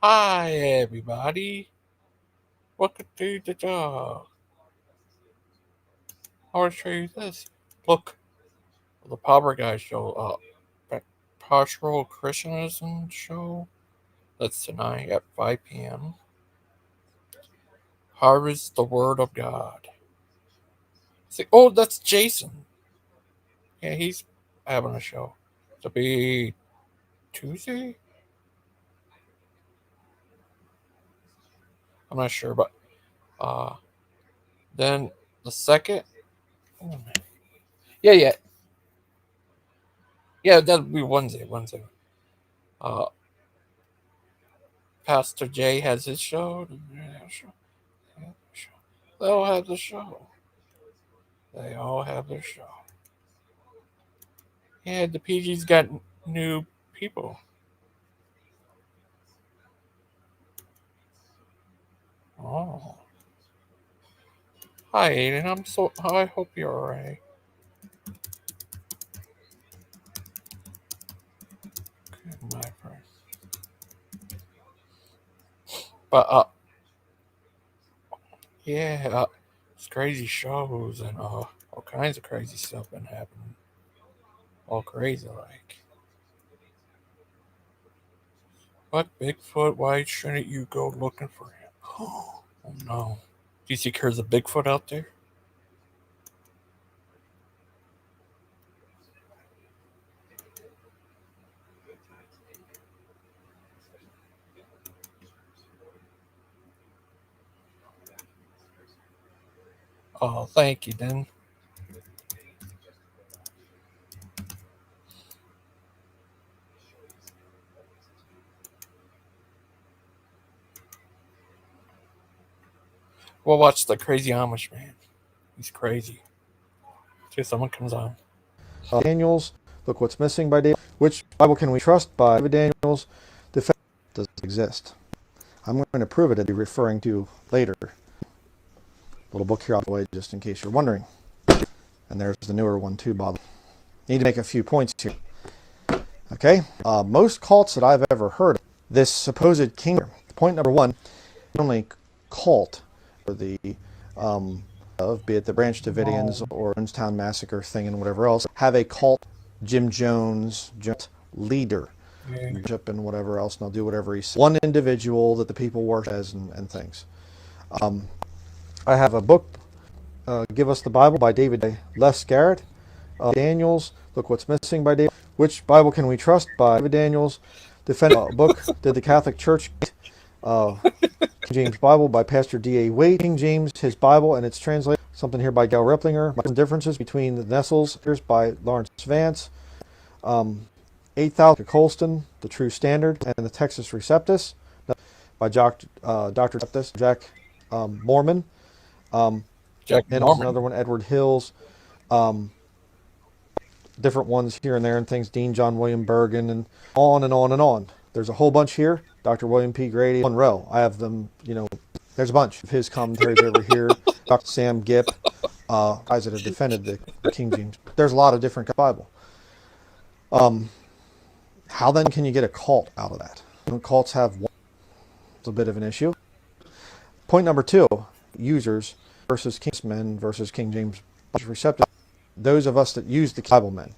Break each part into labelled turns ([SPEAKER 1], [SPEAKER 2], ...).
[SPEAKER 1] Hi, everybody. Welcome to the job. I want to show you this. Look, the Power Guy show up. Pastoral Christianism show. That's tonight at 5 p.m. Harvest the Word of God. See, oh, that's Jason. Yeah, he's having a show. It'll be Tuesday? I'm not sure, but uh, then the second. Oh, man. Yeah. Yeah, that'll be Wednesday. Uh, Pastor Jay has his show. They all have the show. They all have their show. Yeah, the PG's got new people. Oh. Hi, Aiden. I hope you're alright. My friend. But, yeah, it's crazy shows and, all kinds of crazy stuff been happening. All crazy, like. What, Bigfoot? Why shouldn't you go looking for him? Oh, no. Do you think there's a Bigfoot out there? Oh, thank you, then. We'll watch the crazy Amish man. He's crazy. Till someone comes on.
[SPEAKER 2] Daniels, Look What's Missing by David. Which Bible Can We Trust by David Daniels. Defense does exist. I'm going to prove it and be referring to later. Little book here out of the way just in case you're wondering. And there's the newer one too, Bob. Need to make a few points here. Okay, most cults that I've ever heard of, this supposed king. Point number one, only cult or the be it the Branch Davidians or Jonestown Massacre thing and whatever else, have a cult Jim Jones leader, bishop and whatever else, and I'll do whatever he says. One individual that the people worship as and things. I have a book, Give Us the Bible by David Les Garrett. Daniels, Look What's Missing by David. Which Bible Can We Trust by David Daniels. Defend book, Did the Catholic Church King James Bible by Pastor D.A. Waite. King James, His Bible and its translation. Something here by Gail Replinger. Differences between the Nestles. Here's by Lawrence Vance. 8,000 Colston, The True Standard, and the Texas Receptus by Dr. Receptus, Jack Mormon.
[SPEAKER 1] Jack
[SPEAKER 2] And
[SPEAKER 1] Mormon.
[SPEAKER 2] also another one, Edward Hills. Different ones here and there and things. Dean John William Bergen and on and on and on. There's a whole bunch here. Dr. William P. Grady, one row. I have them, there's a bunch of his commentaries over here. Dr. Sam Gipp, guys that have defended the King James. There's a lot of different Bible. How then can you get a cult out of that? Cults have one. It's a bit of an issue. Point number two, users versus Kingsmen versus King James receptors. Those of us that use the Bible men.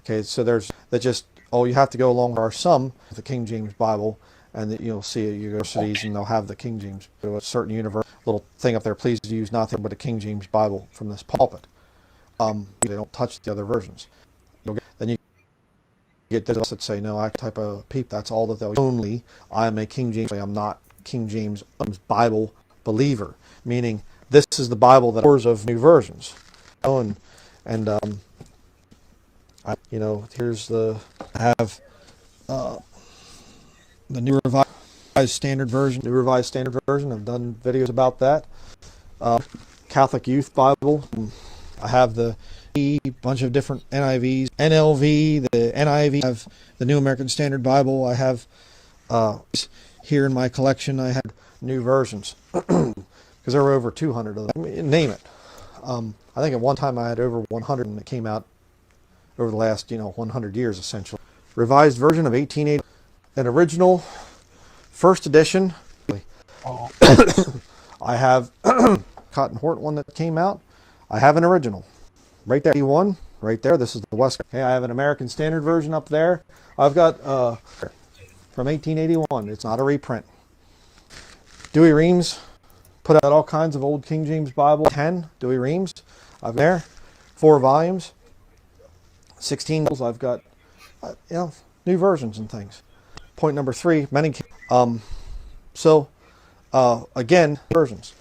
[SPEAKER 2] Okay, so there's that just, you have to go along. There are some the King James Bible, and that you'll see at universities, and they'll have the King James, a certain university, little thing up there, please use nothing but a King James Bible from this pulpit. They don't touch the other versions. Then you get those that say, no, I type of people, that's all that they'll only. I'm a King James, I'm not King James Bible believer, meaning this is the Bible that of new versions. Here's I have the New Revised Standard Version. I've done videos about that. Catholic Youth Bible. I have the bunch of different NIVs, NLV, the NIV. I have the New American Standard Bible. I have here in my collection. I had new versions because there were over 200 of them. Name it. I think at one time I had over 100 that came out over the last 100 years essentially. Revised version of 1880. An original first edition.
[SPEAKER 1] Oh,
[SPEAKER 2] I have Cotton Hort one that came out. I have an original. Right there, E1, right there. This is the West. Okay, I have an American Standard version up there. I've got from 1881. It's not a reprint. Dewey Reams put out all kinds of old King James Bible. 10 Dewey Reams. I've there 4 volumes. 16. I've got new versions and things. Point number 3. Many. Again, versions.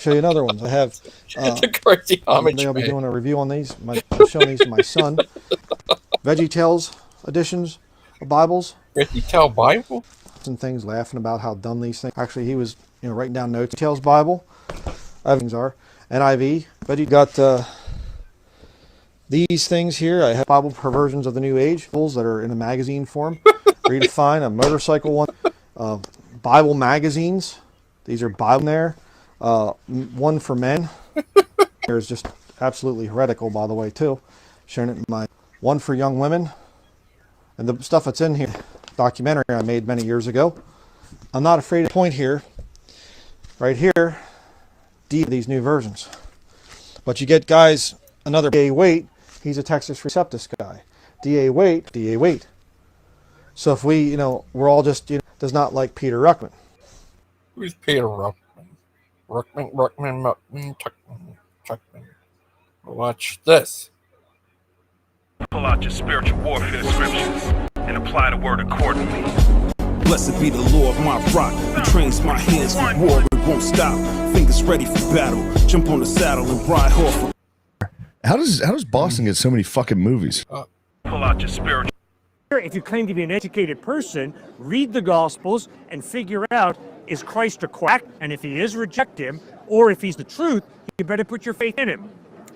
[SPEAKER 2] Show you another ones. I have.
[SPEAKER 1] it's a crazy homage.
[SPEAKER 2] I'll be doing a review on these. I'm showing these to my son. Veggie Tales editions of Bibles.
[SPEAKER 1] Veggie Tale Bible?
[SPEAKER 2] And things, laughing about how dumb these things. Actually, he was writing down notes. Tales Bible. Things are NIV. Veggie got these things here. I have Bible perversions of the New Age that are in a magazine form. Redefine a motorcycle one. Bible magazines. These are Bible there. One for men. There's just absolutely heretical, by the way, too. Sharing it in my one for young women. And the stuff that's in here, documentary I made many years ago. I'm not afraid to point here, right here, these new versions. But you get guys, another D.A. Waite, he's a Texas Receptus guy. D.A. Waite. So if we, we're all just, does not like Peter Ruckman.
[SPEAKER 1] Who's Peter Ruckman? Ruckman, Tuckman. Watch this.
[SPEAKER 3] Pull out your spiritual warfare scriptures and apply the word accordingly.
[SPEAKER 4] Blessed be the Lord, my rock. He trains my hands for war and won't stop. Fingers ready for battle. Jump on the saddle and ride off.
[SPEAKER 5] How does Boston get so many fucking movies?
[SPEAKER 3] Pull out your spiritual.
[SPEAKER 6] If you claim to be an educated person, read the Gospels and figure out, is Christ a quack? And if he is, reject him. Or if he's the truth, you better put your faith in him.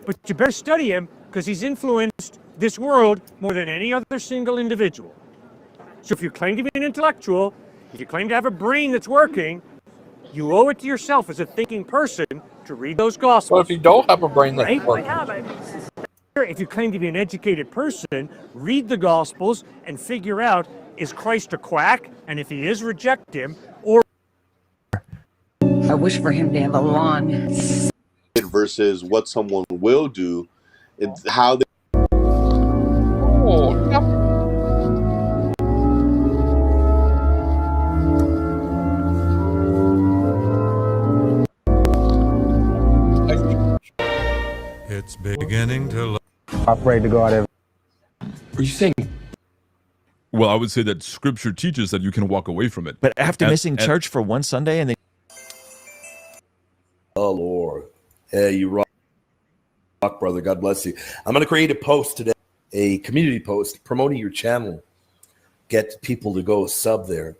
[SPEAKER 6] But you better study him because he's influenced this world more than any other single individual. So if you claim to be an intellectual, if you claim to have a brain that's working, you owe it to yourself as a thinking person to read those Gospels.
[SPEAKER 1] Well, if you don't have a brain that's working.
[SPEAKER 6] If you claim to be an educated person, read the Gospels and figure out, is Christ a quack? And if he is, reject him. Or
[SPEAKER 7] I wish for him to have a lawn.
[SPEAKER 8] Versus what someone will do, it's how they.
[SPEAKER 1] Oh, yep.
[SPEAKER 9] It's beginning to look.
[SPEAKER 10] I pray to God every.
[SPEAKER 11] Are you saying?
[SPEAKER 12] Well, I would say that Scripture teaches that you can walk away from it.
[SPEAKER 11] But after missing church for one Sunday and then.
[SPEAKER 13] Oh Lord, hey, you rock, brother. God bless you. I'm going to create a post today, a community post promoting your channel. Get people to go sub there.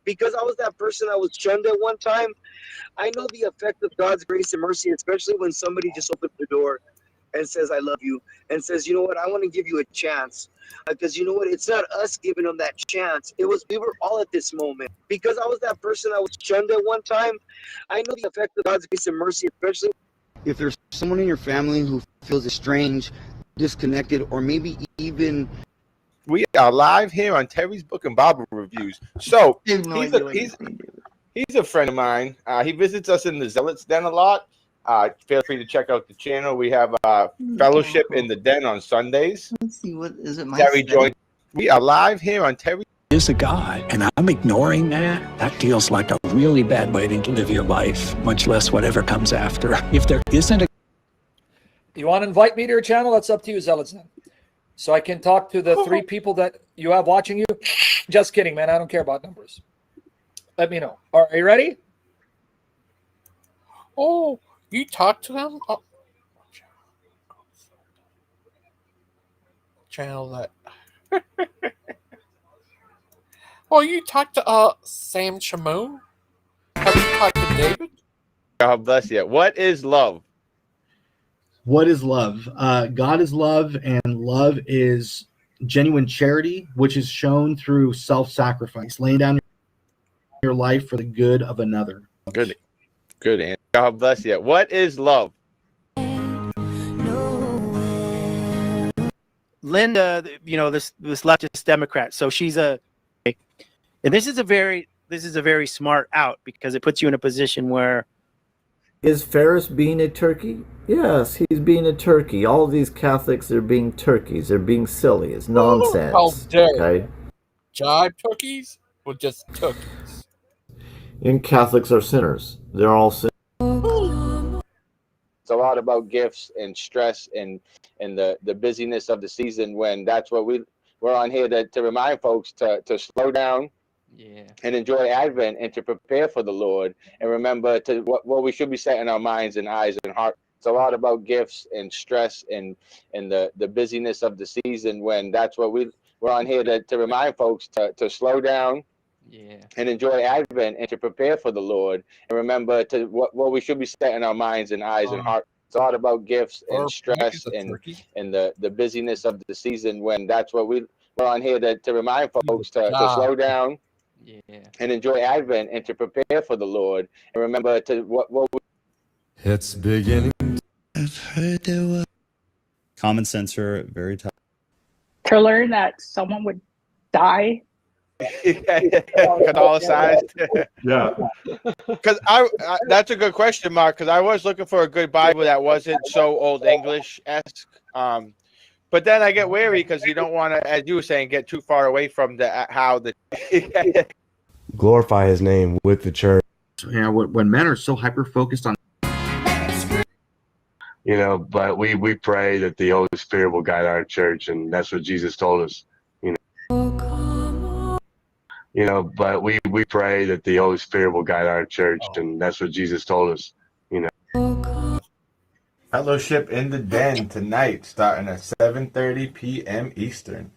[SPEAKER 14] Because I was that person that was shunned at one time, I know the effect of God's grace and mercy, especially when somebody just opens the door and says, I love you, and says, you know what, I want to give you a chance. Because you know what, it's not us giving them that chance. We were all at this moment. Because I was that person that was shunned at one time, I know the effect of God's grace and mercy, especially
[SPEAKER 15] if there's someone in your family who feels estranged, disconnected, or maybe even.
[SPEAKER 16] We are live here on Terry's Book and Bible Reviews. So he's a friend of mine. He visits us in the Zealots Den a lot. Feel free to check out the channel. We have fellowship in the den on Sundays.
[SPEAKER 15] Let's see, what is it?
[SPEAKER 16] Terry joined. We are live here on Terry.
[SPEAKER 17] Is a God, and I'm ignoring that. That feels like a really bad way to live your life, much less whatever comes after. If there isn't a.
[SPEAKER 18] You want to invite me to your channel? That's up to you, Zealots. So I can talk to the 3 people that you have watching you. Just kidding, man. I don't care about numbers. Let me know. Are you ready?
[SPEAKER 1] Oh, you talk to them? Oh. Channel that. Oh, you talked to Sam Shamoon? Have you talked to David?
[SPEAKER 16] God bless you. What is love?
[SPEAKER 19] What is love? God is love, and love is genuine charity, which is shown through self-sacrifice, laying down your life for the good of another.
[SPEAKER 16] Good. And God bless you. What is love?
[SPEAKER 20] Linda, this leftist Democrat. So she's and this is
[SPEAKER 10] this is a very smart out because it puts you in a position where.
[SPEAKER 20] Is Ferris being a turkey? Yes, he's being a turkey. All of these Catholics are being turkeys. They're being silly. It's
[SPEAKER 1] How
[SPEAKER 20] nonsense.
[SPEAKER 1] dare
[SPEAKER 20] Okay?
[SPEAKER 1] jive cookies or just cookies?
[SPEAKER 20] And Catholics are sinners. They're all sinners.
[SPEAKER 16] It's a lot about gifts and stress and the busyness of the season, when that's what we're on here to remind folks to slow down and enjoy Advent and to prepare for the Lord and remember to what we should be setting our minds and eyes and heart. It's a lot about gifts and stress and the busyness of the season, when that's what we're on here to remind folks to slow down and enjoy Advent and to prepare for the Lord and remember to what we should be setting our minds and eyes and heart. It's a lot about gifts and stress and the busyness of the season, when that's what we're on here to remind folks to slow down and enjoy Advent and to prepare for the Lord and remember to what we.
[SPEAKER 21] It's beginning. I've heard there was common sense are very tough.
[SPEAKER 22] To learn that someone would die.
[SPEAKER 16] Catholicized.
[SPEAKER 21] Yeah.
[SPEAKER 16] Because that's a good question, Mark. Because I was looking for a good Bible that wasn't so Old English-esque. But then I get wary because you don't want to, as you were saying, get too far away from how the.
[SPEAKER 21] Glorify his name with the church.
[SPEAKER 19] Yeah, when men are so hyper focused on.
[SPEAKER 21] But we pray that the Holy Spirit will guide our church, and that's what Jesus told us. But we pray that the Holy Spirit will guide our church, and that's what Jesus told us.
[SPEAKER 23] Fellowship in the Den tonight, starting at 7:30 p.m. Eastern.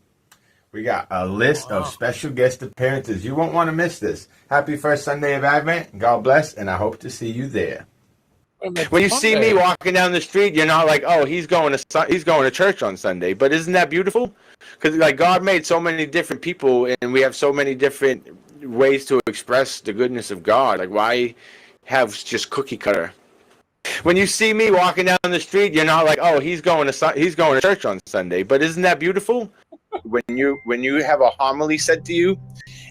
[SPEAKER 23] We got a list of special guest appearances. You won't want to miss this. Happy first Sunday of Advent. God bless, and I hope to see you there.
[SPEAKER 16] When you see me walking down the street, you're not like, oh, he's going to church on Sunday. But isn't that beautiful? Because like God made so many different people, and we have so many different ways to express the goodness of God. Like, why have just cookie cutter? When you see me walking down the street, you're not like, oh, he's going to church on Sunday. But isn't that beautiful? When you have a homily said to you,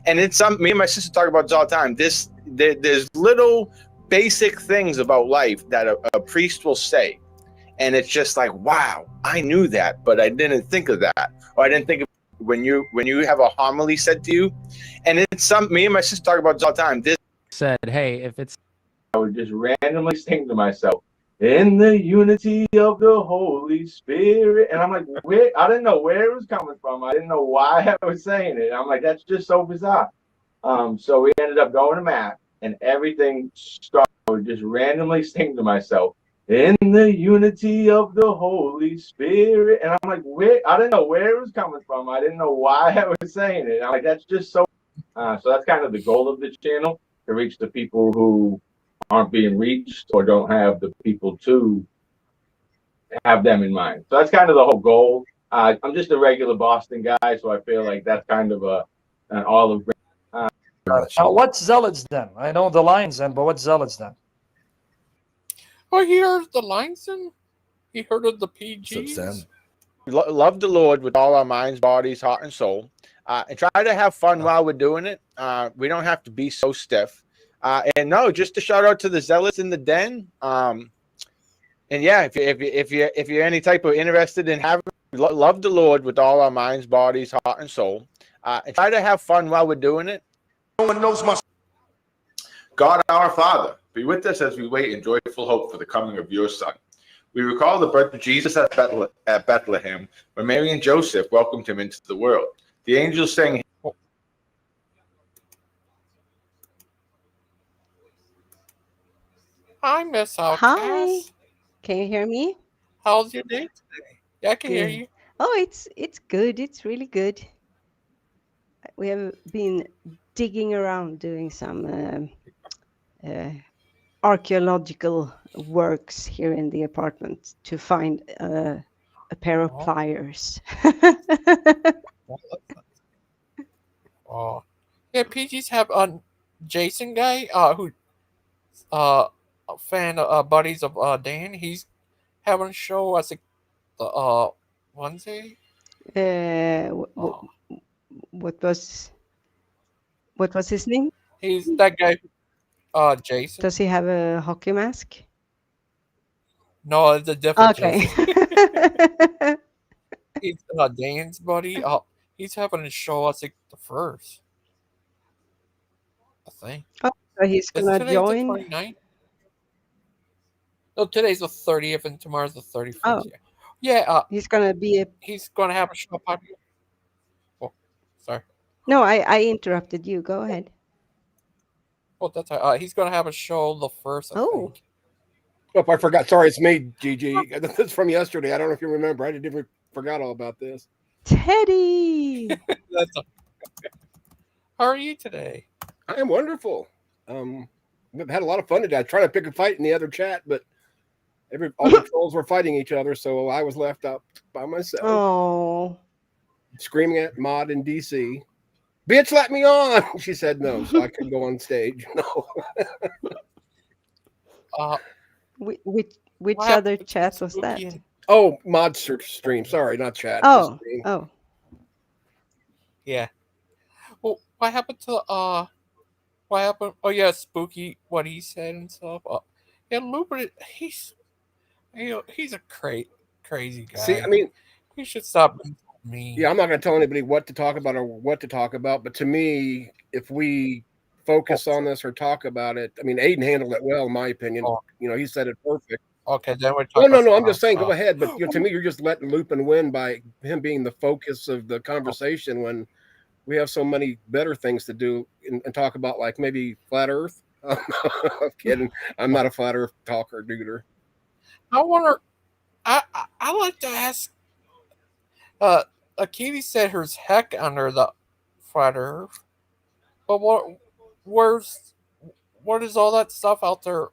[SPEAKER 16] and it's me and my sister talk about this all the time. There's little basic things about life that a priest will say, and it's just like, wow, I knew that, but I didn't think of that, or I didn't think of when you have a homily said to you, and it's me and my sister talk about this all the time. This
[SPEAKER 24] said, hey, if it's,
[SPEAKER 23] I would just randomly sing to myself, in the unity of the Holy Spirit, and I'm like, where? I didn't know where it was coming from. I didn't know why I was saying it. I'm like, that's just so bizarre. So we ended up going to mass, and everything started. I would just randomly sing to myself, in the unity of the Holy Spirit, and I'm like, where? I didn't know where it was coming from. I didn't know why I was saying it. I'm like, that's just so. So that's kind of the goal of the channel, to reach the people who aren't being reached or don't have the people to have them in mind. So that's kind of the whole goal. I'm just a regular Boston guy, so I feel like that's kind of an olive branch.
[SPEAKER 18] Now, what's Zealots then? I know the Lions then, but what's Zealots then?
[SPEAKER 1] Oh, he heard the Lions then? He heard of the PGs?
[SPEAKER 16] Love the Lord with all our minds, bodies, heart, and soul. And try to have fun while we're doing it. We don't have to be so stiff. And no, just a shout out to the Zealots in the Den. And yeah, if you're any type of interested in having love the Lord with all our minds, bodies, heart, and soul. And try to have fun while we're doing it.
[SPEAKER 23] No one knows my God, our Father, be with us as we wait in joyful hope for the coming of your Son. We recall the birth of Jesus at Bethlehem, where Mary and Joseph welcomed him into the world. The angels sang.
[SPEAKER 1] Hi, Miss Outcast.
[SPEAKER 25] Hi. Can you hear me?
[SPEAKER 1] How's your day today? Yeah, I can hear you.
[SPEAKER 25] Oh, it's good. It's really good. We have been digging around doing some archaeological works here in the apartment to find a pair of pliers.
[SPEAKER 1] Oh, yeah. PGs have Jason guy who fan buddies of Dan. He's having a show. I think the Wednesday.
[SPEAKER 25] What was his name?
[SPEAKER 1] He's that guy, Jason.
[SPEAKER 25] Does he have a hockey mask?
[SPEAKER 1] No, it's a different
[SPEAKER 25] Okay.
[SPEAKER 1] Jason. He's Dan's buddy. He's having a show, I think, the first. I think.
[SPEAKER 25] Oh, so he's gonna
[SPEAKER 1] Today's the
[SPEAKER 25] join?
[SPEAKER 1] 29th? No, today's the 30th and tomorrow's the 31st.
[SPEAKER 25] Oh.
[SPEAKER 1] Yeah.
[SPEAKER 25] He's gonna be a.
[SPEAKER 1] He's gonna have a show. Oh, sorry.
[SPEAKER 25] No, I interrupted you. Go ahead.
[SPEAKER 1] Oh, that's he's gonna have a show the first. I think.
[SPEAKER 2] Oh, I forgot. Sorry, it's me, Gigi. This is from yesterday. I don't know if you remember. I didn't forgot all about this.
[SPEAKER 25] Teddy.
[SPEAKER 1] How are you today?
[SPEAKER 2] I am wonderful. I've had a lot of fun today. I tried to pick a fight in the other chat, but all the trolls were fighting each other, so I was left up by myself.
[SPEAKER 25] Oh.
[SPEAKER 2] Screaming at Maud in DC. Bitch, let me on. She said no, so I could go on stage. No.
[SPEAKER 25] Which other chat was that?
[SPEAKER 2] Oh, Maud's stream. Sorry, not chat.
[SPEAKER 25] Oh.
[SPEAKER 2] Stream.
[SPEAKER 25] Oh.
[SPEAKER 1] Yeah. Well, what happened to what happened? Oh yeah, Spooky. What he said and stuff. Yeah, Lupin. He's a crazy guy.
[SPEAKER 2] See, I mean,
[SPEAKER 1] he should stop being mean.
[SPEAKER 2] Yeah, I'm not going to tell anybody what to talk about or what to talk about, but to me, if we focus on this or talk about it, I mean, Aiden handled it well, in my opinion. You know, he said it perfect.
[SPEAKER 1] Okay, then we're
[SPEAKER 2] Oh
[SPEAKER 1] talking.
[SPEAKER 2] no, I'm just saying, go ahead. But to me, you're just letting Lupin win by him being the focus of the conversation when we have so many better things to do and talk about, like maybe flat Earth. I'm kidding. I'm not a flat Earth talker, duder.
[SPEAKER 1] I wonder. I like to ask. Akiti said there's heck under the flat Earth, but what is all that stuff out there?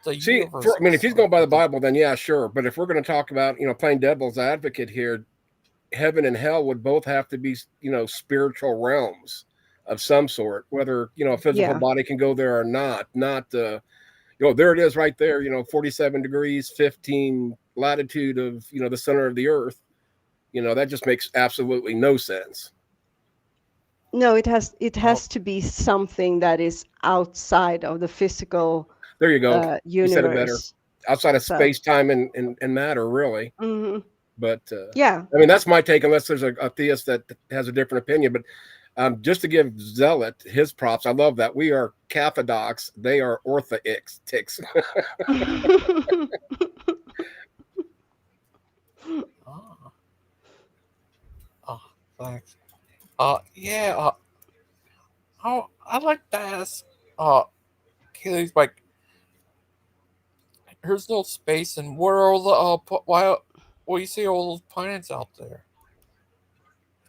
[SPEAKER 2] See, I mean, if he's going by the Bible, then yeah, sure. But if we're going to talk about, playing devil's advocate here, heaven and hell would both have to be, spiritual realms of some sort, whether, a physical body can go there or not. There it is right there, 47 degrees, 15 latitude of, the center of the earth. That just makes absolutely no sense.
[SPEAKER 25] No, it has to be something that is outside of the physical.
[SPEAKER 2] There you go.
[SPEAKER 25] Universe.
[SPEAKER 2] You said it better. Outside of space, time, and matter, really.
[SPEAKER 25] Mm-hmm.
[SPEAKER 2] But
[SPEAKER 25] yeah,
[SPEAKER 2] I mean, that's my take. Unless there's a theist that has a different opinion, but just to give Zealot his props, I love that we are Cathodox. They are Orthodox.
[SPEAKER 1] Thanks. Yeah. I'd like to ask. Kaylee's like, there's no space, and where are all the why? Well, you see all those planets out there.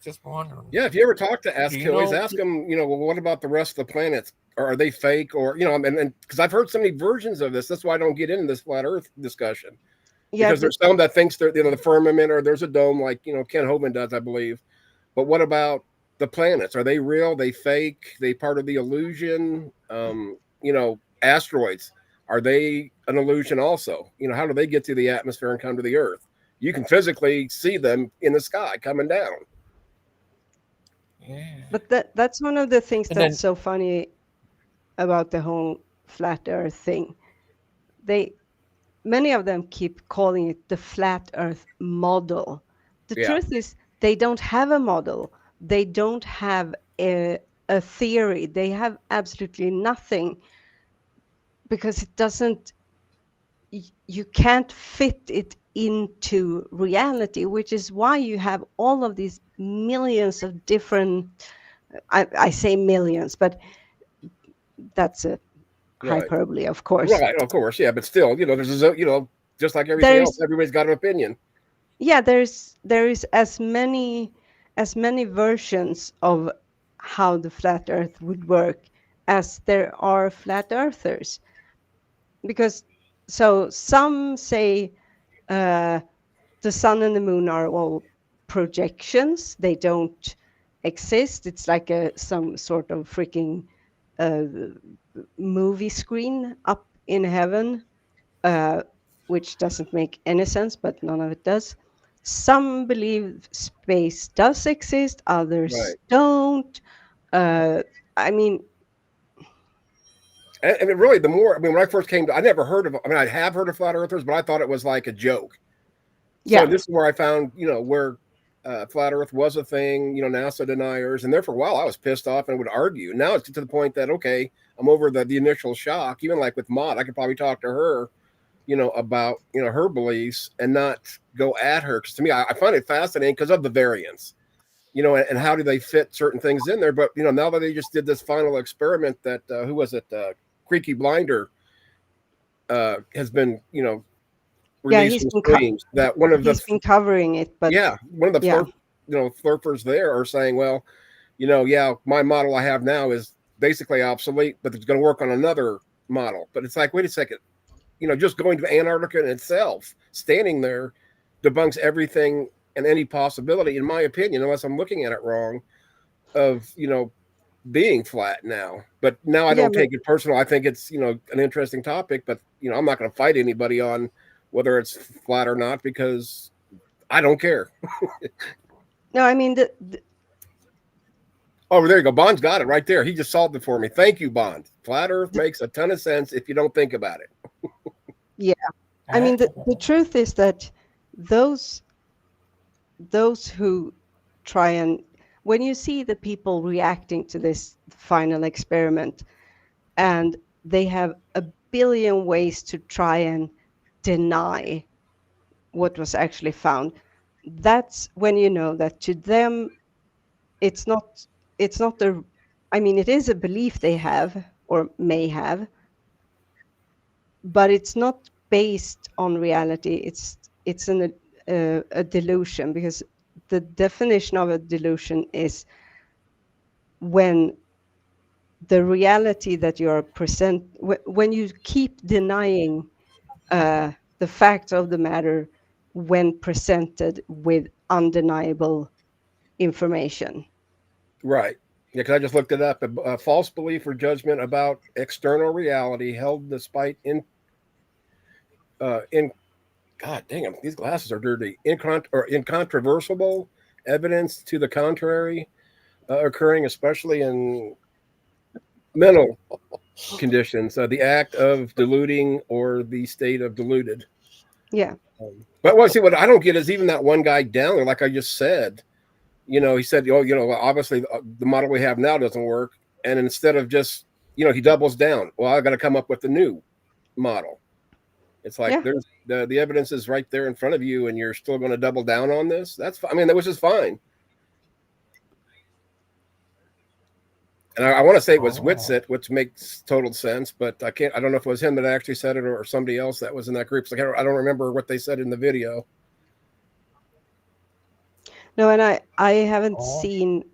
[SPEAKER 1] Just wondering.
[SPEAKER 2] Yeah, if you ever talk to Achilles, ask them. Well, what about the rest of the planets? Or are they fake? Or and because I've heard so many versions of this. That's why I don't get into this flat Earth discussion. Yeah, because there's some that thinks they're the firmament or there's a dome like Ken Hovind does, I believe. But what about the planets? Are they real? They fake? They part of the illusion? Asteroids, are they an illusion also? How do they get through the atmosphere and come to the Earth? You can physically see them in the sky coming down.
[SPEAKER 1] Yeah.
[SPEAKER 25] But that's one of the things that's so funny about the whole flat Earth thing. Many of them keep calling it the flat Earth model. The truth is they don't have a model. They don't have a theory. They have absolutely nothing, because it doesn't, you can't fit it into reality, which is why you have all of these millions of different, I say millions, but that's a hyperbole, of course.
[SPEAKER 2] Right, of course, yeah, but still, there's just like everything else, everybody's got an opinion.
[SPEAKER 25] Yeah, there is as many versions of how the flat Earth would work as there are flat earthers. Because some say the sun and the moon are all projections. They don't exist. It's like some sort of freaking movie screen up in heaven, which doesn't make any sense, but none of it does. Some believe space does exist, others don't. I mean,
[SPEAKER 2] And really, the more, I mean, when I first came to, I never heard of, I mean, I have heard of flat earthers, but I thought it was like a joke. So this is where I found, where flat earth was a thing, NASA deniers. And there for a while, I was pissed off and would argue. Now it's to the point that, okay, I'm over the initial shock. Even like with Maud, I could probably talk to her, about, her beliefs and not go at her. Because to me, I find it fascinating because of the variance, and how do they fit certain things in there. But, now that they just did this final experiment that, who was it? Creaky Blinder has been, released streams that one of
[SPEAKER 25] he's been covering it, but
[SPEAKER 2] one of the flurpers there are saying, well, my model I have now is basically obsolete, but it's going to work on another model. But it's like, wait a second, just going to Antarctica in itself, standing there, debunks everything and any possibility, in my opinion, unless I'm looking at it wrong, of being flat now. But now I don't take it personal. I think it's an interesting topic, but I'm not going to fight anybody on whether it's flat or not because I don't care.
[SPEAKER 25] No, I mean
[SPEAKER 2] oh, there you go. Bond's got it right there. He just solved it for me. Thank you, Bond. Flat Earth makes a ton of sense if you don't think about it.
[SPEAKER 25] Yeah, I mean the truth is that those who try and, when you see the people reacting to this final experiment and they have a billion ways to try and deny what was actually found, that's when you know that to them it's not a, I mean, it is a belief they have or may have, but it's not based on reality. It's a delusion, because the definition of a delusion is when the reality that you're when you keep denying the facts of the matter when presented with undeniable information.
[SPEAKER 2] Right. Yeah, because I just looked it up. A false belief or judgment about external reality held despite God dang it, these glasses are dirty. Incontrovertible evidence to the contrary occurring, especially in mental conditions. The act of deluding or the state of deluded.
[SPEAKER 25] Yeah.
[SPEAKER 2] But see, what I don't get is even that one guy down there, like I just said, he said, obviously the model we have now doesn't work. And instead of just, he doubles down. Well, I got to come up with a new model. It's like there's the evidence is right there in front of you, and you're still going to double down on this. That's, I mean, that was just fine. And I want to say it was Whitsitt, which makes total sense, but I don't know if it was him that actually said it or somebody else that was in that group. It's like, I don't remember what they said in the video.
[SPEAKER 25] No, and I haven't seen,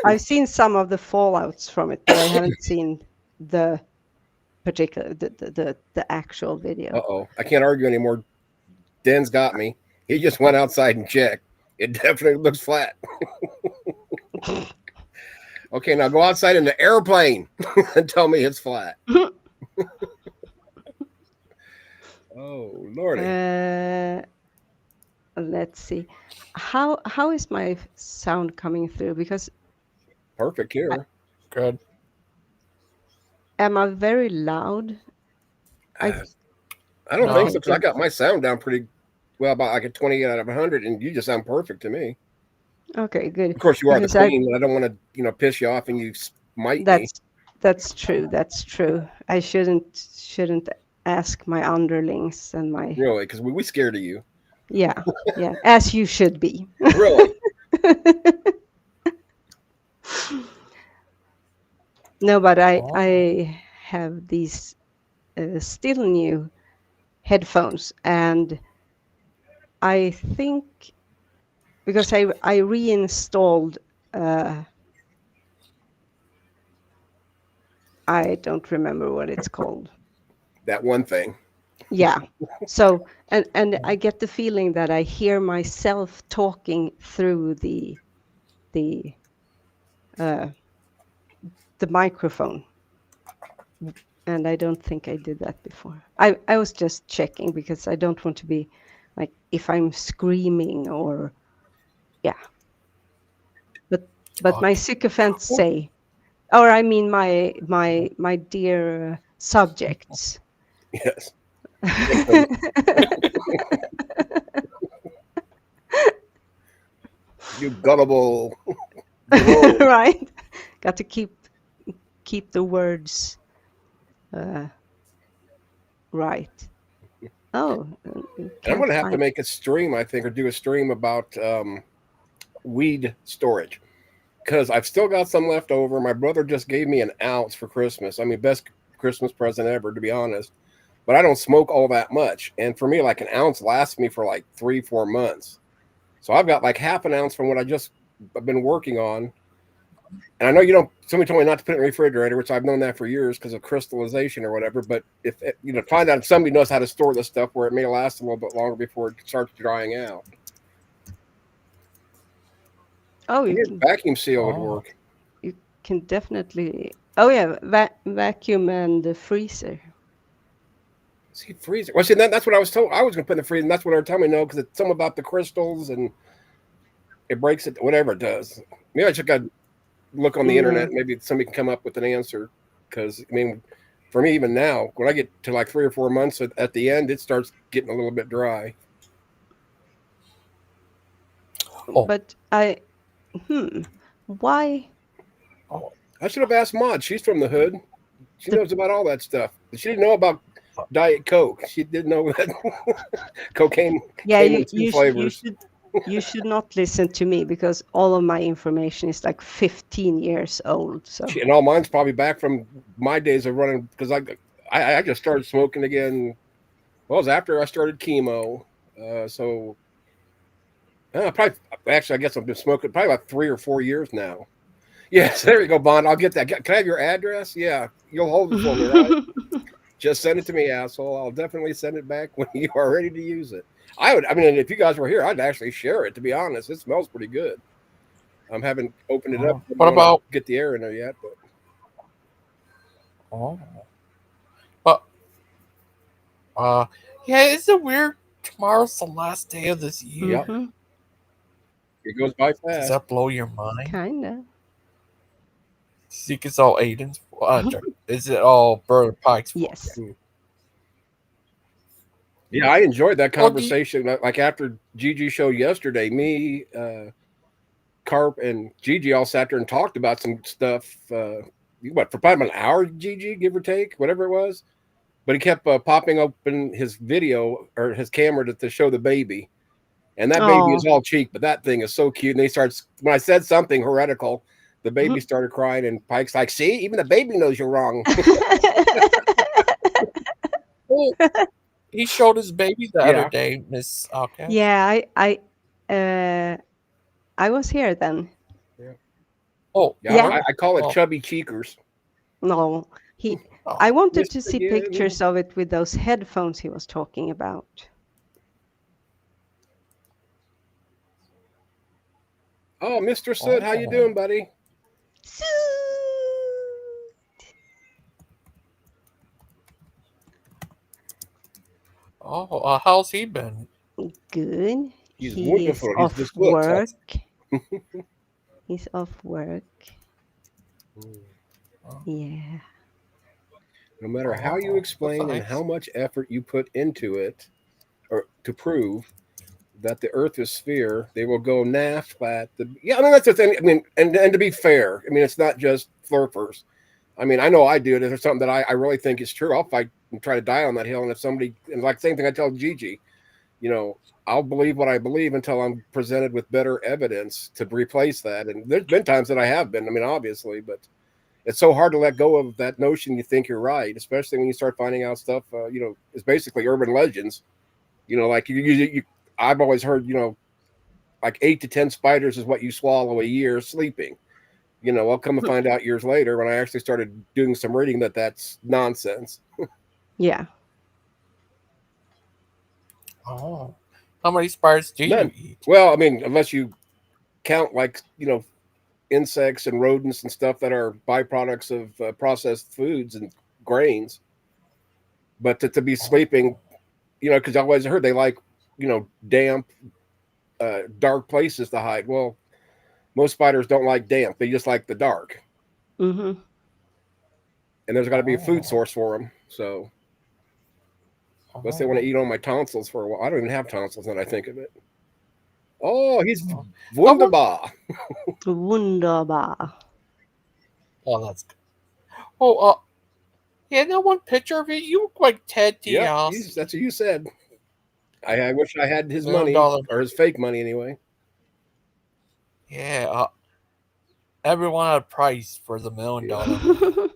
[SPEAKER 25] I've seen some of the fallouts from it, but I haven't seen the particular, the actual video.
[SPEAKER 2] Uh-oh, I can't argue anymore. Den's got me. He just went outside and checked. It definitely looks flat. Okay, now go outside in the airplane and tell me it's flat. Oh, Lordy.
[SPEAKER 25] Let's see. How is my sound coming through? Because
[SPEAKER 2] perfect here.
[SPEAKER 1] Good.
[SPEAKER 25] Am I very loud?
[SPEAKER 2] I don't think so, because I got my sound down pretty well, about like a 20 out of 100, and you just sound perfect to me.
[SPEAKER 25] Okay, good.
[SPEAKER 2] Of course, you are the queen, but I don't want to, piss you off and you smite me.
[SPEAKER 25] That's true. That's true. I shouldn't ask my underlings and my.
[SPEAKER 2] Really, because we scared of you.
[SPEAKER 25] Yeah, as you should be.
[SPEAKER 2] Really.
[SPEAKER 25] No, but I have these still new headphones, and I think because I reinstalled. I don't remember what it's called.
[SPEAKER 2] That one thing.
[SPEAKER 25] Yeah. So and I get the feeling that I hear myself talking through the microphone, and I don't think I did that before. I was just checking because I don't want to be like if I'm screaming or but my sycophants say or I mean my dear subjects.
[SPEAKER 2] Yes. You gullible globe.
[SPEAKER 25] Right? Got to keep the words right. Oh,
[SPEAKER 2] And I'm
[SPEAKER 25] can't
[SPEAKER 2] going to have to
[SPEAKER 25] find.
[SPEAKER 2] make a stream, I think, or do a stream about weed storage, because I've still got some left over. My brother just gave me an ounce for Christmas. I mean, best Christmas present ever, to be honest. But I don't smoke all that much, and for me, like an ounce lasts me for like 3-4 months. So I've got like half an ounce from what I've been working on. And I know you don't. Somebody told me not to put it in the refrigerator, which I've known that for years because of crystallization or whatever. But if find out if somebody knows how to store this stuff where it may last a little bit longer before it starts drying out.
[SPEAKER 25] Oh, you
[SPEAKER 2] Maybe
[SPEAKER 25] can.
[SPEAKER 2] vacuum seal would work.
[SPEAKER 25] You can definitely. Oh yeah, vacuum and the freezer.
[SPEAKER 2] See, freezer. Well, see, that's what I was told. I was going to put in the freezer, and that's what they were telling me no, because it's something about the crystals and it breaks it, whatever it does. Maybe I should go look on the internet. Maybe somebody can come up with an answer. Because I mean, for me, even now, when I get to like 3 or 4 months at the end, it starts getting a little bit dry.
[SPEAKER 25] But why?
[SPEAKER 2] I should have asked Maud. She's from the hood. She knows about all that stuff. She didn't know about Diet Coke. She didn't know that cocaine came in 2 flavors.
[SPEAKER 25] You should not listen to me because all of my information is like 15 years old. So
[SPEAKER 2] And all mine's probably back from my days of running, because I just started smoking again. Well, it was after I started chemo. Probably, actually, I guess I've been smoking probably about 3 or 4 years now. Yes, there you go, Bond. I'll get that. Can I have your address? Yeah, you'll hold it for me, right? Just send it to me, asshole. I'll definitely send it back when you are ready to use it. I mean, if you guys were here, I'd actually share it, to be honest. It smells pretty good. I haven't opened it up.
[SPEAKER 1] What about
[SPEAKER 2] get the air in there yet?
[SPEAKER 1] But yeah, isn't it weird? Tomorrow's the last day of this year.
[SPEAKER 2] Yep. It goes by fast.
[SPEAKER 1] Does that blow your mind?
[SPEAKER 25] Kinda.
[SPEAKER 1] See, it's all Aiden's. Is it all Brother Pike's fault?
[SPEAKER 25] Yes.
[SPEAKER 2] Yeah, I enjoyed that conversation. Like after Gigi show yesterday, me, Carp, and Gigi all sat there and talked about some stuff. For probably an hour, Gigi, give or take, whatever it was. But he kept popping open his video or his camera to show the baby. And that baby is all cheek, but that thing is so cute. And he starts, when I said something heretical, the baby started crying, and Pike's like, see, even the baby knows you're wrong.
[SPEAKER 1] He showed his baby the other day, Miss Outcast.
[SPEAKER 25] Yeah, I was here then.
[SPEAKER 2] Yeah.
[SPEAKER 1] Oh,
[SPEAKER 2] yeah. I call it chubby cheekers.
[SPEAKER 25] No, I wanted to see pictures of it with those headphones he was talking about.
[SPEAKER 2] Oh, Mr. Soot, how you doing, buddy?
[SPEAKER 1] Oh, how's he been?
[SPEAKER 25] Good.
[SPEAKER 2] He's
[SPEAKER 25] He's
[SPEAKER 2] wonderful.
[SPEAKER 25] off
[SPEAKER 2] He's
[SPEAKER 25] work. He's off work. Yeah.
[SPEAKER 2] No matter how you explain and how much effort you put into it, or to prove that the Earth is sphere, they will go nah, flat. I mean, that's the thing. I mean, and to be fair, I mean, it's not just flirpers. I mean, I know I do it. If there's something that I really think is true, I'll fight and try to die on that hill. And if somebody, and like same thing I tell Gigi, I'll believe what I believe until I'm presented with better evidence to replace that. And there's been times that I have been, I mean, obviously, but it's so hard to let go of that notion you think you're right, especially when you start finding out stuff, it's basically urban legends. Like I've always heard, like 8 to 10 spiders is what you swallow a year sleeping. I'll come to find out years later when I actually started doing some reading that's nonsense.
[SPEAKER 25] Yeah.
[SPEAKER 1] Oh, how many spiders do you eat?
[SPEAKER 2] Well, I mean, unless you count like, insects and rodents and stuff that are byproducts of processed foods and grains. But to be sleeping, because I always heard they like, damp, dark places to hide. Well, most spiders don't like damp. They just like the dark.
[SPEAKER 25] Mm-hmm.
[SPEAKER 2] And there's got to be a food source for them. So unless they want to eat on my tonsils for a while. I don't even have tonsils now that I think of it. Oh, he's wunderbar.
[SPEAKER 25] Wunderbar.
[SPEAKER 1] Oh, that's good. Oh, yeah, that one picture of you, you look like Ted
[SPEAKER 2] Yep,
[SPEAKER 1] DiBiase.
[SPEAKER 2] that's what you said. I wish I had his
[SPEAKER 1] $1
[SPEAKER 2] money,
[SPEAKER 1] million.
[SPEAKER 2] or his fake money anyway.
[SPEAKER 1] Yeah, everyone had a price for the $1 million.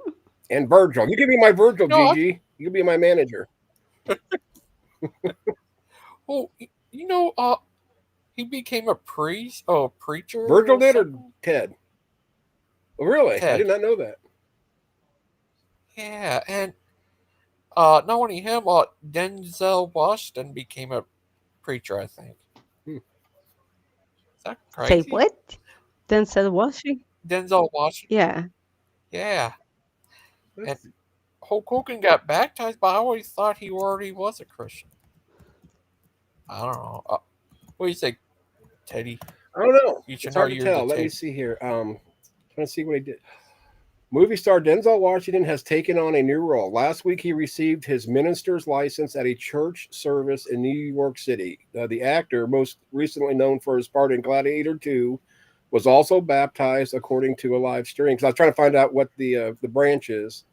[SPEAKER 2] And Virgil. You give me my Virgil,
[SPEAKER 1] No,
[SPEAKER 2] Gigi. You can be my manager.
[SPEAKER 1] Oh, he became a priest, preacher.
[SPEAKER 2] Virgil
[SPEAKER 1] or
[SPEAKER 2] did, or
[SPEAKER 1] something?
[SPEAKER 2] Ted? Oh, really? I
[SPEAKER 1] Ted.
[SPEAKER 2] did not know that.
[SPEAKER 1] Yeah, and not only him, Denzel Washington became a preacher, I think. Is that
[SPEAKER 25] Say
[SPEAKER 1] crazy?
[SPEAKER 25] what? Denzel Washington?
[SPEAKER 1] Denzel Washington?
[SPEAKER 25] Yeah.
[SPEAKER 1] Yeah. And Hulk Hogan got baptized, but I always thought he already was a Christian. I don't know. What do you think, Teddy?
[SPEAKER 2] I don't know.
[SPEAKER 1] You should
[SPEAKER 2] It's
[SPEAKER 1] know
[SPEAKER 2] hard to
[SPEAKER 1] you're the
[SPEAKER 2] tell. Let me
[SPEAKER 1] Teddy.
[SPEAKER 2] see here. Trying to see what he did. Movie star Denzel Washington has taken on a new role. Last week, he received his minister's license at a church service in New York City. The actor, most recently known for his part in Gladiator 2, was also baptized, according to a live stream. Because I was trying to find out what the branch is,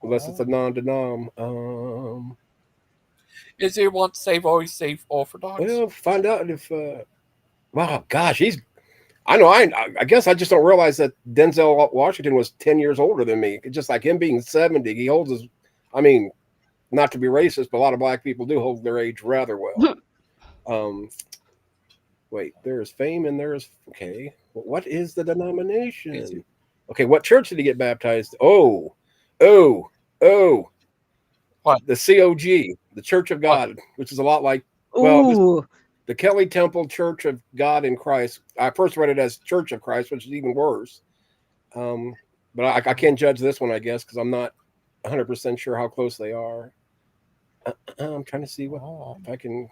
[SPEAKER 2] unless it's a non-denom.
[SPEAKER 1] Is he once saved, always saved Orthodox?
[SPEAKER 2] Well, find out if. Wow, gosh, he's. I know. I guess I just don't realize that Denzel Washington was 10 years older than me. Just like him being 70, he holds his. I mean, not to be racist, but a lot of black people do hold their age rather well. Wait, there is fame and there is okay. What is the denomination? Okay, what church did he get baptized? Oh.
[SPEAKER 1] What?
[SPEAKER 2] The COG, the Church of God, which is a lot like the Kelly Temple Church of God in Christ. I first read it as Church of Christ, which is even worse. But I can't judge this one, I guess, because I'm not 100% sure how close they are. I'm trying to see if I can.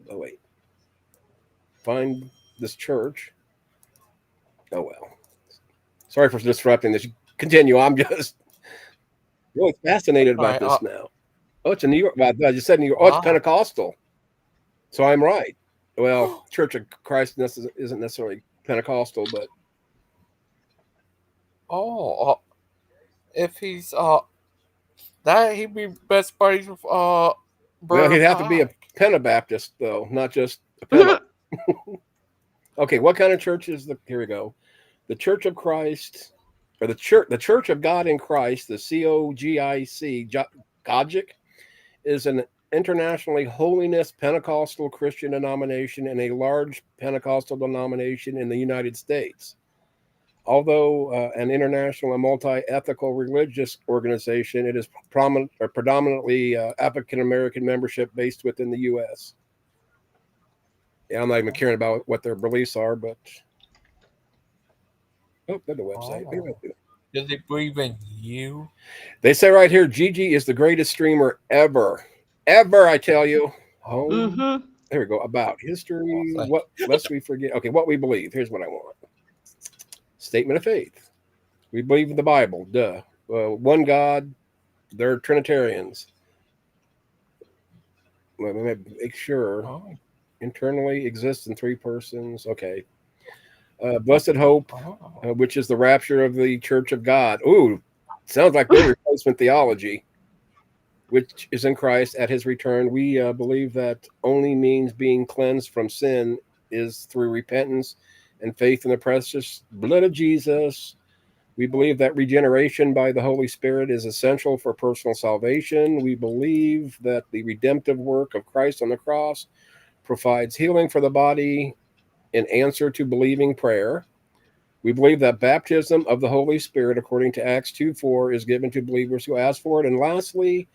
[SPEAKER 2] Oh wait, find this church. Oh well. Sorry for disrupting this. Continue. I'm just really fascinated about this now. Oh, it's in New York. I just said New York. Oh, it's Pentecostal. So I'm right. Well, Church of Christ isn't necessarily Pentecostal, but
[SPEAKER 1] if he's that he'd be best buddies with
[SPEAKER 2] well, he'd have to be a Pentabaptist though, not just a Penta. Okay, what kind of church is the? Here we go. The Church of Christ, or the Church of God in Christ, the COGIC, Gogic, is an internationally holiness Pentecostal Christian denomination and a large Pentecostal denomination in the United States. Although an international and multi-ethical religious organization, it is predominantly African American membership based within the U.S. Yeah, I'm not even caring about what their beliefs are, but there's the website.
[SPEAKER 1] Do they believe in you?
[SPEAKER 2] They say right here, Gigi is the greatest streamer ever. Ever, I tell you. Oh, there we go. About history. What lest we forget. Okay, what we believe. Here's what I want. Statement of faith. We believe in the Bible. Duh. One God. They're Trinitarians. Let me make sure. Internally exists in three persons. Okay. Blessed hope, which is the rapture of the Church of God. Ooh, sounds like their replacement theology, which is in Christ at his return. We believe that only means being cleansed from sin is through repentance and faith in the precious blood of Jesus. We believe that regeneration by the Holy Spirit is essential for personal salvation. We believe that the redemptive work of Christ on the cross provides healing for the body in answer to believing prayer. We believe that baptism of the Holy Spirit, according to Acts 2:4, is given to believers who ask for it. And lastly,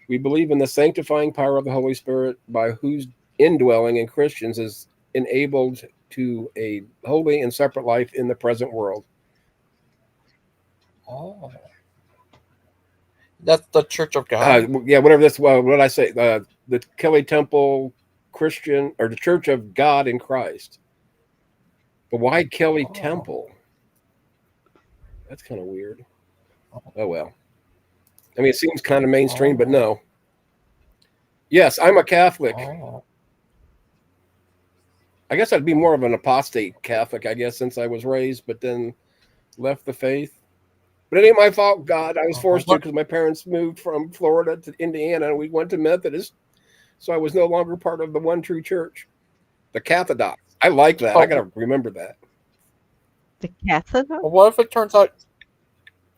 [SPEAKER 2] we believe in the sanctifying power of the Holy Spirit, by whose indwelling in Christians is enabled to a holy and separate life in the present world.
[SPEAKER 1] Oh. That's the Church of God?
[SPEAKER 2] Yeah, whatever this, what did I say? The Kelly Temple Christian, or the Church of God in Christ. But why Kelly Temple? That's kind of weird. Oh well. I mean, it seems kind of mainstream, but no. Yes, I'm a Catholic. I guess I'd be more of an apostate Catholic, I guess, since I was raised, but then left the faith. But it ain't my fault, God. I was forced to because my parents moved from Florida to Indiana, and we went to Methodist, so I was no longer part of the one true church, the Cathodox. I like that. I got to remember that.
[SPEAKER 25] The Cathodox?
[SPEAKER 1] Well, what if it turns out?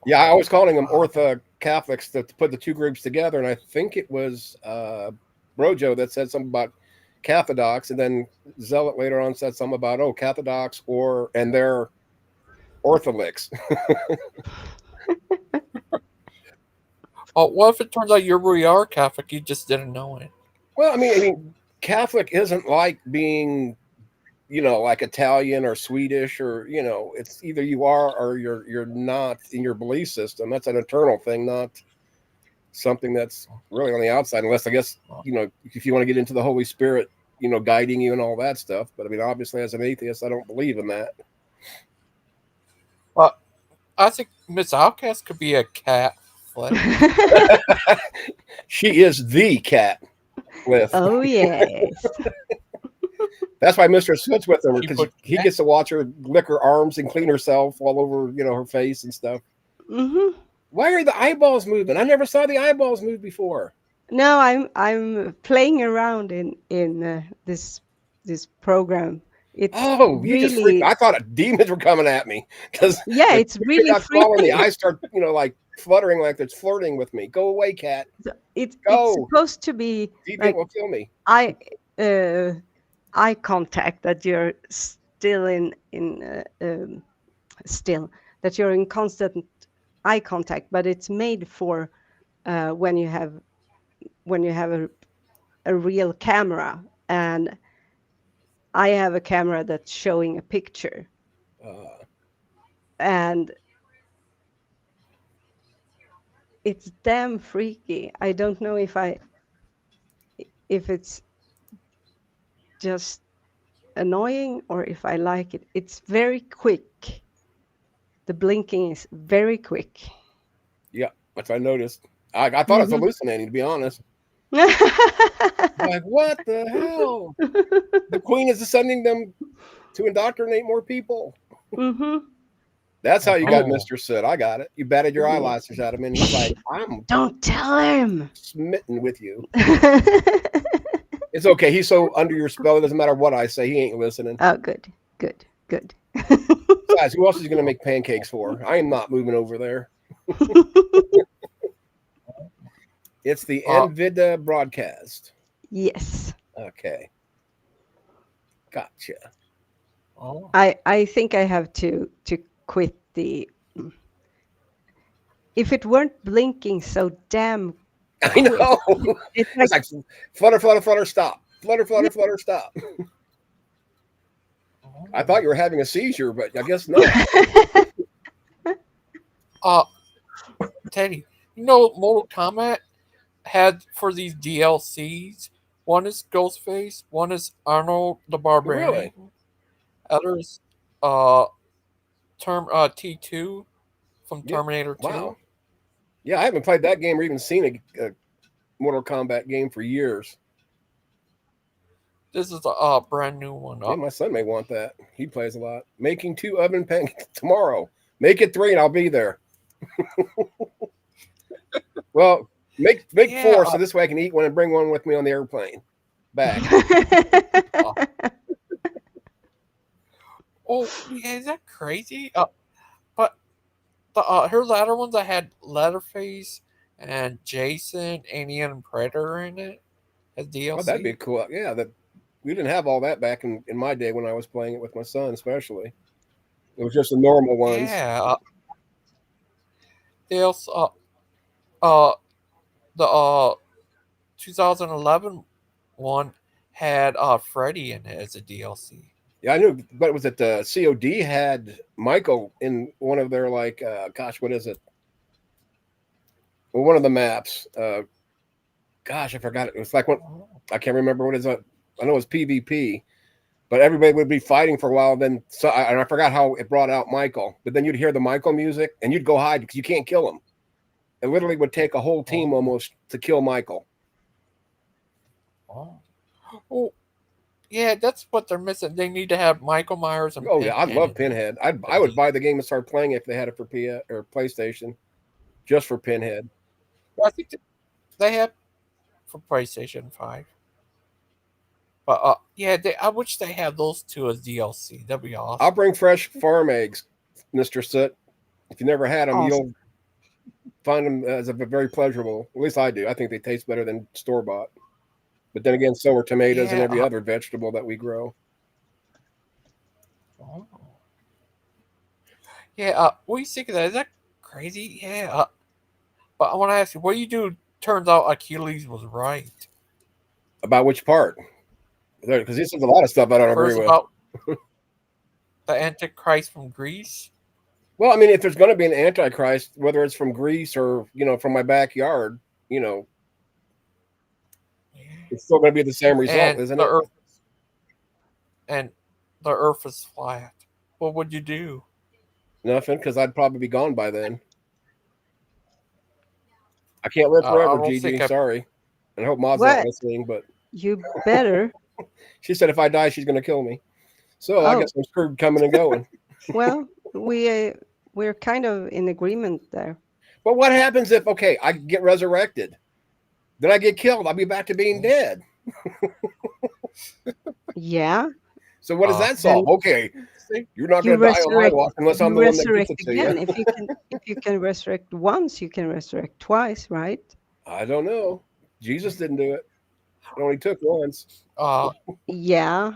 [SPEAKER 2] Yeah, I was calling them Ortho Catholics to put the two groups together, and I think it was Brojo that said something about Cathodox, and then Zealot later on said something about Cathodox and they're Ortholix.
[SPEAKER 1] What if it turns out you really are Catholic? You just didn't know it.
[SPEAKER 2] Well, I mean, Catholic isn't like being, like Italian or Swedish or it's either you are or you're not in your belief system. That's an eternal thing, not something that's really on the outside. Unless I guess if you want to get into the Holy Spirit, guiding you and all that stuff. But I mean, obviously, as an atheist, I don't believe in that.
[SPEAKER 1] Well, I think Miss Outcast could be a cat.
[SPEAKER 2] She is the cat.
[SPEAKER 25] Oh yes.
[SPEAKER 2] That's why Mr. Soot's with her, because he gets to watch her lick her arms and clean herself all over, her face and stuff.
[SPEAKER 25] Mm-hmm.
[SPEAKER 2] Why are the eyeballs moving? I never saw the eyeballs move before.
[SPEAKER 25] No, I'm playing around in this program. It's
[SPEAKER 2] you just freaked. I thought demons were coming at me because
[SPEAKER 25] it's really freaky.
[SPEAKER 2] The eyes start, like fluttering, like it's flirting with me. Go away, cat.
[SPEAKER 25] It's supposed to be
[SPEAKER 2] like, will kill me.
[SPEAKER 25] Eye contact, that you're still that you're in constant eye contact, but it's made for when you have a real camera, and I have a camera that's showing a picture, and it's damn freaky. I don't know if it's just annoying or if I like it. It's very quick. The blinking is very quick.
[SPEAKER 2] Yeah, that's what I noticed. I thought I was hallucinating, to be honest. Like, what the hell? The Queen is sending them to indoctrinate more people.
[SPEAKER 25] Mm-hmm.
[SPEAKER 2] That's how you got Mr. Soot. I got it. You batted your eyelashes at him, and he's like,
[SPEAKER 25] Don't tell him.
[SPEAKER 2] Smitten with you. It's okay. He's so under your spell, it doesn't matter what I say. He ain't listening.
[SPEAKER 25] Oh, good.
[SPEAKER 2] Guys, who else is going to make pancakes for? I am not moving over there. It's the NVIDIA broadcast.
[SPEAKER 25] Yes.
[SPEAKER 2] Okay. Gotcha.
[SPEAKER 25] I think I have to quit the. If it weren't blinking so damn.
[SPEAKER 2] I know. It's like flutter, flutter, flutter, stop. Flutter, flutter, flutter, stop. I thought you were having a seizure, but I guess not.
[SPEAKER 1] Teddy, Mortal Kombat had for these DLCs, one is Ghostface, one is Arnold the Barbarian.
[SPEAKER 2] Really?
[SPEAKER 1] Others T2 from Terminator 2.
[SPEAKER 2] Wow. Yeah, I haven't played that game or even seen a Mortal Kombat game for years.
[SPEAKER 1] This is a brand new one.
[SPEAKER 2] Yeah, my son may want that. He plays a lot. Making 2 oven pancakes tomorrow. Make it 3 and I'll be there. Well, make 4 so this way I can eat one and bring one with me on the airplane. Back.
[SPEAKER 1] Oh, yeah, is that crazy? But her latter ones, I had Leatherface and Jason, Alien, and Predator in it as DLC.
[SPEAKER 2] Oh, that'd be cool. Yeah, we didn't have all that back in my day when I was playing it with my son, especially. It was just the normal ones.
[SPEAKER 1] Yeah. They also, the 2011 one had Freddy in it as a DLC.
[SPEAKER 2] Yeah, I knew, but it was that the COD had Michael in one of their what is it? Well, one of the maps. I forgot it. It was like one. I can't remember what it is. I know it was PvP, But everybody would be fighting for a while. Then, and I forgot how it brought out Michael. But then you'd hear the Michael music, and you'd go hide because you can't kill him. It literally would take a whole team almost to kill Michael.
[SPEAKER 1] Oh, yeah, that's what they're missing. They need to have Michael Myers and
[SPEAKER 2] Oh yeah, I
[SPEAKER 1] Pinhead
[SPEAKER 2] love
[SPEAKER 1] in
[SPEAKER 2] Pinhead. I would buy the game and start playing if they had it for PS or PlayStation, just for Pinhead.
[SPEAKER 1] Well, I think they have for PlayStation 5. But yeah, I wish they had those two as DLC. That'd be awesome.
[SPEAKER 2] I'll bring fresh farm eggs, Mr. Soot. If you never had them, you'll find them as a very pleasurable. At least I do. I think they taste better than store bought. But then again, so are tomatoes and every other vegetable that we grow.
[SPEAKER 1] Oh. Yeah, what do you think of that? Is that crazy? Yeah. But I want to ask you, what do you do? Turns out Achilles was right.
[SPEAKER 2] About which part? Because this is a lot of stuff I don't agree with.
[SPEAKER 1] About the Antichrist from Greece.
[SPEAKER 2] Well, I mean, if there's going to be an Antichrist, whether it's from Greece or from my backyard, it's still going to be the same result, isn't it?
[SPEAKER 1] And the Earth is flat. What would you do?
[SPEAKER 2] Nothing, because I'd probably be gone by then. I can't live forever, Gigi. Sorry. And I hope Maud's not listening, but
[SPEAKER 25] you better.
[SPEAKER 2] She said if I die, she's going to kill me. So I guess I'm screwed coming and going.
[SPEAKER 25] Well, we're kind of in agreement there.
[SPEAKER 2] But what happens if I get resurrected? Then I get killed. I'll be back to being dead.
[SPEAKER 25] Yeah.
[SPEAKER 2] So what does that solve? You're not going to die alive unless I'm the one that gives it to
[SPEAKER 25] again.
[SPEAKER 2] you.
[SPEAKER 25] If you can resurrect once, you can resurrect twice, right?
[SPEAKER 2] I don't know. Jesus didn't do it. It only took once.
[SPEAKER 25] Yeah.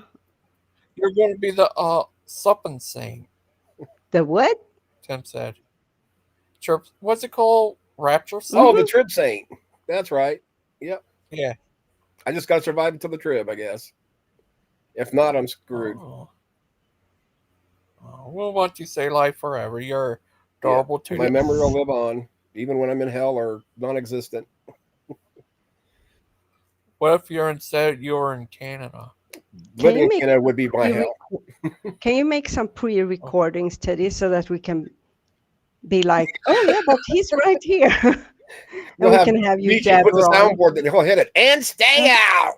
[SPEAKER 1] You're going to be the supping saint.
[SPEAKER 25] The what?
[SPEAKER 1] Tim said. What's it called? Rapture saint?
[SPEAKER 2] Oh, the trib saint. That's right. Yep.
[SPEAKER 1] Yeah.
[SPEAKER 2] I just got to survive until the trib, I guess. If not, I'm screwed.
[SPEAKER 1] We'll want you to say life forever. You're adorable too.
[SPEAKER 2] My memory will live on, even when I'm in hell or non-existent.
[SPEAKER 1] What if you're in Canada?
[SPEAKER 2] Living in Canada would be my hell.
[SPEAKER 25] Can you make some pre-recordings, Teddy, so that we can be like, oh yeah, but he's right here. And we can have you jabber
[SPEAKER 2] with the soundboard that he'll hit it and stay out.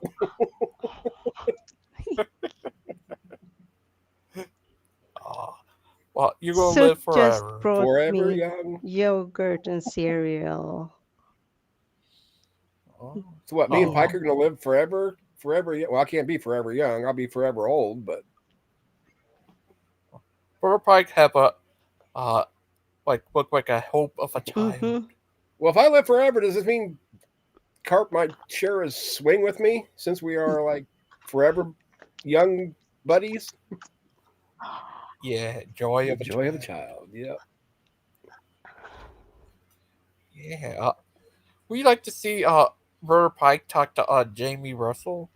[SPEAKER 1] Well, you're going to live forever.
[SPEAKER 25] Just brought
[SPEAKER 2] Forever
[SPEAKER 25] me
[SPEAKER 2] young.
[SPEAKER 25] yogurt and cereal.
[SPEAKER 2] So what? Me and Pike are going to live forever? Forever? Well, I can't be forever young. I'll be forever old. But
[SPEAKER 1] Brother Pike have a look like a hope of a child.
[SPEAKER 25] Mm-hmm.
[SPEAKER 2] Well, if I live forever, does this mean Carp might share his swing with me since we are like forever young buddies?
[SPEAKER 1] Yeah, joy of
[SPEAKER 2] a child. Yeah.
[SPEAKER 1] Yeah. We like to see Brother Pike talk to Jamie Russell.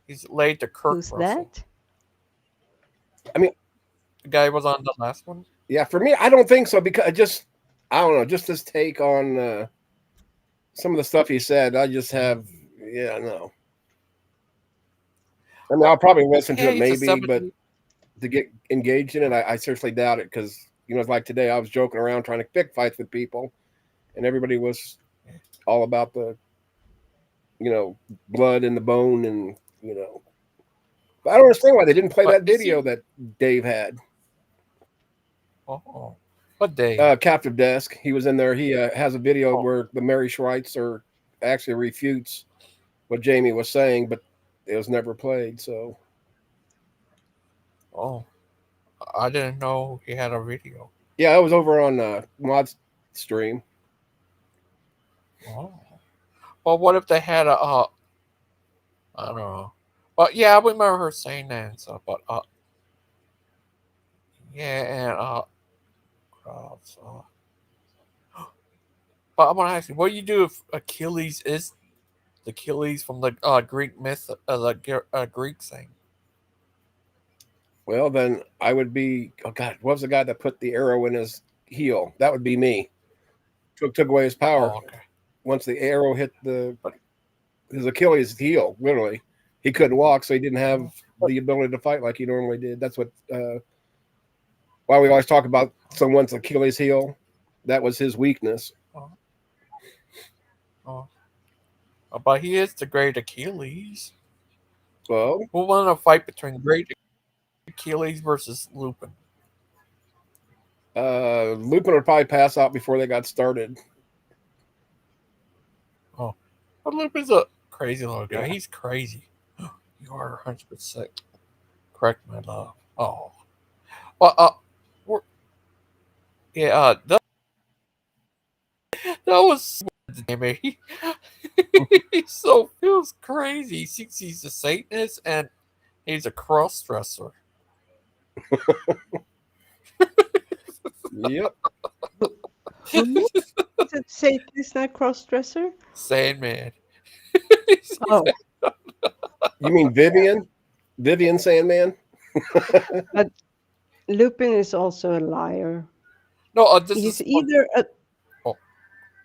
[SPEAKER 1] He's laid to Kirk
[SPEAKER 25] Who's
[SPEAKER 1] Russell.
[SPEAKER 25] that?
[SPEAKER 2] I mean,
[SPEAKER 1] the guy was on the last one.
[SPEAKER 2] Yeah, for me, I don't think so because I don't know, just his take on some of the stuff he said. I just have, no. I mean, I'll probably listen to it maybe, but to get engaged in it, I seriously doubt it because, it's like today I was joking around trying to pick fights with people and everybody was all about the, blood and the bone and, But I don't understand why they didn't play that video that Dave had.
[SPEAKER 1] Oh, what Dave?
[SPEAKER 2] Captive Desk. He was in there. He has a video where the Mary Schweitzer actually refutes what Jamie was saying, but it was never played. So,
[SPEAKER 1] I didn't know he had a video.
[SPEAKER 2] Yeah, it was over on Mod's stream.
[SPEAKER 1] Oh, well, what if they had a? I don't know. But yeah, I remember her saying that and stuff. But yeah, and but I'm gonna ask you, what do you do if Achilles is the Achilles from the Greek myth, the Greek thing?
[SPEAKER 2] Well, then I would be. Oh God, what was the guy that put the arrow in his heel? That would be me. Took away his power. Once the arrow hit his Achilles heel, literally, he couldn't walk, so he didn't have the ability to fight like he normally did. That's what why we always talk about someone's Achilles heel. That was his weakness.
[SPEAKER 1] But he is the great Achilles.
[SPEAKER 2] Well,
[SPEAKER 1] we'll want a fight between great Achilles versus Lupin.
[SPEAKER 2] Lupin would probably pass out before they got started.
[SPEAKER 1] Oh, but Lupin's a crazy little guy. He's crazy. You are 100% correct, my love. Oh, well, that was he so feels crazy. He thinks he's a Satanist and he's a cross dresser.
[SPEAKER 2] Yep.
[SPEAKER 25] Who? Is it Satanist, not cross dresser?
[SPEAKER 1] Sandman.
[SPEAKER 25] Oh,
[SPEAKER 2] You mean Vivian? Vivian Sandman?
[SPEAKER 25] but Lupin is also a liar.
[SPEAKER 1] No, this
[SPEAKER 25] He's
[SPEAKER 1] is
[SPEAKER 25] either a.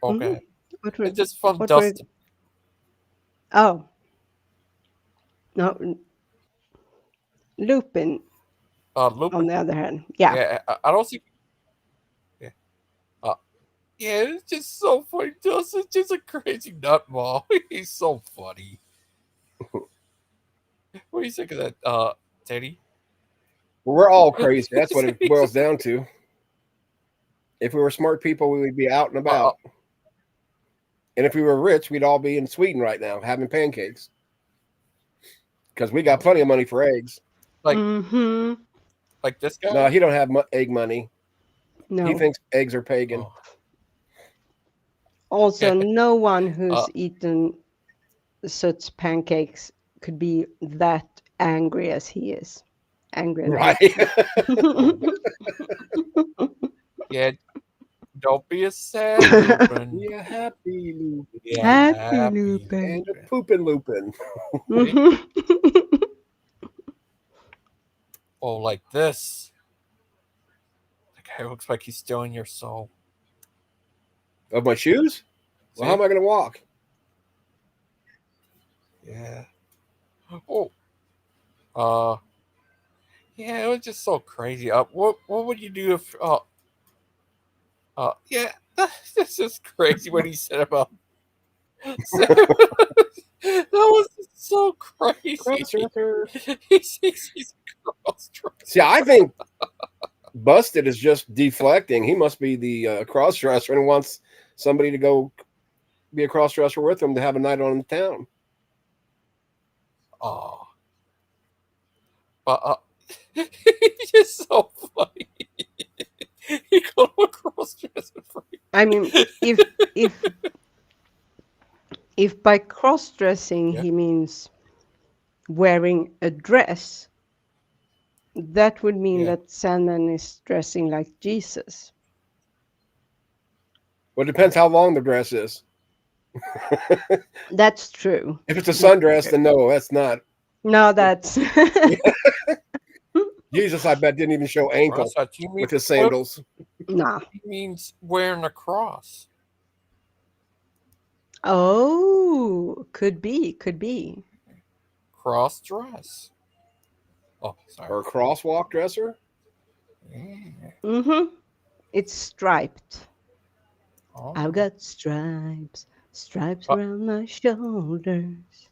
[SPEAKER 1] okay.
[SPEAKER 25] What
[SPEAKER 1] It's just from
[SPEAKER 25] what
[SPEAKER 1] Dustin.
[SPEAKER 25] Oh. No. Lupin.
[SPEAKER 1] Lupin.
[SPEAKER 25] On the other hand, yeah.
[SPEAKER 1] Yeah, I don't see. Yeah. Yeah, it's just so funny. Dustin's just a crazy nutball. He's so funny. What do you think of that, Teddy?
[SPEAKER 2] We're all crazy. That's what it boils down to. If we were smart people, we would be out and about. And if we were rich, we'd all be in Sweden right now having pancakes. Because we got plenty of money for eggs.
[SPEAKER 1] Like this guy?
[SPEAKER 2] No, he don't have egg money.
[SPEAKER 25] No.
[SPEAKER 2] He thinks eggs are pagan.
[SPEAKER 25] Also, no one who's eaten such pancakes could be that angry as he is. Angry.
[SPEAKER 2] Right.
[SPEAKER 1] Yeah. Don't be a sad Lupin.
[SPEAKER 2] Yeah, happy Lupin.
[SPEAKER 25] Yeah, happy Lupin.
[SPEAKER 2] And a poopin' Lupin.
[SPEAKER 1] Oh, like this. The guy looks like he's stealing your soul.
[SPEAKER 2] Of my shoes? Well, how am I going to walk?
[SPEAKER 1] Yeah. Oh. Yeah, it was just so crazy. What would you do if yeah, that's just crazy what he said about that was so crazy. He's cross-dresser.
[SPEAKER 2] See, I think Busted is just deflecting. He must be the cross-dresser and wants somebody to go be a cross-dresser with him to have a night on the town.
[SPEAKER 1] Oh. But he's just so funny. He called him a cross-dresser.
[SPEAKER 25] I mean, if by cross-dressing he means wearing a dress, that would mean that Sandman is dressing like Jesus.
[SPEAKER 2] Well, it depends how long the dress is.
[SPEAKER 25] That's true.
[SPEAKER 2] If it's a sundress, then no, that's not.
[SPEAKER 25] No, that's
[SPEAKER 2] Jesus, I bet, didn't even show ankle with his sandals.
[SPEAKER 25] Nah.
[SPEAKER 1] He means wearing a cross.
[SPEAKER 25] Oh, could be.
[SPEAKER 1] Cross dress. Oh, sorry.
[SPEAKER 2] Or a crosswalk dresser?
[SPEAKER 25] Mm-hmm. It's striped.
[SPEAKER 1] Oh.
[SPEAKER 25] I've got stripes around my shoulders.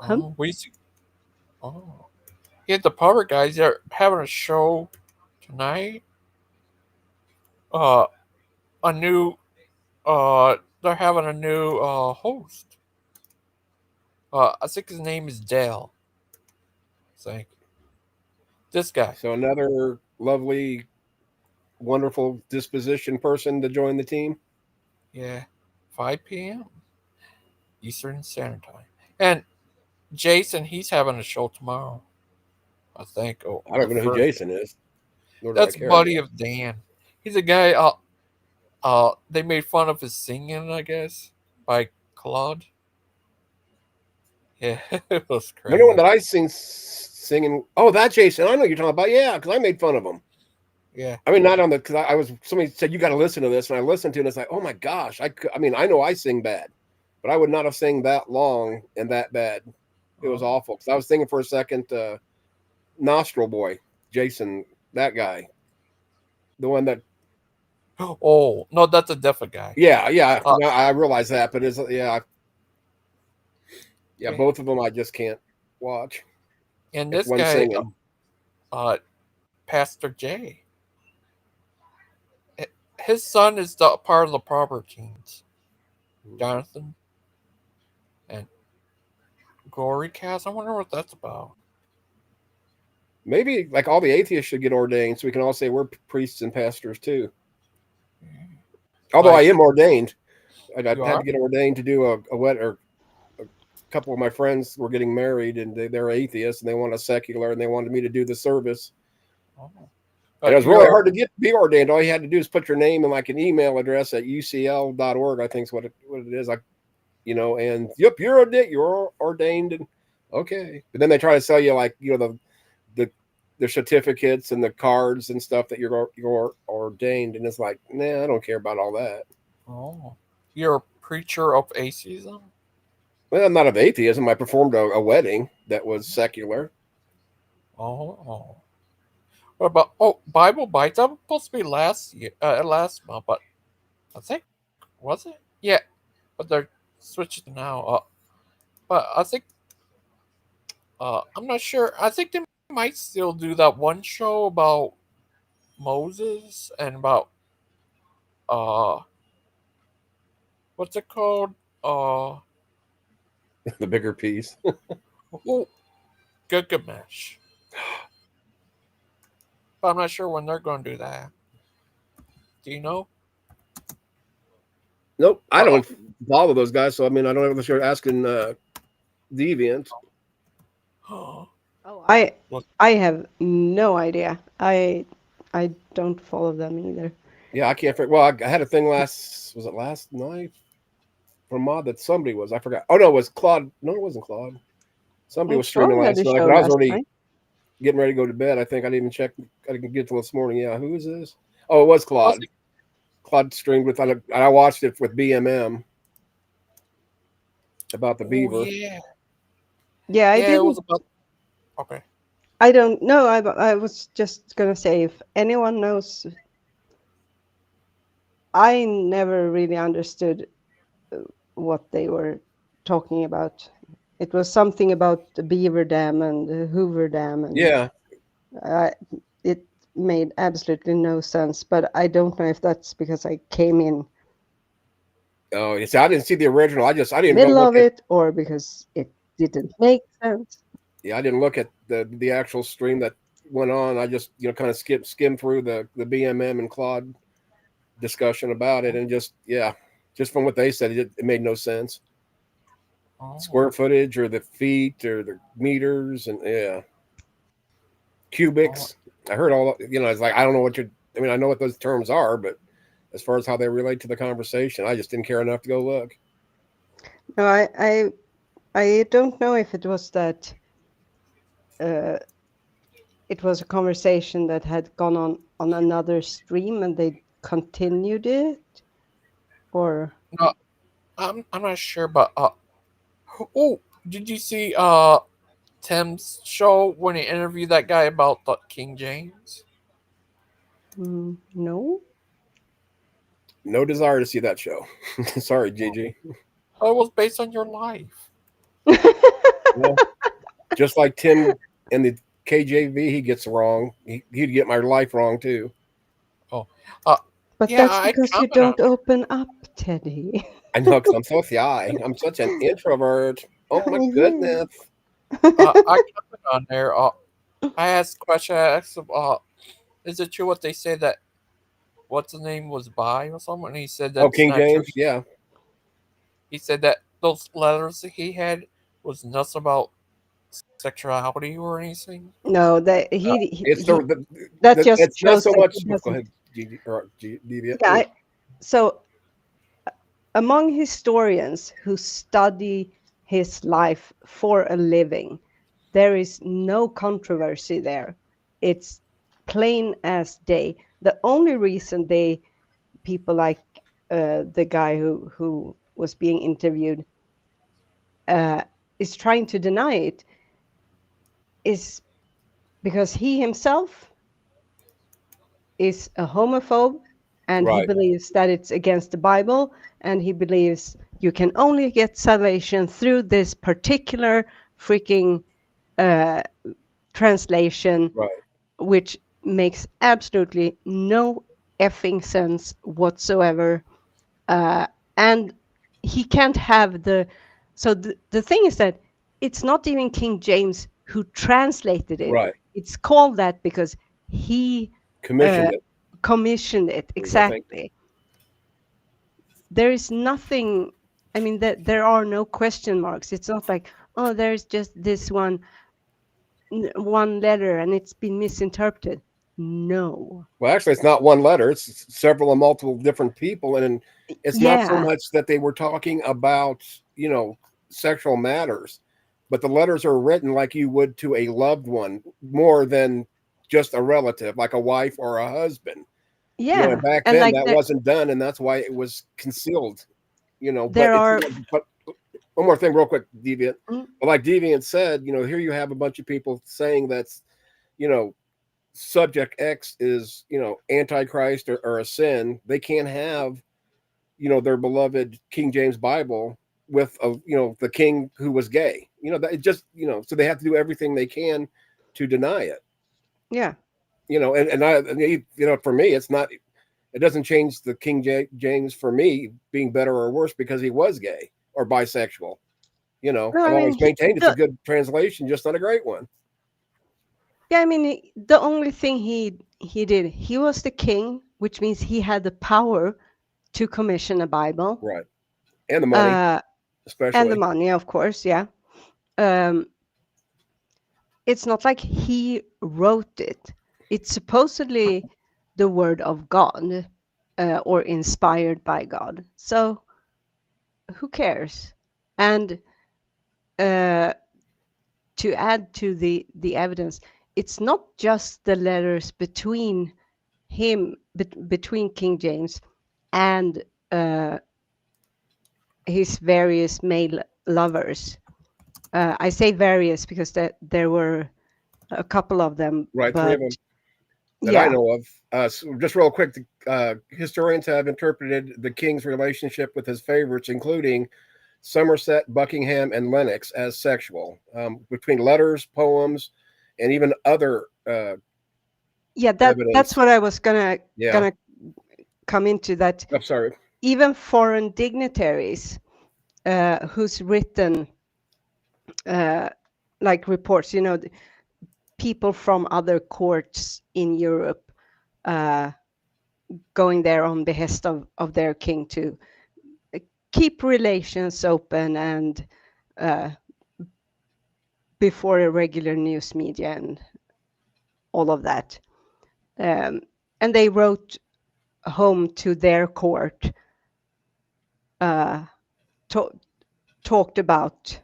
[SPEAKER 1] Oh, yeah, the Power guys are having a show tonight. They're having a new host. I think his name is Dale. Thank you. This guy.
[SPEAKER 2] So another lovely, wonderful disposition person to join the team.
[SPEAKER 1] Yeah, 5 p.m. Eastern Standard Time. And Jason, he's having a show tomorrow, I think. Oh,
[SPEAKER 2] I don't know who Jason is.
[SPEAKER 1] That's buddy of Dan. He's a guy. They made fun of his singing, I guess, by Claude. Yeah, it was crazy.
[SPEAKER 2] You know that I singing? Oh, that Jason. I know you're talking about. Yeah, because I made fun of him.
[SPEAKER 1] Yeah.
[SPEAKER 2] I mean, not on the because I was somebody said you got to listen to this, and I listened to it. And it's like, oh my gosh, I mean, I know I sing bad, but I would not have sang that long and that bad. It was awful because I was thinking for a second, Nostril Boy, Jason, that guy, the one that.
[SPEAKER 1] Oh no, that's a different guy.
[SPEAKER 2] Yeah. No, I realize that, but yeah,
[SPEAKER 1] Okay.
[SPEAKER 2] both of them I just can't watch.
[SPEAKER 1] And
[SPEAKER 2] If
[SPEAKER 1] this
[SPEAKER 2] one's
[SPEAKER 1] guy,
[SPEAKER 2] singing.
[SPEAKER 1] Pastor J. His son is the part of the Proper Teens. Jonathan and Glory Cast. I wonder what that's about.
[SPEAKER 2] Maybe like all the atheists should get ordained, so we can all say we're priests and pastors too. Although I am ordained, I had to get ordained to do a wed, or a couple of my friends were getting married, and they're atheists, and they want a secular, and they wanted me to do the service. And it was really hard to be ordained. All you had to do is put your name and like an email address at ucl.org, I think is what it is. Like, and yep, you're ordained, and okay. But then they try to sell you like, the certificates and the cards and stuff that you're ordained, and it's like, nah, I don't care about all that.
[SPEAKER 1] Oh, you're a preacher of atheism?
[SPEAKER 2] Well, I'm not of atheism. I performed a wedding that was secular.
[SPEAKER 1] Oh. What about Bible Bites? That was supposed to be last month, but I think was it? Yeah, but they're switching now. But I think I'm not sure. I think they might still do that one show about Moses and about what's it called?
[SPEAKER 2] The bigger piece.
[SPEAKER 1] Gilgamesh. But I'm not sure when they're going to do that. Do you know?
[SPEAKER 2] Nope, I don't follow those guys, so I mean, I don't know if you're asking Deviant.
[SPEAKER 25] I have no idea. I don't follow them either.
[SPEAKER 2] Yeah, I can't figure. Well, I had a thing last night from Mod that somebody was. I forgot. Oh no, it was Claude. No, it wasn't Claude. Somebody was streaming last night, but I was already getting ready to go to bed. I think I didn't even check. I didn't get till this morning. Yeah, who is this? Oh, it was Claude. Claude streamed with. I watched it with BMM about the beaver.
[SPEAKER 25] Yeah, I didn't.
[SPEAKER 1] It was about. Okay.
[SPEAKER 25] I don't know. I was just gonna say, if anyone knows, I never really understood what they were talking about. It was something about the Beaver Dam and the Hoover Dam, and it made absolutely no sense. But I don't know if that's because I came in
[SPEAKER 2] Oh, you see, I didn't see the original. I didn't
[SPEAKER 25] middle of it, or because it didn't make sense.
[SPEAKER 2] Yeah, I didn't look at the actual stream that went on. I just kind of skimmed through the BMM and Claude discussion about it, and just from what they said, it made no sense. Square footage or the feet or the meters and cubics. I heard all. It's like I don't know what I know what those terms are, but as far as how they relate to the conversation, I just didn't care enough to go look.
[SPEAKER 25] No, I don't know if it was that. It was a conversation that had gone on another stream and they continued it, or
[SPEAKER 1] no, I'm not sure, but did you see Tim's show when he interviewed that guy about the King James?
[SPEAKER 25] No.
[SPEAKER 2] No desire to see that show. Sorry, Gigi.
[SPEAKER 1] Oh, it was based on your life.
[SPEAKER 2] Well, just like Tim and the KJV, he gets wrong. He'd get my life wrong too.
[SPEAKER 1] Oh,
[SPEAKER 25] but that's because you don't open up, Teddy.
[SPEAKER 2] I know, because I'm so shy. I'm such an introvert. Oh my goodness.
[SPEAKER 1] I commented on there. I asked question. I asked him, is it true what they say that what's the name was bi or something? And he said that.
[SPEAKER 2] King James, true. Yeah.
[SPEAKER 1] He said that those letters that he had was nothing about sexuality or anything.
[SPEAKER 25] No, that
[SPEAKER 2] that
[SPEAKER 25] just
[SPEAKER 2] it's
[SPEAKER 25] shows
[SPEAKER 2] not so much.
[SPEAKER 25] Go
[SPEAKER 2] ahead,
[SPEAKER 25] yeah. So, among historians who study his life for a living, there is no controversy there. It's plain as day. The only reason people like the guy who was being interviewed is trying to deny it is because he himself is a homophobe, and he
[SPEAKER 2] Right.
[SPEAKER 25] believes that it's against the Bible, and he believes you can only get salvation through this particular freaking translation,
[SPEAKER 2] Right.
[SPEAKER 25] which makes absolutely no effing sense whatsoever. And he can't have the. So the thing is that it's not even King James who translated it.
[SPEAKER 2] Right.
[SPEAKER 25] It's called that because he
[SPEAKER 2] Commissioned it.
[SPEAKER 25] commissioned it.
[SPEAKER 2] I think.
[SPEAKER 25] Exactly. There is nothing. I mean, that there are no question marks. It's not like, oh, there's just this one letter and it's been misinterpreted. No.
[SPEAKER 2] Well, actually, it's not one letter. It's several and multiple different people, and it's not so
[SPEAKER 25] Yeah.
[SPEAKER 2] much that they were talking about, sexual matters, but the letters are written like you would to a loved one, more than just a relative, like a wife or a husband.
[SPEAKER 25] Yeah.
[SPEAKER 2] And back
[SPEAKER 25] And
[SPEAKER 2] then
[SPEAKER 25] like
[SPEAKER 2] that wasn't done, and that's why it was concealed. But
[SPEAKER 25] there
[SPEAKER 2] it's
[SPEAKER 25] are.
[SPEAKER 2] but one more thing, real quick, Deviant.
[SPEAKER 25] Mm.
[SPEAKER 2] But like Deviant said, here you have a bunch of people saying that's, subject X is, antichrist or a sin. They can't have, their beloved King James Bible with the king who was gay. That it just, so they have to do everything they can to deny it.
[SPEAKER 25] Yeah.
[SPEAKER 2] For me, it's not. It doesn't change the King James for me being better or worse because he was gay or bisexual.
[SPEAKER 25] No,
[SPEAKER 2] I've
[SPEAKER 25] I mean,
[SPEAKER 2] always maintained it's a good translation, just not a great one.
[SPEAKER 25] Yeah, I mean, the only thing he did, he was the king, which means he had the power to commission a Bible.
[SPEAKER 2] Right. And the money, especially.
[SPEAKER 25] And the money, of course, yeah. It's not like he wrote it. It's supposedly the word of God, or inspired by God. So who cares? And to add to the evidence, it's not just the letters between him, between King James and his various male lovers. I say various because there were a couple of them.
[SPEAKER 2] Right,
[SPEAKER 25] but,
[SPEAKER 2] 3 of them that I know of. So just real quick, historians have interpreted the king's relationship with his favorites, including Somerset, Buckingham, and Lennox, as sexual, between letters, poems, and even other.
[SPEAKER 25] That's what I was gonna come into. That
[SPEAKER 2] I'm sorry.
[SPEAKER 25] Even foreign dignitaries, who's written like reports, people from other courts in Europe going there on behest of their king to keep relations open and before a regular news media and all of that. And they wrote home to their court, talked about,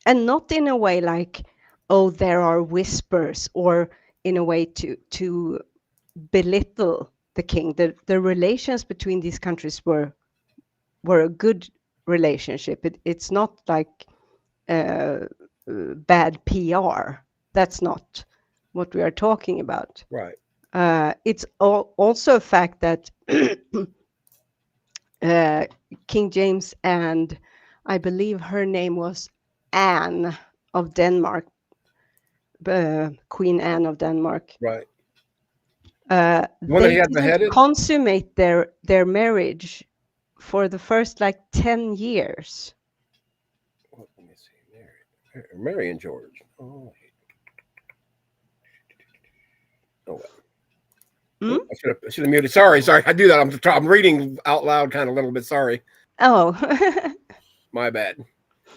[SPEAKER 25] and not in a way like, oh, there are whispers, or in a way to belittle the king. The relations between these countries were a good relationship. It's not like bad PR. That's not what we are talking about.
[SPEAKER 2] Right.
[SPEAKER 25] It's also a fact that King James and I believe her name was Anne of Denmark, Queen Anne of Denmark.
[SPEAKER 2] Right.
[SPEAKER 25] They didn't consummate their marriage for the first 10 years.
[SPEAKER 2] Let me see. Mary and George. Oh. I should have muted. Sorry. I do that. I'm reading out loud, kind of a little bit. Sorry.
[SPEAKER 25] Oh,
[SPEAKER 2] my bad.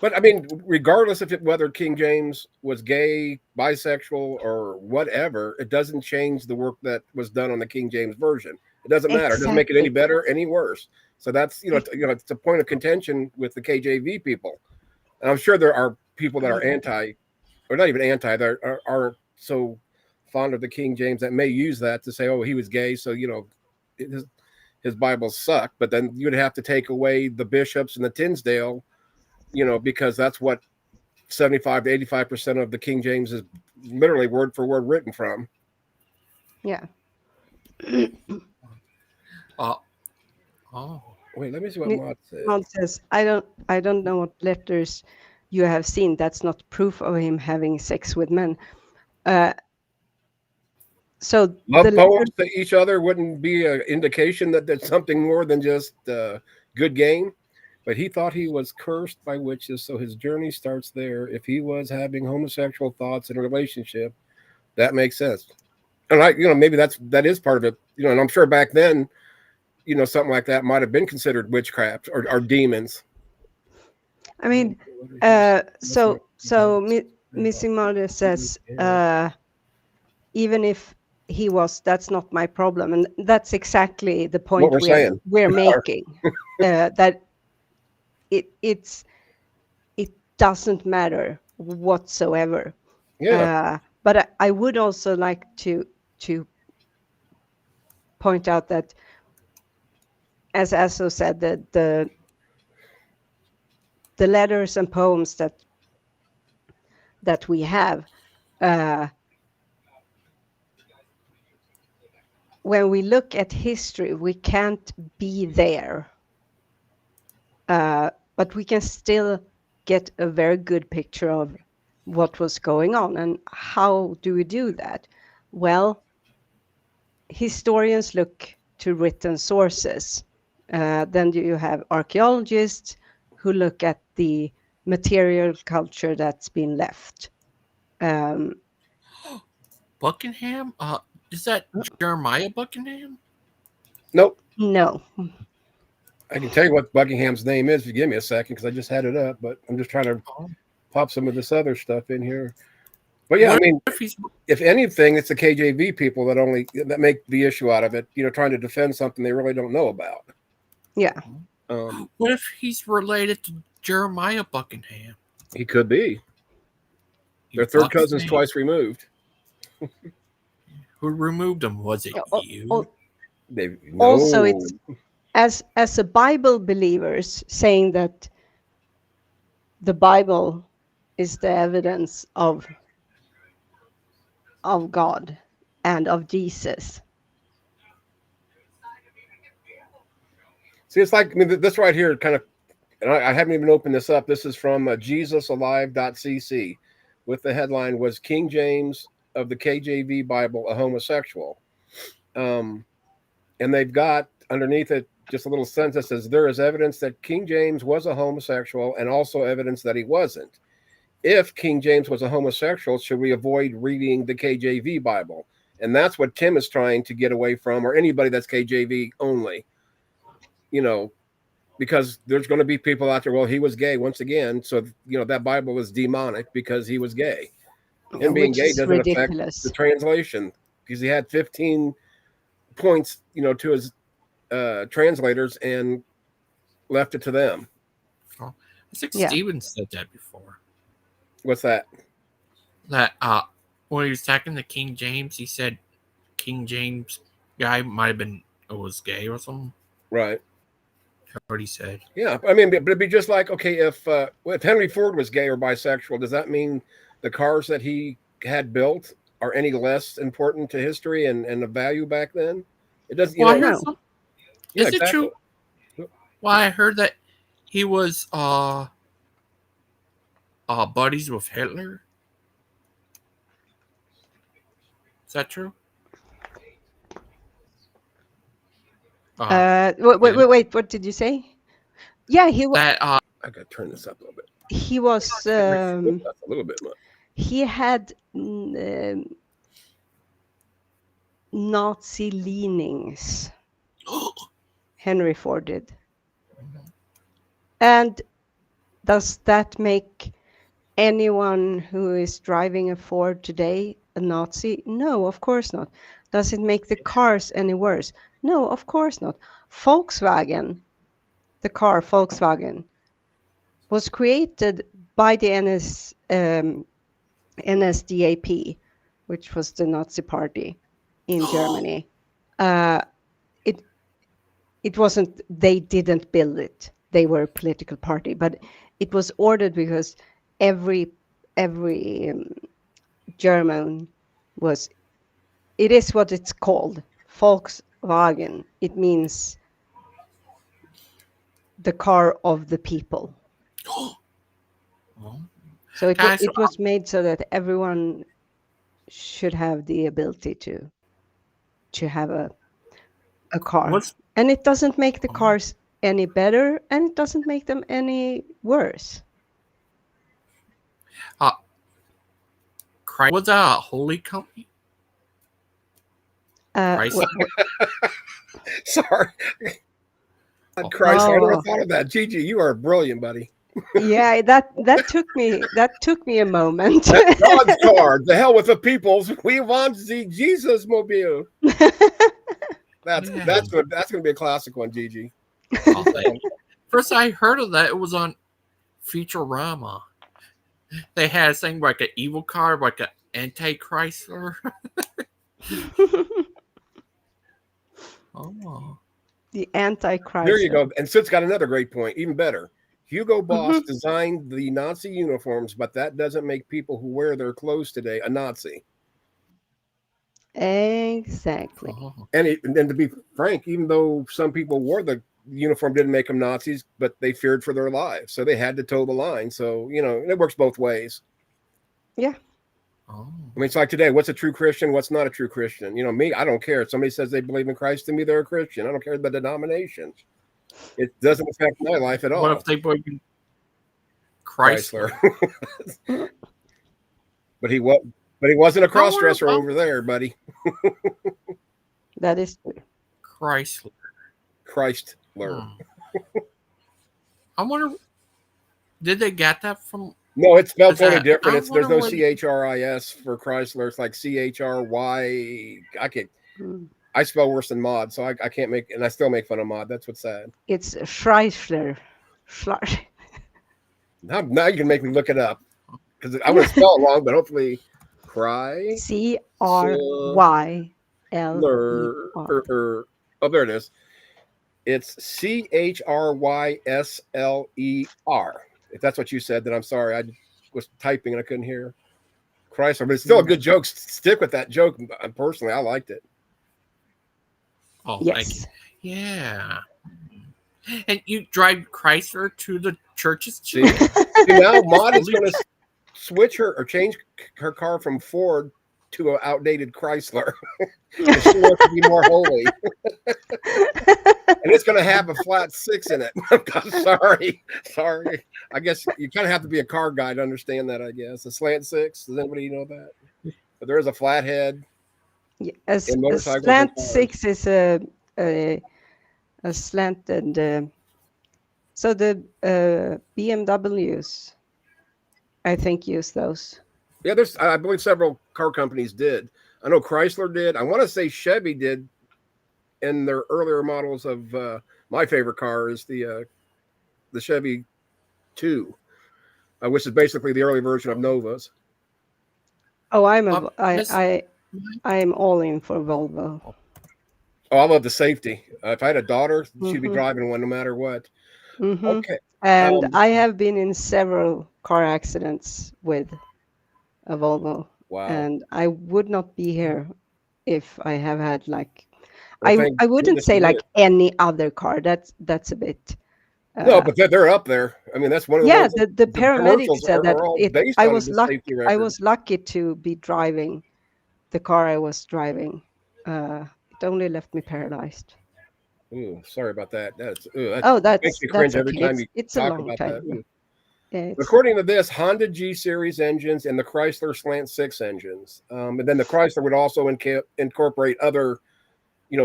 [SPEAKER 2] But I mean, regardless of whether King James was gay, bisexual, or whatever, it doesn't change the work that was done on the King James version. It doesn't matter. It doesn't make it any better, any worse. So that's it's a point of contention with the KJV people, and I'm sure there are people that are anti, or not even anti, that aren't so fond of the King James that may use that to say, oh, he was gay, so his Bibles suck. But then you'd have to take away the bishops and the Tinsdale, because that's what 75 to 85% of the King James is literally word for word written from.
[SPEAKER 25] Yeah.
[SPEAKER 2] Wait, let me see what Maud said.
[SPEAKER 25] Maud says, I don't know what letters you have seen. That's not proof of him having sex with men. So
[SPEAKER 2] love poems to each other wouldn't be an indication that there's something more than just good game. But he thought he was cursed by witches, so his journey starts there. If he was having homosexual thoughts in a relationship, that makes sense. And maybe that is part of it. And I'm sure back then, something like that might have been considered witchcraft or demons.
[SPEAKER 25] I mean, Missing Mother says, even if he was, that's not my problem, and that's exactly the point we're making. That it doesn't matter whatsoever.
[SPEAKER 2] Yeah.
[SPEAKER 25] But I would also like to point out that, as Asso said, that the letters and poems that we have, when we look at history, we can't be there, but we can still get a very good picture of what was going on. And how do we do that? Well, historians look to written sources. Then you have archaeologists who look at the material culture that's been left.
[SPEAKER 1] Buckingham? Is that Jeremiah Buckingham?
[SPEAKER 2] Nope.
[SPEAKER 25] No.
[SPEAKER 2] I can tell you what Buckingham's name is if you give me a second, because I just had it up, but I'm just trying to pop some of this other stuff in here. But yeah, I mean, if anything, it's the KJV people that make the issue out of it, trying to defend something they really don't know about.
[SPEAKER 25] Yeah.
[SPEAKER 1] What if he's related to Jeremiah Buckingham?
[SPEAKER 2] He could be. They're third cousins twice removed.
[SPEAKER 1] Who removed him? Was it you?
[SPEAKER 2] No.
[SPEAKER 25] Also, it's as a Bible believers saying that the Bible is the evidence of God and of Jesus.
[SPEAKER 2] See, it's like, I mean, this right here kind of, and I haven't even opened this up. This is from JesusAlive.cc with the headline, "Was King James of the KJV Bible a homosexual?" And they've got underneath it just a little sentence that says, "There is evidence that King James was a homosexual and also evidence that he wasn't. If King James was a homosexual, should we avoid reading the KJV Bible?" And that's what Tim is trying to get away from, or anybody that's KJV only. Because there's going to be people out there, well, he was gay once again, so that Bible is demonic because he was gay. Him being gay doesn't affect the translation, because he had 15 points, to his translators and left it to them.
[SPEAKER 1] I think Stephen said that before.
[SPEAKER 2] What's that?
[SPEAKER 1] That when he was attacking the King James, he said King James guy might have been was gay or something.
[SPEAKER 2] Right.
[SPEAKER 1] That's what he said.
[SPEAKER 2] Yeah, I mean, but it'd be just like, okay, if Henry Ford was gay or bisexual, does that mean the cars that he had built are any less important to history and the value back then? It doesn't.
[SPEAKER 1] Is it true? Well, I heard that he was buddies with Hitler. Is that true?
[SPEAKER 25] Wait, what did you say? Yeah, he was.
[SPEAKER 2] I gotta turn this up a little bit.
[SPEAKER 25] He was.
[SPEAKER 2] A little bit much.
[SPEAKER 25] He had Nazi leanings. Henry Ford did. And does that make anyone who is driving a Ford today a Nazi? No, of course not. Does it make the cars any worse? No, of course not. Volkswagen, the car Volkswagen, was created by the NSDAP, which was the Nazi party in Germany. It wasn't, they didn't build it. They were a political party, but it was ordered because every every German was. It is what it's called, Volkswagen. It means the car of the people. So it was made so that everyone should have the ability to have a car. And it doesn't make the cars any better, and it doesn't make them any worse.
[SPEAKER 1] Was that a holy company?
[SPEAKER 2] Sorry. Christ, I never thought of that. Gigi, you are brilliant, buddy.
[SPEAKER 25] Yeah, that took me a moment.
[SPEAKER 2] That's God's car. The hell with the peoples. We want the Jesus mobile. That's gonna be a classic one, Gigi.
[SPEAKER 1] First I heard of that, it was on Futurama. They had a thing like an evil car, like an anti-Chrysler.
[SPEAKER 25] The anti-Chrysler.
[SPEAKER 2] There you go. And Sid's got another great point, even better. Hugo Boss designed the Nazi uniforms, but that doesn't make people who wear their clothes today a Nazi.
[SPEAKER 25] Exactly.
[SPEAKER 2] And to be frank, even though some people wore the uniform, didn't make them Nazis, but they feared for their lives, so they had to toe the line. So it works both ways.
[SPEAKER 25] Yeah.
[SPEAKER 2] I mean, it's like today, what's a true Christian? What's not a true Christian? Me, I don't care. If somebody says they believe in Christ, to me, they're a Christian. I don't care about the denominations. It doesn't affect my life at all.
[SPEAKER 1] What if they believe in Chrysler?
[SPEAKER 2] But he wasn't a cross-dresser over there, buddy.
[SPEAKER 25] That is true.
[SPEAKER 2] Chrysler.
[SPEAKER 1] I wonder, did they get that from?
[SPEAKER 2] No, it's spelled totally different. There's no CHRIS for Chrysler. It's like CHRY. I spell worse than Mod, so I can't make, and I still make fun of Mod. That's what's sad.
[SPEAKER 25] It's Chrysler.
[SPEAKER 2] Now you can make me look it up, because I'm going to spell it wrong, but hopefully
[SPEAKER 25] CRYLER.
[SPEAKER 2] Oh, there it is. It's CHRYSLER. If that's what you said, then I'm sorry. I was typing and I couldn't hear Chrysler, but it's still a good joke. Stick with that joke. Personally, I liked it.
[SPEAKER 1] Oh, yes. Yeah. And you drive Chrysler to the churches too?
[SPEAKER 2] See, now Maud is going to switch her or change her car from Ford to an outdated Chrysler. She wants to be more holy. And it's going to have a flat 6 in it. Sorry. I guess you kind of have to be a car guy to understand that, I guess. A slant 6. Does anybody know that? But there is a flat head.
[SPEAKER 25] Yeah, a slant 6 is a slanted. So the BMWs, I think, use those.
[SPEAKER 2] Yeah, I believe several car companies did. I know Chrysler did. I want to say Chevy did in their earlier models of my favorite car is the Chevy 2, which is basically the early version of Novas.
[SPEAKER 25] Oh, I'm all in for Volvo.
[SPEAKER 2] Oh, I love the safety. If I had a daughter, she'd be driving one no matter what. Okay.
[SPEAKER 25] And I have been in several car accidents with a Volvo.
[SPEAKER 2] Wow.
[SPEAKER 25] And I would not be here if I have had I wouldn't say like any other car. That's a bit.
[SPEAKER 2] No, but they're up there. I mean, that's one of the
[SPEAKER 25] the paramedics said that I was lucky to be driving the car I was driving. It only left me paralyzed.
[SPEAKER 2] Ooh, sorry about that. That makes me cringe every time you talk about that. Yeah, according to this, Honda G series engines and the Chrysler Slant 6 engines, and then the Chrysler would also incorporate other,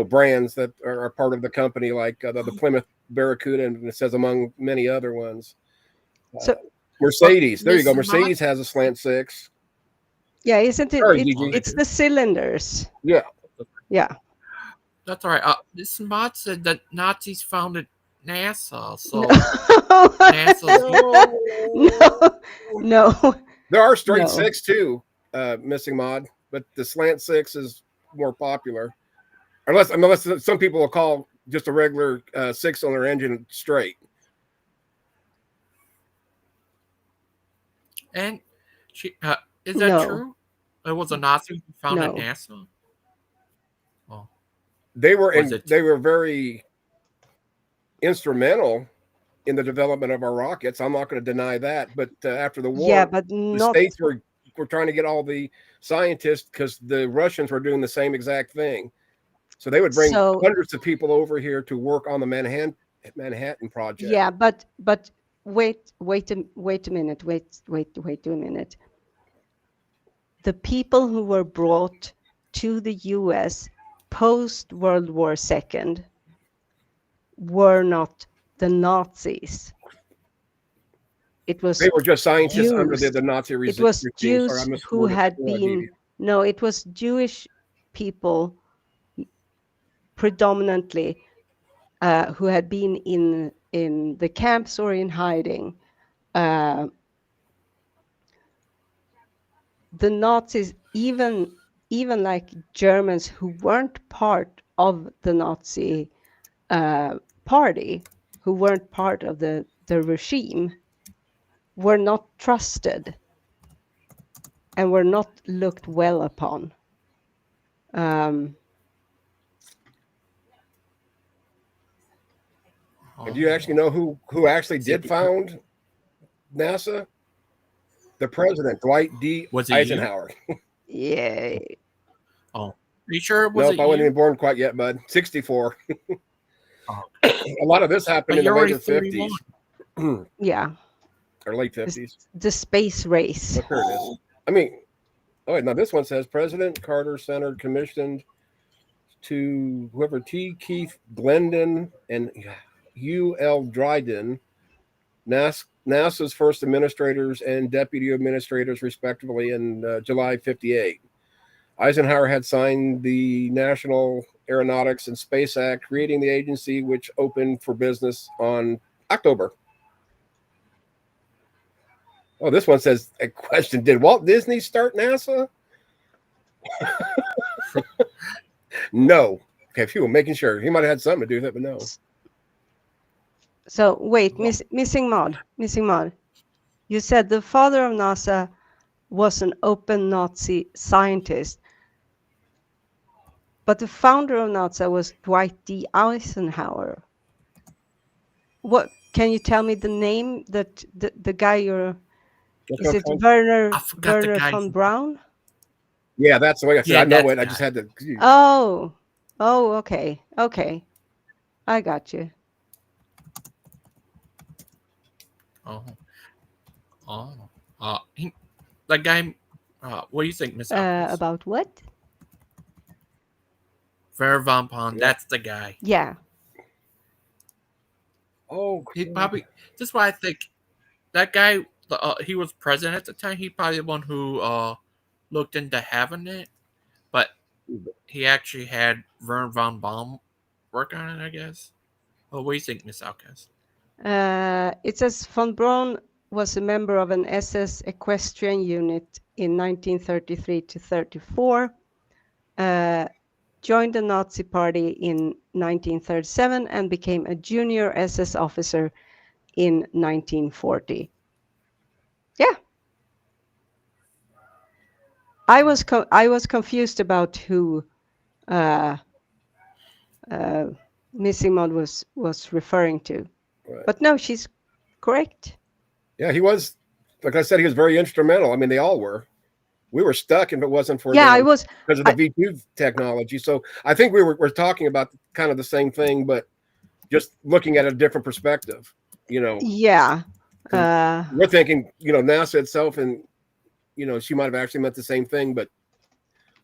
[SPEAKER 2] brands that are part of the company, like the Plymouth Barracuda, and it says among many other ones. So Mercedes, there you go. Mercedes has a Slant 6.
[SPEAKER 25] Yeah, isn't it? It's the cylinders.
[SPEAKER 2] Yeah.
[SPEAKER 25] Yeah.
[SPEAKER 1] That's all right. This mod said that Nazis founded NASA. So
[SPEAKER 25] No.
[SPEAKER 2] There are straight 6 too, missing mod, but the Slant 6 is more popular. Unless some people will call just a regular 6-cylinder engine straight.
[SPEAKER 1] And Is that
[SPEAKER 25] No.
[SPEAKER 1] true? It was a Nazi who founded
[SPEAKER 25] No.
[SPEAKER 1] NASA. Oh,
[SPEAKER 2] They were
[SPEAKER 1] Was it-
[SPEAKER 2] they were very instrumental in the development of our rockets. I'm not going to deny that. But after the war,
[SPEAKER 25] Yeah, but
[SPEAKER 2] the
[SPEAKER 25] not.
[SPEAKER 2] states were trying to get all the scientists because the Russians were doing the same exact thing. So they would bring
[SPEAKER 25] So
[SPEAKER 2] hundreds of people over here to work on the Manhattan Project.
[SPEAKER 25] yeah, but wait a minute. Wait a minute. The people who were brought to the U.S. post World War II were not the Nazis. It was
[SPEAKER 2] They were just scientists under
[SPEAKER 25] Jews.
[SPEAKER 2] the Nazi regime.
[SPEAKER 25] It was
[SPEAKER 2] Sorry,
[SPEAKER 25] Jews
[SPEAKER 2] I missed the
[SPEAKER 25] who
[SPEAKER 2] word
[SPEAKER 25] had
[SPEAKER 2] before I beat
[SPEAKER 25] been.
[SPEAKER 2] you.
[SPEAKER 25] No, it was Jewish people predominantly who had been in the camps or in hiding. The Nazis, even like Germans who weren't part of the Nazi party, who weren't part of the regime, were not trusted and were not looked well upon.
[SPEAKER 2] And do you actually know who actually did found NASA? The president, Dwight D.
[SPEAKER 1] Was it
[SPEAKER 2] Eisenhower.
[SPEAKER 25] Yeah.
[SPEAKER 1] Oh, are you sure it
[SPEAKER 2] Nope,
[SPEAKER 1] wasn't
[SPEAKER 2] I wasn't
[SPEAKER 1] you?
[SPEAKER 2] even born quite yet, bud. 64.
[SPEAKER 1] Oh.
[SPEAKER 2] A lot of this happened
[SPEAKER 1] But
[SPEAKER 2] in the
[SPEAKER 1] you're already
[SPEAKER 2] later 50s.
[SPEAKER 25] Yeah.
[SPEAKER 2] Or late 50s.
[SPEAKER 25] The space race.
[SPEAKER 2] Look, there it is. I mean, oh wait, now this one says President Carter Center commissioned to whoever T. Keith Glendon and U. L. Dryden, NASA's first administrators and deputy administrators, respectively, in July 58. Eisenhower had signed the National Aeronautics and Space Act, creating the agency, which opened for business on October. Oh, this one says a question: did Walt Disney start NASA? No. Okay, phew, making sure. He might have had something to do with it, but no.
[SPEAKER 25] So wait, missing mod. You said the father of NASA was an open Nazi scientist, but the founder of NASA was Dwight D. Eisenhower. What can you tell me the name that the guy you're? Is it Werner von Braun?
[SPEAKER 2] Yeah, that's the way I said.
[SPEAKER 1] Yeah,
[SPEAKER 2] I know
[SPEAKER 1] that's
[SPEAKER 2] it. I just had to.
[SPEAKER 25] Oh, okay. I got you.
[SPEAKER 1] That guy. What do you think, Miss?
[SPEAKER 25] About what?
[SPEAKER 1] Werner von Braun. That's the guy.
[SPEAKER 25] Yeah.
[SPEAKER 2] Oh,
[SPEAKER 1] he probably. That's why I think that guy. He was president at the time. He probably the one who looked into having it, but he actually had Werner von Braun work on it, I guess. Oh, what do you think, Miss Outcast?
[SPEAKER 25] It says von Braun was a member of an SS equestrian unit in 1933 to 34. Joined the Nazi Party in 1937 and became a junior SS officer in 1940. Yeah. I was confused about who Missing Mod was referring to.
[SPEAKER 2] Right.
[SPEAKER 25] But no, she's correct.
[SPEAKER 2] Yeah, he was. Like I said, he was very instrumental. I mean, they all were. We were stuck if it wasn't for
[SPEAKER 25] I was
[SPEAKER 2] because of the V2 technology. So I think we're talking about kind of the same thing, but just looking at a different perspective.
[SPEAKER 25] Yeah.
[SPEAKER 2] We're thinking, NASA itself, and she might have actually meant the same thing, but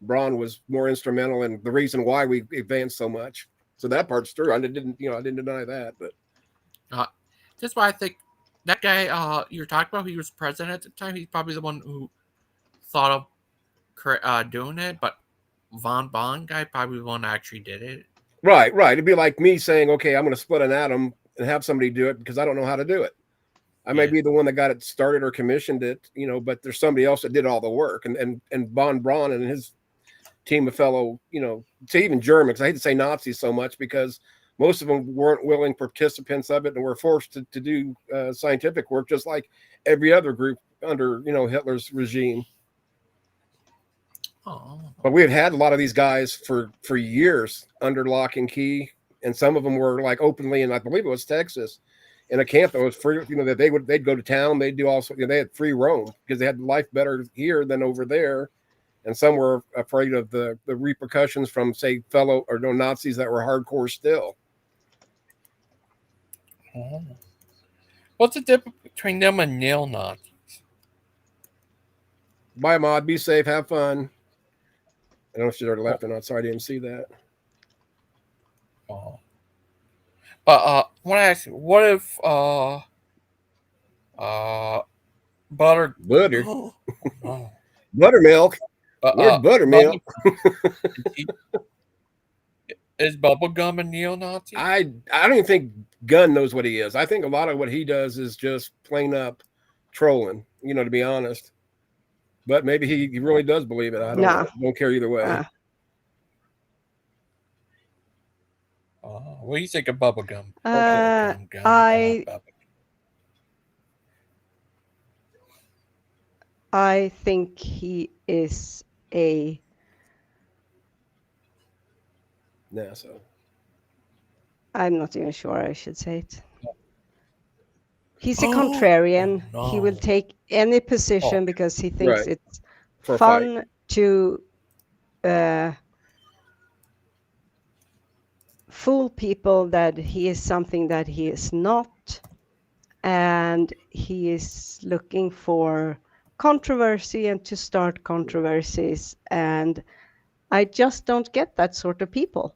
[SPEAKER 2] Braun was more instrumental and the reason why we advanced so much. So that part's true. I didn't deny that, but
[SPEAKER 1] that's why I think that guy you're talking about, he was president at the time. He's probably the one who thought of doing it, but von Braun guy probably the one that actually did it.
[SPEAKER 2] Right. It'd be like me saying, okay, I'm going to split an atom and have somebody do it because I don't know how to do it. I may be the one that got it started or commissioned it, but there's somebody else that did all the work. And von Braun and his team of fellow, say even Germans, I hate to say Nazis so much because most of them weren't willing participants of it and were forced to do scientific work just like every other group under Hitler's regime.
[SPEAKER 1] Oh.
[SPEAKER 2] But we had a lot of these guys for years under lock and key, and some of them were like openly, and I believe it was Texas, in a camp that was free. That they'd go to town, they'd do also. They had free roam because they had life better here than over there, and some were afraid of the repercussions from, say, fellow or Nazis that were hardcore still.
[SPEAKER 1] Oh. What's the difference between them and neo-Nazis?
[SPEAKER 2] Bye, Maud. Be safe. Have fun. I don't know if she's already left or not. Sorry, I didn't see that.
[SPEAKER 1] Oh. But when I ask, what if butter
[SPEAKER 2] oh. Buttermilk? Where's buttermilk?
[SPEAKER 1] Is Bubblegum a neo-Nazi?
[SPEAKER 2] I don't even think Gunn knows what he is. I think a lot of what he does is just plain up trolling, to be honest. But maybe he really does believe it. I don't know. Don't care either way.
[SPEAKER 1] What do you think of Bubblegum?
[SPEAKER 25] I think he is a
[SPEAKER 2] NASA.
[SPEAKER 25] I'm not even sure I should say it. He's a contrarian.
[SPEAKER 1] Oh, no.
[SPEAKER 25] He will take any position because he thinks it's
[SPEAKER 2] For
[SPEAKER 25] fun to fool people that he is something that he is not, and he is looking for controversy and to start controversies, and I just don't get that sort of people.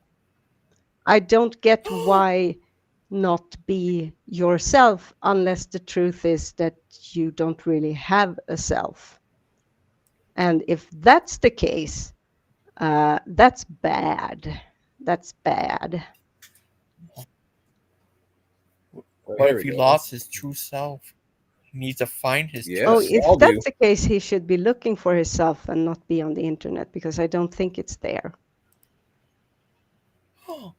[SPEAKER 25] I don't get why not be yourself unless the truth is that you don't really have a self. And if that's the case, that's bad. That's bad.
[SPEAKER 1] What if he lost his true self? He needs to find his true
[SPEAKER 25] Oh,
[SPEAKER 1] self.
[SPEAKER 25] if that's the case, he should be looking for himself and not be on the internet, because I don't think it's there.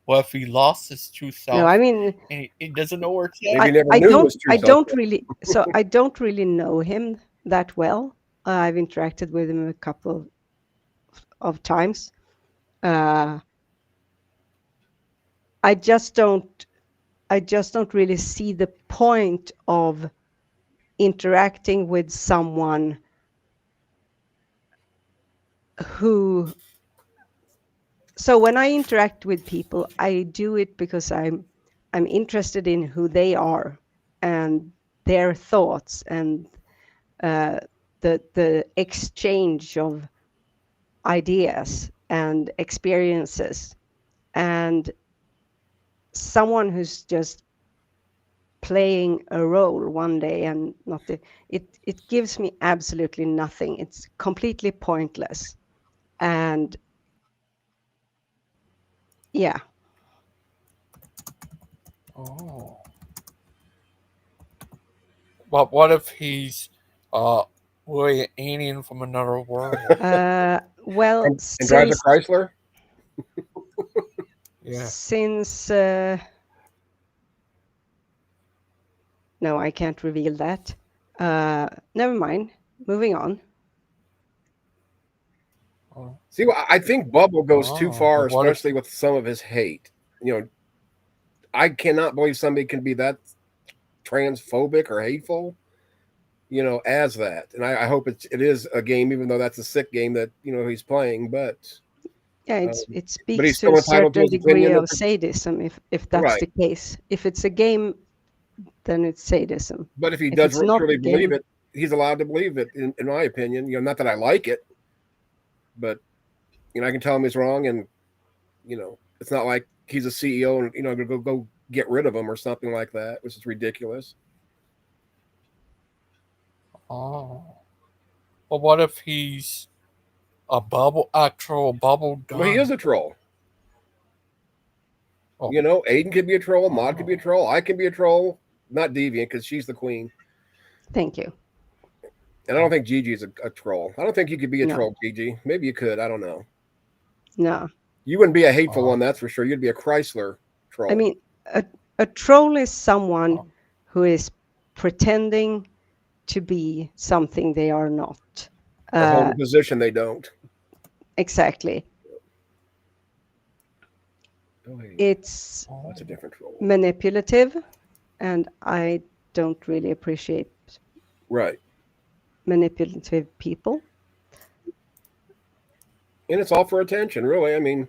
[SPEAKER 1] What if he lost his true self?
[SPEAKER 25] No, I mean,
[SPEAKER 1] and he doesn't know where it's
[SPEAKER 2] Maybe
[SPEAKER 1] at.
[SPEAKER 2] never knew his true
[SPEAKER 25] I
[SPEAKER 2] self.
[SPEAKER 25] don't really. So I don't really know him that well. I've interacted with him a couple of times. I just don't really see the point of interacting with someone who. So when I interact with people, I do it because I'm interested in who they are and their thoughts and the exchange of ideas and experiences. And someone who's just playing a role one day and not it gives me absolutely nothing. It's completely pointless. And yeah.
[SPEAKER 1] Oh. But what if he's really an alien from another world?
[SPEAKER 25] Well,
[SPEAKER 2] and drives a Chrysler?
[SPEAKER 1] Yeah.
[SPEAKER 25] Since no, I can't reveal that. Never mind. Moving on.
[SPEAKER 2] See, I think Bubble goes too far,
[SPEAKER 1] but what if-
[SPEAKER 2] especially with some of his hate. I cannot believe somebody can be that transphobic or hateful, as that. And I hope it is a game, even though that's a sick game that he's playing. But
[SPEAKER 25] yeah, it
[SPEAKER 2] but
[SPEAKER 25] speaks
[SPEAKER 2] he's
[SPEAKER 25] to
[SPEAKER 2] still
[SPEAKER 25] a
[SPEAKER 2] entitled to
[SPEAKER 25] certain
[SPEAKER 2] his
[SPEAKER 25] degree
[SPEAKER 2] opinion.
[SPEAKER 25] of sadism, if that's
[SPEAKER 2] Right.
[SPEAKER 25] the case. If it's a game, then it's sadism.
[SPEAKER 2] But if he
[SPEAKER 25] If
[SPEAKER 2] does
[SPEAKER 25] it's not
[SPEAKER 2] truly
[SPEAKER 25] a
[SPEAKER 2] believe
[SPEAKER 25] game-
[SPEAKER 2] it, he's allowed to believe it. In my opinion, not that I like it, but I can tell him he's wrong, and it's not like he's a CEO and I'm gonna go get rid of him or something like that, which is ridiculous.
[SPEAKER 1] Oh. Well, what if he's a actual bubble gum?
[SPEAKER 2] Well, he is a troll.
[SPEAKER 1] Oh.
[SPEAKER 2] Aiden could be a troll, Maud could be a troll, I can be a troll, not Deviant because she's the queen.
[SPEAKER 25] Thank you.
[SPEAKER 2] And I don't think Gigi's a troll. I don't think you could be a
[SPEAKER 25] No.
[SPEAKER 2] troll, Gigi. Maybe you could. I don't know.
[SPEAKER 25] No.
[SPEAKER 2] You wouldn't be a hateful one, that's for sure. You'd be a Chrysler troll.
[SPEAKER 25] I mean, a troll is someone who is pretending to be something they are not.
[SPEAKER 2] Or hold a position they don't.
[SPEAKER 25] Exactly. It's
[SPEAKER 2] That's a different role.
[SPEAKER 25] Manipulative, and I don't really appreciate manipulative people.
[SPEAKER 2] And it's all for attention, really. I mean,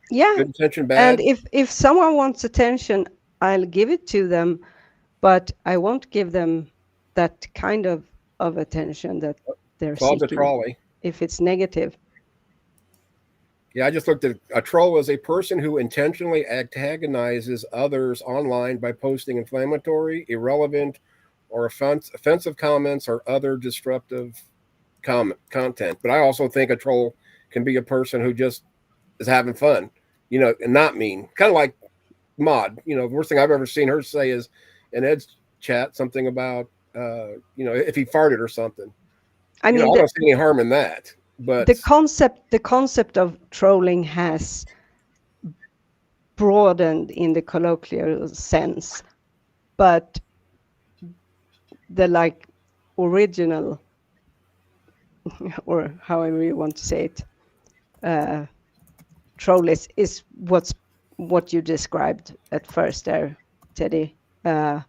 [SPEAKER 25] yeah,
[SPEAKER 2] good attention, bad.
[SPEAKER 25] And if someone wants attention, I'll give it to them, but I won't give them that kind of attention that they're
[SPEAKER 2] Claude's a
[SPEAKER 25] seeking.
[SPEAKER 2] trolley.
[SPEAKER 25] If it's negative.
[SPEAKER 2] Yeah, I just looked at a troll as a person who intentionally antagonizes others online by posting inflammatory, irrelevant, or offensive comments or other disruptive content. But I also think a troll can be a person who just is having fun, you know, and not mean. Kind of like Maud. You know, the worst thing I've ever seen her say is in Ed's chat something about, you know, if he farted or something. I mean, I don't see any harm in that. But
[SPEAKER 25] the concept of trolling has broadened in the colloquial sense, but the like original, or however you want to say it, troll is what you described at first there, Teddy.
[SPEAKER 2] Yeah.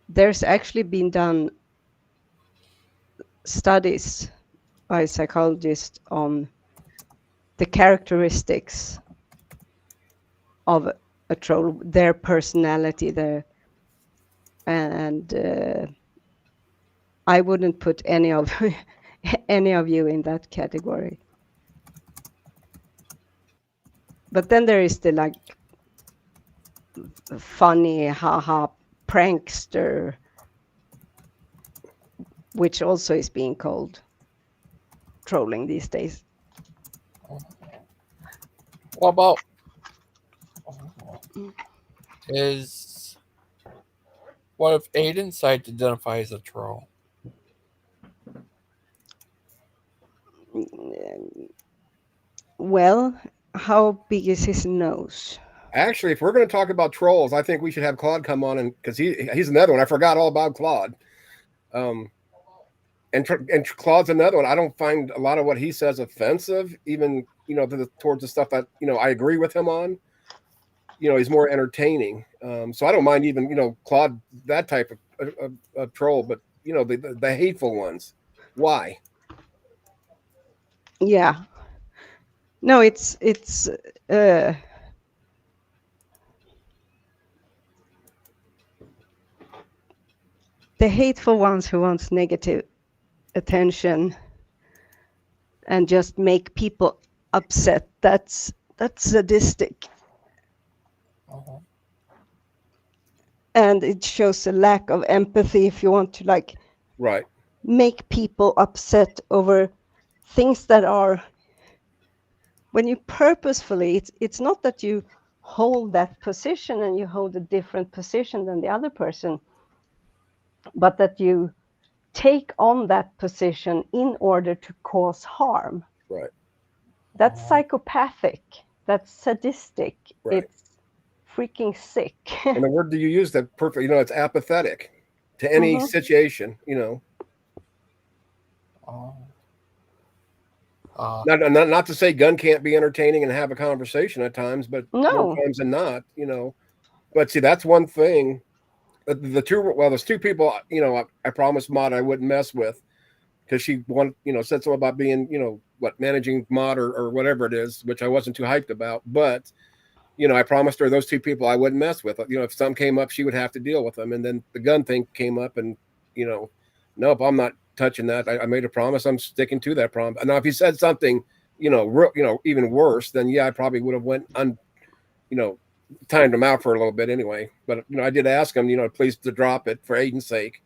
[SPEAKER 25] There's actually been done studies by psychologists on the characteristics of a troll, their personality, and I wouldn't put any of you in that category. But then there is the like funny haha prankster, which also is being called trolling these days.
[SPEAKER 1] What about what if Aiden's side identifies as a troll?
[SPEAKER 25] Well, how big is his nose?
[SPEAKER 2] Actually, if we're going to talk about trolls, I think we should have Claude come on, and because he's another one. I forgot all about Claude. And Claude's another one. I don't find a lot of what he says offensive, even, you know, towards the stuff that, you know, I agree with him on. You know, he's more entertaining. So I don't mind even, you know, Claude, that type of troll, but, you know, the hateful ones. Why?
[SPEAKER 25] Yeah. No, it's the hateful ones who want negative attention and just make people upset. That's sadistic. And it shows a lack of empathy if you want to like make people upset over things that are, when you purposefully, it's not that you hold that position and you hold a different position than the other person, but that you take on that position in order to cause harm.
[SPEAKER 2] Right.
[SPEAKER 25] That's psychopathic. That's sadistic.
[SPEAKER 2] Right.
[SPEAKER 25] It's freaking sick.
[SPEAKER 2] And the word that you use, that perfect, you know, it's apathetic to any situation, you know. Not to say Gunn can't be entertaining and have a conversation at times, but more times than not, you know. But see, that's one thing. There's two people, you know, I promised Maud I wouldn't mess with, because she said something about being, you know, managing Maud or whatever it is, which I wasn't too hyped about. But, you know, I promised her those two people I wouldn't mess with. You know, if some came up, she would have to deal with them. And then the Gun thing came up, and, you know, nope, I'm not touching that. I made a promise. I'm sticking to that promise. Now, if he said something, you know, even worse, then yeah, I probably would have timed him out for a little bit anyway. But, you know, I did ask him, you know, please to drop it for Aiden's sake.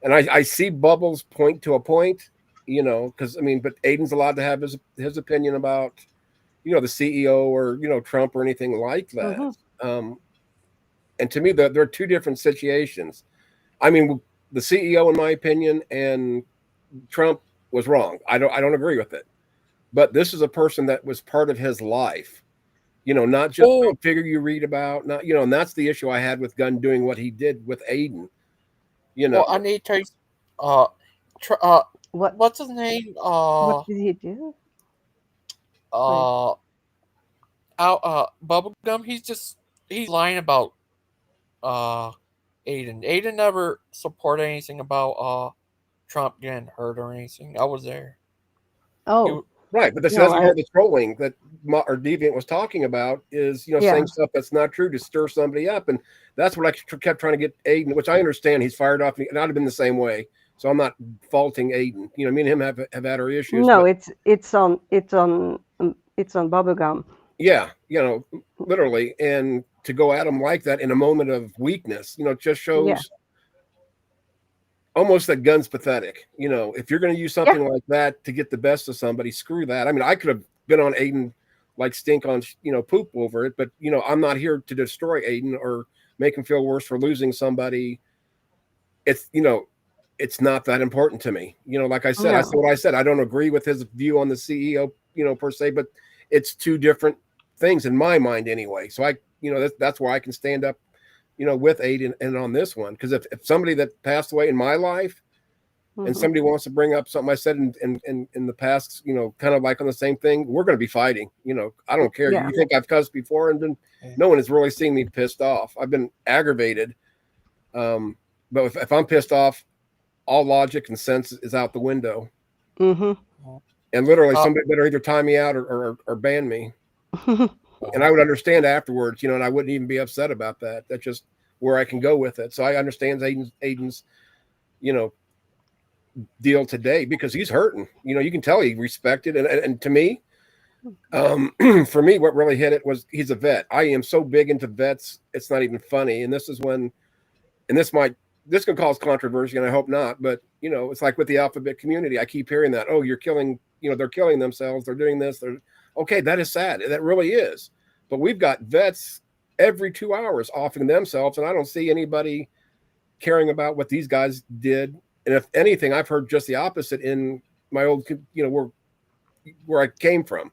[SPEAKER 2] And I see Bubbles point to a point, you know, because, I mean, but Aiden's allowed to have his opinion about, you know, the CEO or, you know, Trump or anything like that. And to me, there are two different situations. I mean, the CEO, in my opinion, and Trump was wrong. I don't agree with it. But this is a person that was part of his life. You know, not just a figure you read about, not, you know, and that's the issue I had with Gunn doing what he did with Aiden. You know.
[SPEAKER 1] Well, I need to tell you. What's his name?
[SPEAKER 25] What did he do?
[SPEAKER 1] Uh, Bubblegum. He's lying about uh, Aiden. Aiden never supported anything about Trump getting hurt or anything. I was there.
[SPEAKER 25] Oh,
[SPEAKER 2] Right, but that's
[SPEAKER 25] no,
[SPEAKER 2] part of the trolling that or Deviant was talking about is saying stuff that's not true to stir somebody up, and that's what I kept trying to get Aiden, which I understand he's fired off, and I'd have been the same way. So I'm not faulting Aiden. Me and him have had our issues.
[SPEAKER 25] No,
[SPEAKER 2] but,
[SPEAKER 25] it's on Bubblegum.
[SPEAKER 2] Yeah, literally, and to go at him like that in a moment of weakness, just shows almost that gun's pathetic. If you're going to use something like that to get the best of somebody, screw that. I mean, I could have been on Aiden like stink on poop over it, but I'm not here to destroy Aiden or make him feel worse for losing somebody. It's it's not that important to me. Like I said, I said what I said. I don't agree with his view on the CEO, per se, but it's two different things in my mind anyway. So that's why I can stand up with Aiden and on this one, because if somebody that passed away in my life and somebody wants to bring up something I said in the past, kind of like on the same thing, we're going to be fighting. I don't care. You think I've cussed before, and no one has really seen me pissed off. I've been aggravated, but if I'm pissed off, all logic and sense is out the window.
[SPEAKER 25] And
[SPEAKER 2] literally, somebody better either tie me out or ban me. And I would understand afterwards, and I wouldn't even be upset about that. That's just where I can go with it. So I understand Aiden's deal today because he's hurting. You can tell he respected. And to me, for me, what really hit it was he's a vet. I am so big into vets. It's not even funny. And this is when, and this can cause controversy, and I hope not. But, it's like with the alphabet community. I keep hearing that, oh, you're killing, they're killing themselves. They're doing this. Okay, that is sad. That really is. But we've got vets every 2 hours offing themselves, and I don't see anybody caring about what these guys did. And if anything, I've heard just the opposite in my old, where I came from.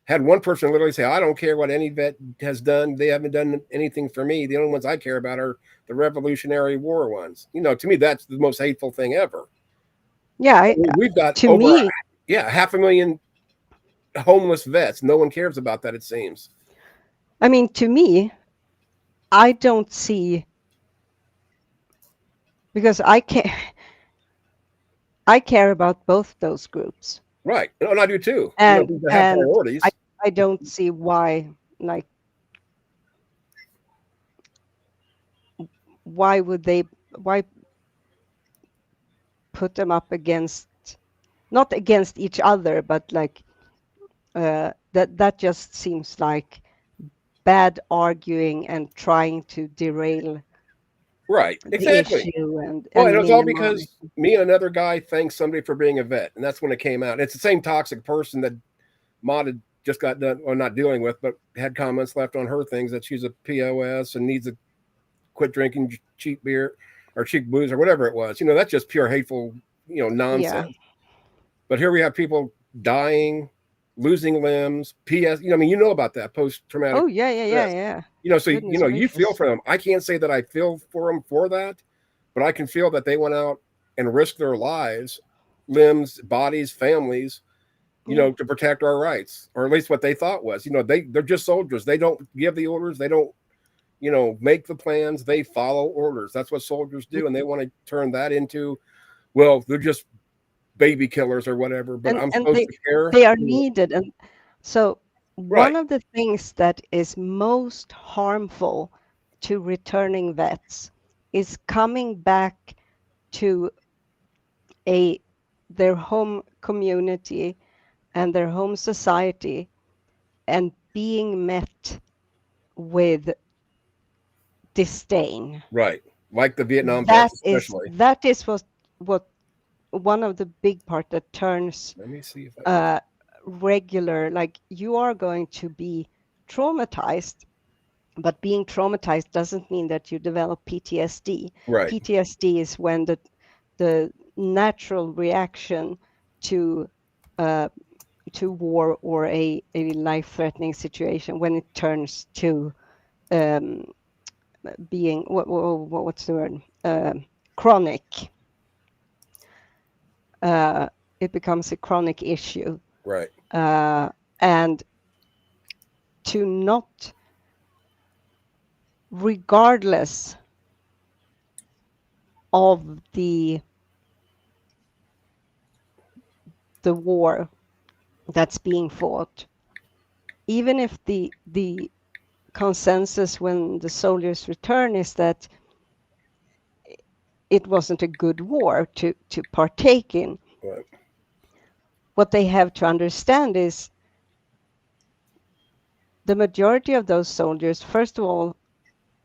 [SPEAKER 2] Had one person literally say, I don't care what any vet has done. They haven't done anything for me. The only ones I care about are the Revolutionary War ones. To me, that's the most hateful thing ever.
[SPEAKER 25] Yeah.
[SPEAKER 2] We've got
[SPEAKER 25] to me,
[SPEAKER 2] 500,000 homeless vets. No one cares about that, it seems.
[SPEAKER 25] I mean, to me, I don't see, because I care about both those groups.
[SPEAKER 2] Right. And I do too.
[SPEAKER 25] And,
[SPEAKER 2] these have priorities.
[SPEAKER 25] I don't see why put them up against, not against each other, but that just seems like bad arguing and trying to derail the issue. And
[SPEAKER 2] it's all because me and another guy thanked somebody for being a vet, and that's when it came out. It's the same toxic person that Maud had just got done, or not dealing with, but had comments left on her things that she's a POS and needs to quit drinking cheap beer or cheap booze or whatever it was. That's just pure hateful, nonsense. Yeah. But here we have people dying, losing limbs, PS. About that post-traumatic.
[SPEAKER 25] Oh yeah.
[SPEAKER 2] So you feel for them. I can't say that I feel for them for that, but I can feel that they went out and risked their lives, limbs, bodies, families, to protect our rights, or at least what they thought was. They're just soldiers. They don't give the orders. They don't, make the plans. They follow orders. That's what soldiers do, and they want to turn that into, well, they're just baby killers or whatever. But I'm supposed to care.
[SPEAKER 25] They are needed, and so one of the things that is most harmful to returning vets is coming back to their home community and their home society and being met with disdain.
[SPEAKER 2] Right. Like the Vietnam vets, especially.
[SPEAKER 25] That is what one of the big part that turns regular, like you are going to be traumatized, but being traumatized doesn't mean that you develop PTSD.
[SPEAKER 2] Right.
[SPEAKER 25] PTSD is when the natural reaction to war or a life-threatening situation, when it turns to being what's the word, chronic. It becomes a chronic issue.
[SPEAKER 2] Right.
[SPEAKER 25] And to not, regardless of the war that's being fought, even if the consensus when the soldiers return is that it wasn't a good war to partake in.
[SPEAKER 2] Right.
[SPEAKER 25] What they have to understand is the majority of those soldiers, first of all,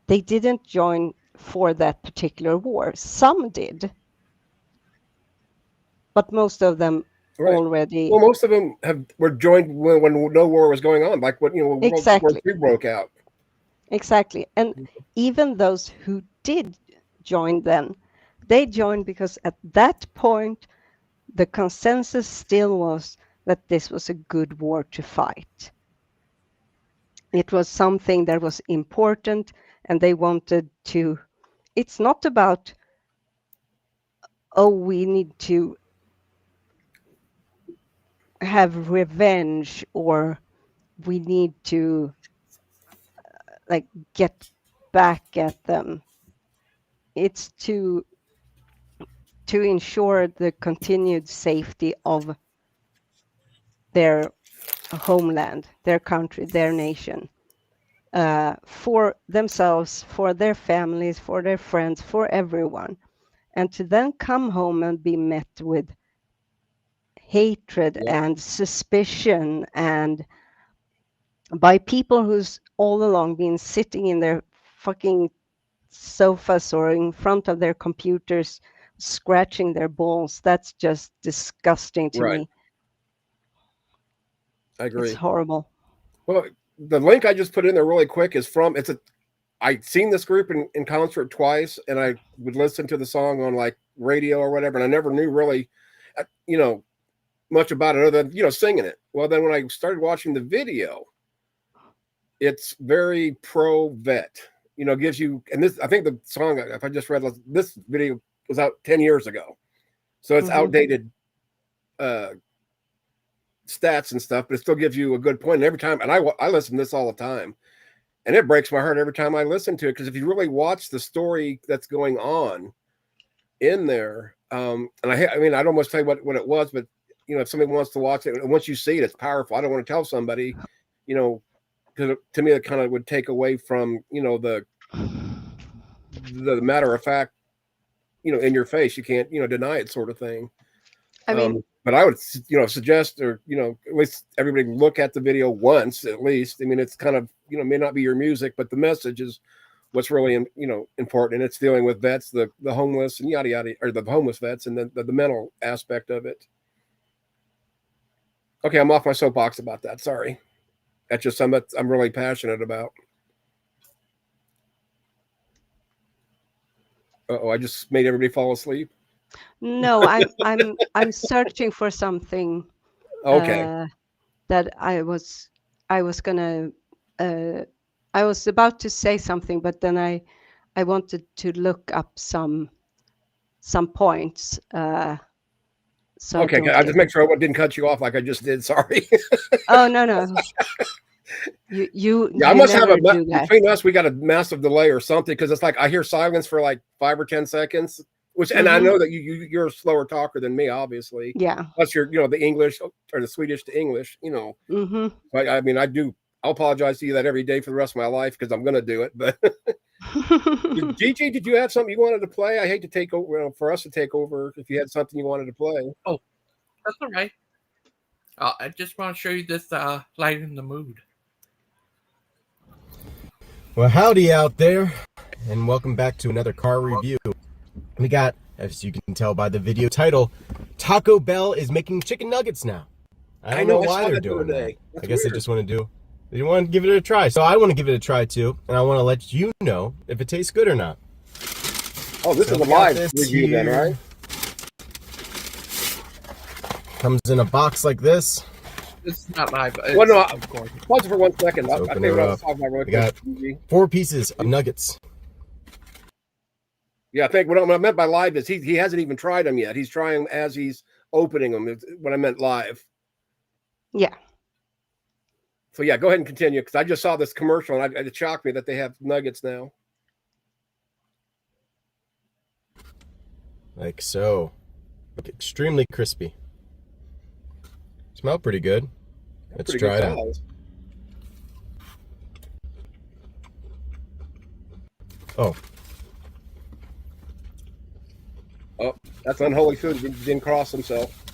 [SPEAKER 25] they didn't join for that particular war. Some did, but most of them already.
[SPEAKER 2] Well, most of them were joined when no war was going on, like when World War II broke out.
[SPEAKER 25] Exactly, and even those who did join then, they joined because at that point, the consensus still was that this was a good war to fight. It was something that was important, and they wanted to. It's not about, oh, we need to have revenge or we need to like get back at them. It's to ensure the continued safety of their homeland, their country, their nation, for themselves, for their families, for their friends, for everyone. And to then come home and be met with hatred and suspicion, and by people who's all along been sitting in their fucking sofas or in front of their computers scratching their balls. That's just disgusting to me.
[SPEAKER 2] I agree.
[SPEAKER 25] It's horrible.
[SPEAKER 2] Well, the link I just put in there really quick is I'd seen this group in concert twice, and I would listen to the song on like radio or whatever, and I never knew really, much about it other than, singing it. Well, then when I started watching the video, it's very pro-vet, gives you, and this, I think the song, if I just read, this video was out 10 years ago. So it's outdated stats and stuff, but it still gives you a good point. And every time, and I listen to this all the time, and it breaks my heart every time I listen to it, because if you really watch the story that's going on in there, and I'd almost tell you what it was, but if somebody wants to watch it, and once you see it, it's powerful. I don't want to tell somebody, because to me it kind of would take away from the matter of fact, in your face, you can't deny it sort of thing.
[SPEAKER 25] I mean,
[SPEAKER 2] but I would suggest, or at least everybody look at the video once at least. I mean, it's kind of may not be your music, but the message is what's really important, and it's dealing with vets, the homeless, and yada yada, or the homeless vets, and the mental aspect of it. Okay, I'm off my soapbox about that. Sorry, that's just something that I'm really passionate about. I just made everybody fall asleep.
[SPEAKER 25] No, I'm searching for something.
[SPEAKER 2] Okay.
[SPEAKER 25] That I was gonna. I was about to say something, but then I wanted to look up some points. So
[SPEAKER 2] okay, I'll just make sure I didn't cut you off like I just did. Sorry.
[SPEAKER 25] Oh no. You
[SPEAKER 2] I must have
[SPEAKER 25] between
[SPEAKER 2] us. We got a massive delay or something, because it's like I hear silence for like 5 or 10 seconons. And I know that you're a slower talker than me, obviously.
[SPEAKER 25] Yeah.
[SPEAKER 2] Plus, you're the English or the Swedish to English. I'll apologize to you that every day for the rest of my life, because I'm going to do it. But Gigi, did you have something you wanted to play? I hate to take over, for us to take over. If you had something you wanted to play,
[SPEAKER 1] That's all right. I just want to show you this light in the mood.
[SPEAKER 3] Well, howdy out there, and welcome back to another car review. We got, as you can tell by the video title, Taco Bell is making chicken nuggets now. I don't know why they're doing that. I guess they just want to they want to give it a try. So I want to give it a try too, and I want to let you know if it tastes good or not.
[SPEAKER 2] Oh, this is a live review then, right?
[SPEAKER 3] Comes in a box like this.
[SPEAKER 1] This is not live.
[SPEAKER 2] Well, no, pause it for 1 second. I think
[SPEAKER 3] open it up. We got 4 pieces of nuggets.
[SPEAKER 2] Yeah, I think what I meant by live is he hasn't even tried them yet. He's trying as he's opening them. Is what I meant live.
[SPEAKER 25] Yeah.
[SPEAKER 2] So yeah, go ahead and continue because I just saw this commercial and it shocked me that they have nuggets now.
[SPEAKER 3] Like so. Look, extremely crispy. Smell pretty good. Let's
[SPEAKER 2] Pretty
[SPEAKER 3] try
[SPEAKER 2] good
[SPEAKER 3] it out.
[SPEAKER 2] size.
[SPEAKER 3] Oh.
[SPEAKER 2] Oh, that's unholy food. He didn't cross himself.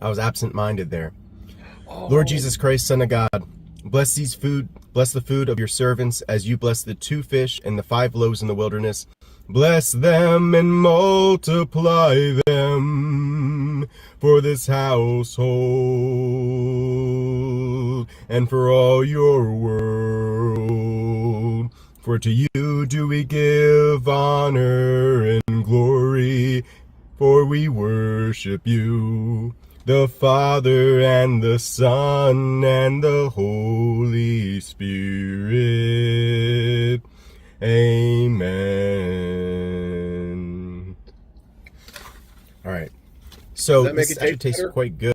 [SPEAKER 3] I was absent-minded there. Lord Jesus Christ, Son of God, bless the food of your servants as you bless the 2 fish and the 5 loaves in the wilderness. Bless them and multiply them for this household and for all your world. For to you do we give honor and glory, for we worship you, the Father and the Son and the Holy Spirit. Amen. All right. So this actually tastes quite good.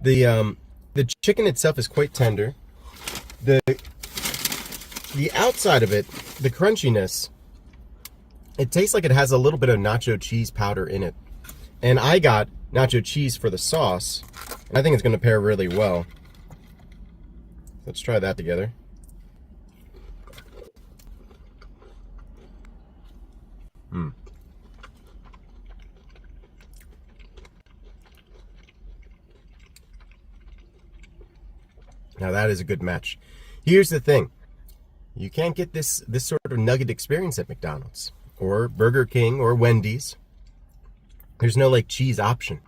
[SPEAKER 3] The chicken itself is quite tender. The outside of it, the crunchiness, it tastes like it has a little bit of nacho cheese powder in it. And I got nacho cheese for the sauce. And I think it's going to pair really well. Let's try that together. Now that is a good match. Here's the thing. You can't get this sort of nugget experience at McDonald's or Burger King or Wendy's. There's no like cheese option.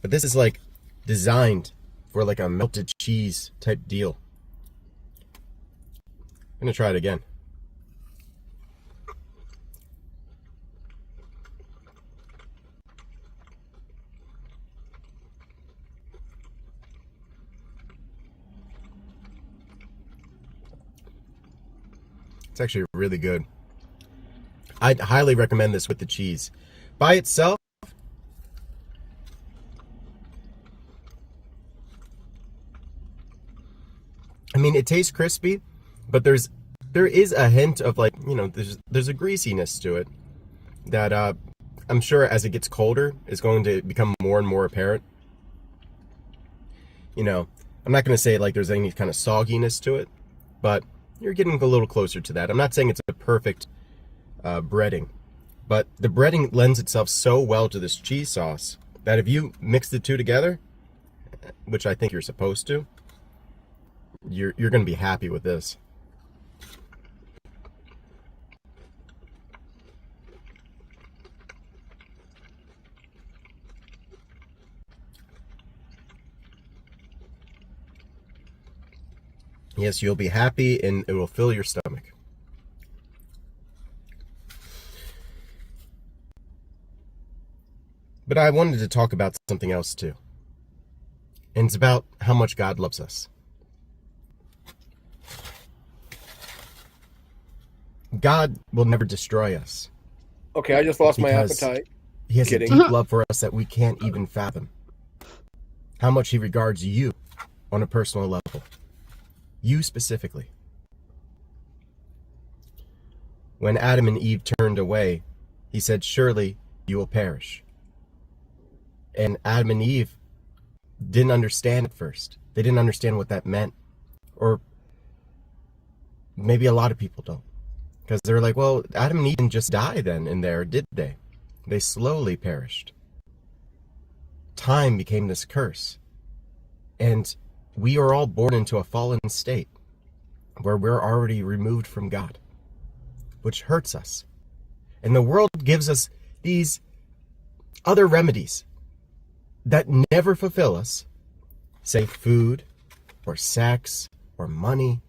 [SPEAKER 3] But this is like designed for like a melted cheese type deal. I'm gonna try it again. It's actually really good. I'd highly recommend this with the cheese. By itself, I mean, it tastes crispy, but there is a hint of like, you know, there's a greasiness to it that I'm sure as it gets colder is going to become more and more apparent. You know, I'm not going to say like there's any kind of sogginess to it, but you're getting a little closer to that. I'm not saying it's a perfect breading, but the breading lends itself so well to this cheese sauce that if you mix the two together, which I think you're supposed to, you're going to be happy with this. Yes, you'll be happy and it will fill your stomach. But I wanted to talk about something else too. And it's about how much God loves us. God will never destroy us.
[SPEAKER 2] Okay, I just lost my appetite.
[SPEAKER 3] He has a deep love for us that we can't even fathom. How much he regards you on a personal level. You specifically. When Adam and Eve turned away, he said, "Surely you will perish." And Adam and Eve didn't understand at first. They didn't understand what that meant. Or maybe a lot of people don't. Because they're like, well, Adam and Eve didn't just die then and there, did they? They slowly perished. Time became this curse. And we are all born into a fallen state where we're already removed from God, which hurts us. And the world gives us these other remedies that never fulfill us, say food or sex or money,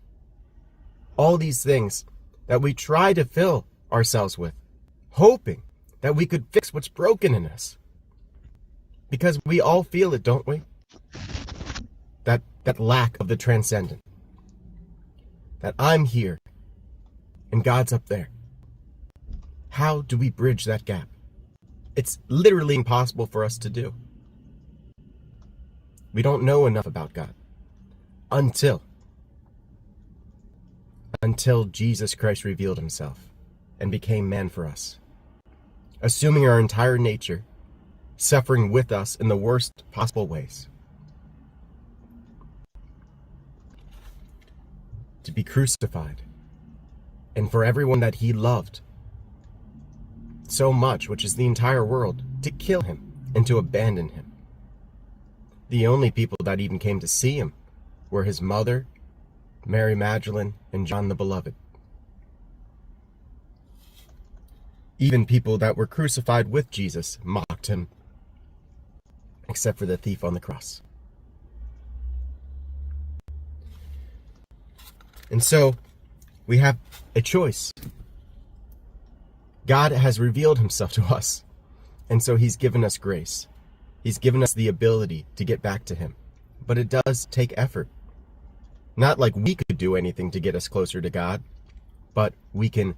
[SPEAKER 3] all these things that we try to fill ourselves with, hoping that we could fix what's broken in us. Because we all feel it, don't we? That lack of the transcendent. That I'm here and God's up there. How do we bridge that gap? It's literally impossible for us to do. We don't know enough about God until Jesus Christ revealed himself and became man for us, assuming our entire nature, suffering with us in the worst possible ways. To be crucified, and for everyone that he loved so much, which is the entire world, to kill him and to abandon him. The only people that even came to see him were his mother, Mary Magdalene, and John the Beloved. Even people that were crucified with Jesus mocked him, except for the thief on the cross. And so, we have a choice. God has revealed himself to us, and so he's given us grace. He's given us the ability to get back to him. But it does take effort. Not like we could do anything to get us closer to God, but we can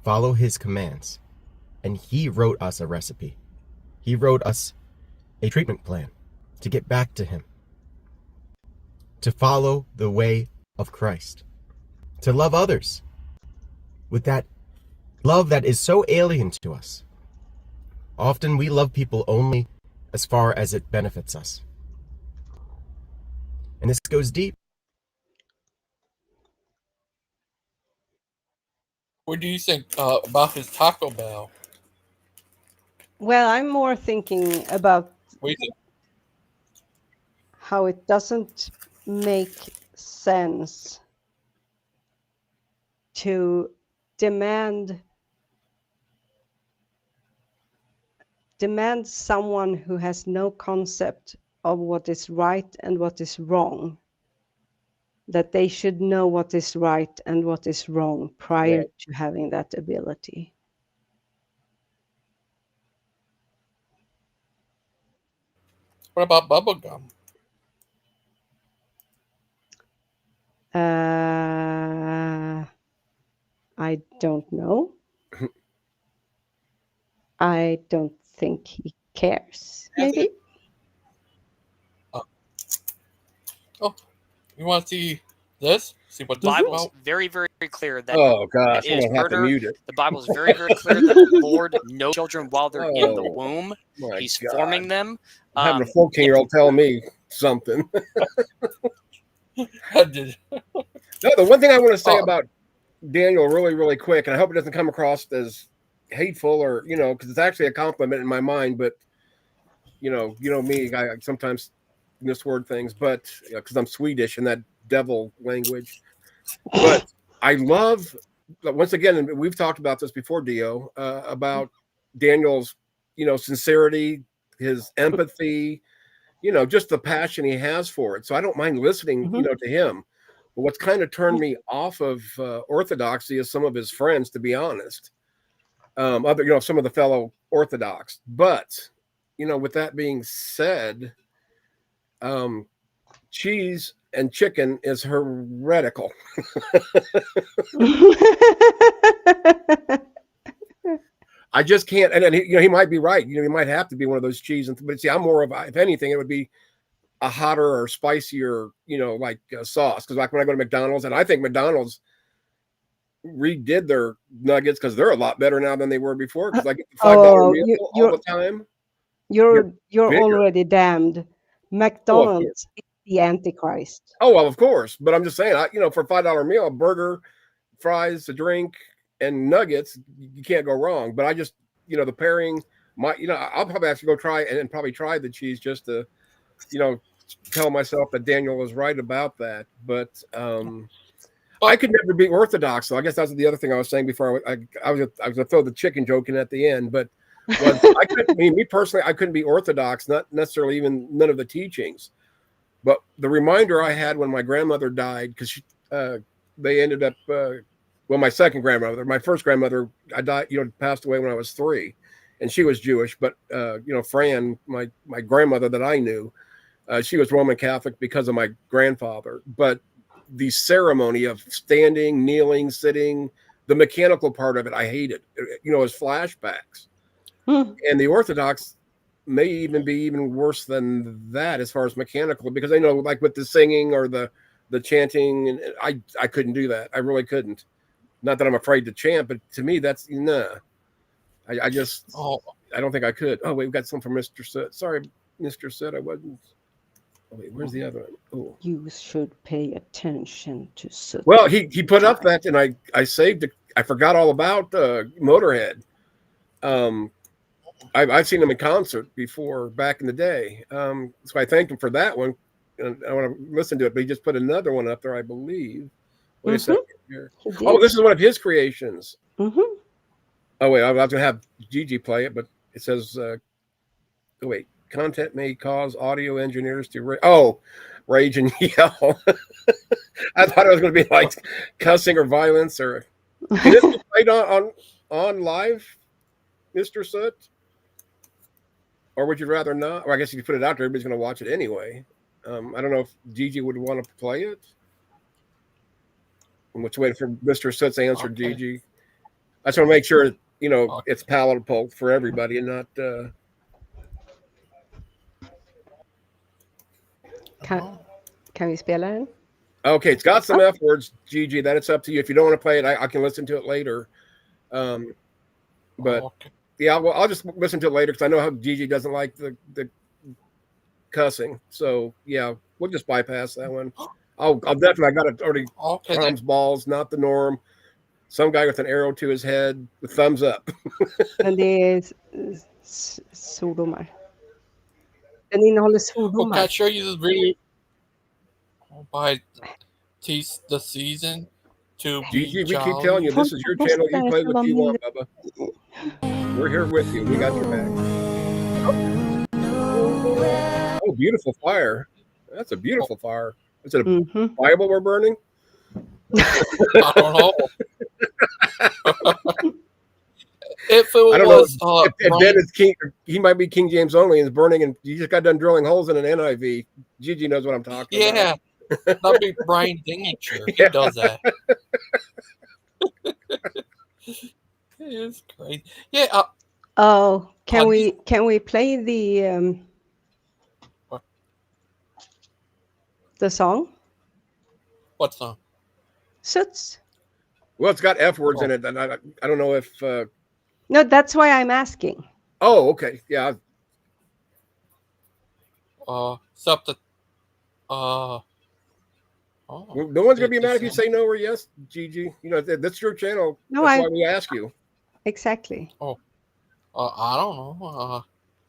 [SPEAKER 3] follow his commands. And he wrote us a recipe. He wrote us a treatment plan to get back to him. To follow the way of Christ. To love others with that love that is so alien to us. Often we love people only as far as it benefits us. And this goes deep.
[SPEAKER 1] What do you think about his Taco Bell?
[SPEAKER 25] Well, I'm more thinking about
[SPEAKER 1] What do you think?
[SPEAKER 25] how it doesn't make sense to demand someone who has no concept of what is right and what is wrong, that they should know what is right and what is wrong prior to having that ability.
[SPEAKER 1] What about bubblegum?
[SPEAKER 25] I don't know. I don't think he cares, maybe.
[SPEAKER 1] Oh, you want to see this? See what
[SPEAKER 4] The
[SPEAKER 1] this is
[SPEAKER 4] Bible's
[SPEAKER 1] about?
[SPEAKER 4] very, very clear that
[SPEAKER 2] Oh gosh,
[SPEAKER 4] it
[SPEAKER 2] I'm
[SPEAKER 4] is
[SPEAKER 2] gonna have to
[SPEAKER 4] murder.
[SPEAKER 2] mute it.
[SPEAKER 4] The Bible's very, very clear that the Lord knows children while they're in the
[SPEAKER 2] Oh,
[SPEAKER 4] womb.
[SPEAKER 2] my
[SPEAKER 4] He's
[SPEAKER 2] God.
[SPEAKER 4] forming them.
[SPEAKER 2] I'm having a 14-year-old tell me something.
[SPEAKER 1] I did.
[SPEAKER 2] No, the one thing I want to say about Daniel really, really quick, and I hope it doesn't come across as hateful or, because it's actually a compliment in my mind, but, you know me, I sometimes misword things, but because I'm Swedish and that devil language. But I love, once again, and we've talked about this before, Dio, about Daniel's, sincerity, his empathy, just the passion he has for it. So I don't mind listening, to him. But what's kind of turned me off of Orthodoxy is some of his friends, to be honest. Other, some of the fellow Orthodox. But, with that being said, cheese and chicken is heretical. I just can't, and he might be right. He might have to be one of those cheese, but see, I'm more of, if anything, it would be a hotter or spicier, like sauce. Because like when I go to McDonald's, and I think McDonald's redid their nuggets because they're a lot better now than they were before. Because I get the $5 meal all the time.
[SPEAKER 25] You're
[SPEAKER 2] bigger.
[SPEAKER 25] already damned. McDonald's is the Antichrist.
[SPEAKER 2] Oh well, of course. But I'm just saying, for a $5 meal, a burger, fries, a drink, and nuggets, you can't go wrong. But I just, the pairing, I'll probably have to go try and probably try the cheese just to, tell myself that Daniel was right about that. But I could never be Orthodox. So I guess that's the other thing I was saying before. I was going to throw the chicken joke in at the end, but me personally, I couldn't be Orthodox, not necessarily even none of the teachings. But the reminder I had when my grandmother died, because they ended up well, my second grandmother. My first grandmother, I died, passed away when I was 3, and she was Jewish. But Fran, my grandmother that I knew, she was Roman Catholic because of my grandfather. But the ceremony of standing, kneeling, sitting, the mechanical part of it, I hated. As flashbacks. And the Orthodox may even be even worse than that as far as mechanical, because I know, like with the singing or the chanting, and I couldn't do that. I really couldn't. Not that I'm afraid to chant, but to me, that's nah. I just I don't think I could. Oh wait, we got some from Mr. Soot. Sorry, Mr. Soot, I wasn't. Oh wait, where's the other one? Oh,
[SPEAKER 25] you should pay attention to Soot.
[SPEAKER 2] Well, he put up that, and I saved it. I forgot all about Motorhead. I've seen him in concert before back in the day. So I thanked him for that one. And I want to listen to it, but he just put another one up there, I believe. Wait a second here. Oh, this is one of his creations. Oh, wait, I was going to have Gigi play it, but it says, oh, wait, content may cause audio engineers to rage and yell. I thought it was going to be like cussing or violence. Or can this be played on live, Mr. Soot? Or would you rather not? Or I guess if you put it out there, everybody's going to watch it anyway. I don't know if Gigi would want to play it. I'm just waiting for Mr. Soot's answer, Gigi. I just want to make sure it's palatable for everybody and not.
[SPEAKER 25] Can we spela den?
[SPEAKER 2] Okay, it's got some F words, Gigi. That it's up to you. If you don't want to play it, I can listen to it later. But yeah, well, I'll just listen to it later because I know how Gigi doesn't like the cussing. So yeah, we'll just bypass that one. I'll definitely. I got it already. Arms, balls, not the norm. Some guy with an arrow to his head with thumbs up.
[SPEAKER 25] Men det är svordomar. Den innehåller svordomar.
[SPEAKER 1] Can I show you this video by the season to
[SPEAKER 2] Gigi, we keep telling you this is your channel. You play what you want, Bubba. We're here with you. We got your back. Oh, beautiful fire. That's a beautiful fire. Is it a Bible we're burning?
[SPEAKER 1] I don't know. If it
[SPEAKER 2] I don't
[SPEAKER 1] was,
[SPEAKER 2] know. If Ben is king, he might be King James only and is burning, and you just got done drilling holes in an NIV. Gigi knows what I'm talking about.
[SPEAKER 1] Yeah, that'd be Brian Dingature. He does that. It's crazy. Yeah.
[SPEAKER 25] Can we play the song?
[SPEAKER 1] What song?
[SPEAKER 25] Soot's.
[SPEAKER 2] Well, it's got F words in it, and I don't know if.
[SPEAKER 25] No, that's why I'm asking.
[SPEAKER 2] Oh, okay, yeah.
[SPEAKER 1] Something.
[SPEAKER 2] No one's gonna be mad if you say no or yes, Gigi. That's your channel.
[SPEAKER 25] No,
[SPEAKER 2] that's why we ask you.
[SPEAKER 25] Exactly.
[SPEAKER 1] I don't know.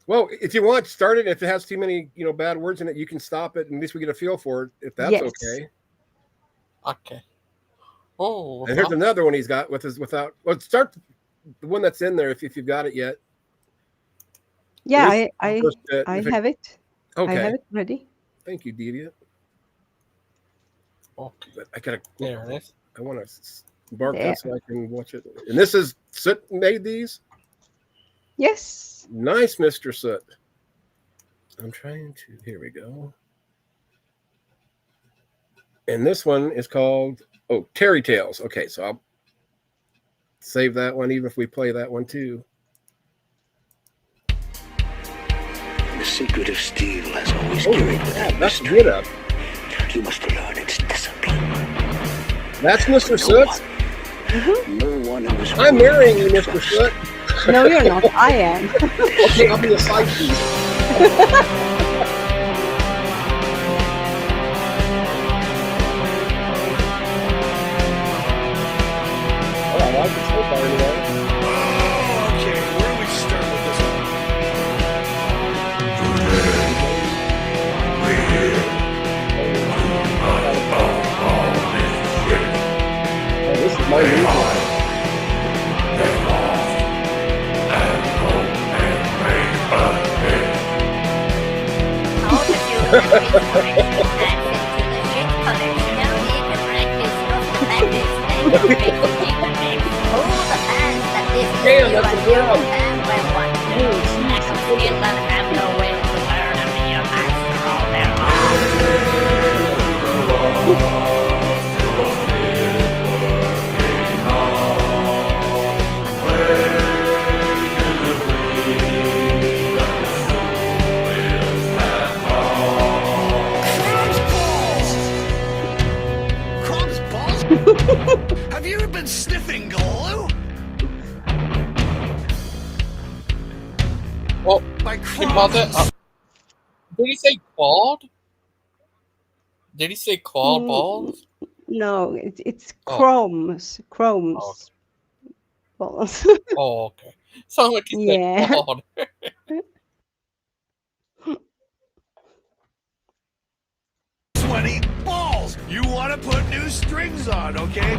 [SPEAKER 2] Well, if you want, start it. If it has too many, bad words in it, you can stop it, and at least we get a feel for it. If that's okay.
[SPEAKER 1] Okay. Oh.
[SPEAKER 2] And here's another one he's got without. Well, start the one that's in there if you've got it yet.
[SPEAKER 25] Yeah, I have it.
[SPEAKER 2] Okay.
[SPEAKER 25] I have it ready.
[SPEAKER 2] Thank you, Deviant.
[SPEAKER 1] Okay.
[SPEAKER 2] But I gotta.
[SPEAKER 1] There it is.
[SPEAKER 2] I want to mark that so I can watch it. And this is Soot made these.
[SPEAKER 25] Yes.
[SPEAKER 2] Nice, Mr. Soot. I'm trying to. Here we go. And this one is called Terry Tales. Okay, so I'll save that one, even if we play that one too.
[SPEAKER 5] The secret of steel has always carried with it
[SPEAKER 2] that's good up.
[SPEAKER 5] You must learn its discipline.
[SPEAKER 2] That's Mr. Soot.
[SPEAKER 5] No one in this
[SPEAKER 2] I'm marrying you, Mr. Soot.
[SPEAKER 25] No, you're not. I am.
[SPEAKER 2] Okay, I'll be a side piece. I like it so far anyway.
[SPEAKER 5] Okay, where do we start with this one?
[SPEAKER 2] This is my music. Damn, that's a drum.
[SPEAKER 6] Have you ever been sniffing glue?
[SPEAKER 1] Well,
[SPEAKER 6] My
[SPEAKER 1] he called it. Did he say clawed? Did he say clawed balls?
[SPEAKER 25] No, it's
[SPEAKER 1] Oh.
[SPEAKER 25] chromes.
[SPEAKER 1] Oh,
[SPEAKER 25] Balls.
[SPEAKER 1] oh, okay. Sound like he said
[SPEAKER 25] Yeah.
[SPEAKER 1] clawed.
[SPEAKER 6] Sweaty balls. You want to put new strings on, okay?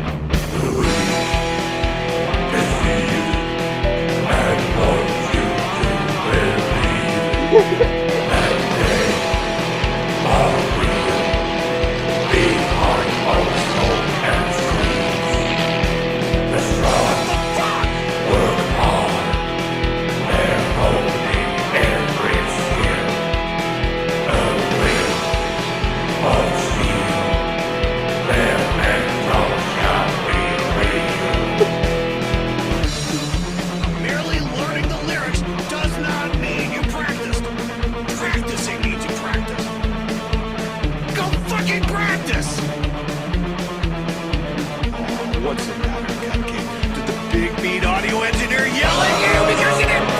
[SPEAKER 6] Merely learning the lyrics does not mean you practiced. Practicing means you practice. Go fucking practice! Oh, what's the matter, Cupcake? Did the big beat audio engineer yell at you because you didn't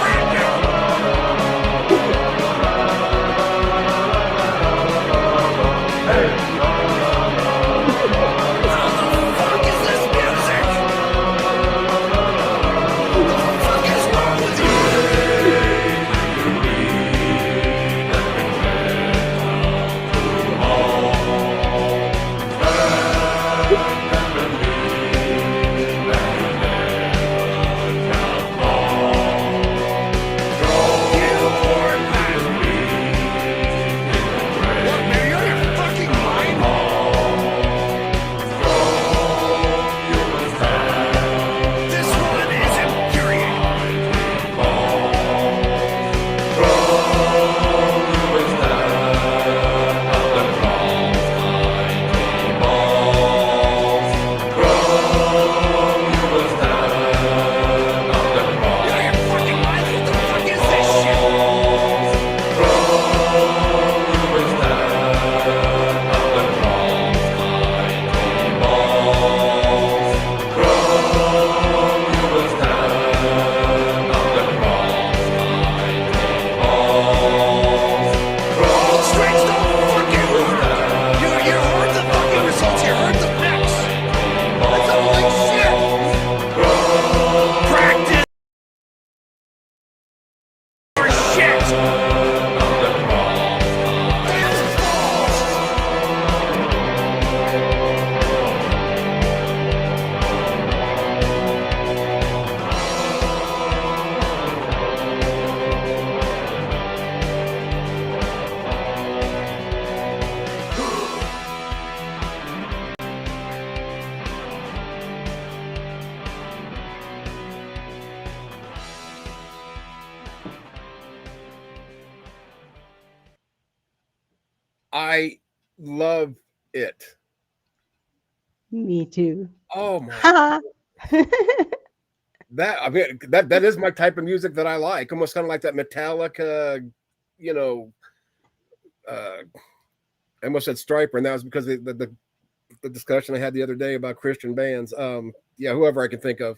[SPEAKER 2] I love it.
[SPEAKER 25] Me too.
[SPEAKER 2] Oh my! That I mean that is my type of music that I like. Almost kind of like that Metallica, you know. I almost said Striper, and that was because the discussion I had the other day about Christian bands. Yeah, whoever I can think of,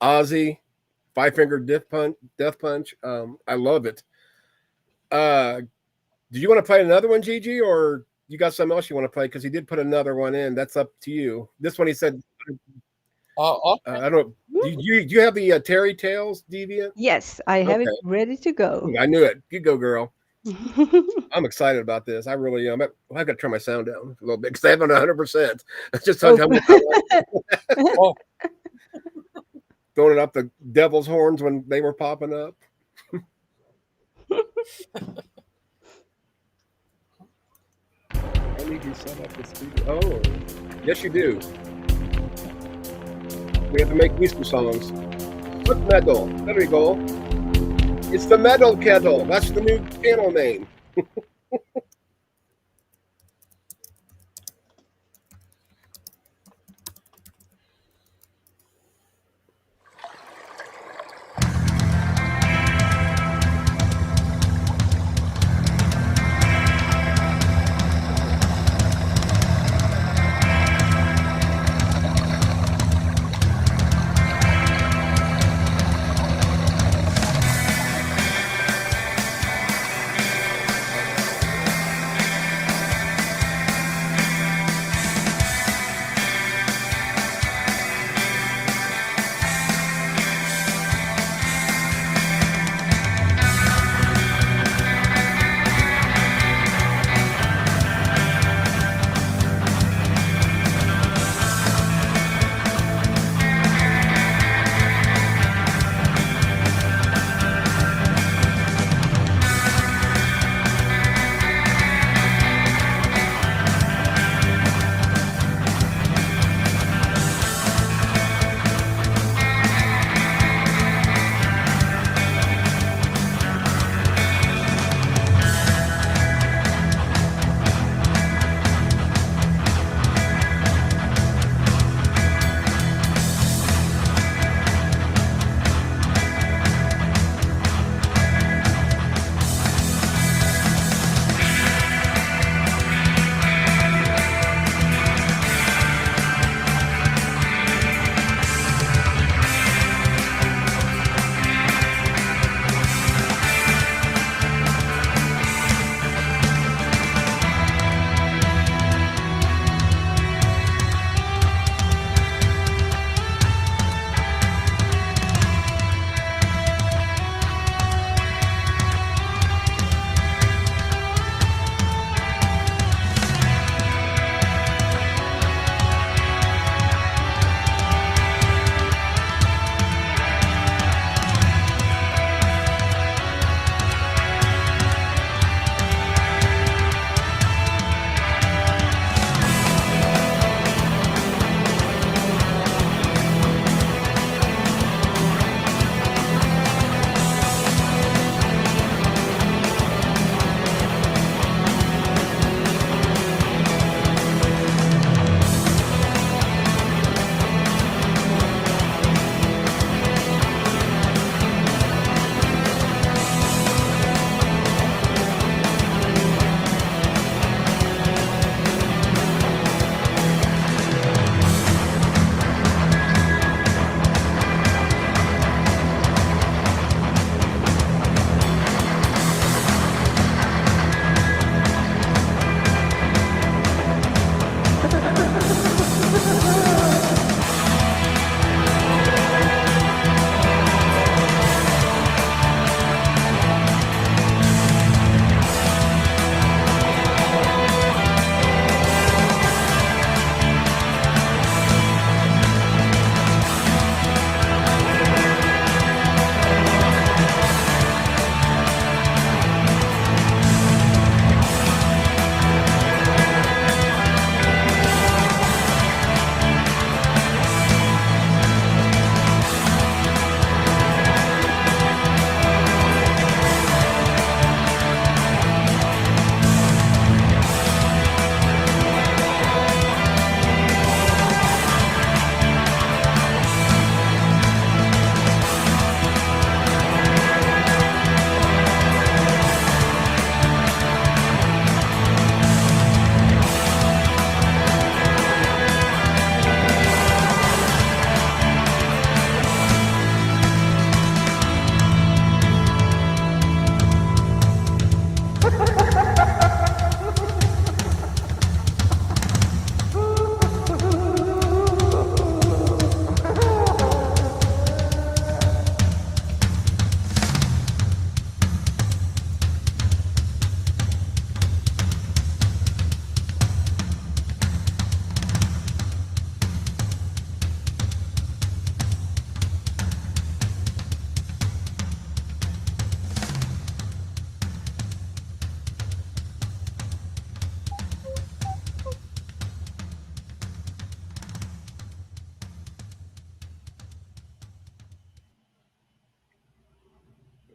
[SPEAKER 2] Ozzy, Five Finger Death Punch. I love it. Do you want to play another one, Gigi, or you got something else you want to play? Because he did put another one in. That's up to you. This one he said. I don't. Do you have the Terry Tales Deviant?
[SPEAKER 25] Yes, I have it ready to go.
[SPEAKER 2] I knew it. You go, girl. I'm excited about this. I really am. I've got to turn my sound down a little bit because I haven't 100%. That's just how much I like it. Oh. Throwing it up the devil's horns when they were popping up. I need you set up the studio. Oh, yes, you do. We have to make me some songs. What metal? There we go. It's the Metal Kettle. That's the new channel name.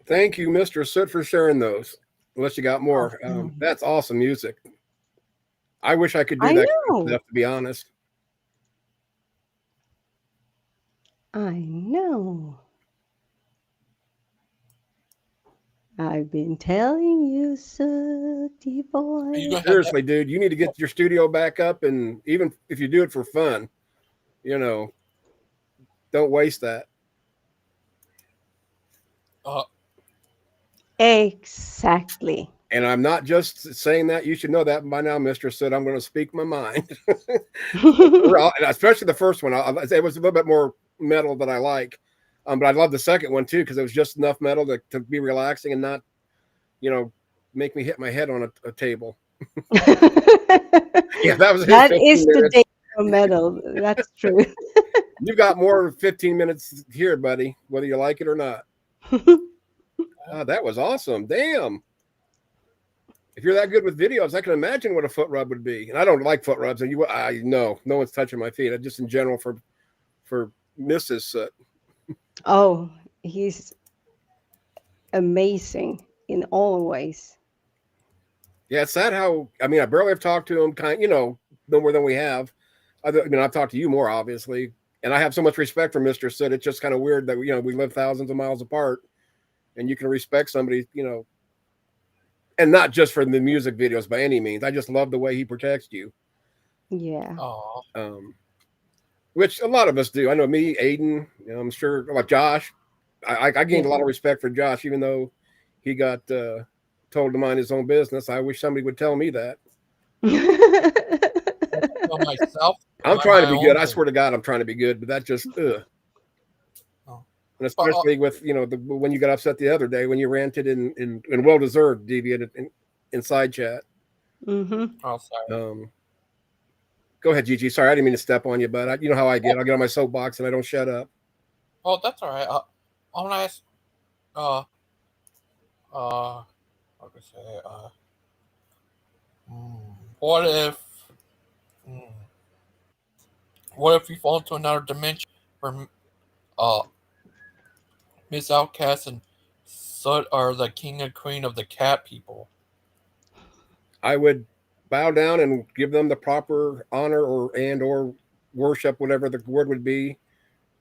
[SPEAKER 2] Thank you, Mr. Soot, for sharing those. Unless you got more. That's awesome music. I wish I could do
[SPEAKER 25] I
[SPEAKER 2] that kind of
[SPEAKER 25] know.
[SPEAKER 2] stuff, to be honest.
[SPEAKER 25] I know. I've been telling you, Sooty boy.
[SPEAKER 2] Seriously, dude, you need to get your studio back up, and even if you do it for fun, don't waste that.
[SPEAKER 25] Exactly.
[SPEAKER 2] And I'm not just saying that. You should know that by now, Mr. Sid. I'm going to speak my mind. Especially the first one. It was a little bit more metal that I like. But I love the second one, too, because it was just enough metal to be relaxing and not, make me hit my head on a table. Yeah, that was his
[SPEAKER 25] That
[SPEAKER 2] 15
[SPEAKER 25] is the
[SPEAKER 2] minutes.
[SPEAKER 25] danger metal. That's true.
[SPEAKER 2] You've got more 15 minutes here, buddy, whether you like it or not. That was awesome. Damn. If you're that good with videos, I can imagine what a foot rub would be. And I don't like foot rubs, and no one's touching my feet. I just in general for Mrs. Soot.
[SPEAKER 25] Oh, he's amazing in all ways.
[SPEAKER 2] Yeah, it's sad how I barely have talked to him, no more than we have. I've talked to you more, obviously, and I have so much respect for Mr. Soot. It's just kind of weird that we live thousands of miles apart, and you can respect somebody, and not just for the music videos by any means. I just love the way he protects you.
[SPEAKER 25] Yeah.
[SPEAKER 2] Which a lot of us do. I know me, Aiden, I'm sure, like Josh. I gained a lot of respect for Josh, even though he got told to mind his own business. I wish somebody would tell me that.
[SPEAKER 1] Myself,
[SPEAKER 2] I'm trying to be good. I swear to God, I'm trying to be good, but that just, And especially with, when you got upset the other day when you ranted in well-deserved Deviant in side chat.
[SPEAKER 25] Mm-hmm.
[SPEAKER 1] Oh, sorry.
[SPEAKER 2] Go ahead, Gigi. Sorry, I didn't mean to step on you, but you know how I get. I get on my soapbox and I don't shut up.
[SPEAKER 1] Oh, that's all right. I want to ask, how can I say, what if, what if you fall into another dimension where, Miss Outcast and Soot are the king and queen of the cat people?
[SPEAKER 2] I would bow down and give them the proper honor or worship, whatever the word would be,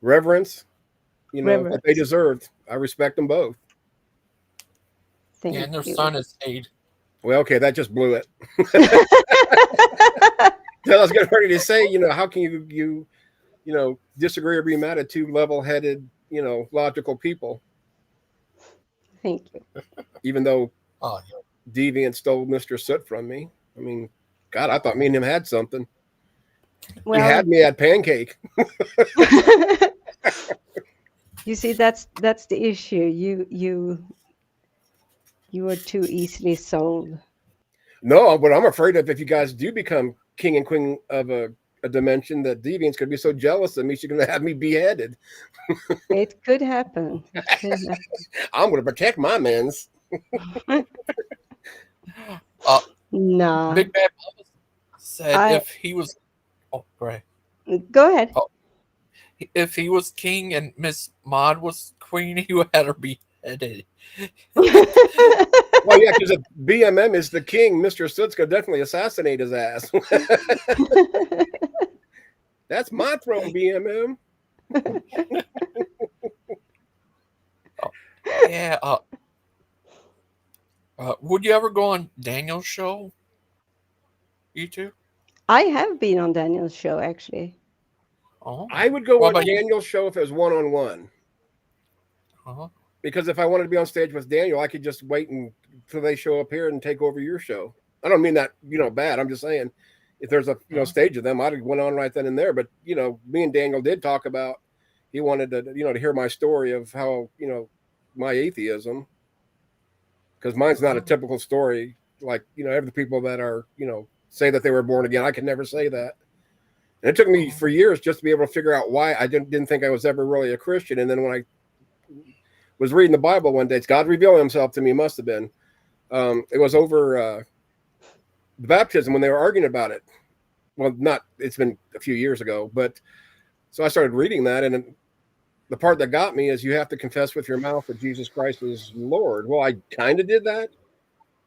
[SPEAKER 2] reverence, that they deserved. I respect them both.
[SPEAKER 25] Thank
[SPEAKER 1] and their
[SPEAKER 25] you.
[SPEAKER 1] son is Aid.
[SPEAKER 2] Well, okay, that just blew it. I was getting ready to say, how can you disagree or be mad at two level-headed, logical people?
[SPEAKER 25] Thank you.
[SPEAKER 2] Even though Deviant stole Mr. Soot from me. God, I thought me and him had something. Well, he had me at pancake.
[SPEAKER 25] You see, that's the issue. You are too easily sold.
[SPEAKER 2] No, but I'm afraid of if you guys do become king and queen of a dimension, that Deviant's going to be so jealous of me, she's going to have me beheaded.
[SPEAKER 25] It could happen.
[SPEAKER 2] I'm going to protect my men's.
[SPEAKER 25] Nah.
[SPEAKER 1] Big Bad Bubba said if he was... Oh, right.
[SPEAKER 25] Go ahead.
[SPEAKER 1] Oh, if he was king and Miss Maud was queen, he would have her beheaded.
[SPEAKER 2] Well, yeah, because if BMM is the king, Mr. Soot's going to definitely assassinate his ass. That's my throne, BMM.
[SPEAKER 1] Yeah. Would you ever go on Daniel's show? You two?
[SPEAKER 25] I have been on Daniel's show, actually.
[SPEAKER 1] Oh.
[SPEAKER 2] I would go on Daniel's show if it was one-on-one. Because if I wanted to be on stage with Daniel, I could just wait until they show up here and take over your show. I don't mean that, bad. I'm just saying if there's a, stage of them, I'd have went on right then and there. But, me and Daniel did talk about, he wanted to, to hear my story of how, my atheism, because mine's not a typical story. Like, every people that are, say that they were born again. I could never say that. And it took me for years just to be able to figure out why I didn't think I was ever really a Christian. And then when I was reading the Bible one day, God revealed himself to me, must have been. It was over the baptism when they were arguing about it. Well, it's been a few years ago, but so I started reading that, and the part that got me is you have to confess with your mouth that Jesus Christ is Lord. Well, I kind of did that,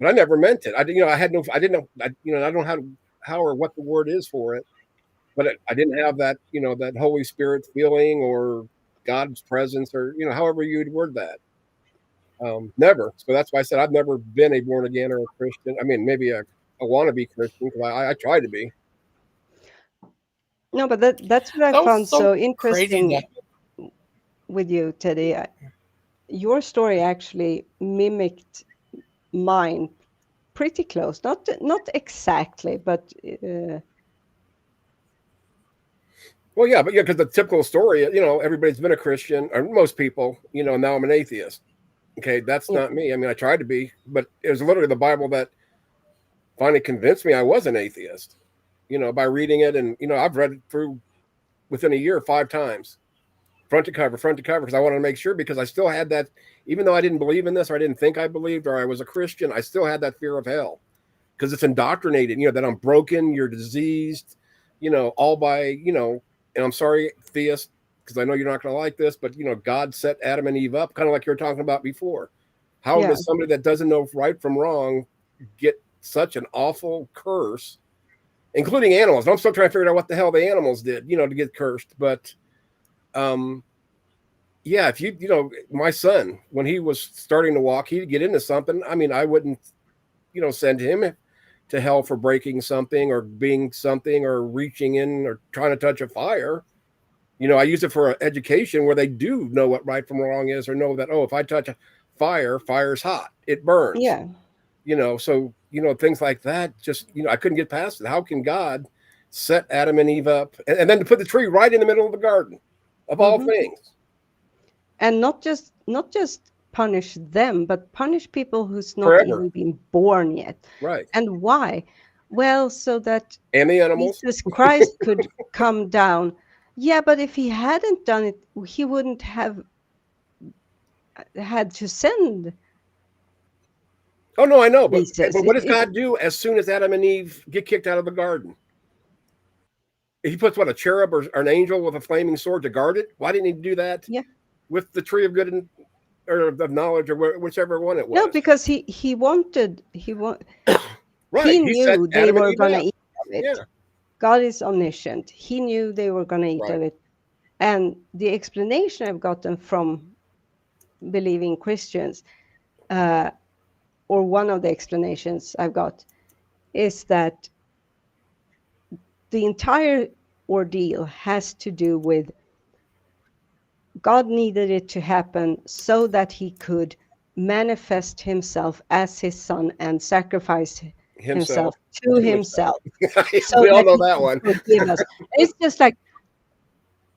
[SPEAKER 2] but I never meant it. I didn't, I didn't know, I don't know how or what the word is for it, but I didn't have that, that Holy Spirit feeling or God's presence or, however you'd word that. Never. So that's why I said I've never been a born again or a Christian. I mean, maybe a wannabe Christian because I try to be.
[SPEAKER 25] No, but that's what I
[SPEAKER 1] That was
[SPEAKER 25] found
[SPEAKER 1] so
[SPEAKER 25] so
[SPEAKER 1] crazy
[SPEAKER 25] interesting
[SPEAKER 1] that
[SPEAKER 25] with you, Teddy. Your story actually mimicked mine pretty close. Not exactly, but
[SPEAKER 2] Well, yeah, but because the typical story, everybody's been a Christian, or most people, now I'm an atheist. Okay, that's
[SPEAKER 25] yeah.
[SPEAKER 2] not me. I mean, I tried to be, but it was literally the Bible that finally convinced me I was an atheist, by reading it. And, I've read it through within a year 5 times, front to cover, because I wanted to make sure, because I still had that, even though I didn't believe in this, or I didn't think I believed, or I was a Christian, I still had that fear of hell because it's indoctrinated, that I'm broken, you're diseased, all by, and I'm sorry, theist, because I know you're not going to like this, but, God set Adam and Eve up, kind of like you were talking about before. How
[SPEAKER 25] Yeah.
[SPEAKER 2] does somebody that doesn't know right from wrong get such an awful curse, including animals? And I'm still trying to figure out what the hell the animals did, to get cursed. But, yeah, if my son, when he was starting to walk, he'd get into something. I mean, I wouldn't, send him to hell for breaking something or being something or reaching in or trying to touch a fire. I use it for education where they do know what right from wrong is, or know that, oh, if I touch a fire's hot, it burns.
[SPEAKER 25] Yeah.
[SPEAKER 2] So, things like that, just, I couldn't get past it. How can God set Adam and Eve up and then to put the tree right in the middle of the garden of all things?
[SPEAKER 25] And not just punish them, but punish people who's not
[SPEAKER 2] Forever.
[SPEAKER 25] even been born yet.
[SPEAKER 2] Right.
[SPEAKER 25] And why? Well, so that
[SPEAKER 2] and the animals.
[SPEAKER 25] Jesus Christ could come down. Yeah, but if he hadn't done it, he wouldn't have had to send.
[SPEAKER 2] Oh no, I know, but
[SPEAKER 25] Jesus.
[SPEAKER 2] what does God do as soon as Adam and Eve get kicked out of the garden? He puts a cherub or an angel with a flaming sword to guard it. Why didn't he do that?
[SPEAKER 25] Yeah.
[SPEAKER 2] With the tree of good and or of knowledge, or whichever one it was.
[SPEAKER 25] No, because he
[SPEAKER 2] right.
[SPEAKER 25] He knew they were going to eat of it.
[SPEAKER 2] Yeah.
[SPEAKER 25] God is omniscient. He knew they were going to eat of it. And the explanation I've gotten from believing Christians, or one of the explanations I've got, is that the entire ordeal has to do with God needed it to happen so that he could manifest himself as his son and sacrifice himself to himself.
[SPEAKER 2] So we all know that one.
[SPEAKER 25] It's just like,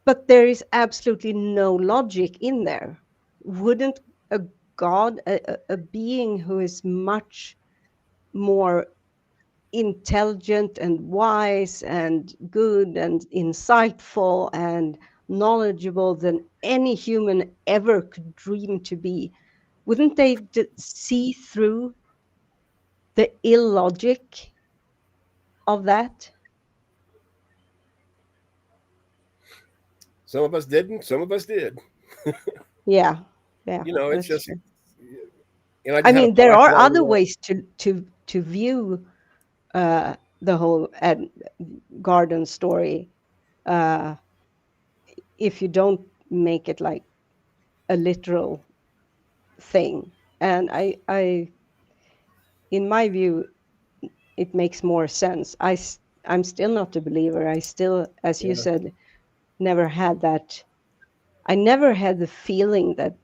[SPEAKER 25] but there is absolutely no logic in there. Wouldn't a God, a being who is much more intelligent and wise and good and insightful and knowledgeable than any human ever could dream to be, wouldn't they see through the illogic of that?
[SPEAKER 2] Some of us didn't, some of us did.
[SPEAKER 25] Yeah.
[SPEAKER 2] It's just
[SPEAKER 25] true.
[SPEAKER 2] I
[SPEAKER 25] mean, there are other ways to view the whole garden story, if you don't make it like a literal thing. And I in my view, it makes more sense. I'm still not a believer. I still, as you said, never had that. I never had the feeling that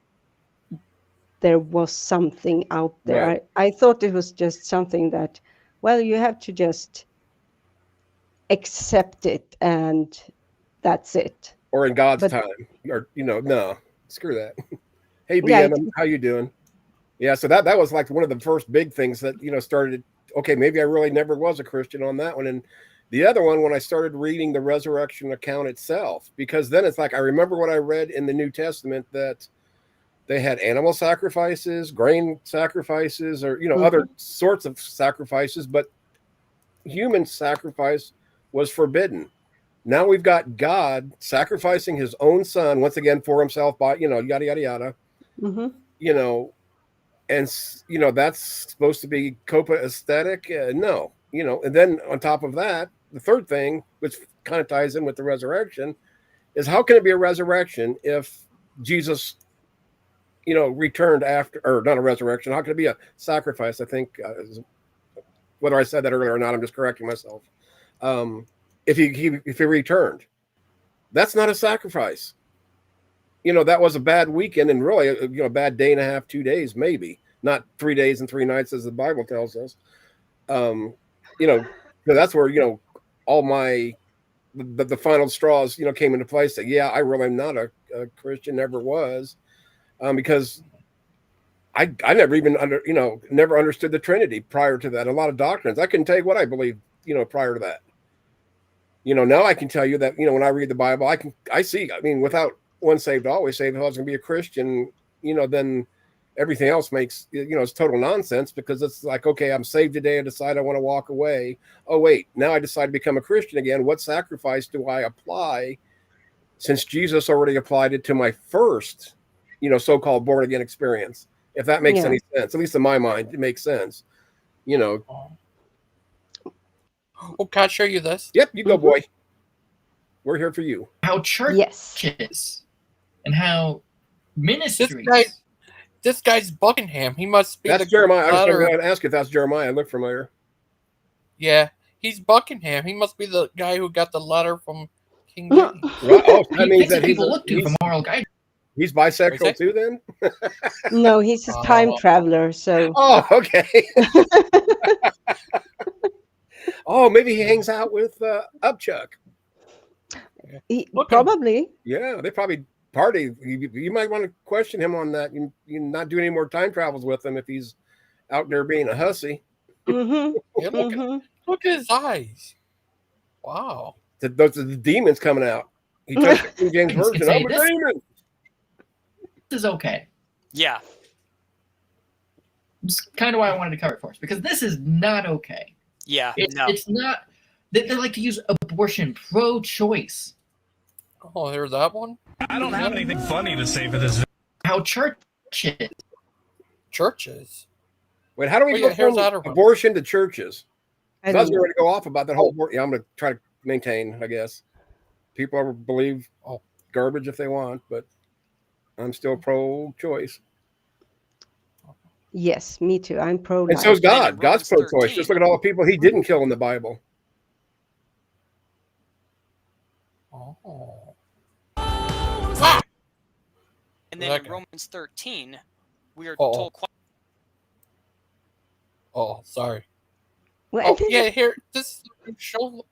[SPEAKER 25] there was something out there.
[SPEAKER 2] Right.
[SPEAKER 25] I thought it was just something that, well, you have to just accept it and that's it.
[SPEAKER 2] Or in God's time. Or, no, screw that. Hey, BM, how you doing? Yeah, so that was like one of the first big things that, started, okay, maybe I really never was a Christian on that one. And the other one, when I started reading the resurrection account itself, because then it's like, I remember what I read in the New Testament that they had animal sacrifices, grain sacrifices, or, other sorts of sacrifices, but human sacrifice was forbidden. Now we've got God sacrificing his own son once again for himself by, yada, yada, yada, and, that's supposed to be Copa aesthetic. No, and then on top of that, the third thing, which kind of ties in with the resurrection, is how can it be a resurrection if Jesus, returned after, or not a resurrection? How can it be a sacrifice? I think, whether I said that earlier or not, I'm just correcting myself. If he returned, that's not a sacrifice. That was a bad weekend, and really, a bad day and a half, 2 days, maybe not 3 days and 3 nights as the Bible tells us. That's where all my the final straws came into place. That I really am not a Christian, never was, because I never even never understood the Trinity prior to that. A lot of doctrines I couldn't tell you what I believed prior to that. Now I can tell you that when I read the Bible, I see. I mean, without once saved, always saved. If I was going to be a Christian, then everything else makes it's total nonsense, because it's like, okay, I'm saved today. I decide I want to walk away. Oh wait, now I decide to become a Christian again. What sacrifice do I apply? Since Jesus already applied it to my first, so-called born again experience. If that makes any sense, at least in my mind, it makes sense.
[SPEAKER 1] Oh, can I show you this?
[SPEAKER 2] Yep, you go, boy. We're here for you.
[SPEAKER 7] How churches and how ministries.
[SPEAKER 1] This guy's Buckingham. He must be.
[SPEAKER 2] That's Jeremiah. I was going to ask if that's Jeremiah. I look familiar.
[SPEAKER 1] Yeah, he's Buckingham. He must be the guy who got the letter from King James.
[SPEAKER 2] Right. Oh, that means that
[SPEAKER 7] people look to for moral guidance.
[SPEAKER 2] He's bisexual too, then?
[SPEAKER 25] No, he's a time traveler. So.
[SPEAKER 2] Oh, okay. Oh, maybe he hangs out with Upchuck.
[SPEAKER 25] Probably.
[SPEAKER 2] Yeah, they probably party. You might want to question him on that. You not do any more time travels with him if he's out there being a hussy.
[SPEAKER 1] Yeah, look at his eyes. Wow.
[SPEAKER 2] Those are the demons coming out. He took the King James Version. I'm a demon.
[SPEAKER 7] This is okay.
[SPEAKER 4] Yeah.
[SPEAKER 7] It's kind of why I wanted to cover it first, because this is not okay.
[SPEAKER 4] Yeah.
[SPEAKER 7] It's not. They like to use abortion, pro-choice.
[SPEAKER 1] Oh, there's that one.
[SPEAKER 6] I don't have anything funny to say for this.
[SPEAKER 7] How churches.
[SPEAKER 2] Wait, how do we go from abortion to churches? I was going to go off about that whole. Yeah, I'm going to try to maintain. I guess people believe garbage if they want, but I'm still pro-choice.
[SPEAKER 25] Yes, me too. I'm pro-life.
[SPEAKER 2] And so is God. God's pro-choice. Just look at all the people he didn't kill in the Bible.
[SPEAKER 1] Oh.
[SPEAKER 4] And then in Romans 13, we are told.
[SPEAKER 1] Oh, sorry. Oh, yeah, here. This show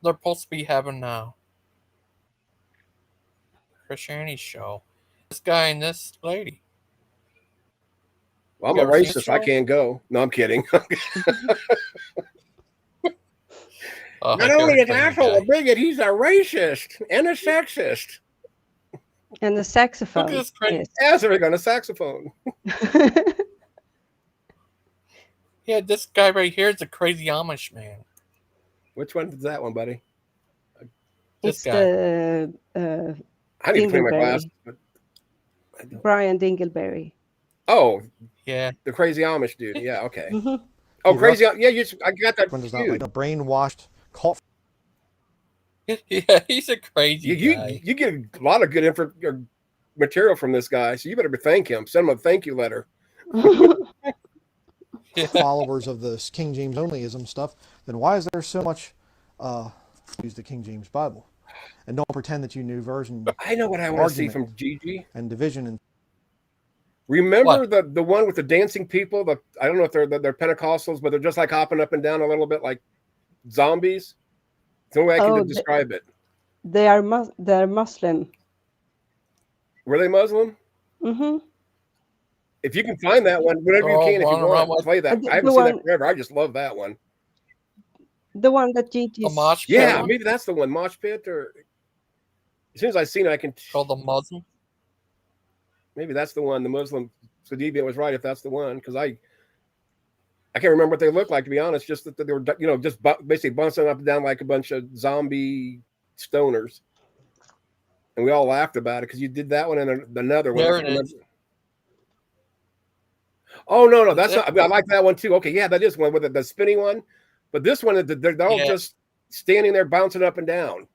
[SPEAKER 1] they're supposed to be having now. Christianity show. This guy and this lady.
[SPEAKER 2] Well, I'm a racist. I can't go. No, I'm kidding. Not only an asshole, a bigot, he's a racist and a sexist.
[SPEAKER 25] And the saxophone.
[SPEAKER 2] Look at this crazy. Yes, they're going to saxophone.
[SPEAKER 1] Yeah, this guy right here is a crazy Amish man.
[SPEAKER 2] Which one is that one, buddy?
[SPEAKER 25] This guy.
[SPEAKER 2] I need to clean my glasses.
[SPEAKER 25] Brian Dingleberry.
[SPEAKER 2] Oh,
[SPEAKER 1] yeah,
[SPEAKER 2] the crazy Amish dude. Yeah, okay. Oh, crazy! Yeah, I got that.
[SPEAKER 8] Does not like a brainwashed cult.
[SPEAKER 1] Yeah, he's a crazy guy.
[SPEAKER 2] You get a lot of good material from this guy, so you better thank him. Send him a thank you letter.
[SPEAKER 8] Followers of this King James onlyism stuff, then why is there so much use the King James Bible? And don't pretend that you knew version.
[SPEAKER 2] I know what I want to see from Gigi.
[SPEAKER 8] And division. And
[SPEAKER 2] remember the one with the dancing people? I don't know if they're Pentecostals, but they're just like hopping up and down a little bit like zombies. It's the only way I can describe it.
[SPEAKER 25] They're Muslim.
[SPEAKER 2] Were they Muslim?
[SPEAKER 25] Mm-hmm.
[SPEAKER 2] If you can find that one, whatever you can, if you want to play that. I haven't seen that forever. I just love that one.
[SPEAKER 25] The one that Gigi.
[SPEAKER 2] Yeah, maybe that's the one. Mosh Pit, or as soon as I seen it, I can
[SPEAKER 1] call the Muslim.
[SPEAKER 2] Maybe that's the one. The Muslim. So Deviant was right if that's the one, because I can't remember what they looked like, to be honest. Just that they were, just basically bouncing up and down like a bunch of zombie stoners, and we all laughed about it because you did that one and another one.
[SPEAKER 1] There it is.
[SPEAKER 2] Oh no, that's not. I, mean, I like that one too. Okay, yeah, that is one with the spinny one, but this one they're all just standing there bouncing up and down,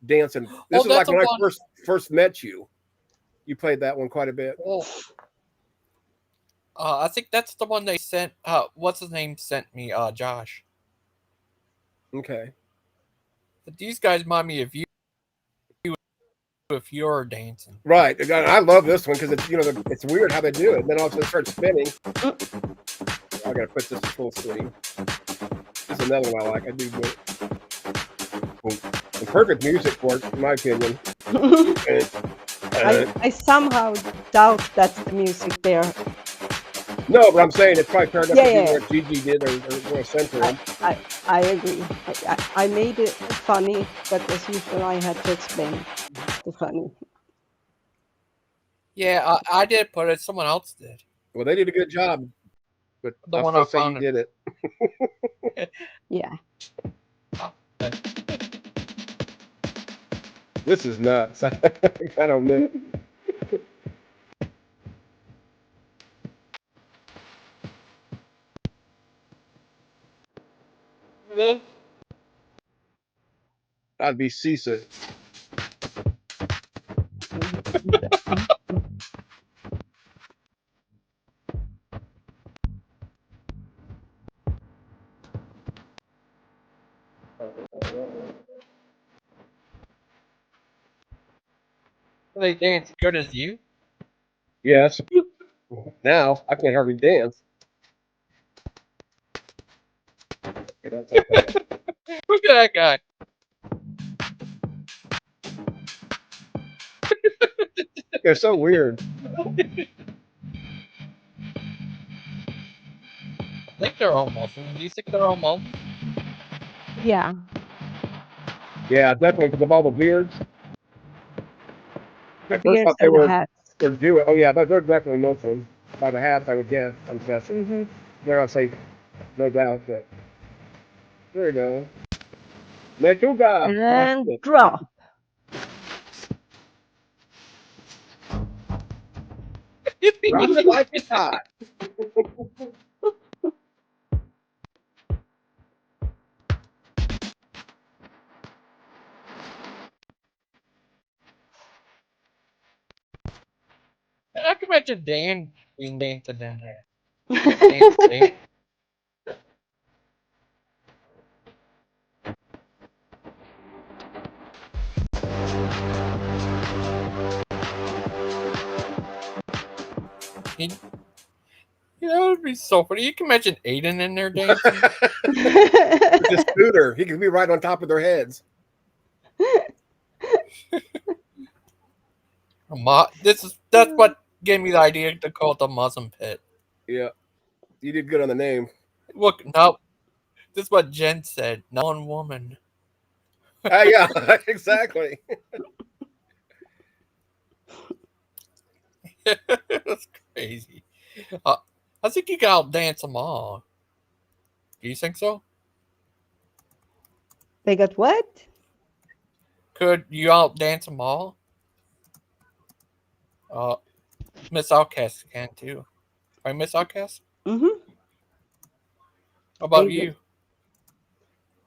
[SPEAKER 2] dancing. This is like when I first met you. You played that one quite a bit.
[SPEAKER 1] Oh. I think that's the one they sent. What's his name sent me? Josh.
[SPEAKER 2] Okay.
[SPEAKER 1] But these guys remind me of you if you're dancing.
[SPEAKER 2] Right. I love this one because it's it's weird how they do it. And then all of a sudden it starts spinning. I gotta put this full screen. This is another one I like. I do good. And perfect music for it, in my opinion.
[SPEAKER 25] I somehow doubt that's the music there.
[SPEAKER 2] No, but I'm saying it's probably turned up
[SPEAKER 25] Yeah.
[SPEAKER 2] what Gigi did or center him.
[SPEAKER 25] I agree. I made it funny, but as usual, I had to explain the funny.
[SPEAKER 1] Yeah, I did, but someone else did.
[SPEAKER 2] Well, they did a good job, but
[SPEAKER 1] The
[SPEAKER 2] I'll
[SPEAKER 1] one I
[SPEAKER 2] still say
[SPEAKER 1] found
[SPEAKER 2] you did it.
[SPEAKER 25] Yeah.
[SPEAKER 2] This is nuts. I don't know. I'd be seasick.
[SPEAKER 1] They dance good as you.
[SPEAKER 2] Yes. Now I can't hardly dance.
[SPEAKER 1] Look at that guy.
[SPEAKER 2] They're so weird.
[SPEAKER 1] I think they're all Muslims. Do you think they're all Muslims?
[SPEAKER 25] Yeah.
[SPEAKER 2] Yeah, definitely because of all the beards.
[SPEAKER 25] The
[SPEAKER 2] At first, I
[SPEAKER 25] beards
[SPEAKER 2] thought they
[SPEAKER 25] and the
[SPEAKER 2] were
[SPEAKER 25] hats.
[SPEAKER 2] Jewish. Oh yeah, they're definitely Muslim. By the hats, I would guess. I'm guessing.
[SPEAKER 25] Mm-hmm.
[SPEAKER 2] There, I'll say, no doubt that. There you go. Lechuga.
[SPEAKER 25] And drop.
[SPEAKER 2] Drop it like it's hot.
[SPEAKER 1] I can imagine Dan being dancing down there. Dancing. That would be so funny. You can imagine Aiden in there dancing.
[SPEAKER 2] With the scooter, he could be right on top of their heads.
[SPEAKER 1] That's what gave me the idea to call it the Muslim pit.
[SPEAKER 2] Yeah, you did good on the name.
[SPEAKER 1] Look, no, this is what Jen said. No one woman.
[SPEAKER 2] Yeah, exactly.
[SPEAKER 1] That's crazy. I think you can outdance them all. Do you think so?
[SPEAKER 25] They got what?
[SPEAKER 1] Could you outdance them all? Miss Outcast can too. Right, Miss Outcast?
[SPEAKER 25] Mm-hmm.
[SPEAKER 1] How about
[SPEAKER 25] They
[SPEAKER 1] you?
[SPEAKER 25] did.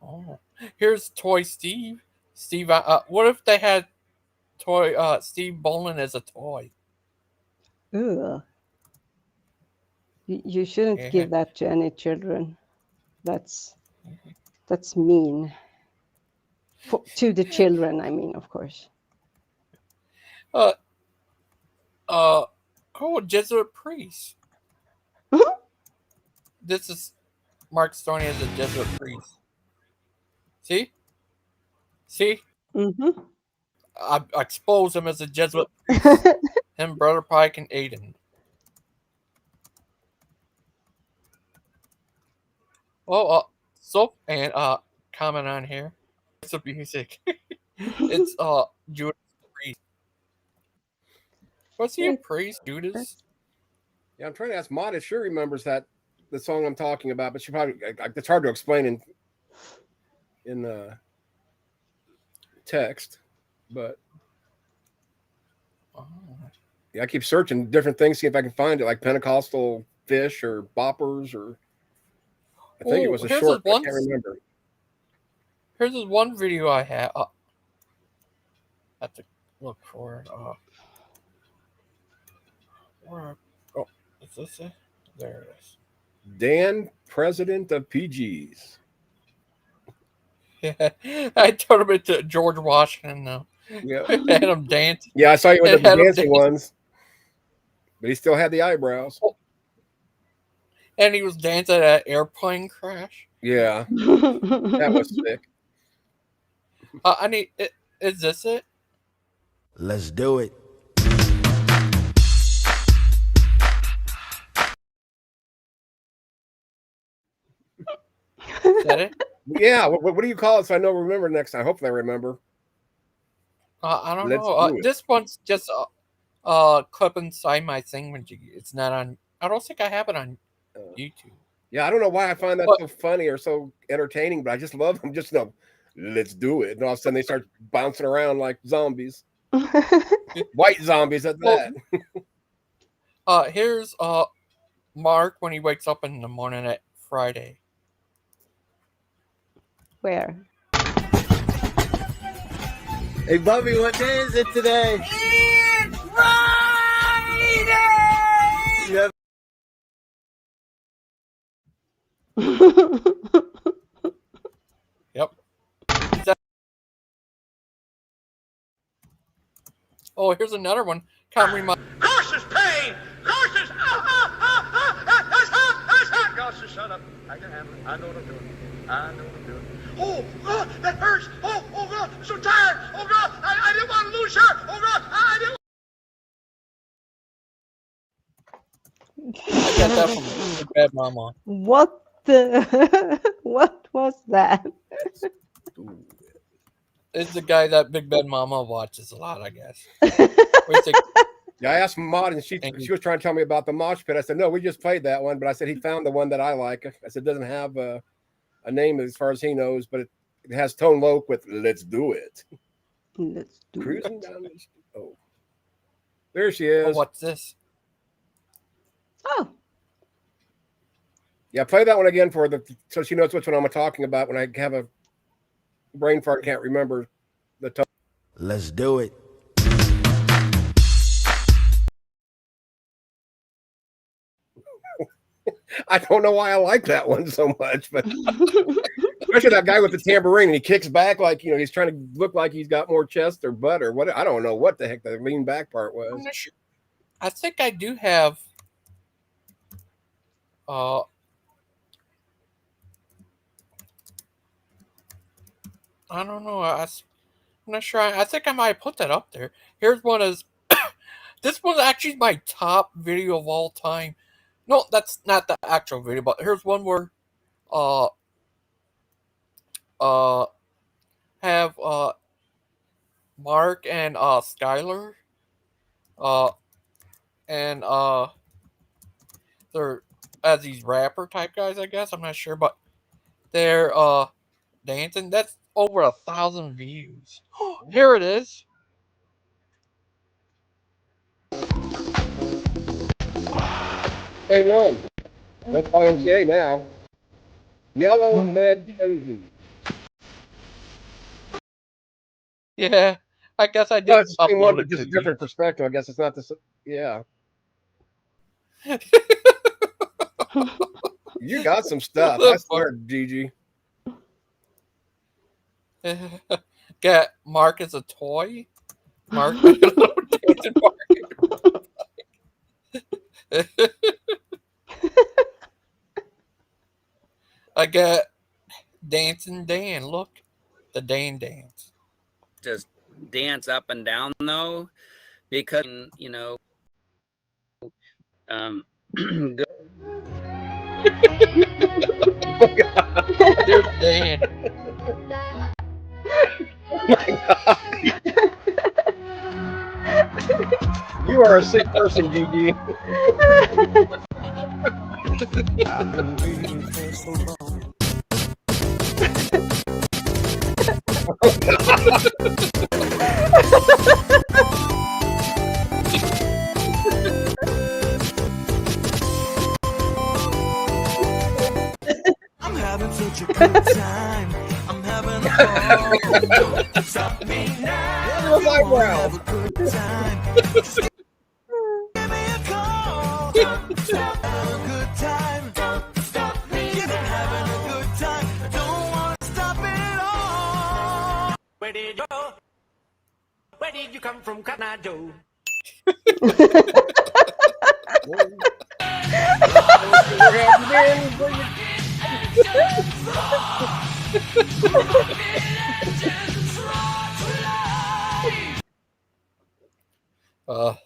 [SPEAKER 1] Oh, here's Toy Steve. Steve, what if they had Steve bowling as a toy?
[SPEAKER 25] Ugh. You shouldn't
[SPEAKER 1] Yeah.
[SPEAKER 25] give that to any children. That's mean. To the children, I mean, of course.
[SPEAKER 1] Jesuit priest. This is Mark Stoney as a Jesuit priest. See?
[SPEAKER 25] Mm-hmm.
[SPEAKER 1] I expose him as a Jesuit priest. Him, Brother Pike, and Aiden. Comment on here. It's a music. It's Judas Priest. Was he a priest, Judas?
[SPEAKER 2] Yeah, I'm trying to ask Maud if she remembers the song I'm talking about, but she probably it's hard to explain in text, but yeah, I keep searching different things, see if I can find it, like Pentecostal fish or boppers, or I think it was a short. I can't remember.
[SPEAKER 1] Here's this one video I have. I have to look for it. Oh, is this it? There it is.
[SPEAKER 2] Dan, president of PGs.
[SPEAKER 1] Yeah, I turned him into George Washington now.
[SPEAKER 2] Yeah.
[SPEAKER 1] Had him dancing.
[SPEAKER 2] Yeah, I saw you with the dancing ones. But he still had the eyebrows.
[SPEAKER 1] And he was dancing at an airplane crash.
[SPEAKER 2] Yeah. That was sick.
[SPEAKER 1] I need. Is this it?
[SPEAKER 3] Let's do it.
[SPEAKER 1] Is that it?
[SPEAKER 2] Yeah. What do you call it so I know remember next time? Hopefully I remember.
[SPEAKER 1] I don't know. This one's just clip inside my thingamajig. It's not on. I don't think I have it on YouTube.
[SPEAKER 2] Yeah, I don't know why I find that so funny or so entertaining, but I just love them. Just let's do it. And all of a sudden they start bouncing around like zombies. White zombies at that.
[SPEAKER 1] Here's Mark when he wakes up in the morning at Friday.
[SPEAKER 25] Where?
[SPEAKER 9] Hey, Bubby, what day is it today?
[SPEAKER 6] It's Friday!
[SPEAKER 9] You have
[SPEAKER 1] Yep. Oh, here's another one. Can't remind.
[SPEAKER 6] Gosh, is pain! Gosh, is Gosh, shut up. I can handle it. I know what I'm doing. I know what I'm doing. Oh, God, that hurts. Oh, God, I'm so tired. Oh, God, I didn't want to lose her. Oh, God, I didn't.
[SPEAKER 1] I got that from Big Bad Mama.
[SPEAKER 25] What the? What was that?
[SPEAKER 1] It's the guy that Big Bad Mama watches a lot, I guess.
[SPEAKER 2] Yeah, I asked Maud, and she was trying to tell me about the mosh pit. I said, no, we just played that one, but I said he found the one that I like. I said it doesn't have a name as far as he knows, but it has Tone Loc with "Let's Do It."
[SPEAKER 25] Let's do
[SPEAKER 2] Cruising
[SPEAKER 25] it.
[SPEAKER 2] down the street. Oh, there she is.
[SPEAKER 1] Oh, what's this?
[SPEAKER 25] Oh.
[SPEAKER 2] Yeah, play that one again so she knows which one I'm talking about when I have a brain fart, can't remember the tone.
[SPEAKER 3] Let's do it.
[SPEAKER 2] I don't know why I like that one so much, but especially that guy with the tambourine and he kicks back like, he's trying to look like he's got more chest or butt or what. I don't know what the heck the lean back part was.
[SPEAKER 1] I'm not sure. I think I do have I don't know. I'm not sure. I think I might put that up there. Here's one is this one's actually my top video of all time. No, that's not the actual video, but here's one where have Mark and Skylar and they're as these rapper type guys, I guess. I'm not sure, but they're dancing. That's over 1,000 views. Here it is.
[SPEAKER 2] Hey, one. That's YMCA now. Yellow Med Cozy.
[SPEAKER 1] Yeah, I guess I did.
[SPEAKER 2] No, it's the same one, but just a different perspective. I guess it's not the. Yeah. You got some stuff. I swear, Gigi.
[SPEAKER 1] Get Mark as a toy. Mark. I got Dancing Dan. Look, the Dan dance.
[SPEAKER 11] Just dance up and down though, because
[SPEAKER 1] There's Dan.
[SPEAKER 2] Oh my God. You are a sick person, Gigi.
[SPEAKER 9] I'm having such a good time. I'm having a ball. Don't stop me now.
[SPEAKER 2] Look at my
[SPEAKER 9] Have a good time. Just give me a call. Don't stop. Have a good time. Don't stop me. Yes, I'm having a good time. I don't want to stop it all. Where did you go? Where did you come from, Canada?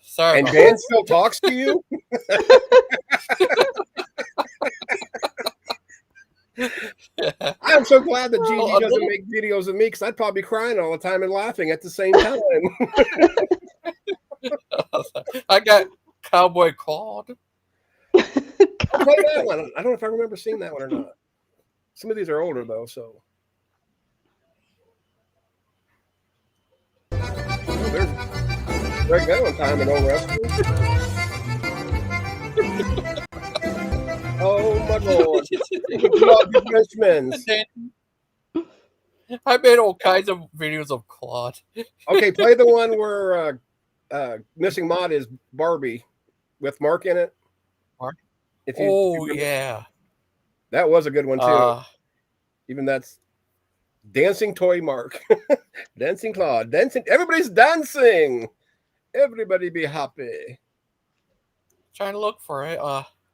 [SPEAKER 1] Sorry.
[SPEAKER 2] And
[SPEAKER 1] about
[SPEAKER 2] Dan
[SPEAKER 1] that.
[SPEAKER 2] still talks to you? I'm so glad that Gigi doesn't make videos of me because I'd probably be crying all the time and laughing at the same time.
[SPEAKER 1] I got Cowboy Claude.
[SPEAKER 2] I'll play that one. I don't know if I remember seeing that one or not. Some of these are older though, so. Oh, there's Greg Valentine and old wrestler. Oh my lord! Love the Frenchmen's.
[SPEAKER 1] I made all kinds of videos of Claude.
[SPEAKER 2] Okay, play the one where Missing Mod is Barbie with Mark in it.
[SPEAKER 1] Mark?
[SPEAKER 2] If
[SPEAKER 1] Oh,
[SPEAKER 2] you
[SPEAKER 1] yeah.
[SPEAKER 2] That was a good one too. Even that's Dancing Toy Mark. Dancing Claude. Dancing. Everybody's dancing. Everybody be happy.
[SPEAKER 1] Trying to look for it.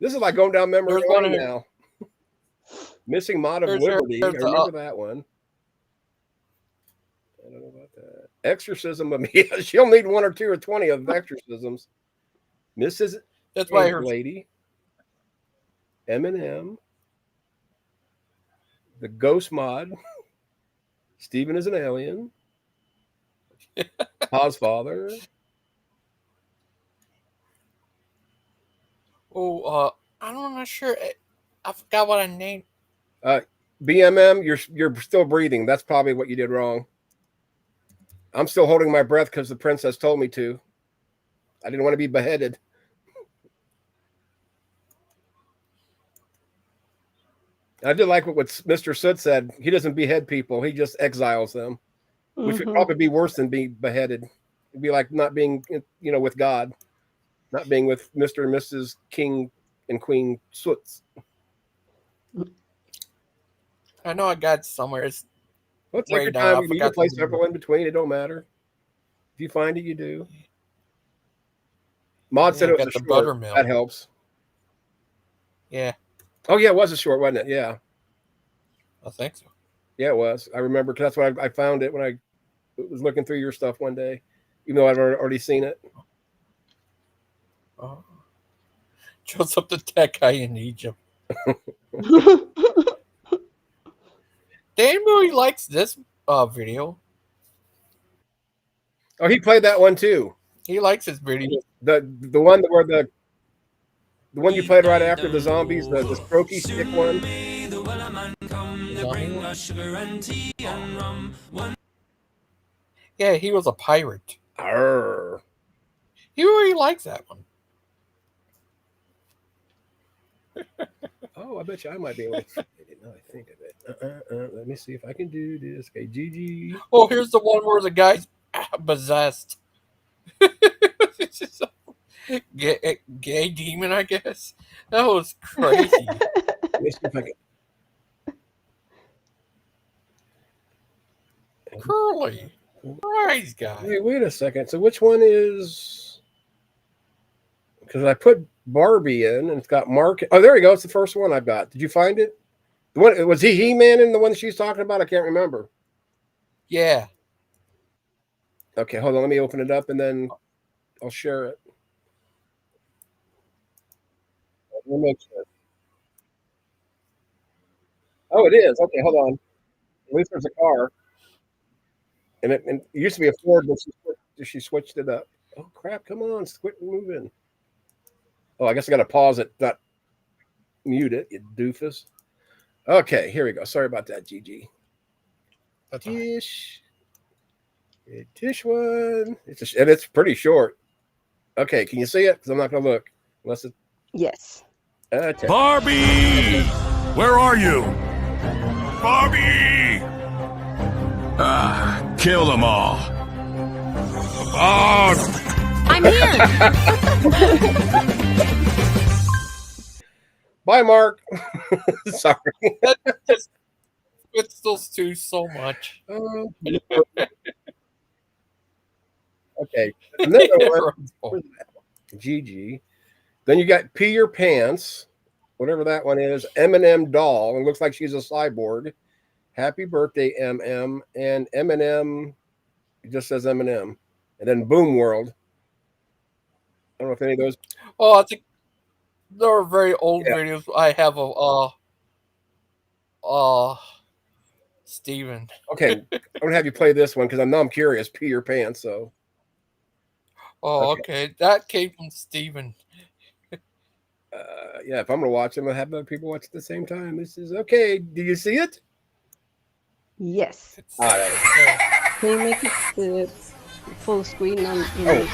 [SPEAKER 2] This is like going down memory
[SPEAKER 1] There's one
[SPEAKER 2] lane
[SPEAKER 1] here.
[SPEAKER 2] now. Missing Mod of
[SPEAKER 1] There's
[SPEAKER 2] Liberty. I
[SPEAKER 1] there's
[SPEAKER 2] remember that one. I don't know about that. Exorcism of me. She'll need 1 or 2 or 20 of exorcisms. Mrs.
[SPEAKER 1] That's why I
[SPEAKER 2] Angel
[SPEAKER 1] heard
[SPEAKER 2] Lady. Eminem. The Ghost Mod. Steven is an alien. Pa's father.
[SPEAKER 1] Oh, I'm not sure. I forgot what I named.
[SPEAKER 2] BMM, you're still breathing. That's probably what you did wrong. I'm still holding my breath because the princess told me to. I didn't want to be beheaded. I did like what Mr. Soot said. He doesn't behead people. He just exiles them, which would probably be worse than being beheaded. It'd be like not being, with God, not being with Mr. and Mrs. King and Queen Soots.
[SPEAKER 1] I know I got it somewhere. It's
[SPEAKER 2] Well, take your time. You need to play several in between. It don't matter. If you find it, you do. Mod said it was a short.
[SPEAKER 1] Buttermilk.
[SPEAKER 2] That helps.
[SPEAKER 1] Yeah.
[SPEAKER 2] Oh, yeah, it was a short, wasn't it? Yeah.
[SPEAKER 1] I think so.
[SPEAKER 2] Yeah, it was. I remember because that's why I found it when I was looking through your stuff one day, even though I'd already seen it.
[SPEAKER 1] Oh. Joseph the tech guy in Egypt. Dan really likes this video.
[SPEAKER 2] Oh, he played that one too.
[SPEAKER 1] He likes his video.
[SPEAKER 2] The one where the one you played right after the zombies, the strokey stick one.
[SPEAKER 1] Yeah, he was a pirate.
[SPEAKER 2] Arr.
[SPEAKER 1] He really likes that one.
[SPEAKER 2] Oh, I bet you I might be able to. Now I think of it. Let me see if I can do this. Okay, GG.
[SPEAKER 1] Oh, here's the one where the guy's possessed. Gay demon, I guess. That was crazy.
[SPEAKER 2] Let me see if I can.
[SPEAKER 1] Curly. Nice guy.
[SPEAKER 2] Wait a second. So which one is? Because I put Barbie in and it's got Mark. Oh, there you go. It's the first one I've got. Did you find it? The one was He-Man in the one she's talking about? I can't remember.
[SPEAKER 1] Yeah.
[SPEAKER 2] Okay, hold on. Let me open it up and then I'll share it. Let me make sure. Oh, it is. Okay, hold on. At least there's a car. And it used to be a Ford, but she switched it up. Oh, crap. Come on. Quit moving. Oh, I guess I got to pause it, not mute it, you doofus. Okay, here we go. Sorry about that, GG. Tish. Tish one. And it's pretty short. Okay, can you see it? Because I'm not going to look. Unless it.
[SPEAKER 25] Yes.
[SPEAKER 9] Barbie! Where are you? Barbie! Ah, kill them all. Oh!
[SPEAKER 22] I'm here.
[SPEAKER 2] Bye, Mark. Sorry.
[SPEAKER 1] That just fits those two so much.
[SPEAKER 2] Okay. Another one. GG. Then you got Pee Your Pants, whatever that one is. Eminem doll. It looks like she's a cyborg. Happy birthday, MM. And Eminem, it just says Eminem. And then Boom World. I don't know if any of those.
[SPEAKER 1] Oh, I think there are very old videos. I have of Steven.
[SPEAKER 2] Okay, I'm gonna have you play this one because I'm curious. Pee Your Pants. So.
[SPEAKER 1] Oh, okay. That came from Steven.
[SPEAKER 2] Yeah, if I'm gonna watch them, I'll have other people watch at the same time. This is okay. Do you see it?
[SPEAKER 25] Yes.
[SPEAKER 2] All right.
[SPEAKER 25] Can you make it full screen on YouTube?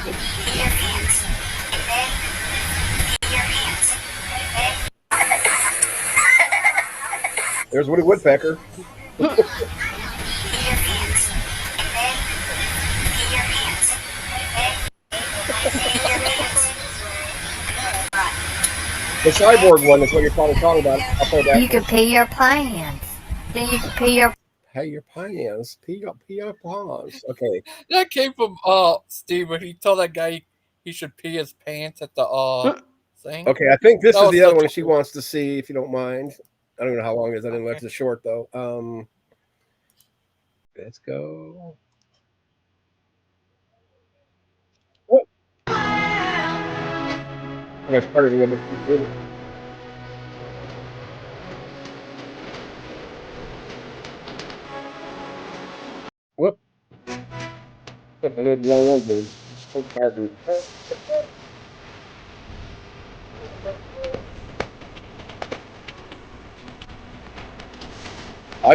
[SPEAKER 2] There's Woody Woodpecker. The cyborg one is what you're probably talking about. I'll play that.
[SPEAKER 12] You can pee your pants. Then you can pee your.
[SPEAKER 2] Pay your pants. Pee your pants. Okay.
[SPEAKER 1] That came from Steven. He told that guy he should pee his pants at the thing.
[SPEAKER 2] Okay, I think this
[SPEAKER 1] That
[SPEAKER 2] is
[SPEAKER 1] was
[SPEAKER 2] the other
[SPEAKER 1] such
[SPEAKER 2] one she wants to see, if you don't mind. I don't even know how long it is. I didn't look. It's short though. Let's go. What? I started a little bit. Whoop. I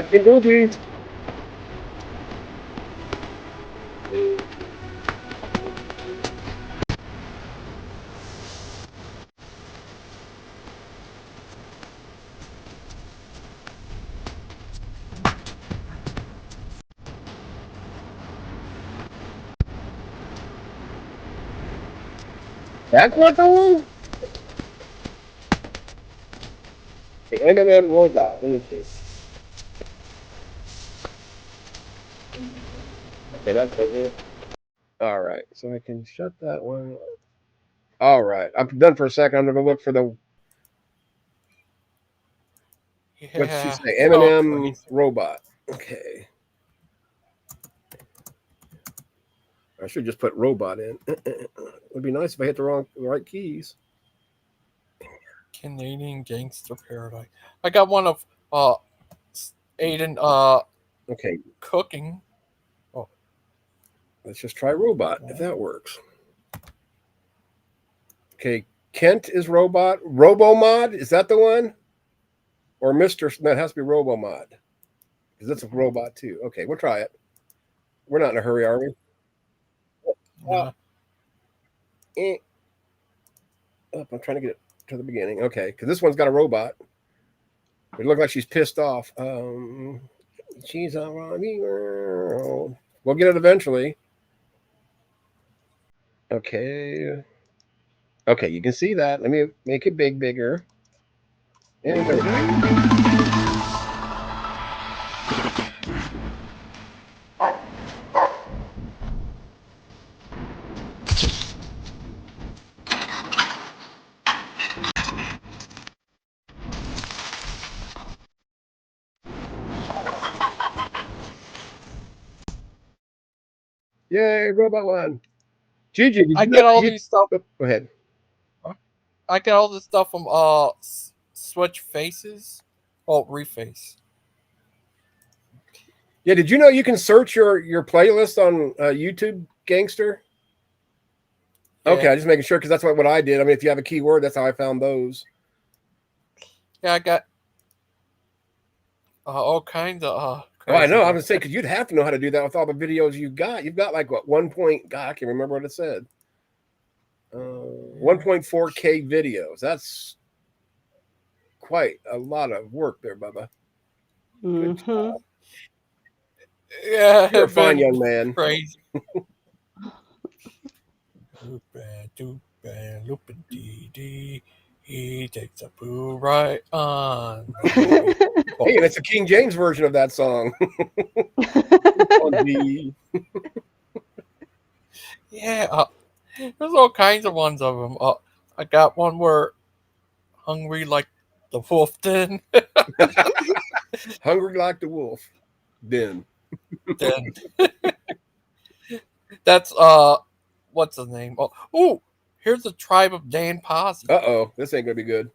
[SPEAKER 2] can do this. That's what the one? The internet robot. Let me see. Okay, that's it. All right, so I can shut that one. All right, I'm done for a second. I'm gonna look for the. What's she say? Eminem robot. Okay. I should just put robot in. It would be nice if I hit the right keys.
[SPEAKER 1] Canadian Gangster Paradise. I got one of Aiden
[SPEAKER 2] okay,
[SPEAKER 1] cooking. Oh.
[SPEAKER 2] Let's just try robot if that works. Okay, Kent is robot. RoboMod, is that the one? Or Mr. That has to be RoboMod. Because that's a robot too. Okay, we'll try it. We're not in a hurry, are we? Oh, I'm trying to get it to the beginning. Okay, because this one's got a robot. It looks like she's pissed off. She's a Robbie girl. We'll get it eventually. Okay. Okay, you can see that. Let me make it bigger. And there we go. Yay, robot one. Gigi,
[SPEAKER 1] I get all these stuff.
[SPEAKER 2] Oh, go ahead.
[SPEAKER 1] I get all this stuff from Switch Faces. Oh, Reface.
[SPEAKER 2] Yeah, did you know you can search your playlist on YouTube, Gangster?
[SPEAKER 1] Yeah.
[SPEAKER 2] Okay, I'm just making sure because that's what I did. I mean, if you have a keyword, that's how I found those.
[SPEAKER 1] Yeah, I got all kinds of
[SPEAKER 2] Oh, I
[SPEAKER 1] crazy.
[SPEAKER 2] know. I
[SPEAKER 1] like
[SPEAKER 2] was saying
[SPEAKER 1] that.
[SPEAKER 2] because you'd have to know how to do that with all the videos you've got. You've got like what 1 point? God, I can't remember what it said. 1.4K videos. That's quite a lot of work there, Bubba. Good
[SPEAKER 25] Mm-hmm.
[SPEAKER 2] job.
[SPEAKER 1] Yeah,
[SPEAKER 2] You're a
[SPEAKER 1] it's
[SPEAKER 2] fine
[SPEAKER 1] been
[SPEAKER 2] young man.
[SPEAKER 1] crazy. Loopin' dee dee. He takes a poo right on.
[SPEAKER 2] Hey, and it's a King James version of that song. On the
[SPEAKER 1] Yeah, there's all kinds of ones of them. I got one where hungry like the wolf den.
[SPEAKER 2] Hungry like the wolf. Then.
[SPEAKER 1] Then that's what's the name? Oh, here's the tribe of Dan Posse.
[SPEAKER 2] Uh-oh, this ain't gonna be good.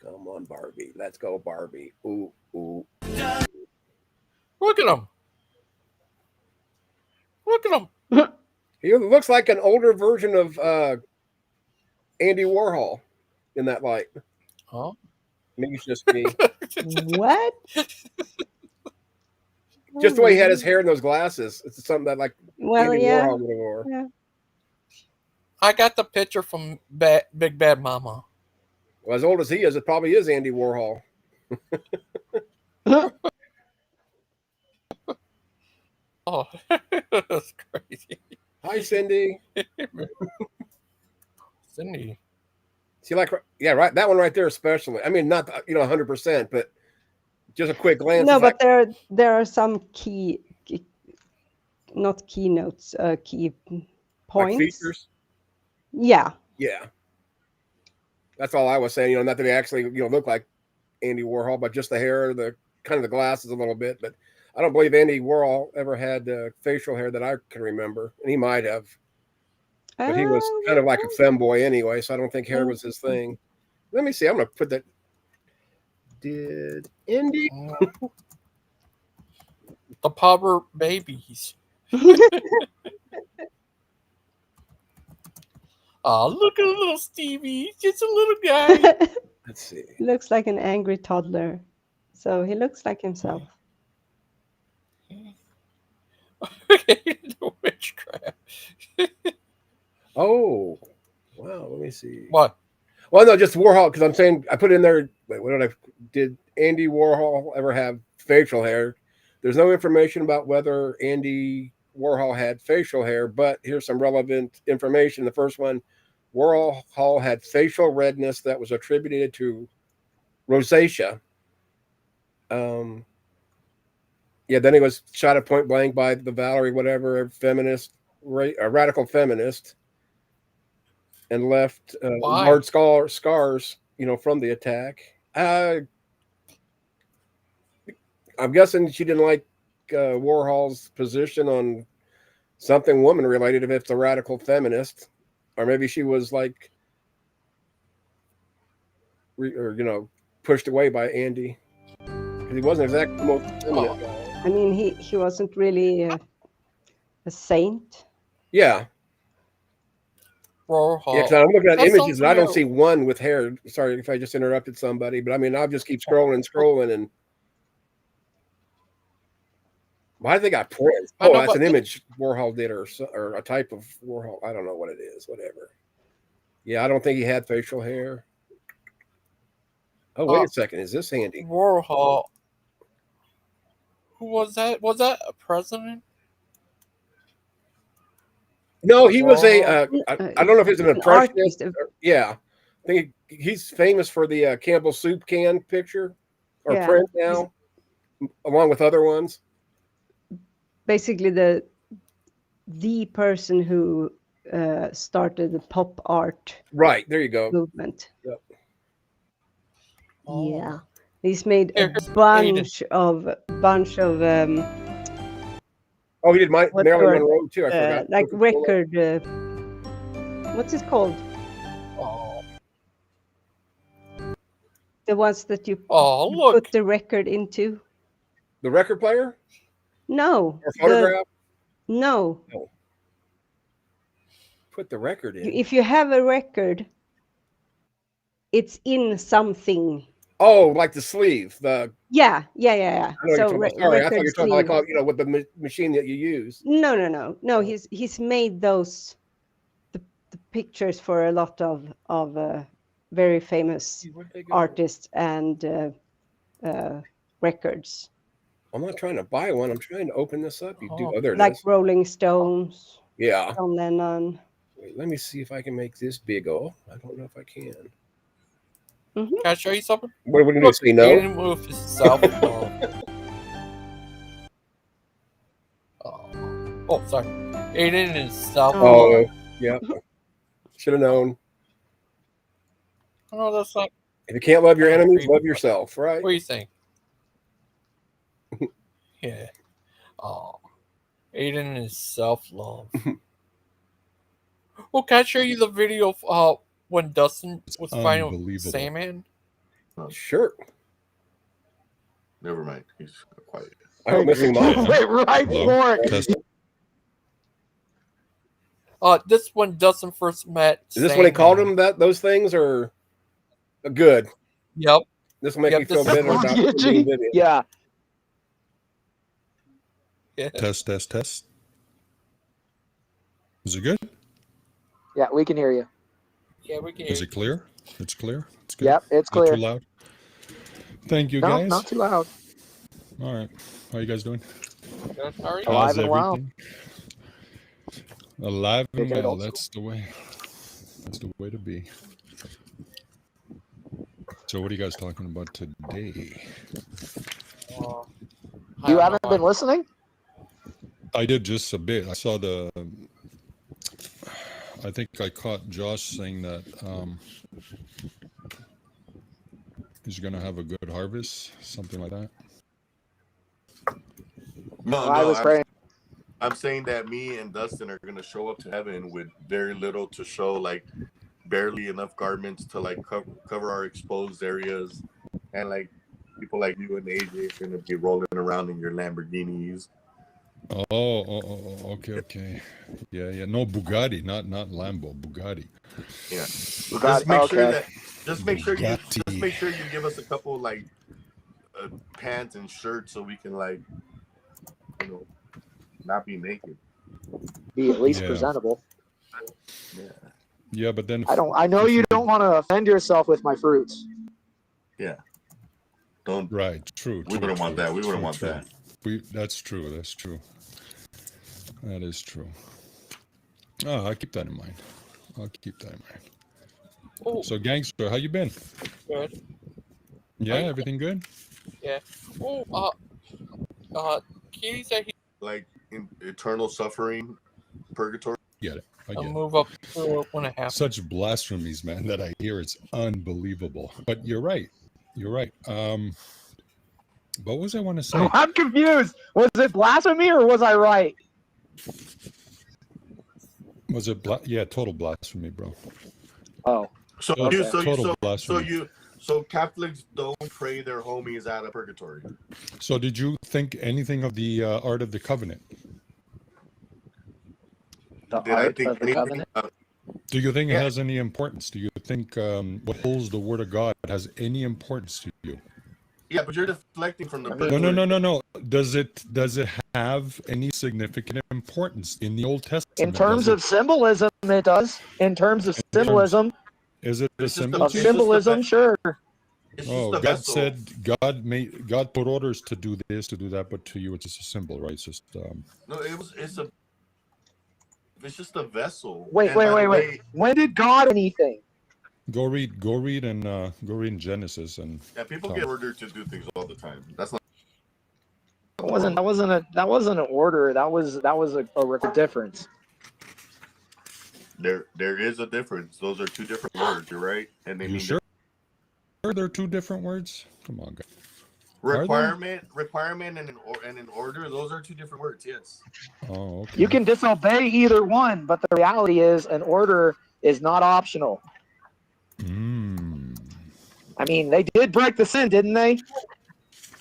[SPEAKER 2] Come on, Barbie. Let's go, Barbie. Ooh, ooh.
[SPEAKER 1] Look at him. Look at him.
[SPEAKER 2] He looks like an older version of Andy Warhol in that light.
[SPEAKER 1] Huh?
[SPEAKER 2] Maybe it's just me.
[SPEAKER 25] What?
[SPEAKER 2] Just the way he had his hair and those glasses. It's something that like
[SPEAKER 25] Well,
[SPEAKER 2] Andy
[SPEAKER 25] yeah.
[SPEAKER 2] Warhol would have wore.
[SPEAKER 25] Yeah.
[SPEAKER 1] I got the picture from Big Bad Mama.
[SPEAKER 2] Well, as old as he is, it probably is Andy Warhol.
[SPEAKER 1] Oh, that's crazy.
[SPEAKER 2] Hi, Cindy.
[SPEAKER 1] Cindy.
[SPEAKER 2] See, like, yeah, right. That one right there, especially. I mean, not 100%, but just a quick glance.
[SPEAKER 25] No,
[SPEAKER 2] but
[SPEAKER 25] there are some not keynotes, key points.
[SPEAKER 2] Like features.
[SPEAKER 25] Yeah.
[SPEAKER 2] Yeah. That's all I was saying. Not that they actually look like Andy Warhol, but just the hair, the kind of the glasses a little bit. But I don't believe Andy Warhol ever had facial hair that I can remember, and he might have. But he was kind of like a femboy anyway, so I don't think hair was his thing. Let me see. I'm going to put that. Did Andy?
[SPEAKER 1] The Pauper Babies. Oh, look at little Stevie. He's just a little guy.
[SPEAKER 2] Let's see.
[SPEAKER 25] Looks like an angry toddler. So he looks like himself.
[SPEAKER 1] The witchcraft.
[SPEAKER 2] Oh, wow. Let me see.
[SPEAKER 1] What?
[SPEAKER 2] Well, no, just Warhol, because I'm saying I put in there. Wait, what did Andy Warhol ever have facial hair? There's no information about whether Andy Warhol had facial hair, but here's some relevant information. The first one, Warhol had facial redness that was attributed to rosacea. Yeah, then he was shot at point blank by the Valerie, whatever, feminist, a radical feminist, and left large scars, from the attack. I'm guessing she didn't like Warhol's position on something woman related, if it's a radical feminist, or maybe she was like, pushed away by Andy because he wasn't exactly the most feminine guy.
[SPEAKER 25] I mean, he wasn't really a saint.
[SPEAKER 2] Yeah.
[SPEAKER 1] Warhol.
[SPEAKER 2] Yeah, because I'm looking at images and I don't see one with hair. Sorry if I just interrupted somebody, but I mean, I'll just keep scrolling and why do they got prints? Oh, that's an image Warhol did or a type of Warhol. I don't know what it is. Whatever. Yeah, I don't think he had facial hair. Oh, wait a second. Is this Andy?
[SPEAKER 1] Warhol. Who was that? Was that a president?
[SPEAKER 2] No, he was I don't know if he's an impressionist. Yeah. I think he's famous for the Campbell soup can picture or print now, along with other ones.
[SPEAKER 25] Basically, the person who started the pop art.
[SPEAKER 2] Right, there you go.
[SPEAKER 25] Movement.
[SPEAKER 2] Yep.
[SPEAKER 25] Yeah, he's made a bunch of.
[SPEAKER 2] Oh, he did Marilyn Monroe too. I forgot.
[SPEAKER 25] Like record. What's it called?
[SPEAKER 1] Oh.
[SPEAKER 25] The ones that you put the record into.
[SPEAKER 2] The record player?
[SPEAKER 25] No.
[SPEAKER 2] Or phonograph?
[SPEAKER 25] No.
[SPEAKER 2] Put the record in.
[SPEAKER 25] If you have a record, it's in something.
[SPEAKER 2] Oh, like the sleeve. The
[SPEAKER 25] Yeah.
[SPEAKER 2] I know what you're
[SPEAKER 25] So
[SPEAKER 2] talking about. Sorry, I thought
[SPEAKER 25] record
[SPEAKER 2] you were talking about,
[SPEAKER 25] sleeve.
[SPEAKER 2] with the machine that you use.
[SPEAKER 25] No. He's made those the pictures for a lot of very famous artists and records.
[SPEAKER 2] I'm not trying to buy one. I'm trying to open this up. You do. Oh, there it
[SPEAKER 25] Like
[SPEAKER 2] is.
[SPEAKER 25] Rolling Stones.
[SPEAKER 2] Yeah.
[SPEAKER 25] John Lennon.
[SPEAKER 2] Wait, let me see if I can make this bigger. I don't know if I can.
[SPEAKER 25] Mm-hmm.
[SPEAKER 1] Can I show you something?
[SPEAKER 2] What do you say? No.
[SPEAKER 1] Aiden with his self. Oh, sorry. Aiden is self.
[SPEAKER 2] Oh, yeah. Should have known.
[SPEAKER 1] Oh, that's not.
[SPEAKER 2] If you can't love your enemies, love yourself, right?
[SPEAKER 1] What do you think? Yeah. Oh, Aiden is self-love. Well, can I show you the video of when Dustin was fighting with Sandman?
[SPEAKER 2] Sure.
[SPEAKER 23] Never mind. He's quiet.
[SPEAKER 2] I don't missing mine.
[SPEAKER 10] Wait, right for it.
[SPEAKER 1] This when Dustin first met.
[SPEAKER 2] Is this when he called him those things, or good?
[SPEAKER 1] Yep.
[SPEAKER 2] This will make me feel better about being Vivian.
[SPEAKER 10] Yeah.
[SPEAKER 13] Test. Is it good?
[SPEAKER 10] Yeah, we can hear you.
[SPEAKER 1] Yeah, we can hear
[SPEAKER 13] Is it clear? It's clear? It's good?
[SPEAKER 10] Yep, it's
[SPEAKER 13] Not
[SPEAKER 10] clear.
[SPEAKER 13] too loud? Thank you,
[SPEAKER 10] No,
[SPEAKER 13] guys.
[SPEAKER 10] not too loud.
[SPEAKER 13] All right. How you guys doing?
[SPEAKER 1] Good. How are you?
[SPEAKER 10] Alive and well.
[SPEAKER 13] Alive and
[SPEAKER 10] Okay,
[SPEAKER 13] well.
[SPEAKER 10] old
[SPEAKER 13] That's the way. That's the way to be. So what are you guys talking about today?
[SPEAKER 10] You haven't been listening?
[SPEAKER 13] I did just a bit. I saw I think I caught Josh saying that he's going to have a good harvest, something like that.
[SPEAKER 23] No, I'm saying that me and Dustin are going to show up to heaven with very little to show, like barely enough garments to like cover our exposed areas, and like people like you and AJ are going to be rolling around in your Lamborghinis.
[SPEAKER 13] Okay. Yeah. No, Bugatti, not Lambo, Bugatti.
[SPEAKER 23] Yeah.
[SPEAKER 10] Bugatti,
[SPEAKER 23] Just make sure you give us a couple like pants and shirts so we can like, not be naked.
[SPEAKER 10] Be at least presentable.
[SPEAKER 13] Yeah, but then
[SPEAKER 10] I know you don't want to offend yourself with my fruits.
[SPEAKER 23] Yeah. Don't.
[SPEAKER 13] Right. True.
[SPEAKER 23] We wouldn't want that. We wouldn't want that.
[SPEAKER 13] That's true. That is true. Oh, I'll keep that in mind.
[SPEAKER 1] Oh.
[SPEAKER 13] So, Gangster, how you been?
[SPEAKER 1] Good.
[SPEAKER 13] Yeah, everything good?
[SPEAKER 1] Yeah. Kitty said he
[SPEAKER 23] like in eternal suffering, purgatory.
[SPEAKER 13] Get it. I get it.
[SPEAKER 1] move up to 1.5.
[SPEAKER 13] Such blasphemies, man, that I hear. It's unbelievable. But you're right. What was I want to say?
[SPEAKER 10] Oh, I'm confused. Was it blasphemy or was I right?
[SPEAKER 13] Was it total blasphemy, bro.
[SPEAKER 10] Oh.
[SPEAKER 23] So Catholics don't pray their homies out of purgatory.
[SPEAKER 13] So did you think anything of the Art of the Covenant? Do you think it has any importance? Do you think what holds the Word of God has any importance to you?
[SPEAKER 23] Yeah, but you're deflecting from the.
[SPEAKER 13] No. Does it have any significant importance in the Old Testament?
[SPEAKER 10] In terms of symbolism, it does. In terms of symbolism.
[SPEAKER 13] Is it a symbol?
[SPEAKER 10] Of symbolism, sure.
[SPEAKER 13] Oh, God said God put orders to do this, to do that, but to you it's just a symbol, right? It's just
[SPEAKER 23] No, it's just a vessel.
[SPEAKER 10] Wait. When did God anything?
[SPEAKER 13] Go read in Genesis and
[SPEAKER 23] people get ordered to do things all the time. That's not.
[SPEAKER 10] That wasn't an order. That was a difference.
[SPEAKER 23] There is a difference. Those are two different words. You're right, and they mean
[SPEAKER 13] sure. They're two different words. Come on, guys.
[SPEAKER 23] Requirement, and an order. Those are two different words. Yes.
[SPEAKER 13] Oh, okay.
[SPEAKER 10] You can disobey either one, but the reality is, an order is not optional. I mean, they did break the sin, didn't they?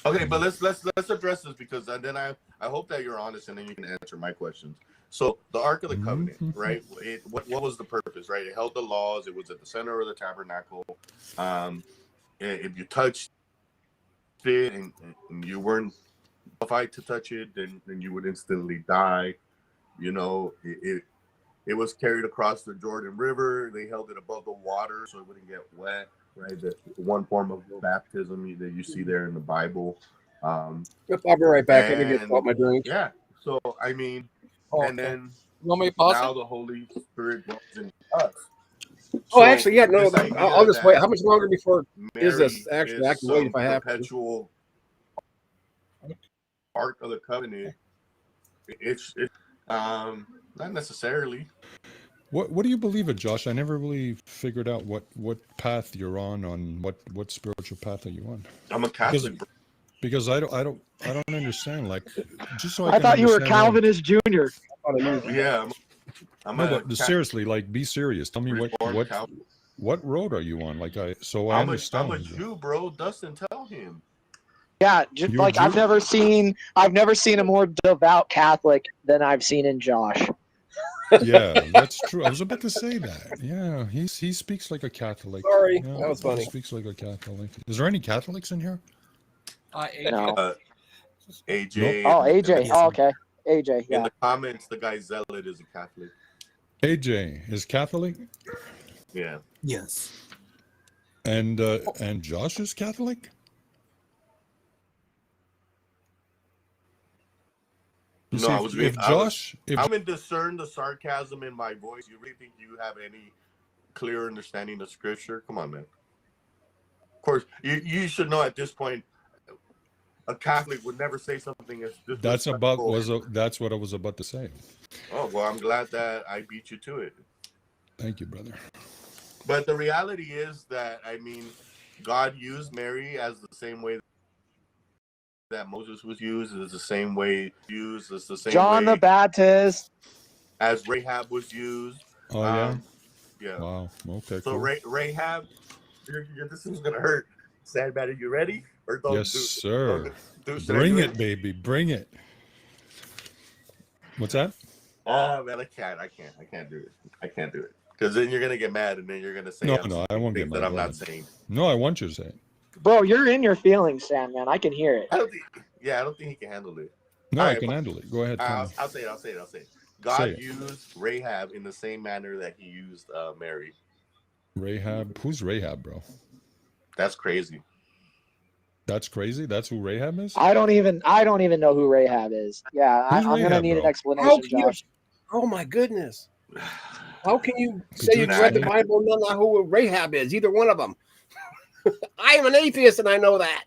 [SPEAKER 23] Okay, but let's address this because then I hope that you're honest and then you can answer my questions.
[SPEAKER 14] So the Ark of the Covenant, right? What was the purpose, right? It held the laws. It was at the center of the tabernacle. If you touched it and you weren't qualified to touch it, then you would instantly die. You know, it was carried across the Jordan River. They held it above the water so it wouldn't get wet, right? The one form of baptism that you see there in the Bible.
[SPEAKER 2] I'll be right back. Let me get my drink.
[SPEAKER 14] Yeah. So, I mean, and then now the Holy Spirit dwells in us.
[SPEAKER 2] Oh, actually, yeah, no, I'll just wait. How much longer before is this? Actually, I can wait if I have
[SPEAKER 14] perpetual Ark of the Covenant. It's not necessarily.
[SPEAKER 13] What do you believe in, Josh? I never really figured out what path you're on what spiritual path are you on?
[SPEAKER 14] I'm a Catholic.
[SPEAKER 13] Because I don't understand. Like, just so I
[SPEAKER 10] I
[SPEAKER 13] can
[SPEAKER 10] thought you were
[SPEAKER 13] understand
[SPEAKER 10] Calvinist Junior.
[SPEAKER 14] Yeah,
[SPEAKER 13] seriously, like, be serious. Tell me what road are you on? Like, I understand.
[SPEAKER 14] I'm a Jew, bro. Dustin, tell him.
[SPEAKER 10] Yeah, just like I've never seen a more devout Catholic than I've seen in Josh.
[SPEAKER 13] Yeah, that's true. I was about to say that. Yeah, he speaks like a Catholic.
[SPEAKER 2] Sorry,
[SPEAKER 13] yeah,
[SPEAKER 2] that was funny.
[SPEAKER 13] He speaks like a Catholic. Is there any Catholics in here?
[SPEAKER 10] No.
[SPEAKER 14] AJ.
[SPEAKER 10] Oh, AJ. Oh, okay. AJ. Yeah.
[SPEAKER 14] In the comments, the guy Zealot is a Catholic.
[SPEAKER 13] AJ is Catholic.
[SPEAKER 14] Yeah.
[SPEAKER 15] Yes.
[SPEAKER 13] And Josh is Catholic. You
[SPEAKER 14] No,
[SPEAKER 13] see,
[SPEAKER 14] I can discern the sarcasm in my voice. You really think you have any clear understanding of Scripture? Come on, man. Of course, you should know at this point, a Catholic would never say something as disrespectful.
[SPEAKER 13] That's what I was about to say.
[SPEAKER 14] Oh, well, I'm glad that I beat you to it.
[SPEAKER 13] Thank you, brother.
[SPEAKER 14] But the reality is that, I mean, God used Mary as the same way that Moses was used. It's the same way used. It's the same
[SPEAKER 10] John
[SPEAKER 14] way
[SPEAKER 10] the Baptist
[SPEAKER 14] as Rahab was used.
[SPEAKER 13] Oh, yeah?
[SPEAKER 14] Yeah.
[SPEAKER 13] Wow. Okay,
[SPEAKER 14] So
[SPEAKER 13] cool.
[SPEAKER 14] Rahab, this is going to hurt. Sandman, are you ready? Or don't
[SPEAKER 13] Yes, sir.
[SPEAKER 14] Should
[SPEAKER 13] Bring it, baby. Bring it. What's that?
[SPEAKER 14] Oh, man, I can't do it. I can't do it. Because then you're going to get mad and then you're going to say
[SPEAKER 13] No, I won't get mad.
[SPEAKER 14] that I'm not saying.
[SPEAKER 13] No, I want you to say it.
[SPEAKER 10] Bro, you're in your feelings, Sandman. I can hear it.
[SPEAKER 14] I don't think he can handle it.
[SPEAKER 13] No, I can handle it. Go ahead.
[SPEAKER 14] I'll say it. God used Rahab in the same manner that he used Mary.
[SPEAKER 13] Rahab? Who's Rahab, bro?
[SPEAKER 14] That's crazy.
[SPEAKER 13] That's crazy? That's who Rahab is?
[SPEAKER 10] I don't even know who Rahab is. Yeah, I'm going to need an explanation, Josh.
[SPEAKER 2] Oh, my goodness. How can you say you've read the Bible and not know who Rahab is? Either one of them. I am an atheist and I know that.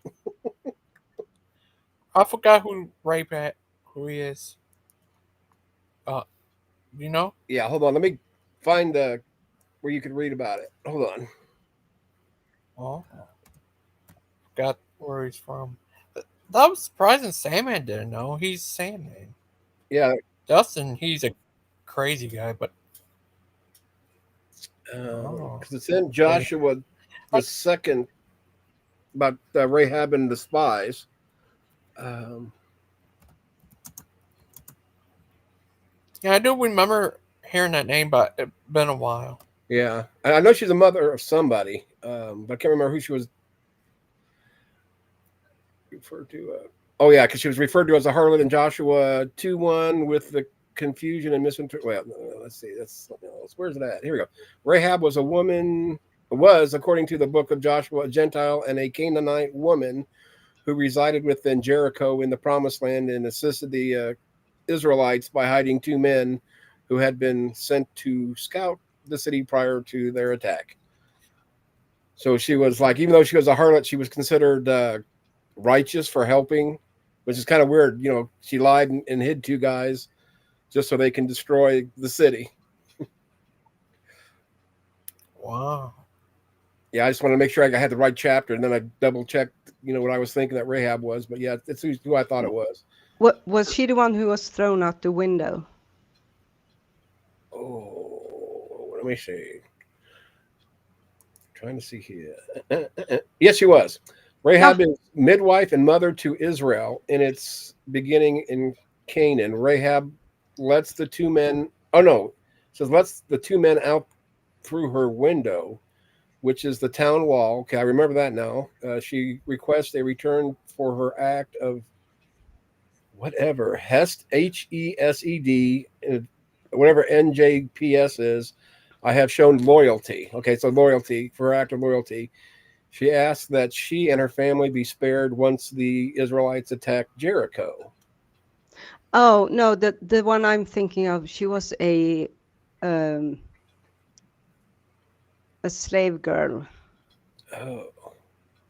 [SPEAKER 1] I forgot who he is. You know?
[SPEAKER 2] Yeah, hold on. Let me find where you can read about it. Hold on.
[SPEAKER 1] Oh, forgot where he's from. That was surprising. Sandman didn't know. He's Sandman.
[SPEAKER 2] Yeah,
[SPEAKER 1] Dustin, he's a crazy guy, but
[SPEAKER 2] because it's in Joshua the second about Rahab and the spies.
[SPEAKER 1] Yeah, I do remember hearing that name, but it's been a while.
[SPEAKER 2] Yeah, I know she's a mother of somebody, but I can't remember who she was referred to. Oh yeah, because she was referred to as a harlot in Joshua 2:1 with the confusion and misinterpretation. Well, let's see, that's something else. Where's it at? Here we go. Rahab was a woman. Was, according to the book of Joshua, a Gentile and a Canaanite woman who resided within Jericho in the Promised Land and assisted the Israelites by hiding two men who had been sent to scout the city prior to their attack. So she was like, even though she was a harlot, she was considered righteous for helping, which is kind of weird. You know, she lied and hid two guys just so they can destroy the city.
[SPEAKER 1] Wow.
[SPEAKER 2] Yeah, I just want to make sure I had the right chapter, and then I double checked, what I was thinking that Rahab was. But yeah, it's who I thought it was.
[SPEAKER 25] What was she the one who was thrown out the window?
[SPEAKER 2] Oh, let me see. Trying to see here. Yes, she was. Rahab is midwife and mother to Israel in its beginning in Canaan. Rahab lets the two men. Oh no, says lets the two men out through her window, which is the town wall. Okay, I remember that now. She requests a return for her act of whatever Hest HESED, whatever NJPS is. I have shown loyalty. Okay, so loyalty for her act of loyalty. She asks that she and her family be spared once the Israelites attacked Jericho.
[SPEAKER 25] Oh no, the one I'm thinking of, she was a slave girl.
[SPEAKER 2] Oh,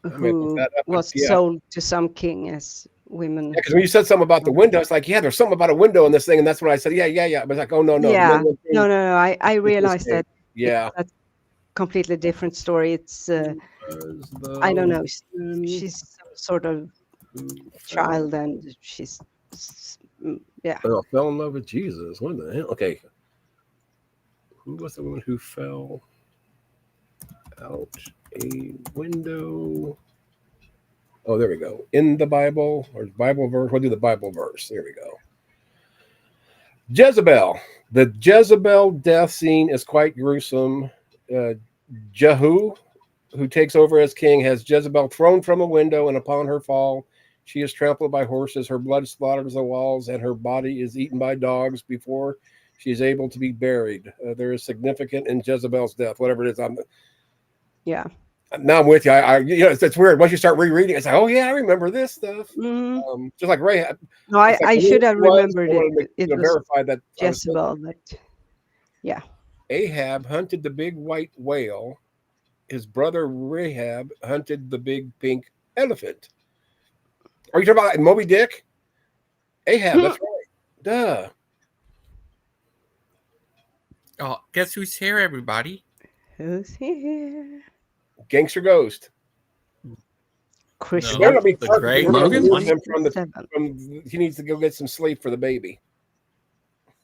[SPEAKER 25] who was sold to some king as women.
[SPEAKER 2] Yeah, because when you said something about the window, it's like, yeah, there's something about a window in this thing, and that's when I said, yeah. I was like, oh no,
[SPEAKER 25] Yeah,
[SPEAKER 2] the
[SPEAKER 25] no. I realized that.
[SPEAKER 2] Yeah,
[SPEAKER 25] that's a completely different story. It's I don't know. She's some sort of child, and she's yeah.
[SPEAKER 2] Oh, fell in love with Jesus. What the hell? Okay, who was the woman who fell out a window? Oh, there we go. In the Bible or Bible verse. We'll do the Bible verse. There we go. Jezebel. The Jezebel death scene is quite gruesome. Jehu, who takes over as king, has Jezebel thrown from a window, and upon her fall, she is trampled by horses. Her blood slaughters the walls, and her body is eaten by dogs before she is able to be buried. There is significant in Jezebel's death, whatever it is.
[SPEAKER 25] Yeah.
[SPEAKER 2] Now I'm with you. It's weird. Once you start rereading, it's like, oh yeah, I remember this stuff. Just like Rahab.
[SPEAKER 25] No, I should have remembered it. It was
[SPEAKER 2] verify that
[SPEAKER 25] Jezebel, but yeah.
[SPEAKER 2] Ahab hunted the big white whale. His brother Rahab hunted the big pink elephant. Are you talking about Moby Dick? Ahab, that's right. Duh.
[SPEAKER 1] Oh, guess who's here, everybody?
[SPEAKER 25] Who's here?
[SPEAKER 2] Gangster Ghost.
[SPEAKER 25] Christian.
[SPEAKER 2] No, be
[SPEAKER 25] the
[SPEAKER 2] great
[SPEAKER 25] Logan?
[SPEAKER 2] He needs to go get some sleep for the baby.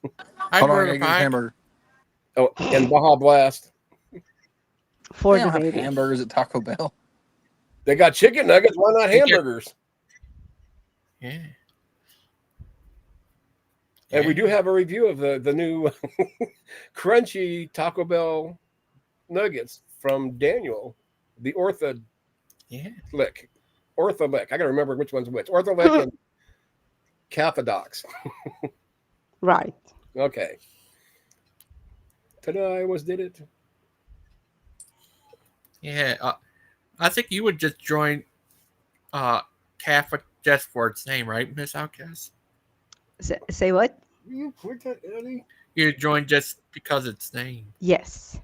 [SPEAKER 1] Hold on, I gotta get a hamburger.
[SPEAKER 2] Oh, and Baja Blast.
[SPEAKER 25] For
[SPEAKER 1] They
[SPEAKER 25] the
[SPEAKER 1] don't have
[SPEAKER 25] baby.
[SPEAKER 1] hamburgers at Taco Bell.
[SPEAKER 2] They got chicken nuggets. Why not hamburgers?
[SPEAKER 1] Yeah.
[SPEAKER 2] And we do have a review of the new crunchy Taco Bell nuggets from Daniel, the Ortho Lick. Ortho Lick. I got to remember which one's which. Ortho Lick and Cathodox.
[SPEAKER 25] Right.
[SPEAKER 2] Okay. Ta-da, I almost did it.
[SPEAKER 1] Yeah. I think you would just join Catholic just for its name, right, Miss Outcast?
[SPEAKER 25] Say what?
[SPEAKER 2] You put that, Ellie?
[SPEAKER 1] You join just because it's name.
[SPEAKER 25] Yes.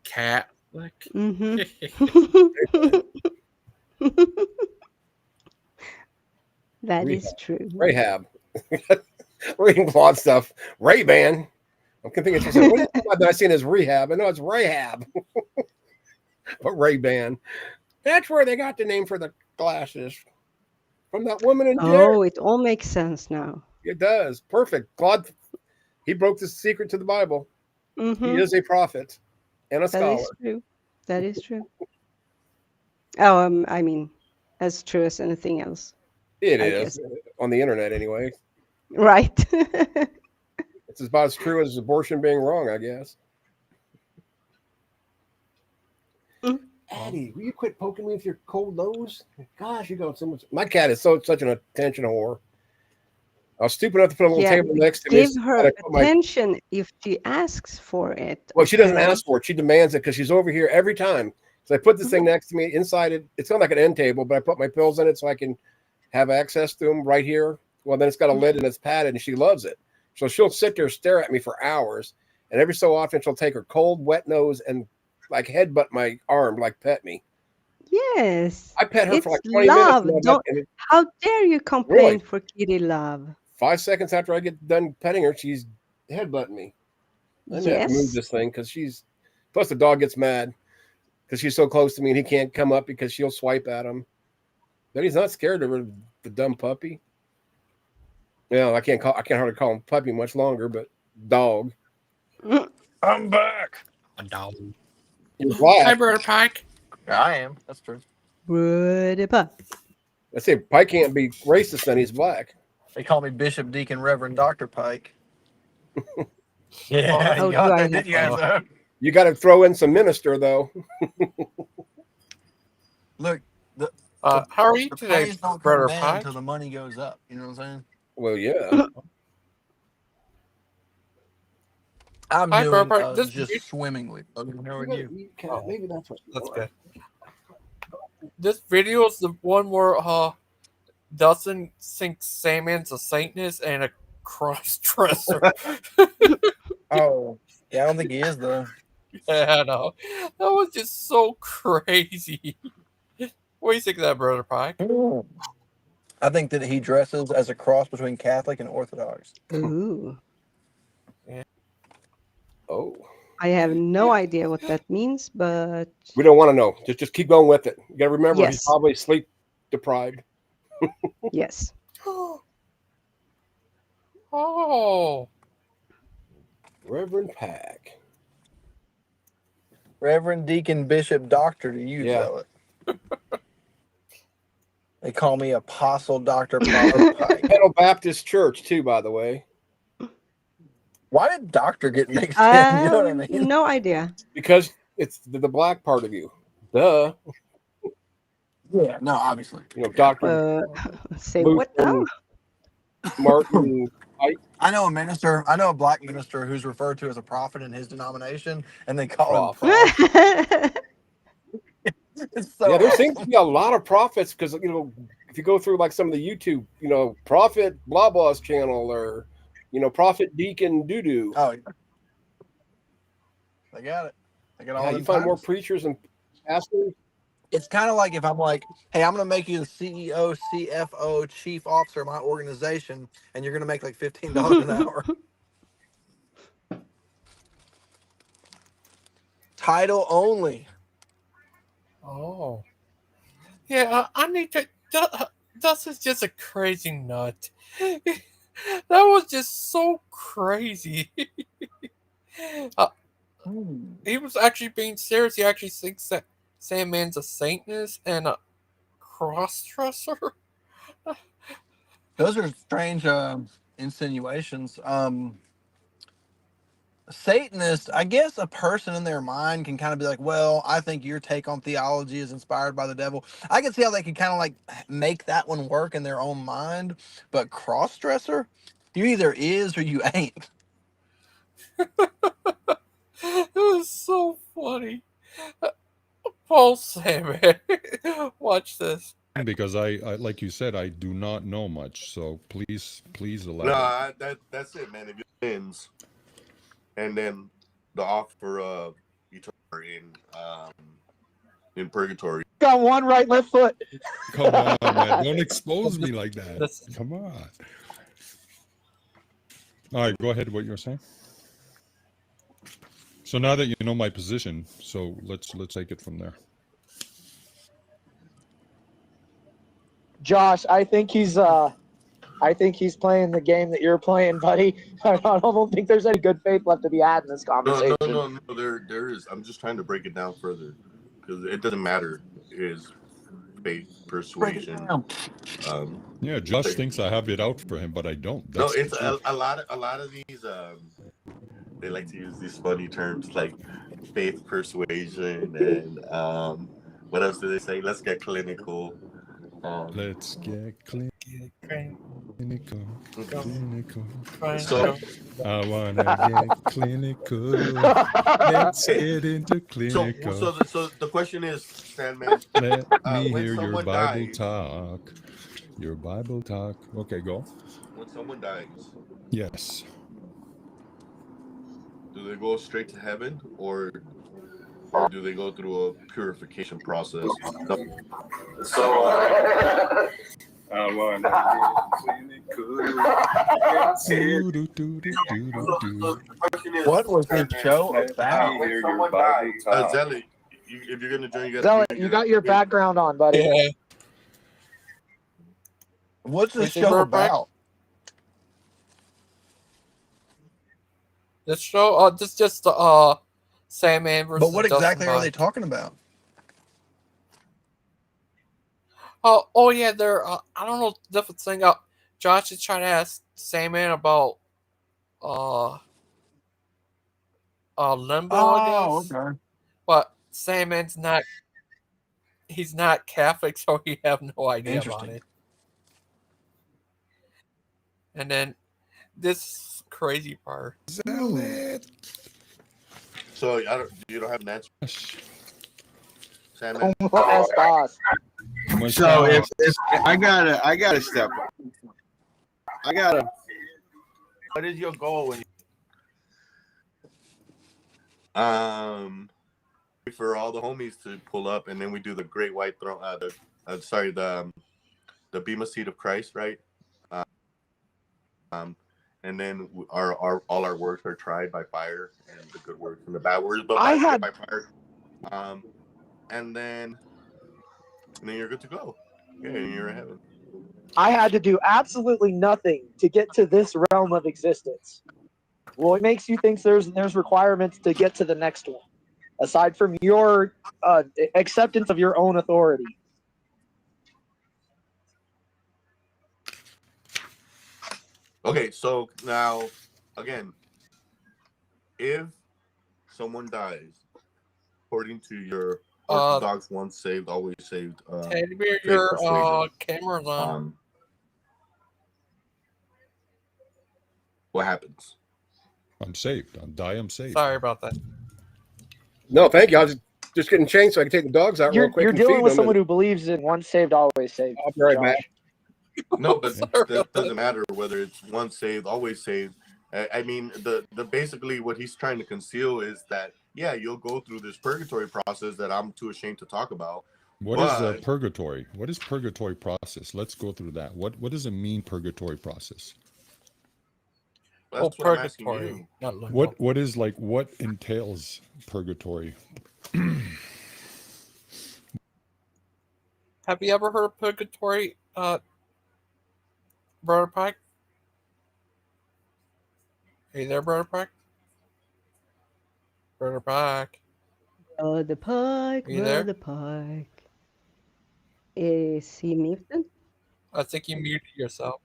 [SPEAKER 1] Catholic.
[SPEAKER 25] Mm-hmm. That is true.
[SPEAKER 2] Rahab. Reading plot stuff. Ray-Ban. I'm thinking she said, what I seen as rehab? I know it's Rahab. But Ray-Ban. That's where they got the name for the glasses. From that woman in jail.
[SPEAKER 25] Oh, it all makes sense now.
[SPEAKER 2] It does. Perfect. God, he broke the secret to the Bible.
[SPEAKER 25] Mm-hmm.
[SPEAKER 2] He is a prophet and a scholar.
[SPEAKER 25] That is true. That is true. Oh, I mean, as true as anything else.
[SPEAKER 2] It is. On the internet, anyway.
[SPEAKER 25] Right.
[SPEAKER 2] It's about as true as abortion being wrong, I guess. Addie, will you quit poking me with your cold nose? Gosh, you got so much. My cat is such an attention whore. I was stupid enough to put a little table next to me.
[SPEAKER 25] Give her attention if she asks for it.
[SPEAKER 2] Well, she doesn't ask for it. She demands it because she's over here every time. So I put this thing next to me. Inside it, it's not like an end table, but I put my pills in it so I can have access to them right here. Well, then it's got a lid and it's padded, and she loves it. So she'll sit there, stare at me for hours, and every so often she'll take her cold, wet nose and like headbutt my arm, like pet me.
[SPEAKER 25] Yes.
[SPEAKER 2] I pet her
[SPEAKER 25] it's
[SPEAKER 2] for like 20
[SPEAKER 25] love.
[SPEAKER 2] minutes.
[SPEAKER 25] How dare you complain for kitty love?
[SPEAKER 2] 5 seconds after I get done petting her, she's headbutting me. I may have to move this thing because she's. Plus, the dog gets mad because she's so close to me and he can't come up because she'll swipe at him. But he's not scared of her, the dumb puppy. Yeah, I can't hardly call him puppy much longer, but dog.
[SPEAKER 1] I'm back. A dog.
[SPEAKER 2] You're black.
[SPEAKER 1] Hi, Brother Pike.
[SPEAKER 15] I am. That's true.
[SPEAKER 25] Brother Pike.
[SPEAKER 2] I say Pike can't be racist, then he's black.
[SPEAKER 15] They call me Bishop, Deacon, Reverend, Dr. Pike. Yeah,
[SPEAKER 25] Oh,
[SPEAKER 15] you
[SPEAKER 25] do
[SPEAKER 15] got
[SPEAKER 25] I
[SPEAKER 15] that, didn't you,
[SPEAKER 25] have to?
[SPEAKER 15] Enzo?
[SPEAKER 2] You got to throw in some minister though.
[SPEAKER 15] Look, the
[SPEAKER 1] How are you
[SPEAKER 15] the
[SPEAKER 1] today,
[SPEAKER 15] praise don't come
[SPEAKER 1] Brother
[SPEAKER 15] down
[SPEAKER 1] Pike?
[SPEAKER 15] until the money goes up. You know what I'm saying?
[SPEAKER 2] Well, yeah.
[SPEAKER 15] I'm
[SPEAKER 1] Hi, Brother
[SPEAKER 15] doing
[SPEAKER 1] Pike. This
[SPEAKER 15] just swimmingly. Logan. How are you?
[SPEAKER 2] Maybe that's what.
[SPEAKER 1] That's good. This video is the one where Dustin thinks Sandman's a Satanist and a cross-dresser.
[SPEAKER 15] Oh, yeah, I don't think he is though.
[SPEAKER 1] Yeah, I know. That was just so crazy. What do you think of that, Brother Pike?
[SPEAKER 15] I think that he dresses as a cross between Catholic and Orthodox.
[SPEAKER 25] Ooh.
[SPEAKER 1] Yeah.
[SPEAKER 2] Oh.
[SPEAKER 25] I have no idea what that means, but
[SPEAKER 2] We don't want to know. Just keep going with it. You got to remember he's
[SPEAKER 25] yes,
[SPEAKER 2] probably sleep deprived.
[SPEAKER 25] yes.
[SPEAKER 1] Oh.
[SPEAKER 2] Reverend Pack.
[SPEAKER 15] Reverend Deacon Bishop Doctor to you,
[SPEAKER 2] Yeah.
[SPEAKER 15] Zealot. They call me Apostle Dr. Papa Pike.
[SPEAKER 2] Pedal Baptist Church too, by the way.
[SPEAKER 15] Why did Doctor get mixed in? You know what I mean?
[SPEAKER 25] No idea.
[SPEAKER 2] Because it's the black part of you. Duh.
[SPEAKER 15] Yeah, no, obviously.
[SPEAKER 2] You know, Dr.
[SPEAKER 25] Say what now?
[SPEAKER 2] Martin Pike.
[SPEAKER 15] I know a minister. I know a black minister who's referred to as a prophet in his denomination, and they call him Prof. It's so
[SPEAKER 2] Yeah, there
[SPEAKER 15] awesome.
[SPEAKER 2] seems to be a lot of prophets because if you go through like some of the YouTube, Prophet blah blah's channel or Prophet Deacon Doodoo.
[SPEAKER 15] Oh, yeah. They got it. They got all
[SPEAKER 2] Yeah,
[SPEAKER 15] them
[SPEAKER 2] you find more
[SPEAKER 15] titles.
[SPEAKER 2] preachers and pastors.
[SPEAKER 15] It's kind of like if I'm like, hey, I'm going to make you the CEO, CFO, chief officer of my organization, and you're going to make like $15 an hour. Title only.
[SPEAKER 1] Oh. Yeah, I need to. Dustin's just a crazy nut. That was just so crazy. He was actually being serious. He actually thinks that Sandman's a Satanist and a cross-dresser.
[SPEAKER 15] Those are strange insinuations. Satanist, I guess a person in their mind can kind of be like, well, I think your take on theology is inspired by the devil. I can see how they can kind of like make that one work in their own mind. But cross-dresser, you either is or you ain't.
[SPEAKER 1] It was so funny. Paul Sandman. Watch this.
[SPEAKER 13] Because I, like you said, I do not know much. So please
[SPEAKER 14] No,
[SPEAKER 13] elaborate.
[SPEAKER 14] that's it, man. If you wins, and then the offer of eternity in purgatory.
[SPEAKER 10] Got one right, left foot.
[SPEAKER 13] Come on, man. Don't expose me like that. Come on. All right, go ahead. What you were saying. So now that you know my position, so let's take it from there.
[SPEAKER 10] Josh, I think he's playing the game that you're playing, buddy. I don't think there's any good faith left to be had in this conversation.
[SPEAKER 14] No. There is. I'm just trying to break it down further because it doesn't matter his faith, persuasion.
[SPEAKER 13] Yeah, Josh thinks I have it out for him, but I don't.
[SPEAKER 14] No,
[SPEAKER 13] That's
[SPEAKER 14] it's
[SPEAKER 13] the truth.
[SPEAKER 14] a lot of these. They like to use these funny terms like faith, persuasion, and what else do they say? Let's get clinical.
[SPEAKER 13] Let's get clinical.
[SPEAKER 14] So
[SPEAKER 13] I wanna get clinical. Let's get into clinical.
[SPEAKER 14] So the question is, Sandman.
[SPEAKER 13] Let me
[SPEAKER 14] when
[SPEAKER 13] hear your
[SPEAKER 14] someone
[SPEAKER 13] Bible
[SPEAKER 14] dies,
[SPEAKER 13] talk. Your Bible talk. Okay, go.
[SPEAKER 14] when someone dies,
[SPEAKER 13] Yes.
[SPEAKER 14] do they go straight to heaven or do they go through a purification process?
[SPEAKER 2] I want to
[SPEAKER 15] What was this show about?
[SPEAKER 14] Zelly, if you're gonna join,
[SPEAKER 10] Zealot, you got your background on, buddy.
[SPEAKER 1] Yeah.
[SPEAKER 15] What's this
[SPEAKER 1] Anything,
[SPEAKER 15] show
[SPEAKER 1] Brother Pike?
[SPEAKER 15] about?
[SPEAKER 1] This show, this just Sandman versus.
[SPEAKER 15] But what exactly are they talking about?
[SPEAKER 1] Oh yeah, they're I don't know different thing. Josh is trying to ask Sandman about limbo, I guess.
[SPEAKER 15] okay.
[SPEAKER 1] But Sandman's not. He's not Catholic, so he have no idea about
[SPEAKER 15] Interesting.
[SPEAKER 1] it. And then this crazy part.
[SPEAKER 14] So you don't have an answer, Sandman.
[SPEAKER 10] As boss.
[SPEAKER 16] So if I gotta step up. What is your goal when
[SPEAKER 14] For all the homies to pull up, and then we do the Great White Throne. The Bema Seat of Christ, right? And then all our works are tried by fire, and the good works and the bad works, but by fire. And then you're good to go. Yeah, and you're in heaven.
[SPEAKER 10] I had to do absolutely nothing to get to this realm of existence. What makes you think there's requirements to get to the next one, aside from your acceptance of your own authority?
[SPEAKER 14] Okay, so now again, if someone dies, according to your Orthodox once saved, always saved,
[SPEAKER 1] Teddy Bear, your camera's on.
[SPEAKER 14] What happens?
[SPEAKER 13] I'm saved. I'm saved.
[SPEAKER 1] Sorry about that.
[SPEAKER 2] No, thank you. I was just getting changed so I can take the dogs out real quick.
[SPEAKER 10] You're
[SPEAKER 2] and
[SPEAKER 10] dealing
[SPEAKER 2] feed
[SPEAKER 10] with
[SPEAKER 2] them
[SPEAKER 10] someone who believes in once saved, always saved.
[SPEAKER 2] I'll be right
[SPEAKER 10] Josh.
[SPEAKER 2] back.
[SPEAKER 14] No, but that doesn't matter whether it's once saved, always saved. I mean, the basically what he's trying to conceal is that you'll go through this purgatory process that I'm too ashamed to talk about.
[SPEAKER 13] What is purgatory? What is purgatory process? Let's go through that. What does it mean, purgatory process?
[SPEAKER 14] That's what I'm asking you.
[SPEAKER 13] What is what entails purgatory?
[SPEAKER 1] Have you ever heard of purgatory, Brother Pike? Are you there, Brother Pike? Brother Pike.
[SPEAKER 25] Brother Pike,
[SPEAKER 1] Are you there?
[SPEAKER 25] Brother Pike. Is he muted?
[SPEAKER 1] I think you muted yourself.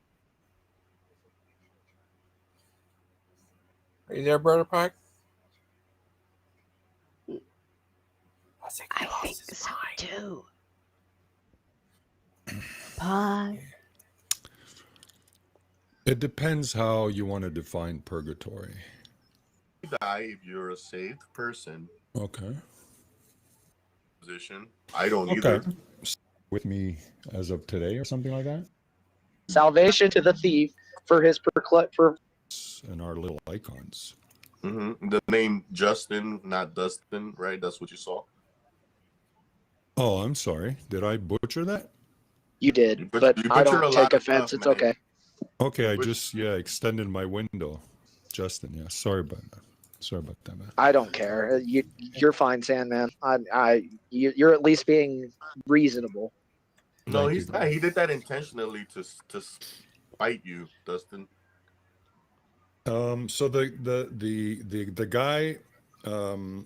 [SPEAKER 1] Are you there, Brother Pike?
[SPEAKER 25] I think so too. Pike.
[SPEAKER 13] It depends how you want to define purgatory.
[SPEAKER 14] You die if you're a saved person.
[SPEAKER 13] Okay.
[SPEAKER 14] Position. I don't either.
[SPEAKER 13] With me as of today or something like that?
[SPEAKER 10] Salvation to the thief for his
[SPEAKER 13] and our little icons.
[SPEAKER 14] Mm-hmm. The name Justin, not Dustin, right? That's what you saw.
[SPEAKER 13] Oh, I'm sorry. Did I butcher that?
[SPEAKER 10] You did, but I don't take offense. It's okay.
[SPEAKER 13] Okay, I just extended my window, Justin. Yeah, sorry about that. Sorry about that, man.
[SPEAKER 10] I don't care. You're fine, Sandman. You're at least being reasonable.
[SPEAKER 14] No, he's not. He did that intentionally to spite you, Dustin.
[SPEAKER 13] So the guy,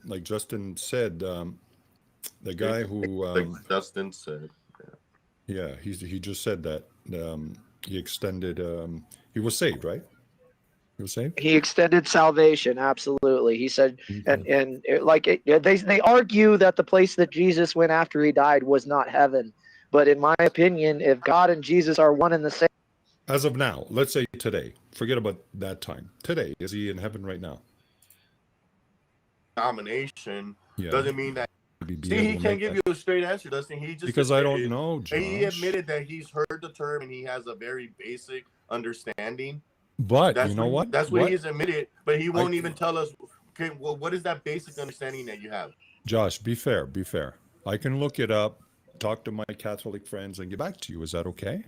[SPEAKER 13] like Justin said, the guy who
[SPEAKER 14] like Justin said,
[SPEAKER 13] yeah, he just said that he extended. He was saved, right? He was saved.
[SPEAKER 10] He extended salvation, absolutely. He said, they argue that the place that Jesus went after he died was not heaven. But in my opinion, if God and Jesus are one and the same.
[SPEAKER 13] As of now, let's say today, forget about that time. Today, is he in heaven right now?
[SPEAKER 14] Domination doesn't mean that. See, he can't give you a straight answer, Dustin. He just
[SPEAKER 13] because I don't know, Josh.
[SPEAKER 14] He admitted that he's heard the term and he has a very basic understanding.
[SPEAKER 13] But you know what?
[SPEAKER 14] That's what he's admitted. But he won't even tell us. Okay, well, what is that basic understanding that you have?
[SPEAKER 13] Josh, be fair. Be fair. I can look it up, talk to my Catholic friends, and get back to you. Is that okay?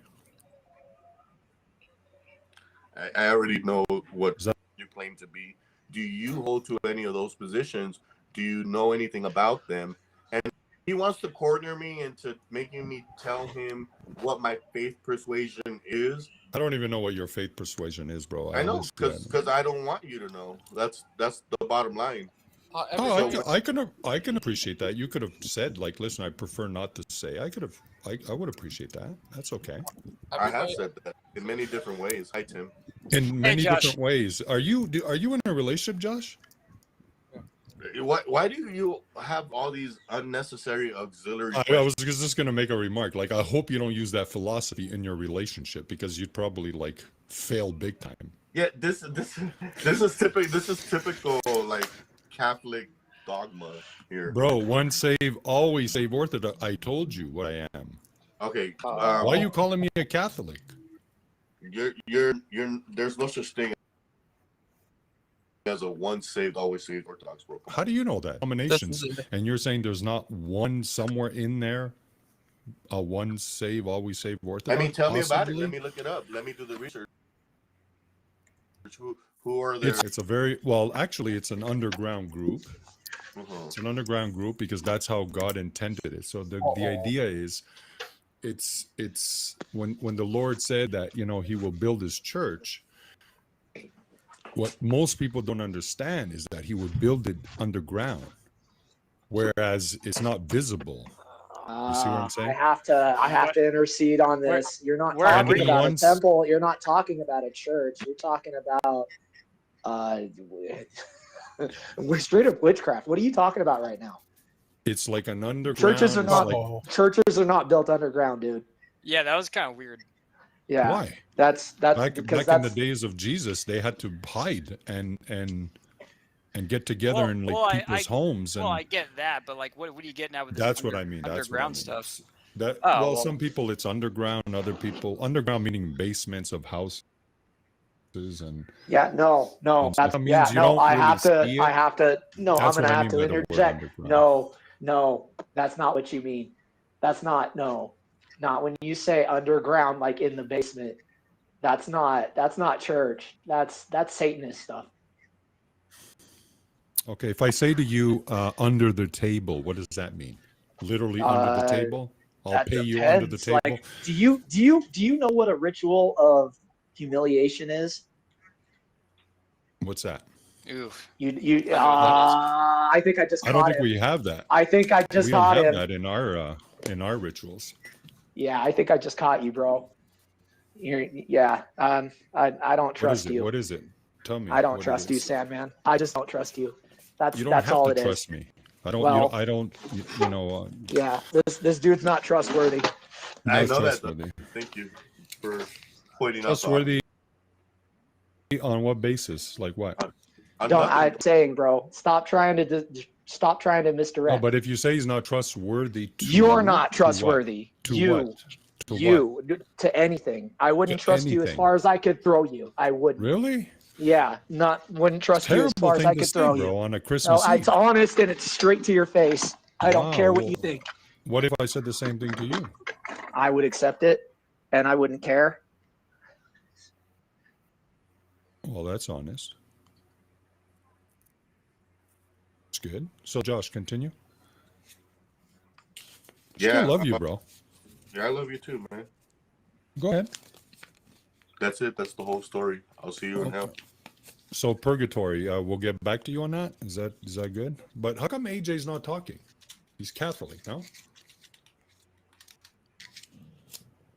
[SPEAKER 14] I already know what you claim to be. Do you hold to any of those positions? Do you know anything about them? And he wants to corner me into making me tell him what my faith persuasion is.
[SPEAKER 13] I don't even know what your faith persuasion is, bro.
[SPEAKER 14] I know, because I don't want you to know. That's the bottom line.
[SPEAKER 13] I can appreciate that. You could have said, like, listen, I prefer not to say. I would appreciate that. That's okay.
[SPEAKER 14] I have said that in many different ways. Hi, Tim.
[SPEAKER 13] In many different ways. Are you in a relationship, Josh?
[SPEAKER 14] Why do you have all these unnecessary auxiliary
[SPEAKER 13] I
[SPEAKER 14] questions?
[SPEAKER 13] was just going to make a remark. Like, I hope you don't use that philosophy in your relationship because you'd probably like fail big time.
[SPEAKER 14] Yeah, this is typical like Catholic dogma here.
[SPEAKER 13] Bro, once save, always save Orthodox. I told you what I am.
[SPEAKER 14] Okay.
[SPEAKER 13] Why are you calling me a Catholic?
[SPEAKER 14] You're there's no such thing as a once saved, always saved Orthodox, bro.
[SPEAKER 13] How do you know that? Denominations. And you're saying there's not one somewhere in there, a once save, always save Orthodox?
[SPEAKER 14] I mean, tell me about it.
[SPEAKER 13] possibly?
[SPEAKER 14] Let me look it up. Let me do the research. Who are there?
[SPEAKER 13] It's a very, well, actually, it's an underground group.
[SPEAKER 14] Mhm.
[SPEAKER 13] It's an underground group because that's how God intended it. So the idea is, it's when the Lord said that, you know, he will build his church, what most people don't understand is that he would build it underground, whereas it's not visible. You see what I'm saying?
[SPEAKER 10] I have to intercede on this. You're not
[SPEAKER 13] where-
[SPEAKER 10] talking
[SPEAKER 13] And
[SPEAKER 10] about
[SPEAKER 13] once-
[SPEAKER 10] a temple. You're not talking about a church. You're talking about we're straight up witchcraft. What are you talking about right now?
[SPEAKER 13] It's like an underground.
[SPEAKER 10] Churches are
[SPEAKER 13] it's
[SPEAKER 10] not
[SPEAKER 13] like-
[SPEAKER 10] churches are not built underground, dude.
[SPEAKER 4] Yeah, that was kind of weird.
[SPEAKER 10] Yeah.
[SPEAKER 13] Why?
[SPEAKER 10] That's
[SPEAKER 13] Back
[SPEAKER 10] because
[SPEAKER 13] in the
[SPEAKER 10] that's
[SPEAKER 13] days of Jesus, they had to hide and get together in like people's homes, and
[SPEAKER 4] Well, I get that, but like, what are you getting at with this
[SPEAKER 13] that's what I mean. That's what I
[SPEAKER 4] underground
[SPEAKER 13] mean.
[SPEAKER 4] stuff?
[SPEAKER 13] That
[SPEAKER 4] Oh,
[SPEAKER 13] well,
[SPEAKER 4] well.
[SPEAKER 13] some people it's underground, other people underground meaning basements of houses, and
[SPEAKER 10] yeah, no,
[SPEAKER 13] and
[SPEAKER 10] that's
[SPEAKER 13] that means
[SPEAKER 10] yeah,
[SPEAKER 13] you
[SPEAKER 10] no.
[SPEAKER 13] don't
[SPEAKER 10] I
[SPEAKER 13] really
[SPEAKER 10] have to.
[SPEAKER 13] see it.
[SPEAKER 10] I have to. No,
[SPEAKER 13] That's
[SPEAKER 10] I'm
[SPEAKER 13] what
[SPEAKER 10] gonna
[SPEAKER 13] I
[SPEAKER 10] have
[SPEAKER 13] mean
[SPEAKER 10] to
[SPEAKER 13] by the word
[SPEAKER 10] interject.
[SPEAKER 13] underground.
[SPEAKER 10] No, that's not what you mean. That's not not when you say underground, like in the basement. That's not church. That's Satanist stuff.
[SPEAKER 13] Okay, if I say to you under the table, what does that mean? Literally under the table? I'll
[SPEAKER 10] That
[SPEAKER 13] pay you under the
[SPEAKER 10] depends.
[SPEAKER 13] table.
[SPEAKER 10] Like, do you know what a ritual of humiliation is?
[SPEAKER 13] What's that?
[SPEAKER 4] Oof.
[SPEAKER 10] I think I just
[SPEAKER 13] I don't
[SPEAKER 10] caught
[SPEAKER 13] think
[SPEAKER 10] him.
[SPEAKER 13] we have that.
[SPEAKER 10] I think I just
[SPEAKER 13] we don't
[SPEAKER 10] caught
[SPEAKER 13] have
[SPEAKER 10] him.
[SPEAKER 13] that in our rituals.
[SPEAKER 10] Yeah, I think I just caught you, bro. I don't trust you.
[SPEAKER 13] What is it? Tell me.
[SPEAKER 10] I don't
[SPEAKER 13] what it
[SPEAKER 10] trust you,
[SPEAKER 13] is.
[SPEAKER 10] Sandman. I just don't trust you.
[SPEAKER 13] You don't
[SPEAKER 10] that's
[SPEAKER 13] have
[SPEAKER 10] all
[SPEAKER 13] to
[SPEAKER 10] it is.
[SPEAKER 13] trust me. I don't.
[SPEAKER 10] Well,
[SPEAKER 13] I don't. You know.
[SPEAKER 10] Yeah, this dude's not trustworthy.
[SPEAKER 14] I
[SPEAKER 13] not
[SPEAKER 14] know that.
[SPEAKER 13] trustworthy.
[SPEAKER 14] Thank you for pointing out.
[SPEAKER 13] Trustworthy on what basis? Like what?
[SPEAKER 10] I'm saying, bro, stop trying to misdirect.
[SPEAKER 13] Oh, but if you say he's not trustworthy,
[SPEAKER 10] You're not
[SPEAKER 13] to
[SPEAKER 10] trustworthy.
[SPEAKER 13] what? To
[SPEAKER 10] you,
[SPEAKER 13] what? To
[SPEAKER 10] you,
[SPEAKER 13] what?
[SPEAKER 10] to anything. I wouldn't
[SPEAKER 13] To
[SPEAKER 10] trust you as
[SPEAKER 13] anything.
[SPEAKER 10] far as I could throw you. I wouldn't.
[SPEAKER 13] Really?
[SPEAKER 10] Yeah, wouldn't trust you as
[SPEAKER 13] Terrible
[SPEAKER 10] far as
[SPEAKER 13] thing
[SPEAKER 10] I
[SPEAKER 13] to
[SPEAKER 10] could
[SPEAKER 13] say,
[SPEAKER 10] throw
[SPEAKER 13] bro,
[SPEAKER 10] you.
[SPEAKER 13] on a Christmas
[SPEAKER 10] No,
[SPEAKER 13] Eve.
[SPEAKER 10] it's honest and it's straight to your face. I don't care what
[SPEAKER 13] Wow.
[SPEAKER 10] you think.
[SPEAKER 13] What if I said the same thing to you?
[SPEAKER 10] I would accept it, and I wouldn't care.
[SPEAKER 13] Well, that's honest. It's good. So, Josh, continue. Still love you, bro.
[SPEAKER 14] Yeah, I love you too, man.
[SPEAKER 13] Go ahead.
[SPEAKER 14] That's it. That's the whole story. I'll see you in hell.
[SPEAKER 13] So, purgatory. We'll get back to you on that. Is that good? But how come AJ's not talking? He's Catholic, no?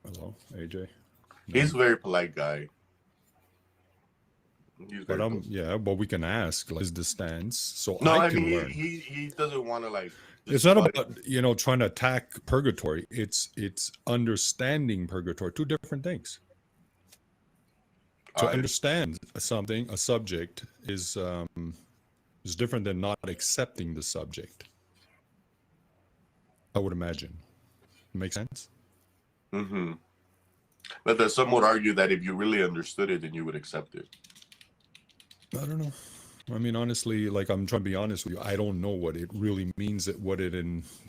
[SPEAKER 13] Hello, AJ.
[SPEAKER 14] He's a very polite guy.
[SPEAKER 13] But but we can ask like is the stance so
[SPEAKER 14] No,
[SPEAKER 13] I
[SPEAKER 14] I
[SPEAKER 13] can
[SPEAKER 14] mean
[SPEAKER 13] learn.
[SPEAKER 14] he doesn't want to like.
[SPEAKER 13] It's not about trying to attack purgatory. It's understanding purgatory. Two different things. To understand something, a subject is different than not accepting the subject. I would imagine. Make sense?
[SPEAKER 14] Mm-hmm. But then some would argue that if you really understood it, then you would accept it.
[SPEAKER 13] I don't know. I mean, honestly, like I'm trying to be honest with you, I don't know what it really means, what it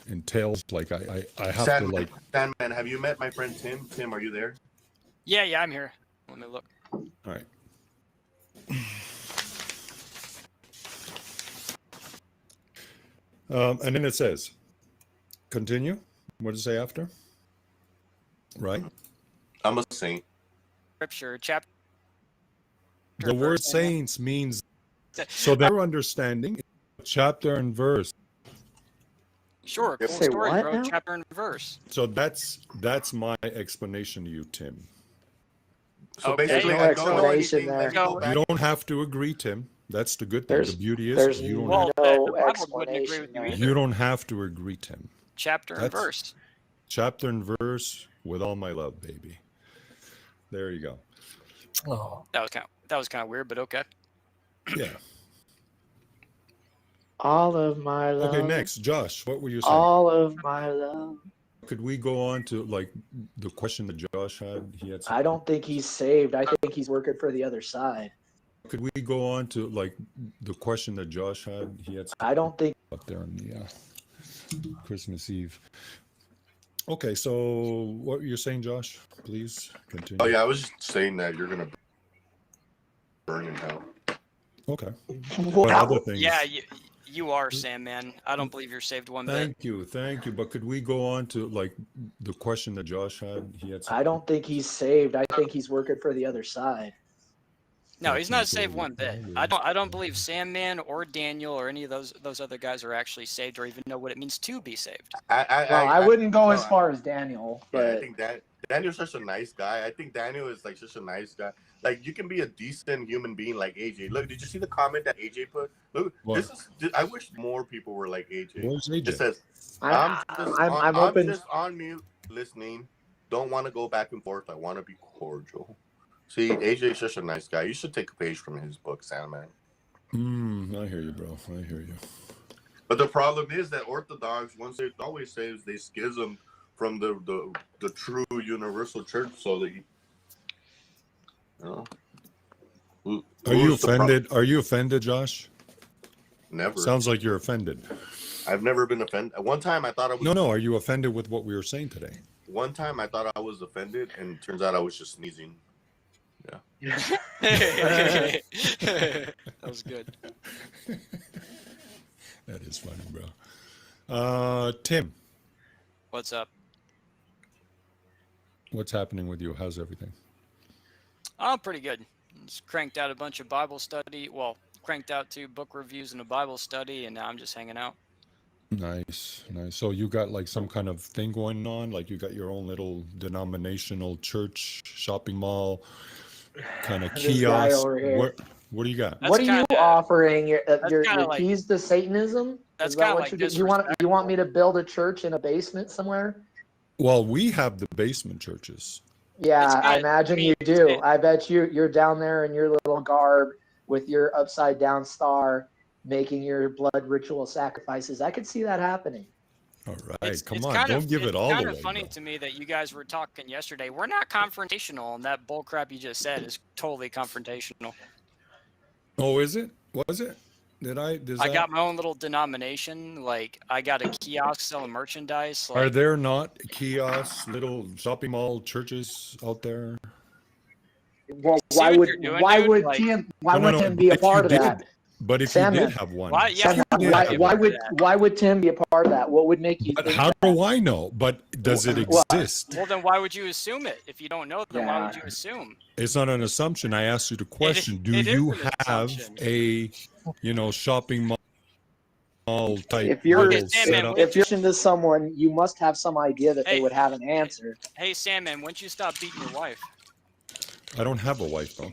[SPEAKER 13] entails. Like I have
[SPEAKER 14] Sandman,
[SPEAKER 13] to like.
[SPEAKER 14] Sandman, have you met my friend Tim? Tim, are you there?
[SPEAKER 4] Yeah, I'm here. Let me look.
[SPEAKER 13] All right. And then it says, continue. What does it say after? Right.
[SPEAKER 14] I'm a saint.
[SPEAKER 4] Scripture chapter.
[SPEAKER 13] The word saints means so their understanding, chapter and verse.
[SPEAKER 4] Sure, cool
[SPEAKER 10] Say
[SPEAKER 4] story,
[SPEAKER 10] what
[SPEAKER 4] bro.
[SPEAKER 10] now?
[SPEAKER 4] Chapter and verse.
[SPEAKER 13] So that's my explanation to you, Tim.
[SPEAKER 14] So
[SPEAKER 4] Okay.
[SPEAKER 14] basically,
[SPEAKER 10] No
[SPEAKER 14] I don't know
[SPEAKER 10] explanation
[SPEAKER 14] anything.
[SPEAKER 10] there.
[SPEAKER 14] Let me go
[SPEAKER 13] You
[SPEAKER 14] back.
[SPEAKER 13] don't have to agree, Tim. That's the good thing. The beauty is
[SPEAKER 10] There's
[SPEAKER 13] you don't
[SPEAKER 10] no
[SPEAKER 13] have,
[SPEAKER 4] the Bible wouldn't agree with you either.
[SPEAKER 13] you don't have to agree, Tim.
[SPEAKER 4] Chapter and
[SPEAKER 13] That's
[SPEAKER 4] verse.
[SPEAKER 13] chapter and verse with all my love, baby. There you go.
[SPEAKER 1] Oh.
[SPEAKER 4] That was kind of weird, but okay.
[SPEAKER 13] Yeah.
[SPEAKER 10] All of my love.
[SPEAKER 13] Okay, next, Josh, what were you saying?
[SPEAKER 10] All of my love.
[SPEAKER 13] Could we go on to like the question that Josh had? He had.
[SPEAKER 10] I don't think he's saved. I think he's working for the other side.
[SPEAKER 13] Could we go on to like the question that Josh had? He had.
[SPEAKER 10] I don't think
[SPEAKER 13] up there on the Christmas Eve. Okay, so what you're saying, Josh? Please continue.
[SPEAKER 14] Oh yeah, I was just saying that you're gonna burn in hell.
[SPEAKER 13] Okay.
[SPEAKER 10] Wow.
[SPEAKER 13] But other things.
[SPEAKER 4] Yeah, you are, Sam, man. I don't believe you're saved one bit.
[SPEAKER 13] Thank you. But could we go on to like the question that Josh had? He had.
[SPEAKER 10] I don't think he's saved. I think he's working for the other side.
[SPEAKER 4] No, he's not saved one bit. I don't believe Sandman or Daniel or any of those other guys are actually saved or even know what it means to be saved.
[SPEAKER 10] I wouldn't go as far as Daniel, but
[SPEAKER 14] I think that Daniel's such a nice guy. I think Daniel is like such a nice guy. Like you can be a decent human being like AJ. Look, did you see the comment that AJ put? Look,
[SPEAKER 13] what?
[SPEAKER 14] I wish more people were like AJ.
[SPEAKER 13] Where's AJ?
[SPEAKER 14] It says,
[SPEAKER 10] I'm
[SPEAKER 14] I'm just on mute listening. Don't want to go back and forth. I want to be cordial. See, AJ is such a nice guy. You should take a page from his book, Sandman.
[SPEAKER 13] I hear you, bro. I hear you.
[SPEAKER 14] But the problem is that Orthodox, once they always say, they schism from the true universal church. So that
[SPEAKER 13] Are you offended? Are you offended, Josh?
[SPEAKER 14] Never.
[SPEAKER 13] Sounds like you're offended.
[SPEAKER 14] I've never been offended. One time I thought I was.
[SPEAKER 13] No. Are you offended with what we were saying today?
[SPEAKER 14] One time I thought I was offended, and it turns out I was just sneezing. Yeah.
[SPEAKER 4] That was good.
[SPEAKER 13] That is funny, bro. Tim.
[SPEAKER 4] What's up?
[SPEAKER 13] What's happening with you? How's everything?
[SPEAKER 4] Oh, pretty good. Just cranked out a bunch of Bible study. Well, cranked out 2 book reviews and a Bible study, and now I'm just hanging out.
[SPEAKER 13] Nice. So you got like some kind of thing going on? Like you got your own little denominational church, shopping mall, kind of
[SPEAKER 10] This guy
[SPEAKER 13] kiosk?
[SPEAKER 10] over here.
[SPEAKER 13] What do you got?
[SPEAKER 10] What are you offering? Your
[SPEAKER 4] like-
[SPEAKER 10] keys to Satanism?
[SPEAKER 4] That's
[SPEAKER 10] Is that
[SPEAKER 4] kinda
[SPEAKER 10] what
[SPEAKER 4] like
[SPEAKER 10] you do? You want me to build a church in a basement somewhere?
[SPEAKER 13] Well, we have the basement churches.
[SPEAKER 10] Yeah, I imagine you do. I bet you're down there in your little garb with your upside down star, making your blood ritual sacrifices. I could see that happening.
[SPEAKER 13] All right, come on, don't give it all
[SPEAKER 4] It's
[SPEAKER 13] away.
[SPEAKER 4] kind of funny to me that you guys were talking yesterday. We're not confrontational, and that bull crap you just said is totally confrontational.
[SPEAKER 13] Oh, is it? Was it? I
[SPEAKER 4] got my own little denomination. Like, I got a kiosk selling merchandise. Like,
[SPEAKER 13] Are there not kiosks, little shopping mall churches out there?
[SPEAKER 10] Well,
[SPEAKER 4] See
[SPEAKER 10] why
[SPEAKER 4] what
[SPEAKER 10] would
[SPEAKER 4] you're doing,
[SPEAKER 10] why
[SPEAKER 4] dude?
[SPEAKER 10] would
[SPEAKER 4] Like-
[SPEAKER 10] Tim
[SPEAKER 13] No,
[SPEAKER 10] be a
[SPEAKER 13] if you
[SPEAKER 10] part of
[SPEAKER 13] did-
[SPEAKER 10] that?
[SPEAKER 13] But if
[SPEAKER 10] Sandman.
[SPEAKER 13] you did have one,
[SPEAKER 4] Why? Yeah,
[SPEAKER 10] Sandman, why would Tim be a part of that? What would make you
[SPEAKER 13] But
[SPEAKER 10] think
[SPEAKER 13] how
[SPEAKER 10] that?
[SPEAKER 13] do I know? But does it exist?
[SPEAKER 4] Well, then why would you assume it? If you don't know, then why would you assume?
[SPEAKER 13] It's not an assumption. I asked you the question. Do
[SPEAKER 4] it is
[SPEAKER 13] you
[SPEAKER 4] an
[SPEAKER 13] have
[SPEAKER 4] assumption.
[SPEAKER 13] a, shopping mall type
[SPEAKER 10] If you're
[SPEAKER 13] little setup?
[SPEAKER 10] if you're into someone, you must have some idea that they would have an answer.
[SPEAKER 4] Hey, Sandman, when'd you stop beating your wife?
[SPEAKER 13] I don't have a wife though.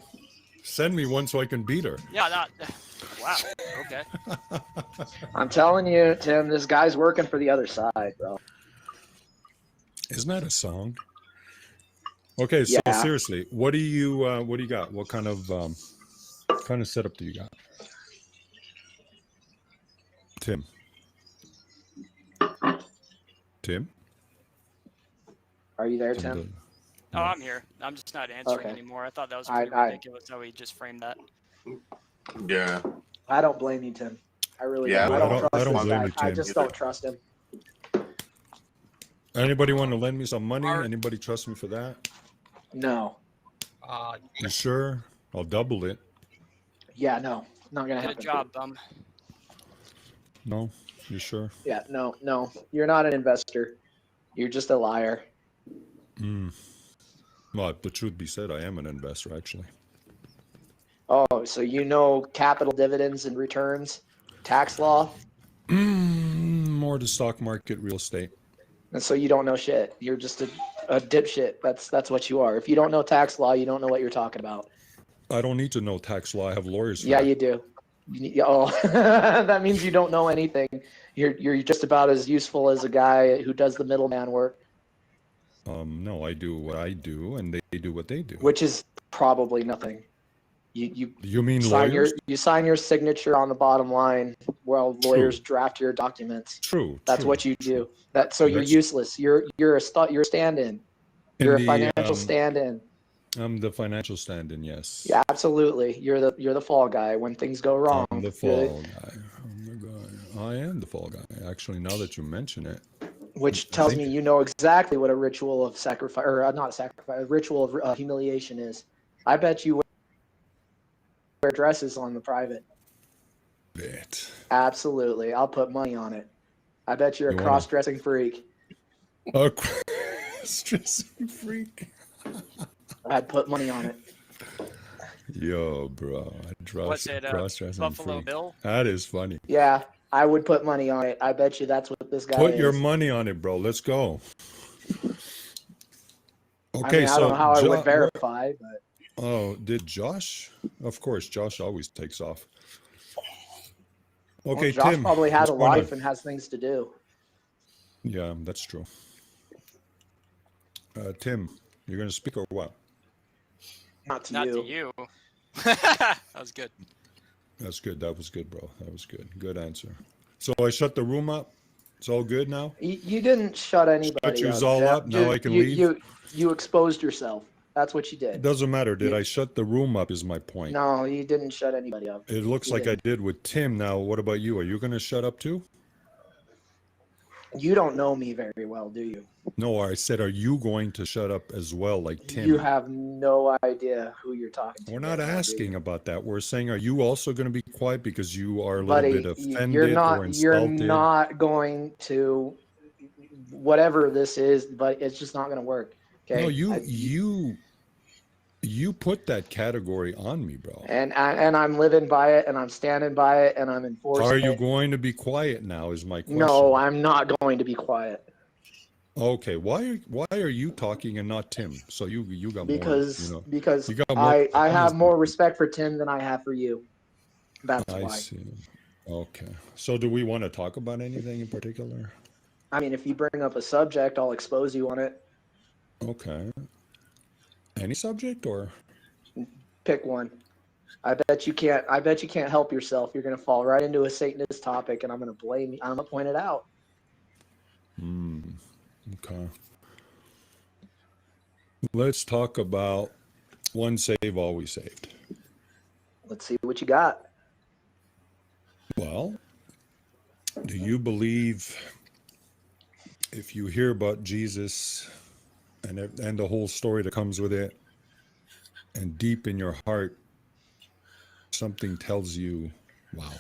[SPEAKER 13] Send me one so I can beat her.
[SPEAKER 4] Yeah, wow. Okay.
[SPEAKER 10] I'm telling you, Tim, this guy's working for the other side, bro.
[SPEAKER 13] Isn't that a song? Okay, so
[SPEAKER 10] Yeah.
[SPEAKER 13] seriously, what do you got? What kind of setup do you got? Tim?
[SPEAKER 10] Are you there, Tim?
[SPEAKER 4] Oh, I'm here. I'm just not answering
[SPEAKER 10] Okay.
[SPEAKER 4] anymore. I thought that was pretty ridiculous how he just framed that.
[SPEAKER 14] Yeah.
[SPEAKER 10] I don't blame you, Tim. I really
[SPEAKER 14] Yeah,
[SPEAKER 10] don't. I don't trust
[SPEAKER 13] blame
[SPEAKER 10] this
[SPEAKER 13] you,
[SPEAKER 10] guy. I
[SPEAKER 13] Tim.
[SPEAKER 10] just don't trust him.
[SPEAKER 13] Anybody want to lend me some money? Anybody trust me for that?
[SPEAKER 10] No.
[SPEAKER 13] You sure? I'll double it.
[SPEAKER 10] Yeah, no. Not gonna happen.
[SPEAKER 4] Good job, bum.
[SPEAKER 13] No? You sure?
[SPEAKER 10] Yeah, no. You're not an investor. You're just a liar.
[SPEAKER 13] Well, the truth be said, I am an investor, actually.
[SPEAKER 10] Oh, so you know capital dividends and returns, tax law?
[SPEAKER 13] More the stock market, real estate.
[SPEAKER 10] And so you don't know shit. You're just a dipshit. That's what you are. If you don't know tax law, you don't know what you're talking about.
[SPEAKER 13] I don't need to know tax law. I have lawyers for
[SPEAKER 10] Yeah,
[SPEAKER 13] that.
[SPEAKER 10] you do. Oh, that means you don't know anything. You're just about as useful as a guy who does the middleman work,
[SPEAKER 13] No, I do what I do, and they do what they do.
[SPEAKER 10] which is probably nothing.
[SPEAKER 13] You mean
[SPEAKER 10] sign
[SPEAKER 13] lawyers?
[SPEAKER 10] you sign your signature on the bottom line while lawyers
[SPEAKER 13] True.
[SPEAKER 10] draft your documents.
[SPEAKER 13] True.
[SPEAKER 10] That's
[SPEAKER 13] True.
[SPEAKER 10] what you do. So you're
[SPEAKER 13] That's
[SPEAKER 10] useless. You're a stand-in. You're a financial stand-in.
[SPEAKER 13] I'm the financial stand-in. Yes.
[SPEAKER 10] Yeah, absolutely. You're the fall guy when things go wrong.
[SPEAKER 13] I'm the fall guy. I'm the guy. I am the fall guy. Actually, now that you mention it,
[SPEAKER 10] Which tells me you know exactly what a ritual of sacrifice, or not a sacrifice, a ritual of humiliation is. I bet you wear dresses on the private.
[SPEAKER 13] Bet.
[SPEAKER 10] Absolutely. I'll put money on it. I bet you're a
[SPEAKER 13] You wanna-
[SPEAKER 10] cross-dressing freak.
[SPEAKER 13] A cross-dressing freak.
[SPEAKER 10] I'd put money on it.
[SPEAKER 13] Yo, bro.
[SPEAKER 4] What's it,
[SPEAKER 13] Cross-dressing
[SPEAKER 4] Buffalo
[SPEAKER 13] freak.
[SPEAKER 4] Bill?
[SPEAKER 13] That is funny.
[SPEAKER 10] Yeah, I would put money on it. I bet you that's what this guy
[SPEAKER 13] Put
[SPEAKER 10] is.
[SPEAKER 13] your money on it, bro. Let's go. Okay,
[SPEAKER 10] I mean, I
[SPEAKER 13] so
[SPEAKER 10] don't know how I would verify, but
[SPEAKER 13] oh, did Josh? Of course, Josh always takes off. Okay,
[SPEAKER 10] well, Josh
[SPEAKER 13] Tim.
[SPEAKER 10] probably has
[SPEAKER 13] what's
[SPEAKER 10] a
[SPEAKER 13] going on?
[SPEAKER 10] life and has things to do.
[SPEAKER 13] Yeah, that's true. Tim, you're gonna speak or what?
[SPEAKER 10] Not to
[SPEAKER 4] Not
[SPEAKER 10] you.
[SPEAKER 4] to you. That was good.
[SPEAKER 13] That's good. That was good, bro. That was good. Good answer. So I shut the room up. It's all good now.
[SPEAKER 10] You didn't shut anybody
[SPEAKER 13] Shut yours
[SPEAKER 10] up.
[SPEAKER 13] all
[SPEAKER 10] Jeff.
[SPEAKER 13] up. Now I can
[SPEAKER 10] you,
[SPEAKER 13] leave.
[SPEAKER 10] You exposed yourself. That's what you
[SPEAKER 13] It
[SPEAKER 10] did.
[SPEAKER 13] doesn't matter. Did I shut the room up? Is my point.
[SPEAKER 10] No, you didn't shut anybody up.
[SPEAKER 13] It looks
[SPEAKER 10] You
[SPEAKER 13] like I
[SPEAKER 10] didn't.
[SPEAKER 13] did with Tim. Now, what about you? Are you gonna shut up too?
[SPEAKER 10] You don't know me very well, do you?
[SPEAKER 13] No, I said, are you going to shut up as well, like Tim?
[SPEAKER 10] You have no idea who you're talking to.
[SPEAKER 13] We're not
[SPEAKER 10] right now, do
[SPEAKER 13] asking
[SPEAKER 10] you?
[SPEAKER 13] about that. We're saying, are you also going to be quiet because you are a little
[SPEAKER 10] Buddy,
[SPEAKER 13] bit offended
[SPEAKER 10] you're
[SPEAKER 13] or
[SPEAKER 10] not. You're
[SPEAKER 13] insulted?
[SPEAKER 10] not going to whatever this is, but it's just not going to work. Okay.
[SPEAKER 13] No, you put that category on me, bro.
[SPEAKER 10] And I'm living by it, and I'm standing by it, and I'm enforcing
[SPEAKER 13] Are you
[SPEAKER 10] it.
[SPEAKER 13] going to be quiet now? Is my question.
[SPEAKER 10] No, I'm not going to be quiet.
[SPEAKER 13] Okay, why are you talking and not Tim? So you got
[SPEAKER 10] Because
[SPEAKER 13] more,
[SPEAKER 10] because
[SPEAKER 13] you got more
[SPEAKER 10] I have
[SPEAKER 13] honest-
[SPEAKER 10] more respect for Tim than I have for you. That's
[SPEAKER 13] I
[SPEAKER 10] why.
[SPEAKER 13] see. Okay. So do we want to talk about anything in particular?
[SPEAKER 10] I mean, if you bring up a subject, I'll expose you on it.
[SPEAKER 13] Okay. Any subject or?
[SPEAKER 10] Pick one. I bet you can't help yourself. You're gonna fall right into a Satanist topic, and I'm gonna blame you. I'm gonna point it out.
[SPEAKER 13] Okay. Let's talk about once saved, always saved.
[SPEAKER 10] Let's see what you got.
[SPEAKER 13] Well, do you believe if you hear about Jesus and the whole story that comes with it, and deep in your heart, something tells you, wow,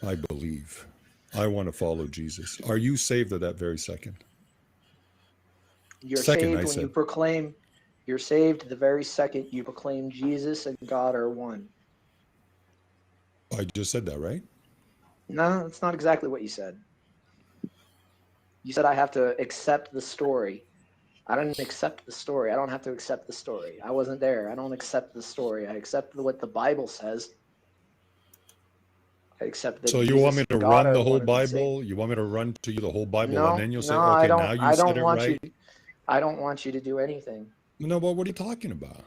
[SPEAKER 13] I believe. I want to follow Jesus. Are you saved at that very second?
[SPEAKER 10] You're
[SPEAKER 13] Second,
[SPEAKER 10] saved
[SPEAKER 13] I
[SPEAKER 10] when
[SPEAKER 13] said.
[SPEAKER 10] you proclaim. You're saved the very second you proclaim Jesus and God are one.
[SPEAKER 13] I just said that, right?
[SPEAKER 10] No, that's not exactly what you said. You said I have to accept the story. I didn't accept the story. I don't have to accept the story. I wasn't there. I don't accept the story. I accept what the Bible says. I accept that.
[SPEAKER 13] So you
[SPEAKER 10] Jesus
[SPEAKER 13] want me to
[SPEAKER 10] and God
[SPEAKER 13] run
[SPEAKER 10] are
[SPEAKER 13] the whole
[SPEAKER 10] one and the same.
[SPEAKER 13] Bible? You want me to run to you the whole Bible,
[SPEAKER 10] No,
[SPEAKER 13] and then you'll say,
[SPEAKER 10] no, I
[SPEAKER 13] okay,
[SPEAKER 10] don't.
[SPEAKER 13] now you
[SPEAKER 10] I
[SPEAKER 13] said
[SPEAKER 10] don't
[SPEAKER 13] it
[SPEAKER 10] want
[SPEAKER 13] right?
[SPEAKER 10] you. I don't want you to do anything.
[SPEAKER 13] No, but what are you talking about?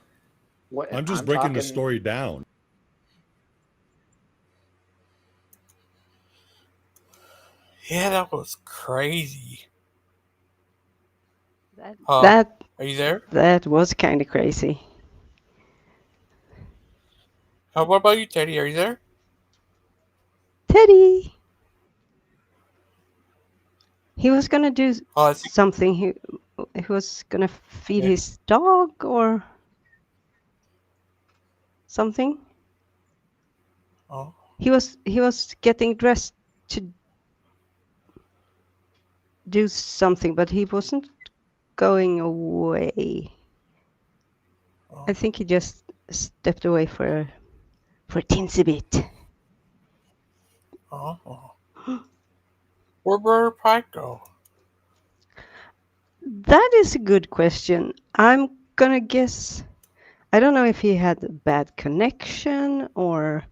[SPEAKER 10] What
[SPEAKER 13] I'm just breaking the story down.
[SPEAKER 1] Yeah, that was crazy.
[SPEAKER 25] That
[SPEAKER 1] Are you there?
[SPEAKER 25] That was kind of crazy.
[SPEAKER 1] What about you, Teddy? Are you there?
[SPEAKER 25] Teddy. He was gonna do
[SPEAKER 1] Oh,
[SPEAKER 25] something. He was gonna feed his dog or something.
[SPEAKER 1] Oh.
[SPEAKER 25] He was getting dressed to do something, but he wasn't going away. I think he just stepped away for a teensy bit.
[SPEAKER 1] Oh. Where'd Brother Pike go?
[SPEAKER 25] That is a good question. I'm gonna guess. I don't know if he had a bad connection or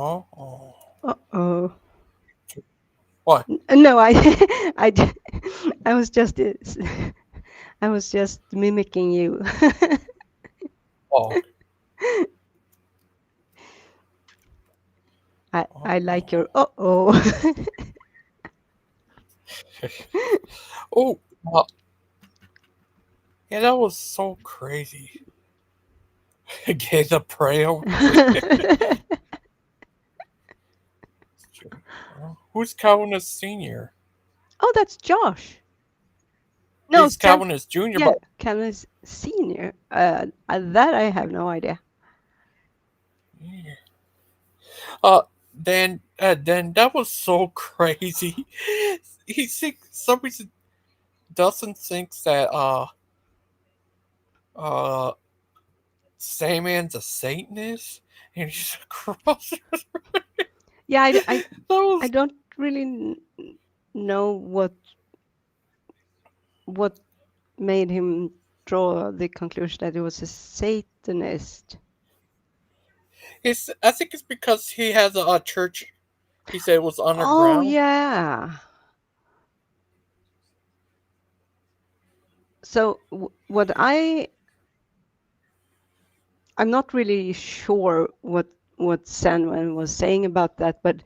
[SPEAKER 1] Oh.
[SPEAKER 25] Uh-oh.
[SPEAKER 1] What?
[SPEAKER 25] No, I was just I was just mimicking you.
[SPEAKER 1] Oh.
[SPEAKER 25] I like your uh-oh.
[SPEAKER 1] Oh. Yeah, that was so crazy. Get the pray over there. Who's Calvinist Senior?
[SPEAKER 25] Oh, that's Josh. No,
[SPEAKER 1] He's Calvinist Junior,
[SPEAKER 25] yeah,
[SPEAKER 1] but
[SPEAKER 25] Calvinist Senior. That I have no idea.
[SPEAKER 1] then that was so crazy. He thinks some reason Dustin thinks that uh Sandman's a Satanist and he's a crosser.
[SPEAKER 25] Yeah,
[SPEAKER 1] That was
[SPEAKER 25] I don't really know what made him draw the conclusion that he was a Satanist.
[SPEAKER 1] I think it's because he has a church. He said it was
[SPEAKER 25] Oh
[SPEAKER 1] underground.
[SPEAKER 25] yeah. So what I'm not really sure what Sandman was saying about that, but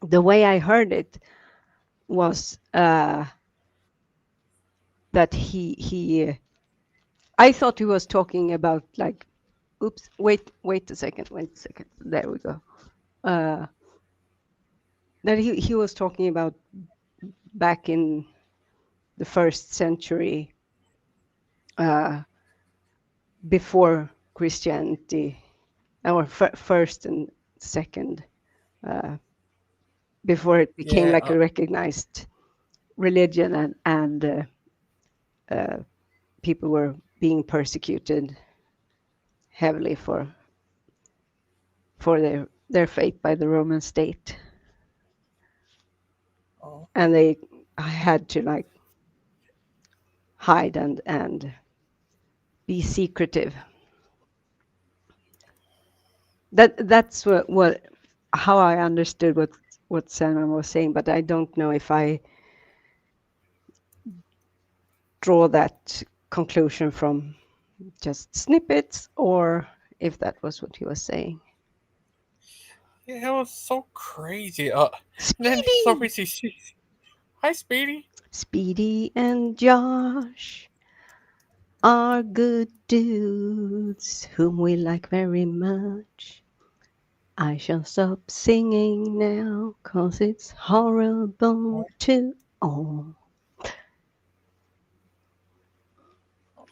[SPEAKER 25] the way I heard it was that he I thought he was talking about like, oops, wait a second, there we go. That he was talking about back in the 1st century, before Christianity, or first and second, before it became like a recognized religion, and people were being persecuted heavily for their faith by the Roman state, and they had to like hide and be secretive. That's what how I understood what Sandman was saying, but I don't know if I draw that conclusion from just snippets or if that was what he was saying.
[SPEAKER 1] Yeah, it was so crazy. And then for some reason, hi, Speedy.
[SPEAKER 25] Speedy and Josh are good dudes whom we like very much. I shall stop singing now, 'cause it's horrible to all.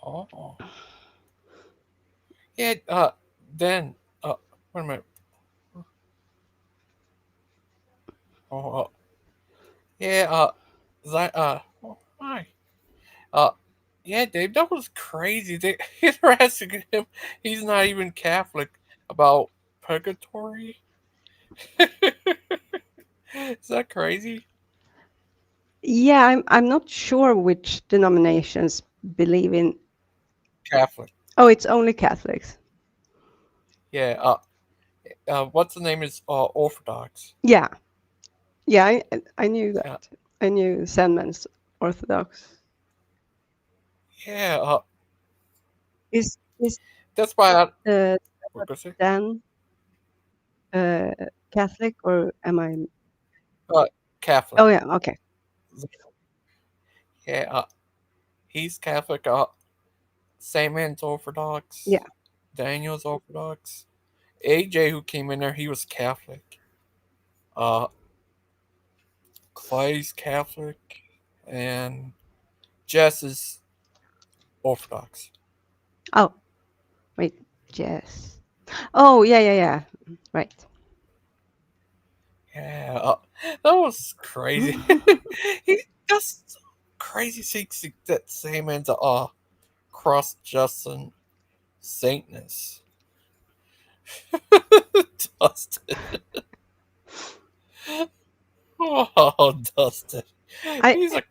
[SPEAKER 1] Oh. Yeah. Then. Wait a minute. Oh. Yeah. That. Oh, hi. Yeah, Dave. That was crazy. They they're asking him. He's not even Catholic about purgatory. Is that crazy?
[SPEAKER 25] Yeah, I'm not sure which denominations believe in.
[SPEAKER 1] Catholic.
[SPEAKER 25] Oh, it's only Catholics.
[SPEAKER 1] Yeah. What's the name is Orthodox.
[SPEAKER 25] Yeah, yeah, I knew that. I knew Sandman's Orthodox.
[SPEAKER 1] Yeah.
[SPEAKER 25] Is
[SPEAKER 1] That's why I.
[SPEAKER 25] Dan Catholic, or am I?
[SPEAKER 1] Catholic.
[SPEAKER 25] Oh yeah, okay.
[SPEAKER 1] Yeah. He's Catholic. Sandman's Orthodox.
[SPEAKER 25] Yeah.
[SPEAKER 1] Daniel's Orthodox. AJ, who came in there, he was Catholic. Clay's Catholic, and Jess is Orthodox.
[SPEAKER 25] Oh, wait, Jess. Oh yeah. Right.
[SPEAKER 1] Yeah, that was crazy. He just crazy thinks that Sandman's a cross Justin Satanist. Dustin. Oh, Dustin. He's a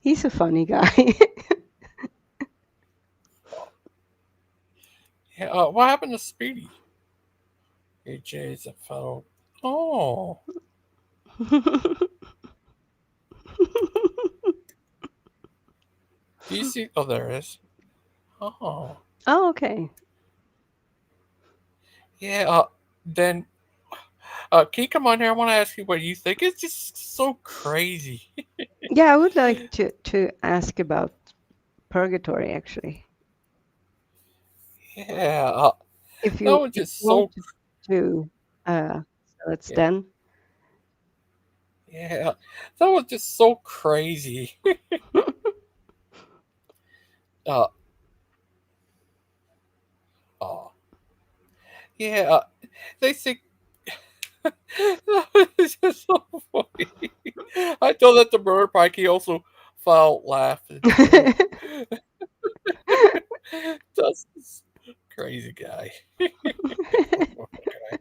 [SPEAKER 25] He's a funny guy.
[SPEAKER 1] Yeah, what happened to Speedy? AJ is a fellow. Oh. Do you see? Oh, there is. Oh.
[SPEAKER 25] Oh, okay.
[SPEAKER 1] Yeah. Then, can you come on here? I want to ask you what you think. It's just so crazy.
[SPEAKER 25] Yeah, I would like to ask about purgatory actually.
[SPEAKER 1] Yeah.
[SPEAKER 25] If
[SPEAKER 1] That
[SPEAKER 25] you
[SPEAKER 1] was
[SPEAKER 25] if
[SPEAKER 1] just
[SPEAKER 25] you want
[SPEAKER 1] so.
[SPEAKER 25] to so it's
[SPEAKER 1] Yeah.
[SPEAKER 25] then.
[SPEAKER 1] Yeah. That was just so crazy. uh. Oh. Yeah. They think. That was just so funny. I told that to Brother Pike. He also fell laughing. That's this crazy guy. Poor guy.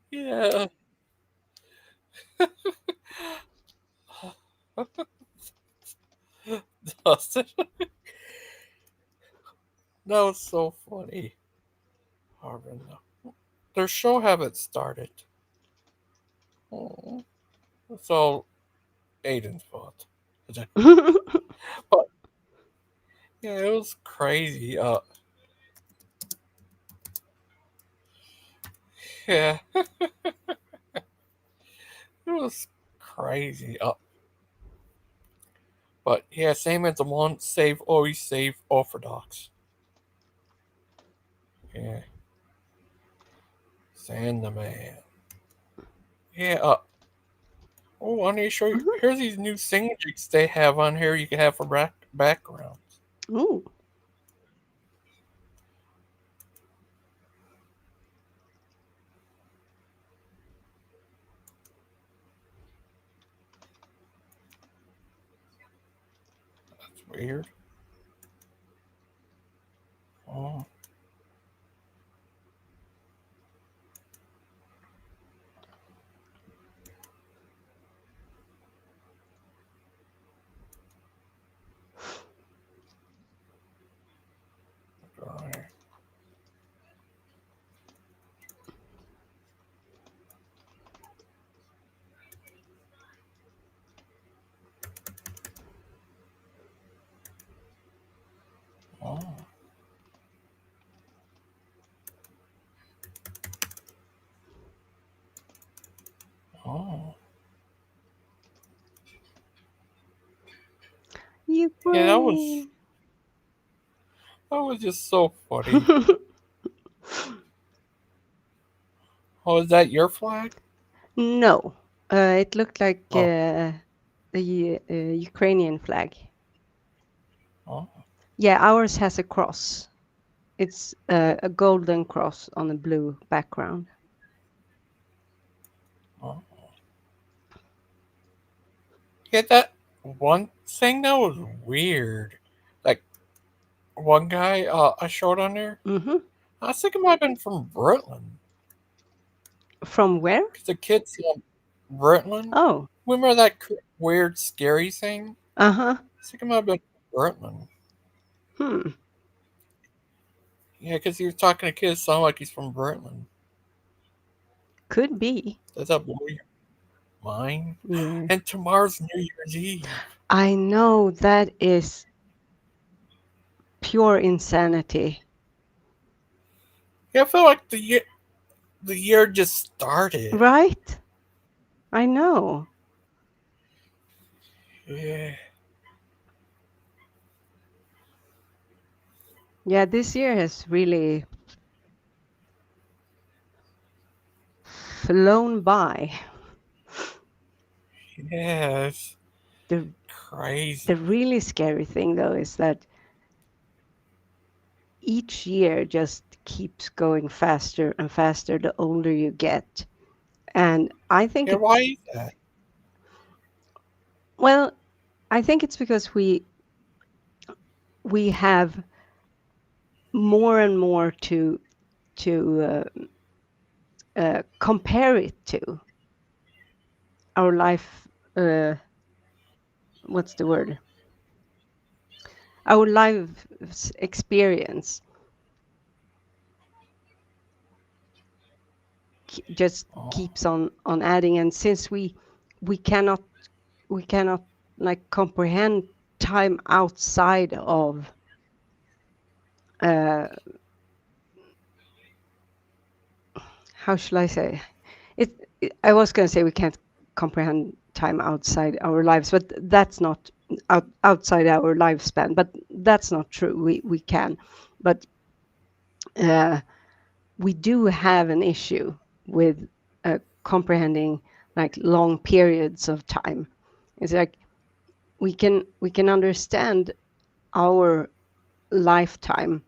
[SPEAKER 1] Yeah. Dustin. That was so funny. Harvin. Their show haven't started. Oh. It's all Aiden's fault. But yeah, it was crazy. Yeah, it was crazy. But yeah, same as the one save always save Orthodox. Yeah, Sand the man. Yeah. Oh, I need to show you. Here's these new singers they have on here. You can have for backgrounds.
[SPEAKER 25] Ooh.
[SPEAKER 1] That's weird. Oh. Oh. Oh. Yeah,
[SPEAKER 25] Ukraine.
[SPEAKER 1] that was just so funny. Oh, is that your flag?
[SPEAKER 25] No, it looked like
[SPEAKER 1] Oh.
[SPEAKER 25] the Ukrainian flag.
[SPEAKER 1] Oh.
[SPEAKER 25] Yeah, ours has a cross. It's a golden cross on a blue background.
[SPEAKER 1] Oh. Yeah, that one thing that was weird. Like one guy I showed on there.
[SPEAKER 25] Mm-hmm.
[SPEAKER 1] I think it might have been from Britland.
[SPEAKER 25] From where?
[SPEAKER 1] Because the kid's from Britland.
[SPEAKER 25] Oh.
[SPEAKER 1] Remember that weird, scary thing?
[SPEAKER 25] Uh-huh.
[SPEAKER 1] I think it might have been Britland.
[SPEAKER 25] Hmm.
[SPEAKER 1] Yeah, because he was talking to kids, sound like he's from Britland.
[SPEAKER 25] Could be.
[SPEAKER 1] Does that blow your mind?
[SPEAKER 25] Yeah.
[SPEAKER 1] And tomorrow's New Year's Eve.
[SPEAKER 25] I know that is pure insanity.
[SPEAKER 1] Yeah, I feel like the year just started.
[SPEAKER 25] Right? I know.
[SPEAKER 1] Yeah.
[SPEAKER 25] Yeah, this year has really flown by.
[SPEAKER 1] Yes.
[SPEAKER 25] The
[SPEAKER 1] Crazy.
[SPEAKER 25] the really scary thing though is that each year just keeps going faster and faster the older you get. And I think
[SPEAKER 1] Yeah, why is that?
[SPEAKER 25] well, I think it's because we have more and more to compare it to our life. What's the word? Our life experience. just keeps on adding, and since we cannot like comprehend time outside of how shall I say it, I was going to say we can't comprehend time outside our lives, but that's not outside our lifespan, but that's not true. We can, but we do have an issue with comprehending like long periods of time. It's like we can understand our lifetime,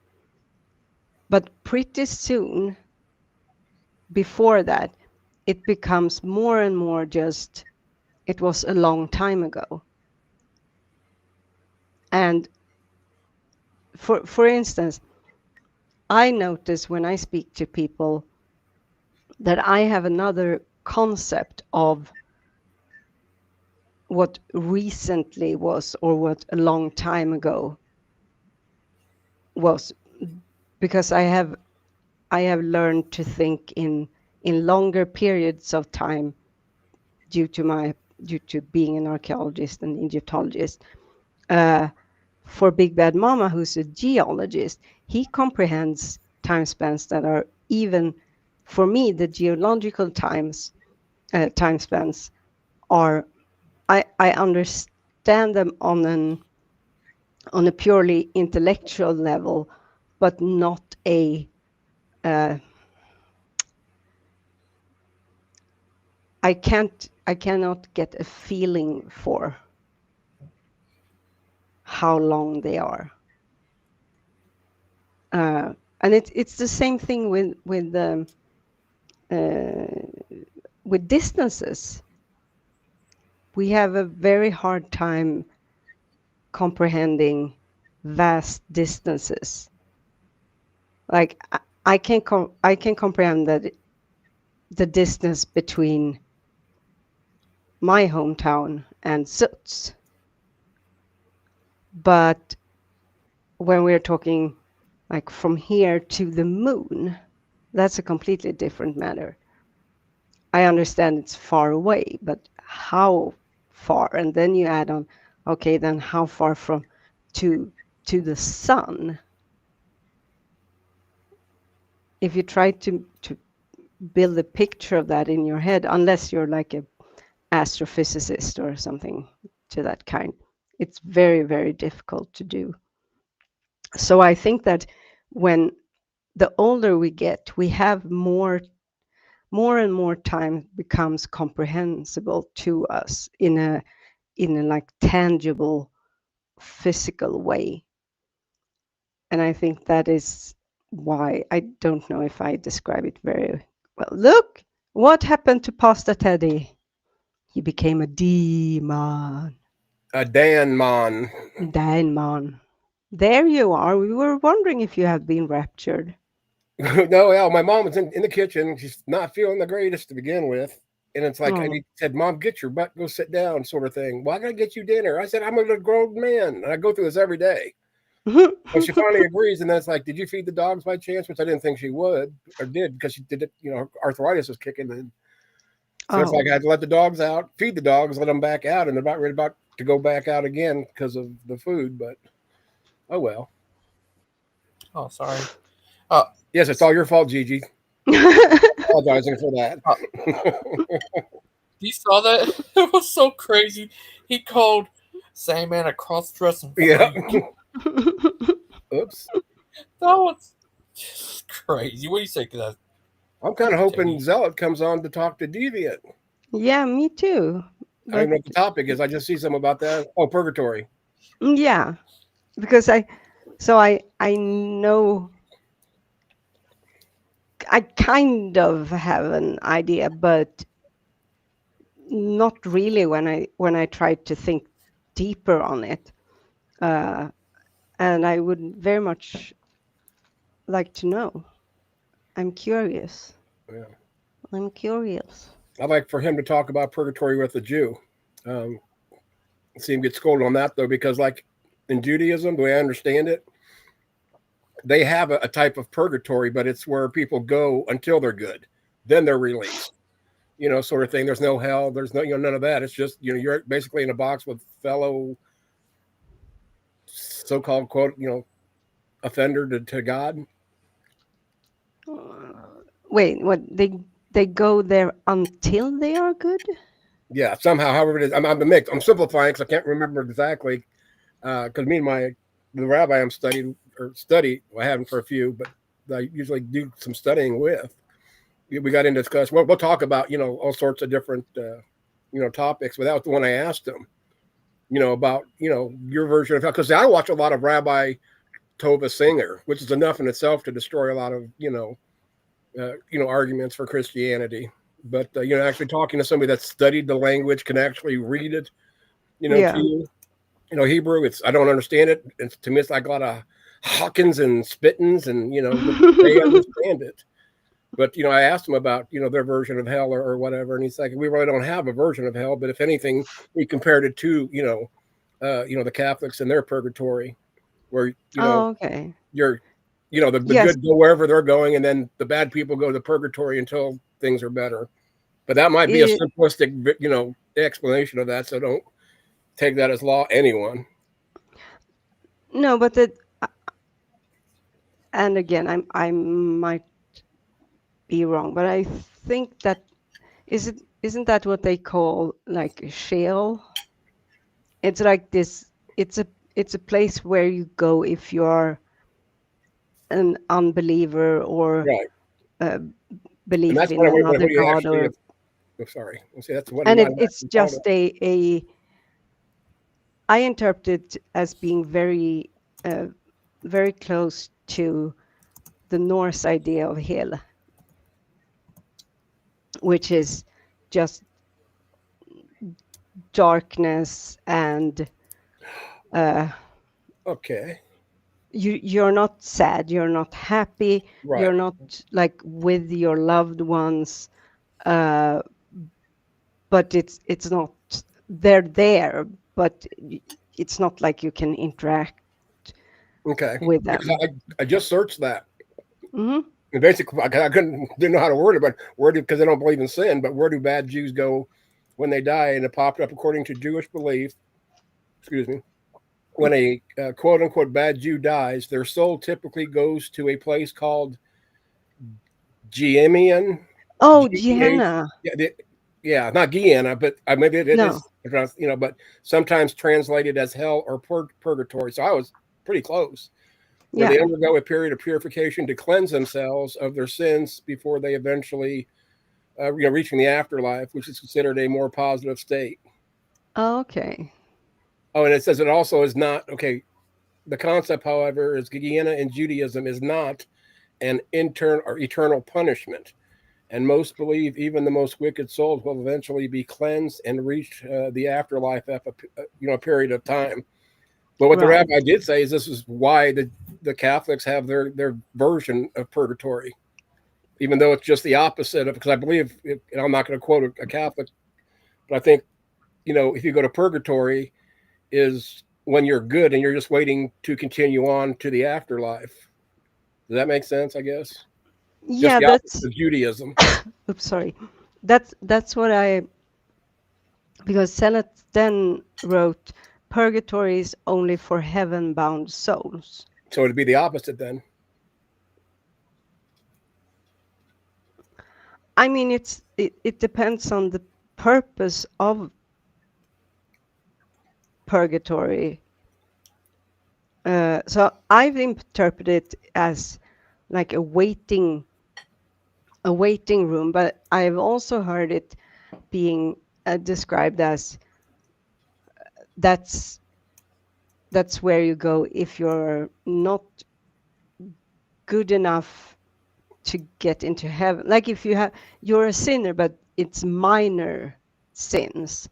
[SPEAKER 25] but pretty soon before that it becomes more and more just it was a long time ago. And for instance, I notice when I speak to people that I have another concept of what recently was or what a long time ago was, because I have learned to think in longer periods of time due to being an archaeologist and Egyptologist. For Big Bad Mama, who's a geologist, he comprehends time spans that are even, for me, the geological time spans are, I understand them on a purely intellectual level, but not a I cannot get a feeling for how long they are. And it's the same thing with distances. We have a very hard time comprehending vast distances. Like I can comprehend that the distance between my hometown and Suits, but when we're talking like from here to the moon, that's a completely different matter. I understand it's far away, but how far? And then you add on, okay, then how far from to the sun? If you try to build a picture of that in your head, unless you're like a astrophysicist or something to that kind, it's very, very difficult to do. So I think that when the older we get, we have more and more time becomes comprehensible to us in a like tangible physical way. And I think that is why, I don't know if I describe it very well. Look, what happened to Pasta Teddy? He became a demon.
[SPEAKER 2] A Danmon.
[SPEAKER 25] Danmon. There you are. We were wondering if you had been raptured.
[SPEAKER 2] No, yeah, my mom was in the kitchen. She's not feeling the greatest to begin with. And it's like,
[SPEAKER 25] Oh.
[SPEAKER 2] I said, Mom, get your butt, go sit down, sort of thing. Well, I got to get you dinner. I said, I'm a grown man. And I go through this every day. Well, she finally agrees. And then it's like, did you feed the dogs by chance? Which I didn't think she would or did, because she did it, arthritis was kicking in. So it's like I had to let the dogs out, feed the dogs, let them back out. And they're about ready to go back out again because of the food. But, oh, well.
[SPEAKER 1] Oh, sorry.
[SPEAKER 2] Yes, it's all your fault, Gigi. Apologizing for that.
[SPEAKER 1] You saw that? It was so crazy. He called Sandman a cross-dressing freak.
[SPEAKER 2] Yeah. Oops.
[SPEAKER 1] That was just crazy. What do you think of that?
[SPEAKER 2] I'm kind of hoping Zealot comes on to talk to Deviant.
[SPEAKER 25] Yeah, me too.
[SPEAKER 2] I don't know what the topic is. I just see something about that. Oh, purgatory.
[SPEAKER 25] Yeah, because I know, I kind of have an idea, but not really when I try to think deeper on it. And I would very much like to know. I'm curious.
[SPEAKER 2] Yeah.
[SPEAKER 25] I'm curious.
[SPEAKER 2] I'd like for him to talk about purgatory with a Jew. See him get scolded on that, though, because like in Judaism, the way I understand it, they have a type of purgatory, but it's where people go until they're good. then they're released. Sort of thing. There's no hell. There's no, none of that. It's just, you're basically in a box with fellow so-called quote, offender to God.
[SPEAKER 25] Wait, what? They go there until they are good?
[SPEAKER 2] Yeah, somehow, however it is. I'm a mix. I'm simplifying because I can't remember exactly. Because me and the rabbi I'm I haven't for a few, but I usually do some studying with. We got into discussion. We'll talk about all sorts of different topics. But that was the one I asked him. About your version of hell, because I watch a lot of Rabbi Tova Singer, which is enough in itself to destroy a lot of arguments for Christianity. But actually talking to somebody that's studied the language, can actually read it, to
[SPEAKER 25] Yeah.
[SPEAKER 2] you. Hebrew. I don't understand it. To me, it's like a lot of Hawkins and Spittins, and but they understand it. But I asked him about their version of hell or whatever, and he's like, we really don't have a version of hell. But if anything, we compared it to the Catholics and their purgatory, where
[SPEAKER 25] Oh, okay.
[SPEAKER 2] you're the
[SPEAKER 25] Yes.
[SPEAKER 2] good go wherever they're going, and then the bad people go to purgatory until things are better. But that might be a simplistic explanation of that. So don't take that as law, anyone.
[SPEAKER 25] No, but and again, I might be wrong, but I think that isn't that what they call like Sheol? It's like this. It's a place where you go if you're an unbeliever or
[SPEAKER 2] Right. And
[SPEAKER 25] belief
[SPEAKER 2] that's
[SPEAKER 25] in
[SPEAKER 2] what
[SPEAKER 25] another
[SPEAKER 2] you
[SPEAKER 25] god,
[SPEAKER 2] actually.
[SPEAKER 25] or
[SPEAKER 2] Sorry. See, that's what
[SPEAKER 25] and
[SPEAKER 2] I'm
[SPEAKER 25] it's just a I interpret it as being very close to the Norse idea of hell, which is just darkness and
[SPEAKER 2] okay.
[SPEAKER 25] You're not sad, you're not happy,
[SPEAKER 2] Right.
[SPEAKER 25] you're not like with your loved ones, but it's not, they're there, but it's not like you can interact with them.
[SPEAKER 2] I just searched that.
[SPEAKER 25] Mm-hmm.
[SPEAKER 2] And basically, I didn't know how to word it, but because I don't believe in sin, but where do bad Jews go when they die? And it popped up according to Jewish belief. Excuse me. When a quote unquote bad Jew dies, their soul typically goes to a place called Gehenna.
[SPEAKER 25] Oh, Gehenna.
[SPEAKER 2] Yeah, not Gehenna, but maybe it
[SPEAKER 25] No.
[SPEAKER 2] is, but sometimes translated as hell or purgatory. So I was pretty close. Where they undergo a period of purification to cleanse themselves of their sins before they eventually, reaching the afterlife, which is considered a more positive state.
[SPEAKER 25] Okay.
[SPEAKER 2] Oh, and it says it also is not okay. The concept, however, is Gehenna in Judaism is not an internal or eternal punishment, and most believe even the most wicked souls will eventually be cleansed and reach the afterlife after a period of time. But what the rabbi did say is this is why the Catholics have their version of purgatory, even though it's just the opposite of, because I believe, and I'm not going to quote a Catholic, but I think, if you go to purgatory is when you're good and you're just waiting to continue on to the afterlife. Does that make sense, I guess?
[SPEAKER 25] Yeah,
[SPEAKER 2] just the
[SPEAKER 25] that's
[SPEAKER 2] opposite of Judaism.
[SPEAKER 25] Oops, sorry. That's what because Sennett then wrote, purgatory is only for heaven-bound souls.
[SPEAKER 2] So it'd be the opposite then.
[SPEAKER 25] I mean, it depends on the purpose of purgatory. So I've interpreted it as like a waiting room, but I've also heard it being described as that's where you go if you're not good enough to get into heaven. Like if you're a sinner, but it's minor sins.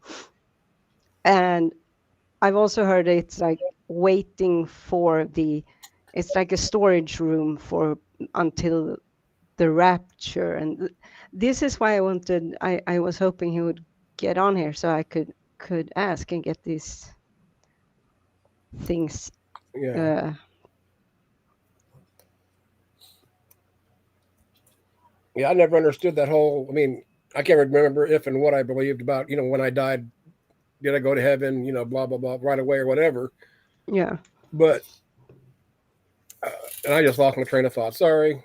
[SPEAKER 25] And I've also heard it's like waiting for it's like a storage room for until the rapture. And this is why I was hoping he would get on here so I could ask and get these things.
[SPEAKER 2] Yeah. Yeah, I never understood that whole. I mean, I can't remember if and what I believed about. When I died, did I go to heaven? Blah blah blah, right away or whatever.
[SPEAKER 25] Yeah.
[SPEAKER 2] But and I just lost my train of thought. Sorry.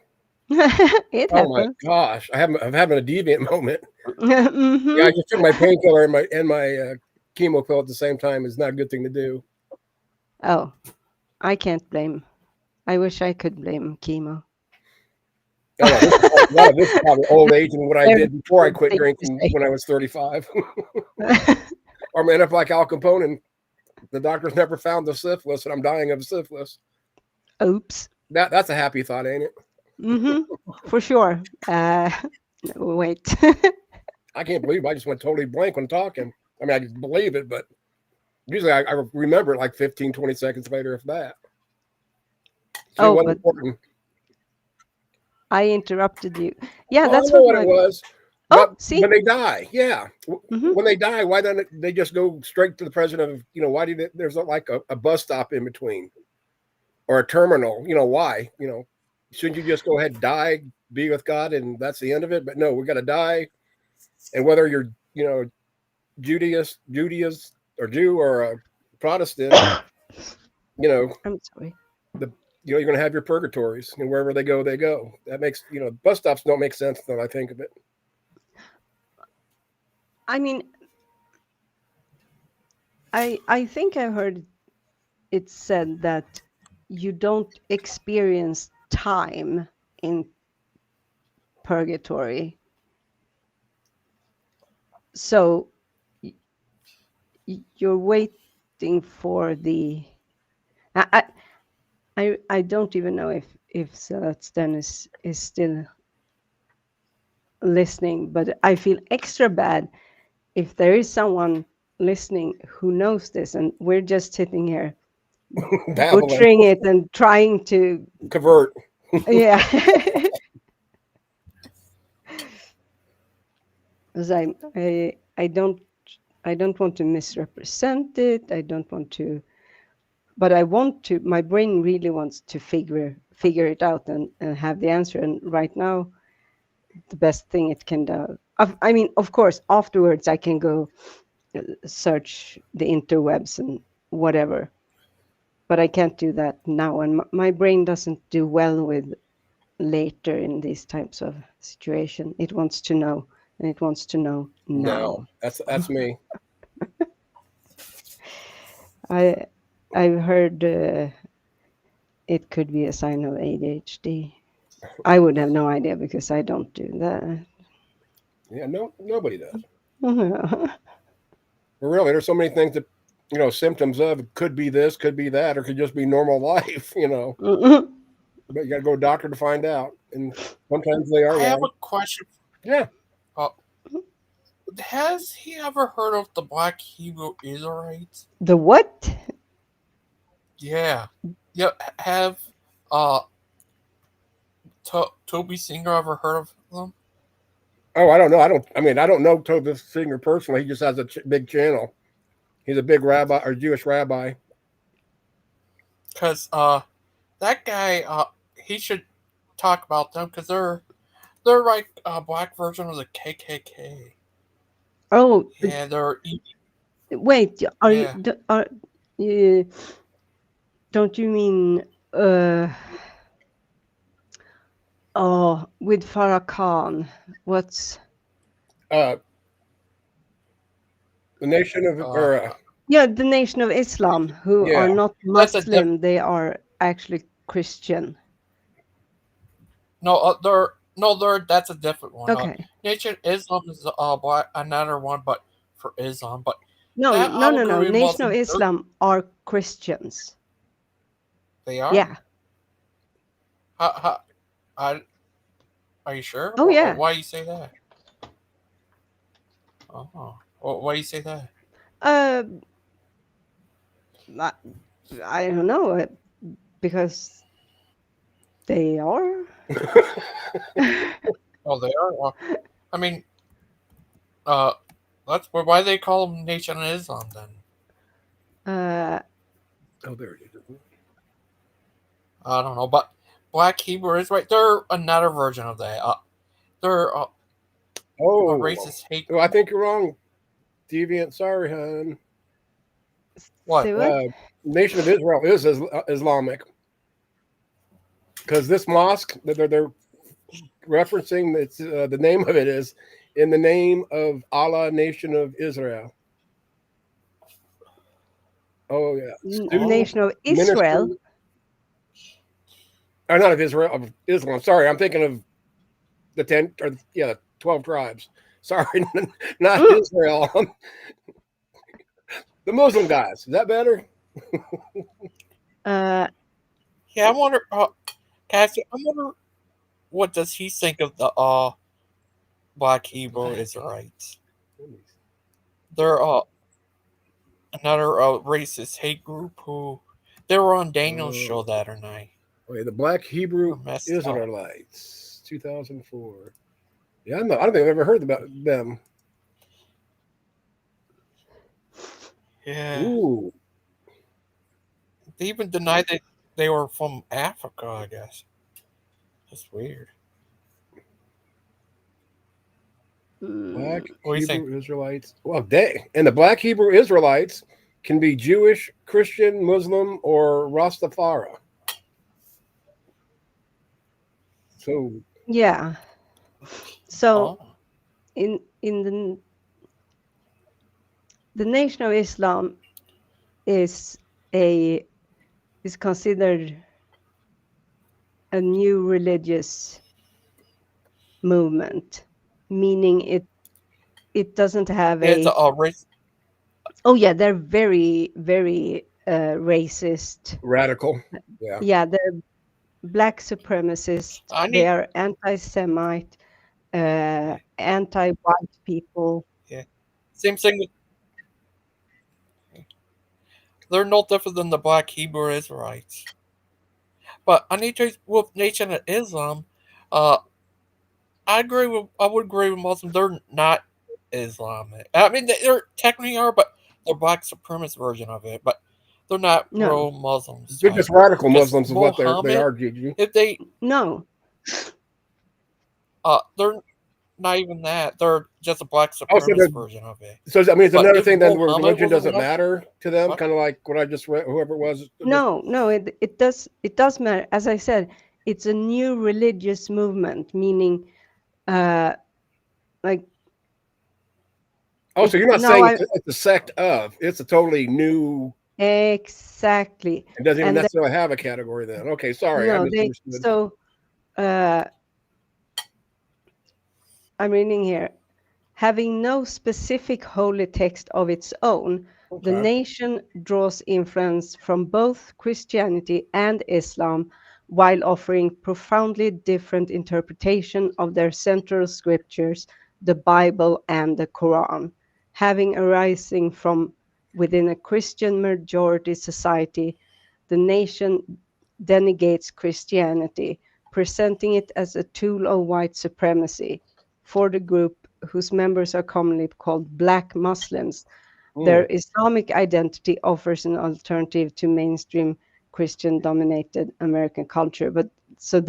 [SPEAKER 25] It
[SPEAKER 2] Oh my
[SPEAKER 25] happens.
[SPEAKER 2] gosh, I'm having a deviant moment.
[SPEAKER 25] Mm-hmm.
[SPEAKER 2] Yeah, I just took my painkiller and my chemo pill at the same time. Is not a good thing to do.
[SPEAKER 25] Oh, I can't blame. I wish I could blame chemo.
[SPEAKER 2] Oh, no, a lot of this is probably old age and what I
[SPEAKER 25] Very
[SPEAKER 2] did before I
[SPEAKER 25] good
[SPEAKER 2] quit
[SPEAKER 25] thing to
[SPEAKER 2] drinking
[SPEAKER 25] say.
[SPEAKER 2] when I was 35. Or man, if like Al Capone, and the doctors never found the syphilis, and I'm dying of syphilis.
[SPEAKER 25] Oops.
[SPEAKER 2] That's a happy thought, ain't it?
[SPEAKER 25] Mm-hmm. For sure. Wait.
[SPEAKER 2] I can't believe I just went totally blank when talking. I mean, I just believe it, but usually I remember it like 15, 20 seconds later, if that. So it
[SPEAKER 25] Oh,
[SPEAKER 2] wasn't
[SPEAKER 25] but
[SPEAKER 2] important.
[SPEAKER 25] I interrupted you. Yeah,
[SPEAKER 2] Oh, I
[SPEAKER 25] that's
[SPEAKER 2] know
[SPEAKER 25] what
[SPEAKER 2] what it
[SPEAKER 25] my.
[SPEAKER 2] was.
[SPEAKER 25] Oh,
[SPEAKER 2] But
[SPEAKER 25] see.
[SPEAKER 2] when they die, yeah.
[SPEAKER 25] Mm-hmm.
[SPEAKER 2] When they die, why don't they just go straight to the president of, why do there's like a bus stop in between or a terminal? Why? Shouldn't you just go ahead and die, be with God, and that's the end of it? But no, we got to die. And whether you're, Judaist or Jew or a Protestant,
[SPEAKER 25] I'm sorry.
[SPEAKER 2] you're going to have your purgatories, and wherever they go, they go. That makes, bus stops don't make sense when I think of it.
[SPEAKER 25] I mean, I think I heard it said that you don't experience time in purgatory. So you're waiting for the. I don't even know if Celestin is still listening, but I feel extra bad if there is someone listening who knows this, and we're just sitting here
[SPEAKER 2] Babbling.
[SPEAKER 25] butchering it and trying to
[SPEAKER 2] Convert.
[SPEAKER 25] Yeah. Because I don't want to misrepresent it. I don't want to, but I want to. My brain really wants to figure it out and have the answer. And right now, the best thing it can do. I mean, of course, afterwards I can go search the interwebs and whatever, but I can't do that now. And my brain doesn't do well with later in these types of situation. It wants to know, and it wants to know
[SPEAKER 2] No,
[SPEAKER 25] now.
[SPEAKER 2] that's me.
[SPEAKER 25] I've heard it could be a sign of ADHD. I would have no idea because I don't do that.
[SPEAKER 2] Yeah, nobody does. But really, there's so many things that symptoms of could be this, could be that, or could just be normal life. But you got to go to a doctor to find out, and sometimes they are
[SPEAKER 1] I have
[SPEAKER 2] right.
[SPEAKER 1] a question.
[SPEAKER 2] Yeah.
[SPEAKER 1] Has he ever heard of the Black Hebrew Israelites?
[SPEAKER 25] The what?
[SPEAKER 1] Yeah. Yeah. Have Toby Singer ever heard of them?
[SPEAKER 2] Oh, I don't know. I don't know Toby Singer personally. He just has a big channel. He's a big rabbi or Jewish rabbi.
[SPEAKER 1] Because that guy, he should talk about them because they're like a black version of the KKK.
[SPEAKER 25] Oh,
[SPEAKER 1] Yeah, they're.
[SPEAKER 25] wait.
[SPEAKER 1] Yeah.
[SPEAKER 25] Don't you mean with Farah Khan? What's
[SPEAKER 2] the Nation of
[SPEAKER 25] yeah, the Nation of Islam, who
[SPEAKER 2] yeah,
[SPEAKER 25] are not Muslim, they are actually Christian.
[SPEAKER 1] No, that's a different one.
[SPEAKER 25] Okay.
[SPEAKER 1] Nation Islam is black, another one, but for Islam. But
[SPEAKER 25] No.
[SPEAKER 1] that Abu Ghraib
[SPEAKER 25] Nation of
[SPEAKER 1] Muslim,
[SPEAKER 25] Islam are Christians.
[SPEAKER 1] they are.
[SPEAKER 25] Yeah.
[SPEAKER 1] Are you sure?
[SPEAKER 25] Oh yeah.
[SPEAKER 1] Why you say that? Oh, why you say that?
[SPEAKER 25] I don't know, because they are.
[SPEAKER 1] Oh, they are. I mean, that's why they call them Nation of Islam then.
[SPEAKER 2] Oh, there it is.
[SPEAKER 1] I don't know, but Black Hebrew is right. They're another version of that. they're a
[SPEAKER 2] Oh,
[SPEAKER 1] racist hate.
[SPEAKER 2] well, I think you're wrong, Deviant. Sorry, hon.
[SPEAKER 1] What?
[SPEAKER 25] Say what?
[SPEAKER 2] Nation of Israel is Islamic because this mosque that they're referencing, it's the name of it is in the name of Allah, Nation of Israel. Oh yeah,
[SPEAKER 25] Nation of
[SPEAKER 2] ministry.
[SPEAKER 25] Israel.
[SPEAKER 2] Or not of Israel, of Islam. Sorry, I'm thinking of the 10 or the 12 tribes. Sorry, not Israel. The Muslim guys. Is that better?
[SPEAKER 25] Uh,
[SPEAKER 1] Yeah, I wonder. Cassie, I wonder what does he think of the Black Hebrew Israelites? They're another racist hate group who they were on Daniel's show that other night.
[SPEAKER 2] Okay, the Black Hebrew
[SPEAKER 1] Messed up.
[SPEAKER 2] Israelites, 2004. Yeah, I don't think I've ever heard about them.
[SPEAKER 1] Yeah.
[SPEAKER 2] Ooh.
[SPEAKER 1] They even denied that they were from Africa, I guess. That's weird.
[SPEAKER 2] Black
[SPEAKER 1] What do you think?
[SPEAKER 2] Hebrew Israelites. Well, the Black Hebrew Israelites can be Jewish, Christian, Muslim, or Rastafari. So
[SPEAKER 25] yeah. So in the Nation of Islam is considered a new religious movement, meaning it doesn't have
[SPEAKER 1] It's a race.
[SPEAKER 25] Oh yeah, they're very very racist.
[SPEAKER 2] Radical. Yeah.
[SPEAKER 25] Yeah, they're black supremacist. They are anti-Semite, anti-white people.
[SPEAKER 1] Yeah. Same thing with. They're no different than the Black Hebrew Israelites. But I need to with Nation of Islam. I would agree with Muslims. They're not Islamic. I mean, they're technically are, but they're black supremacist version of it. But they're not real Muslims.
[SPEAKER 2] They're just radical Muslims is what they are, Gigi.
[SPEAKER 1] If they
[SPEAKER 25] no,
[SPEAKER 1] they're not even that. They're just a black
[SPEAKER 2] Oh, so
[SPEAKER 1] supremacist version of it.
[SPEAKER 2] So I mean, it's
[SPEAKER 1] But
[SPEAKER 2] another
[SPEAKER 1] if
[SPEAKER 2] thing then where
[SPEAKER 1] Muhammad
[SPEAKER 2] religion
[SPEAKER 1] was a
[SPEAKER 2] doesn't
[SPEAKER 1] Muslim-
[SPEAKER 2] matter to them,
[SPEAKER 1] What?
[SPEAKER 2] kind of like what I just read, whoever it was.
[SPEAKER 25] no, it does matter. As I said, it's a new religious movement, meaning like.
[SPEAKER 2] Oh, so you're not saying it's a sect of? It's a totally new.
[SPEAKER 25] Exactly.
[SPEAKER 2] It doesn't even
[SPEAKER 25] And
[SPEAKER 2] necessarily have a category then. Okay, sorry, I
[SPEAKER 25] no,
[SPEAKER 2] misunderstood.
[SPEAKER 25] so I'm reading here. Having no specific holy text of its own, the
[SPEAKER 2] Okay.
[SPEAKER 25] nation draws influence from both Christianity and Islam while offering profoundly different interpretation of their central scriptures, the Bible and the Quran. Having arising from within a Christian majority society, the nation denigrates Christianity, presenting it as a tool of white supremacy. For the group, whose members are commonly called Black Muslims, their Islamic identity offers an alternative to mainstream Christian-dominated American culture. But so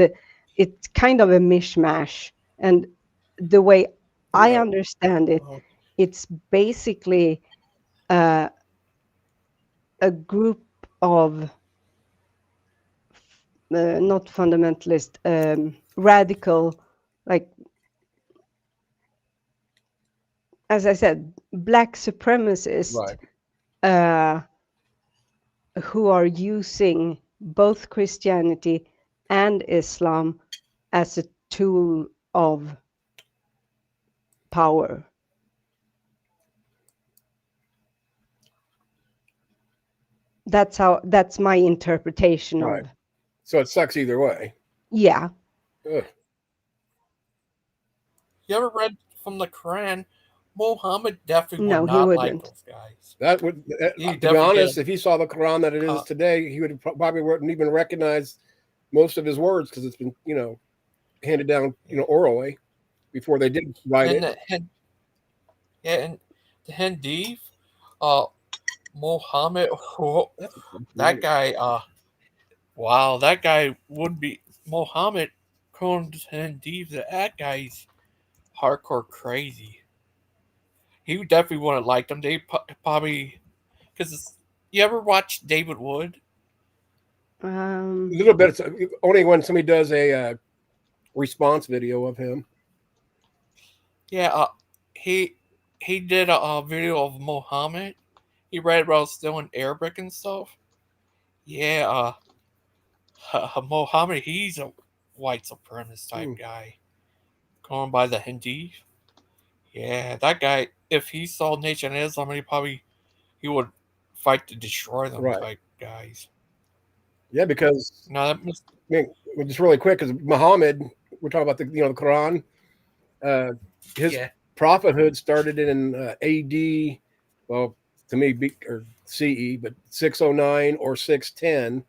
[SPEAKER 25] it's kind of a mishmash, and the way I understand it, it's basically a group of not fundamentalist, radical, like as I said, black supremacists who are using both Christianity and Islam as a tool of power. That's my interpretation of.
[SPEAKER 2] So it sucks either way.
[SPEAKER 25] Yeah.
[SPEAKER 2] Ugh.
[SPEAKER 1] You ever read from the Quran? Muhammad definitely
[SPEAKER 25] No,
[SPEAKER 1] would
[SPEAKER 25] he
[SPEAKER 1] not like
[SPEAKER 25] wouldn't.
[SPEAKER 1] those guys.
[SPEAKER 2] That would, to be honest, if he saw the Quran that it is today, he would probably wouldn't even recognize most of his words because it's been, handed down, orally before they did write it.
[SPEAKER 1] And the Hadith, Muhammad, that guy, wow, that guy would be Muhammad. Hadith, that guy's hardcore crazy. He definitely wouldn't have liked them. They probably because you ever watch David Wood?
[SPEAKER 2] A little bit. Only when somebody does a response video of him.
[SPEAKER 1] Yeah, he he did a video of Muhammad. He read about still in Arabic and stuff. Yeah, Muhammad, he's a white supremacist type guy, going by the Hindi. Yeah, that guy. If he saw Nation of Islam, he would fight to destroy them
[SPEAKER 2] Right.
[SPEAKER 1] type guys.
[SPEAKER 2] Yeah, because
[SPEAKER 1] No, that must,
[SPEAKER 2] I mean, just really quick, because Muhammad, we're talking about the the Quran. His
[SPEAKER 1] Yeah.
[SPEAKER 2] prophethood started in A.D. Well, to me, or CE, but 609 or 610,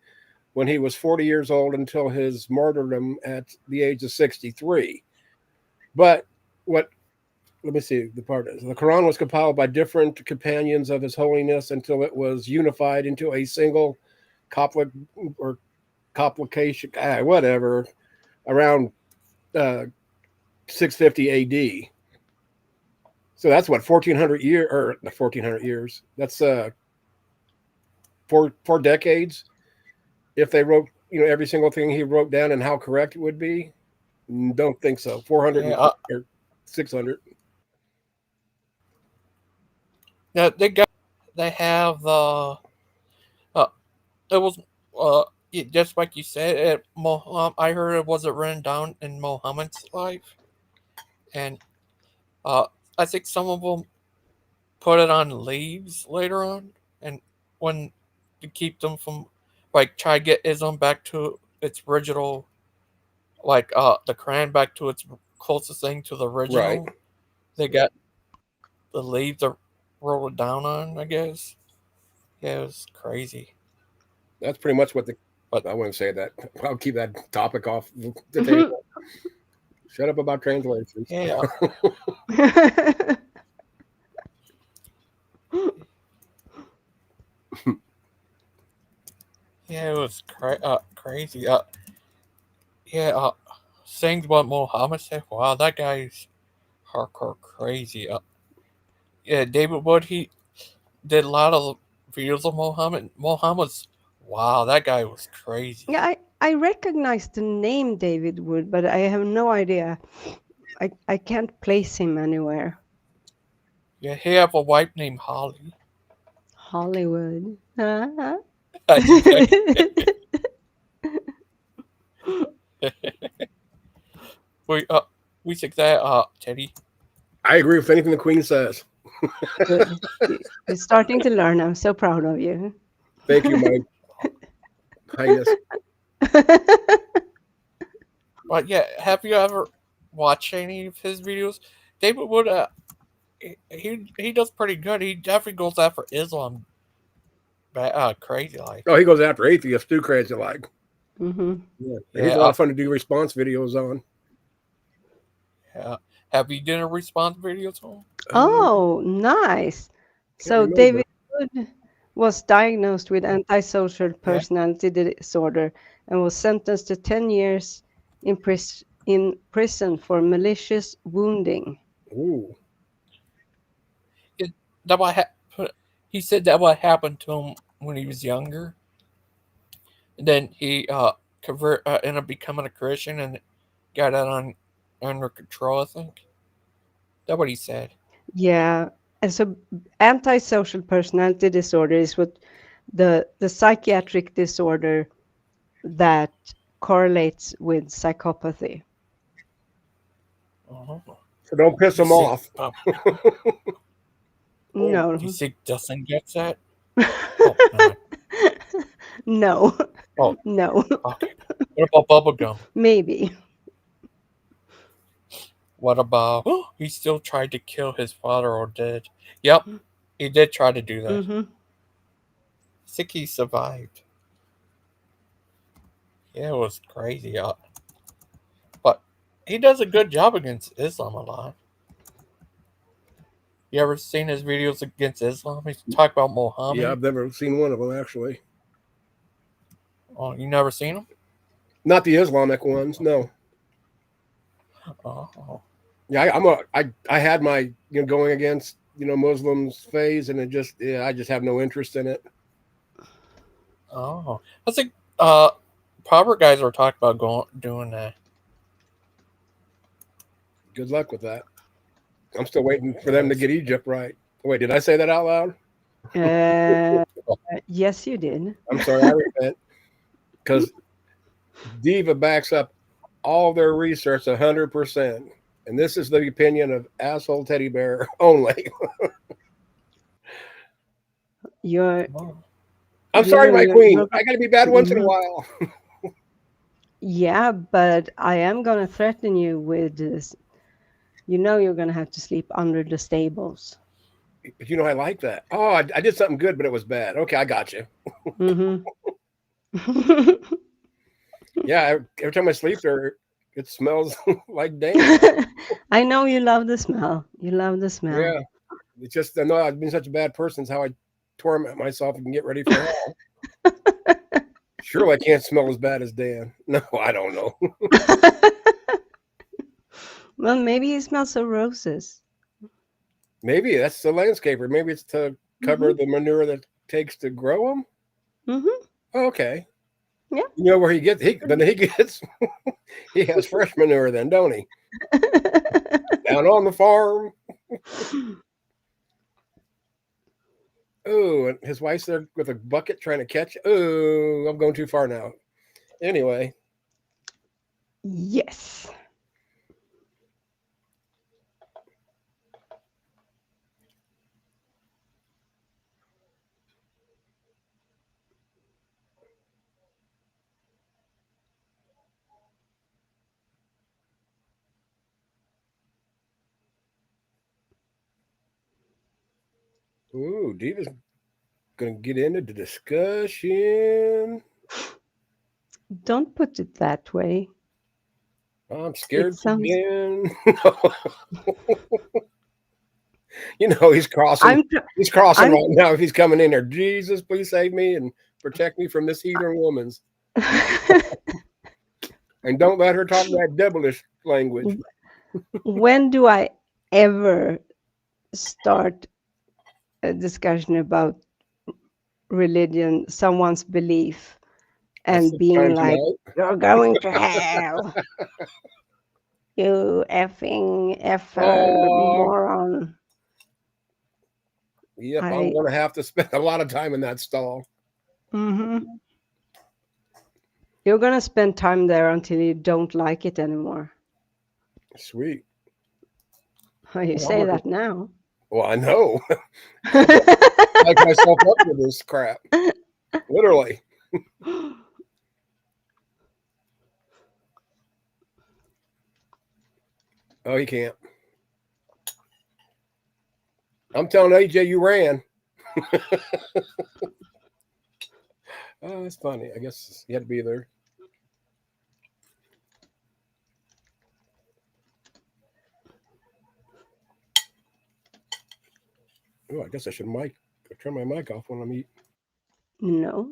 [SPEAKER 2] when he was 40 years old until his martyrdom at the age of 63. But what? Let me see the part is the Quran was compiled by different companions of His Holiness until it was unified into a single compli or complication, whatever, around 650 AD. So that's what 1400 year or 1400 years. That's four decades. If they wrote, every single thing he wrote down and how correct it would be, don't think so. 400
[SPEAKER 1] yeah.
[SPEAKER 2] or 600.
[SPEAKER 1] Yeah, they have the it was just like you said. I heard it wasn't written down in Muhammad's life, and I think some of them put it on leaves later on, and when to keep them from like try to get Islam back to its original, like the Quran back to its closest thing to the
[SPEAKER 2] Right.
[SPEAKER 1] original. They got the leaves to roll it down on. I guess. Yeah, it was crazy.
[SPEAKER 2] That's pretty much what I wouldn't say that. I'll keep that topic off the table. Shut up about translations.
[SPEAKER 1] Yeah. Yeah, it was crazy. Yeah, saying what Muhammad said. Wow, that guy's hardcore crazy. Yeah, David Wood, he did a lot of videos of Muhammad. Muhammad's, wow, that guy was crazy.
[SPEAKER 25] Yeah, I recognize the name David Wood, but I have no idea. I can't place him anywhere.
[SPEAKER 1] Yeah, he have a wife named Holly.
[SPEAKER 25] Hollywood. Uh-huh.
[SPEAKER 1] we we think that Teddy.
[SPEAKER 2] I agree with anything the Queen says.
[SPEAKER 25] Good. You're starting to learn. I'm so proud of you.
[SPEAKER 2] Thank you, my highness.
[SPEAKER 1] But yeah, have you ever watched any of his videos? David Wood, he does pretty good. He definitely goes after Islam, crazy like.
[SPEAKER 2] Oh, he goes after atheists too, crazy like.
[SPEAKER 25] Mm-hmm.
[SPEAKER 2] Yeah, he's a lot of fun to do response videos on.
[SPEAKER 1] Yeah. Have you done a response video to him?
[SPEAKER 25] Oh, nice. So
[SPEAKER 2] remember.
[SPEAKER 25] David Wood was diagnosed with antisocial personality disorder and was sentenced to 10 years in prison for malicious wounding.
[SPEAKER 2] Ooh.
[SPEAKER 1] That what he said that what happened to him when he was younger. And then he ended up becoming a Christian and got that under control, I think. That's what he said.
[SPEAKER 25] Yeah. And so antisocial personality disorder is what the psychiatric disorder that correlates with psychopathy.
[SPEAKER 1] Uh-huh.
[SPEAKER 2] So don't piss him off.
[SPEAKER 25] No.
[SPEAKER 1] Do you think Dustin gets that?
[SPEAKER 25] No.
[SPEAKER 1] Oh.
[SPEAKER 25] No.
[SPEAKER 1] Okay. What about bubblegum?
[SPEAKER 25] Maybe.
[SPEAKER 1] What about he still tried to kill his father or did? Yep. He did try to do that.
[SPEAKER 25] Mm-hmm.
[SPEAKER 1] I think he survived. Yeah, it was crazy. But he does a good job against Islam a lot. You ever seen his videos against Islam? He's talk about Muhammad.
[SPEAKER 2] Yeah, I've never seen one of them actually.
[SPEAKER 1] Oh, you never seen them?
[SPEAKER 2] Not the Islamic ones, no.
[SPEAKER 1] Oh.
[SPEAKER 2] Yeah, I had my going against Muslims phase, and I just have no interest in it.
[SPEAKER 1] Oh, I think Robert guys were talking about doing that.
[SPEAKER 2] Good luck with that. I'm still waiting for them to get Egypt right. Wait, did I say that out loud?
[SPEAKER 25] Yes, you did.
[SPEAKER 2] I'm sorry, I repent. Because Diva backs up all their research 100%. And this is the opinion of asshole teddy bear only.
[SPEAKER 25] You're.
[SPEAKER 2] I'm sorry, my queen. I got to be bad once in a while.
[SPEAKER 25] Yeah, but I am gonna threaten you with this. You know you're gonna have to sleep under the stables.
[SPEAKER 2] But I like that. Oh, I did something good, but it was bad. Okay, I got you. Yeah, every time I sleep there, it smells like damn.
[SPEAKER 25] I know you love the smell. You love the smell.
[SPEAKER 2] Yeah, it's just I know I've been such a bad person. It's how I torment myself and get ready for hell. Surely I can't smell as bad as Dan. No, I don't know.
[SPEAKER 25] Well, maybe it smells of roses.
[SPEAKER 2] Maybe that's the landscaper. Maybe it's to cover the manure that it takes to grow them. Okay.
[SPEAKER 25] Yeah.
[SPEAKER 2] You know where he gets? He has fresh manure then, don't he? Down on the farm. Oh, and his wife's there with a bucket trying to catch. Oh, I'm going too far now. Anyway.
[SPEAKER 25] Yes.
[SPEAKER 2] Ooh, Diva's going to get into the discussion.
[SPEAKER 25] Don't put it that way.
[SPEAKER 2] I'm scared
[SPEAKER 25] It sounds...
[SPEAKER 2] again. He's crossing. He's crossing right now. If he's coming in there, Jesus, please save me and protect me from this heathen woman's. And don't let her talk that devilish language.
[SPEAKER 25] When do I ever start a discussion about religion, someone's belief, and being like, "You're going to hell, you effing effer moron"?
[SPEAKER 2] Yep, I'm going to have to spend a lot of time in that stall.
[SPEAKER 25] You're going to spend time there until you don't like it anymore.
[SPEAKER 2] Sweet.
[SPEAKER 25] Oh, you say that now.
[SPEAKER 2] Well, I know. I like myself up to this crap. Literally. Oh, he can't. I'm telling AJ you ran. Oh, that's funny. I guess you had to be there. Oh, I guess I should turn my mic off when I'm eating.
[SPEAKER 25] No.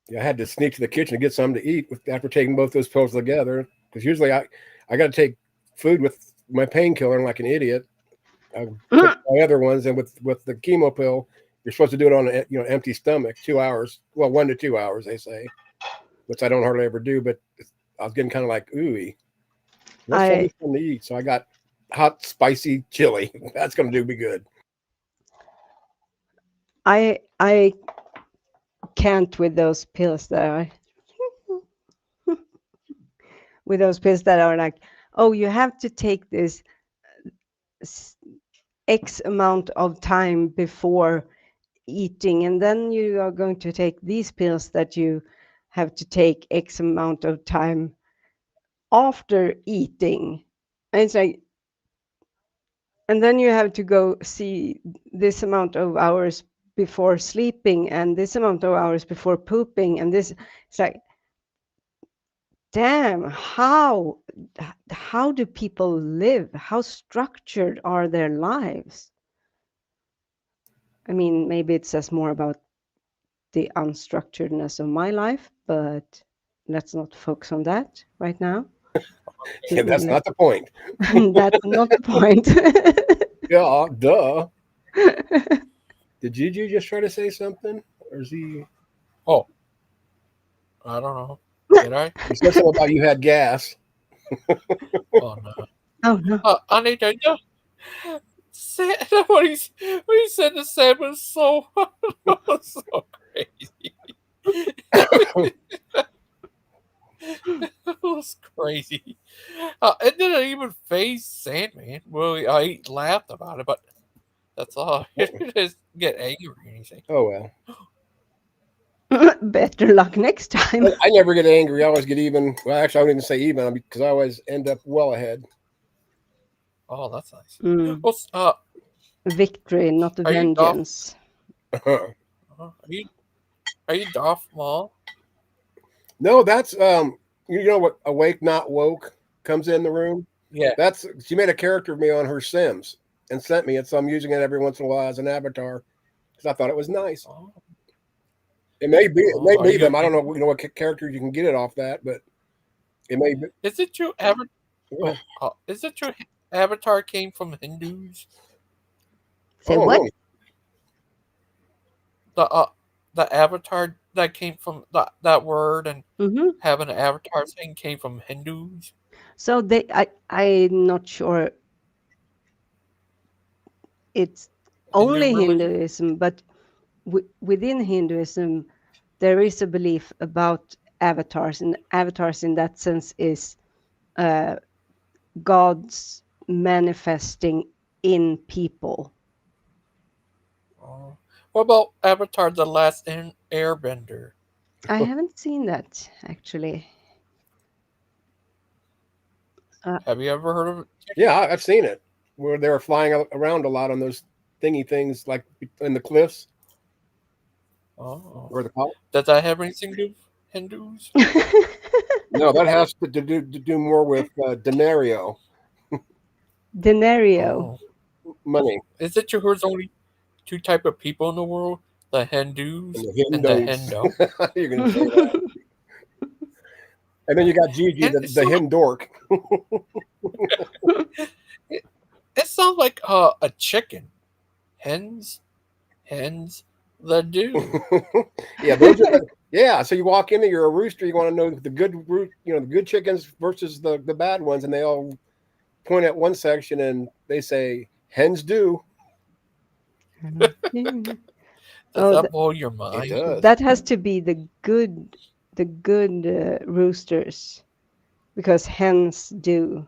[SPEAKER 2] Yeah, I had to sneak to the kitchen to get something to eat after taking both those pills together. Because usually I got to take food with my painkiller like an idiot. I took my other ones, and with the chemo pill, you're supposed to do it on an empty stomach, 2 hours. Well, 1 to 2 hours, they say, which I don't hardly ever do. But I was getting kind of like ooey. Let's find something to eat. So I got hot, spicy chili. That's going to do me good.
[SPEAKER 25] I can't with those pills that are like, oh, you have to take this X amount of time before eating, and then you are going to take these pills that you have to take X amount of time after eating. And it's like, and then you have to go see this amount of hours before sleeping and this amount of hours before pooping, and this, it's like, damn, how do people live? How structured are their lives? I mean, maybe it says more about the unstructuredness of my life, but let's not focus on that right now.
[SPEAKER 2] Yeah, that's not the point.
[SPEAKER 25] That's not the point.
[SPEAKER 2] Yeah, duh. Did Gigi just try to say something? Or is he.
[SPEAKER 1] Oh, I don't know. Did I?
[SPEAKER 2] You said something about you had gas.
[SPEAKER 1] Oh no.
[SPEAKER 25] Oh no.
[SPEAKER 1] I need to know. What he said to Sam was so so crazy. It was crazy. It didn't even phase Sandman. Well, he laughed about it, but that's all. He didn't just get angry or anything.
[SPEAKER 2] Oh well.
[SPEAKER 25] Better luck next time.
[SPEAKER 2] I never get angry. I always get even. Well, actually, I wouldn't even say even because I always end up well ahead.
[SPEAKER 1] Oh, that's nice.
[SPEAKER 25] Mm.
[SPEAKER 1] Well,
[SPEAKER 25] Victory, not
[SPEAKER 1] are you Darth?
[SPEAKER 25] vengeance.
[SPEAKER 1] Are you Darth Maul?
[SPEAKER 2] No, that's you know what awake not woke comes in the room?
[SPEAKER 1] Yeah.
[SPEAKER 2] That's she made a character of me on her Sims and sent me it, so I'm using it every once in a while as an avatar because I thought it was nice.
[SPEAKER 1] Oh.
[SPEAKER 2] It may be
[SPEAKER 1] Are you
[SPEAKER 2] them. I
[SPEAKER 1] gonna
[SPEAKER 2] don't know what characters you can get it off that, but it may be.
[SPEAKER 1] Is it true? Is it true? Avatar came from Hindus.
[SPEAKER 25] Say what?
[SPEAKER 1] The avatar that came from that word and
[SPEAKER 25] Mm-hmm.
[SPEAKER 1] having an avatar thing came from Hindus.
[SPEAKER 25] So I'm not sure it's
[SPEAKER 1] In their
[SPEAKER 25] only
[SPEAKER 1] religion?
[SPEAKER 25] Hinduism, but within Hinduism, there is a belief about avatars, and avatars in that sense is gods manifesting in people.
[SPEAKER 1] Oh. What about Avatar: The Last Airbender?
[SPEAKER 25] I haven't seen that actually.
[SPEAKER 1] Have you ever heard of it?
[SPEAKER 2] Yeah, I've seen it where they were flying around a lot on those thingy things like in the cliffs.
[SPEAKER 1] Oh.
[SPEAKER 2] Or the call.
[SPEAKER 1] Does that have anything to do with Hindus?
[SPEAKER 2] No, that has to do more with denario.
[SPEAKER 25] Denario.
[SPEAKER 2] Money.
[SPEAKER 1] Is it true there's only two type of people in the world? The Hindus
[SPEAKER 2] And the
[SPEAKER 1] and the
[SPEAKER 2] Hindon'ts.
[SPEAKER 1] Hendo.
[SPEAKER 2] You're going to say that. And then you got Gigi,
[SPEAKER 1] And
[SPEAKER 2] the Hindork.
[SPEAKER 1] It sounds like a chicken. Hens, the do.
[SPEAKER 2] Yeah, those are yeah. So you walk in there, you're a rooster. You want to know the good the good chickens versus the bad ones, and they all point at one section and they say hens do.
[SPEAKER 1] Does that blow your mind?
[SPEAKER 2] It does.
[SPEAKER 25] That has to be the good roosters, because hens do.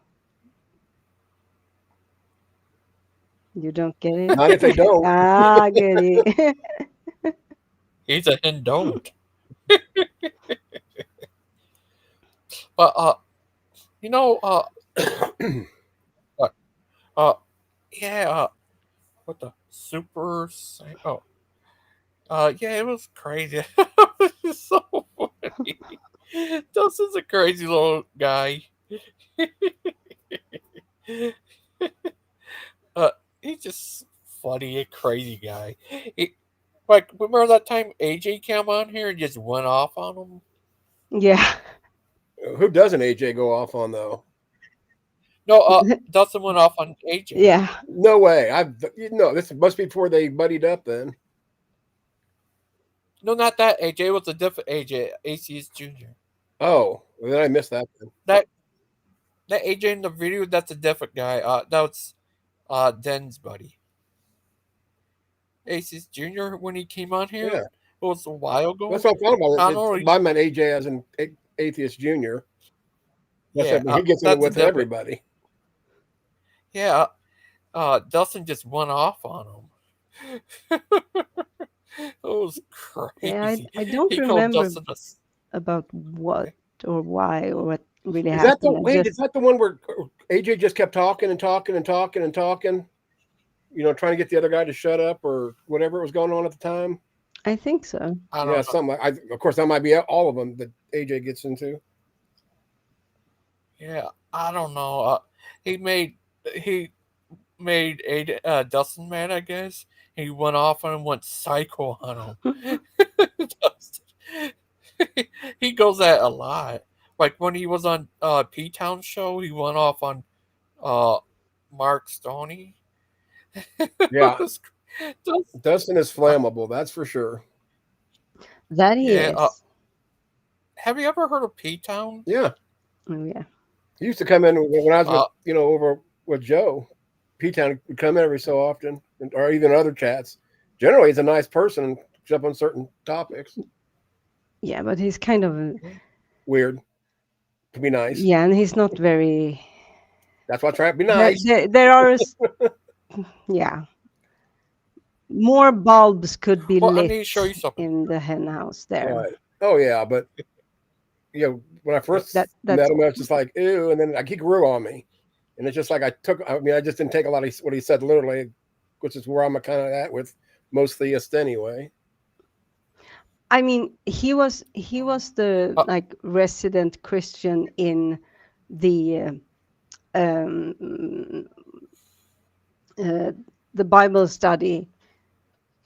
[SPEAKER 25] You don't get it?
[SPEAKER 2] Not if they don't.
[SPEAKER 25] Ah, goody.
[SPEAKER 1] He's a hen don't. But you know yeah, what the super yeah, it was crazy. It was so funny. Dustin's a crazy little guy. He's just funny, a crazy guy. Like, remember that time AJ came on here and just went off on him?
[SPEAKER 25] Yeah.
[SPEAKER 2] Who doesn't AJ go off on though?
[SPEAKER 1] No, Dustin went off on AJ.
[SPEAKER 25] Yeah.
[SPEAKER 2] No way. No, this must be before they buddied up then.
[SPEAKER 1] No, not that AJ. It was a different AJ, ACS Jr.
[SPEAKER 2] Oh, well, then I missed that then.
[SPEAKER 1] That AJ in the video, that's a different guy. That was Den's buddy. ACS Jr. when he came on here.
[SPEAKER 2] Yeah.
[SPEAKER 1] It was a while ago.
[SPEAKER 2] That's what I'm talking about.
[SPEAKER 1] I don't know.
[SPEAKER 2] I meant AJ as an Atheist Junior.
[SPEAKER 1] Yeah,
[SPEAKER 2] he gets in it with everybody.
[SPEAKER 1] Yeah, Dustin just went off on him. It was crazy.
[SPEAKER 25] Yeah, I don't remember about what or why or what really happened.
[SPEAKER 2] Is that the one where AJ just kept talking and talking and talking and talking? You know, trying to get the other guy to shut up or whatever was going on at the time.
[SPEAKER 25] I think so.
[SPEAKER 2] Yeah, something. Of course, that might be all of them that AJ gets into.
[SPEAKER 1] Yeah, I don't know. He made Dustin mad, I guess, and he went off and went psycho on him. He goes at a lot. Like when he was on P Town show, he went off on Mark Stoney.
[SPEAKER 2] Yeah.
[SPEAKER 1] Just-
[SPEAKER 2] Dustin is flammable, that's for sure.
[SPEAKER 25] That he
[SPEAKER 1] Yeah,
[SPEAKER 25] is.
[SPEAKER 1] have you ever heard of P Town?
[SPEAKER 2] Yeah.
[SPEAKER 25] Oh yeah.
[SPEAKER 2] He used to come in when I was with, over with Joe. P-Town would come in every so often, or even other chats. Generally, he's a nice person and jump on certain topics.
[SPEAKER 25] Yeah, but he's kind of
[SPEAKER 2] weird. To be nice.
[SPEAKER 25] Yeah, and he's not very.
[SPEAKER 2] That's why I try to be nice.
[SPEAKER 25] There are, yeah. More bulbs could be
[SPEAKER 1] Well, I
[SPEAKER 25] lit
[SPEAKER 1] need to show you something.
[SPEAKER 25] in the hen house there.
[SPEAKER 2] Right. Oh yeah, but when I first
[SPEAKER 25] that's
[SPEAKER 2] met him, I was just like, ew, and then he grew on me, and it's just like I just didn't take a lot of what he said literally, which is where I'm kind of at with most theists anyway.
[SPEAKER 25] I mean, he was the like resident Christian in the Bible study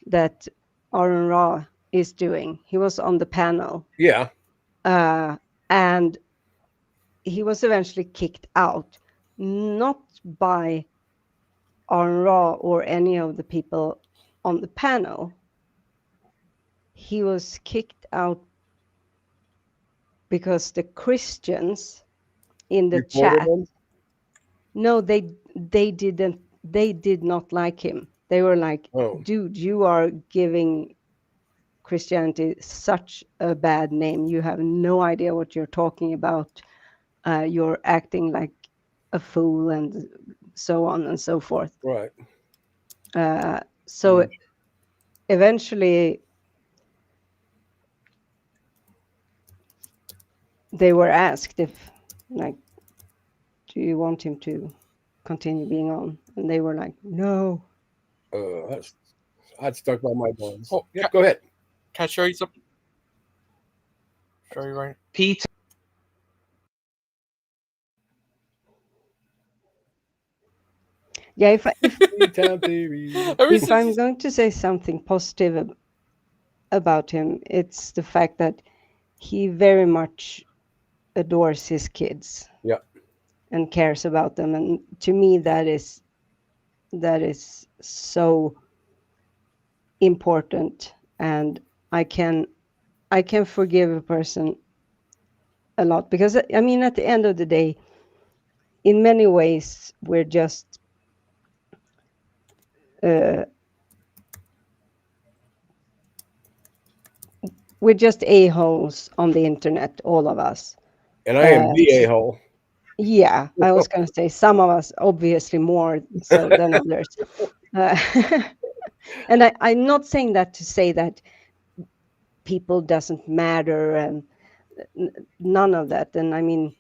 [SPEAKER 25] that Aaron Ra is doing. He was on the panel.
[SPEAKER 2] Yeah.
[SPEAKER 25] And he was eventually kicked out, not by Aaron Ra or any of the people on the panel. He was kicked out because the Christians in the chat, no, they didn't. They did not like him. They were like, dude, you are giving Christianity such a bad name. You have no idea what you're talking about. You're acting like a fool and so on and so forth.
[SPEAKER 2] Right.
[SPEAKER 25] So eventually they were asked if, like, do you want him to continue being on? And they were like, no.
[SPEAKER 2] I'd stuck by my guns.
[SPEAKER 1] Oh,
[SPEAKER 2] yeah, go ahead.
[SPEAKER 1] Can I show you something? Show you right.
[SPEAKER 11] Pete.
[SPEAKER 25] Yeah, if I'm going to say something positive about him, it's the fact that he very much adores his kids.
[SPEAKER 2] Yeah.
[SPEAKER 25] And cares about them, and to me that is so important, and I can forgive a person a lot, because I mean, at the end of the day, in many ways we're just a-holes on the internet, all of us.
[SPEAKER 2] And I am the a-hole.
[SPEAKER 25] Yeah, I was going to say some of us, obviously more so than others. And I'm not saying that to say that people doesn't matter and none of that. And I mean,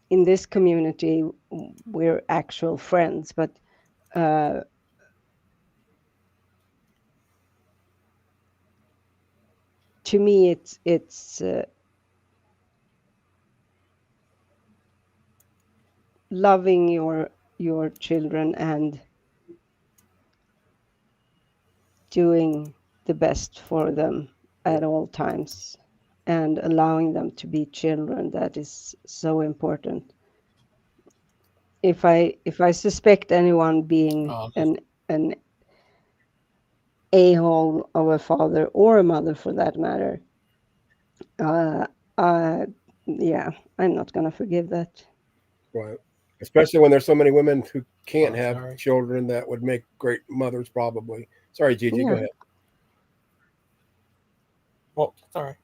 [SPEAKER 25] in this community, we're actual friends, but to me, it's loving your children and doing the best for them at all times and allowing them to be children. That is so important. If I suspect anyone being an a-hole of a father or a mother for that matter, yeah, I'm not gonna forgive that.
[SPEAKER 2] Right. Especially when there's so many women who can't have children that would make great mothers, probably. Sorry, Gigi, go ahead.
[SPEAKER 1] Well, sorry.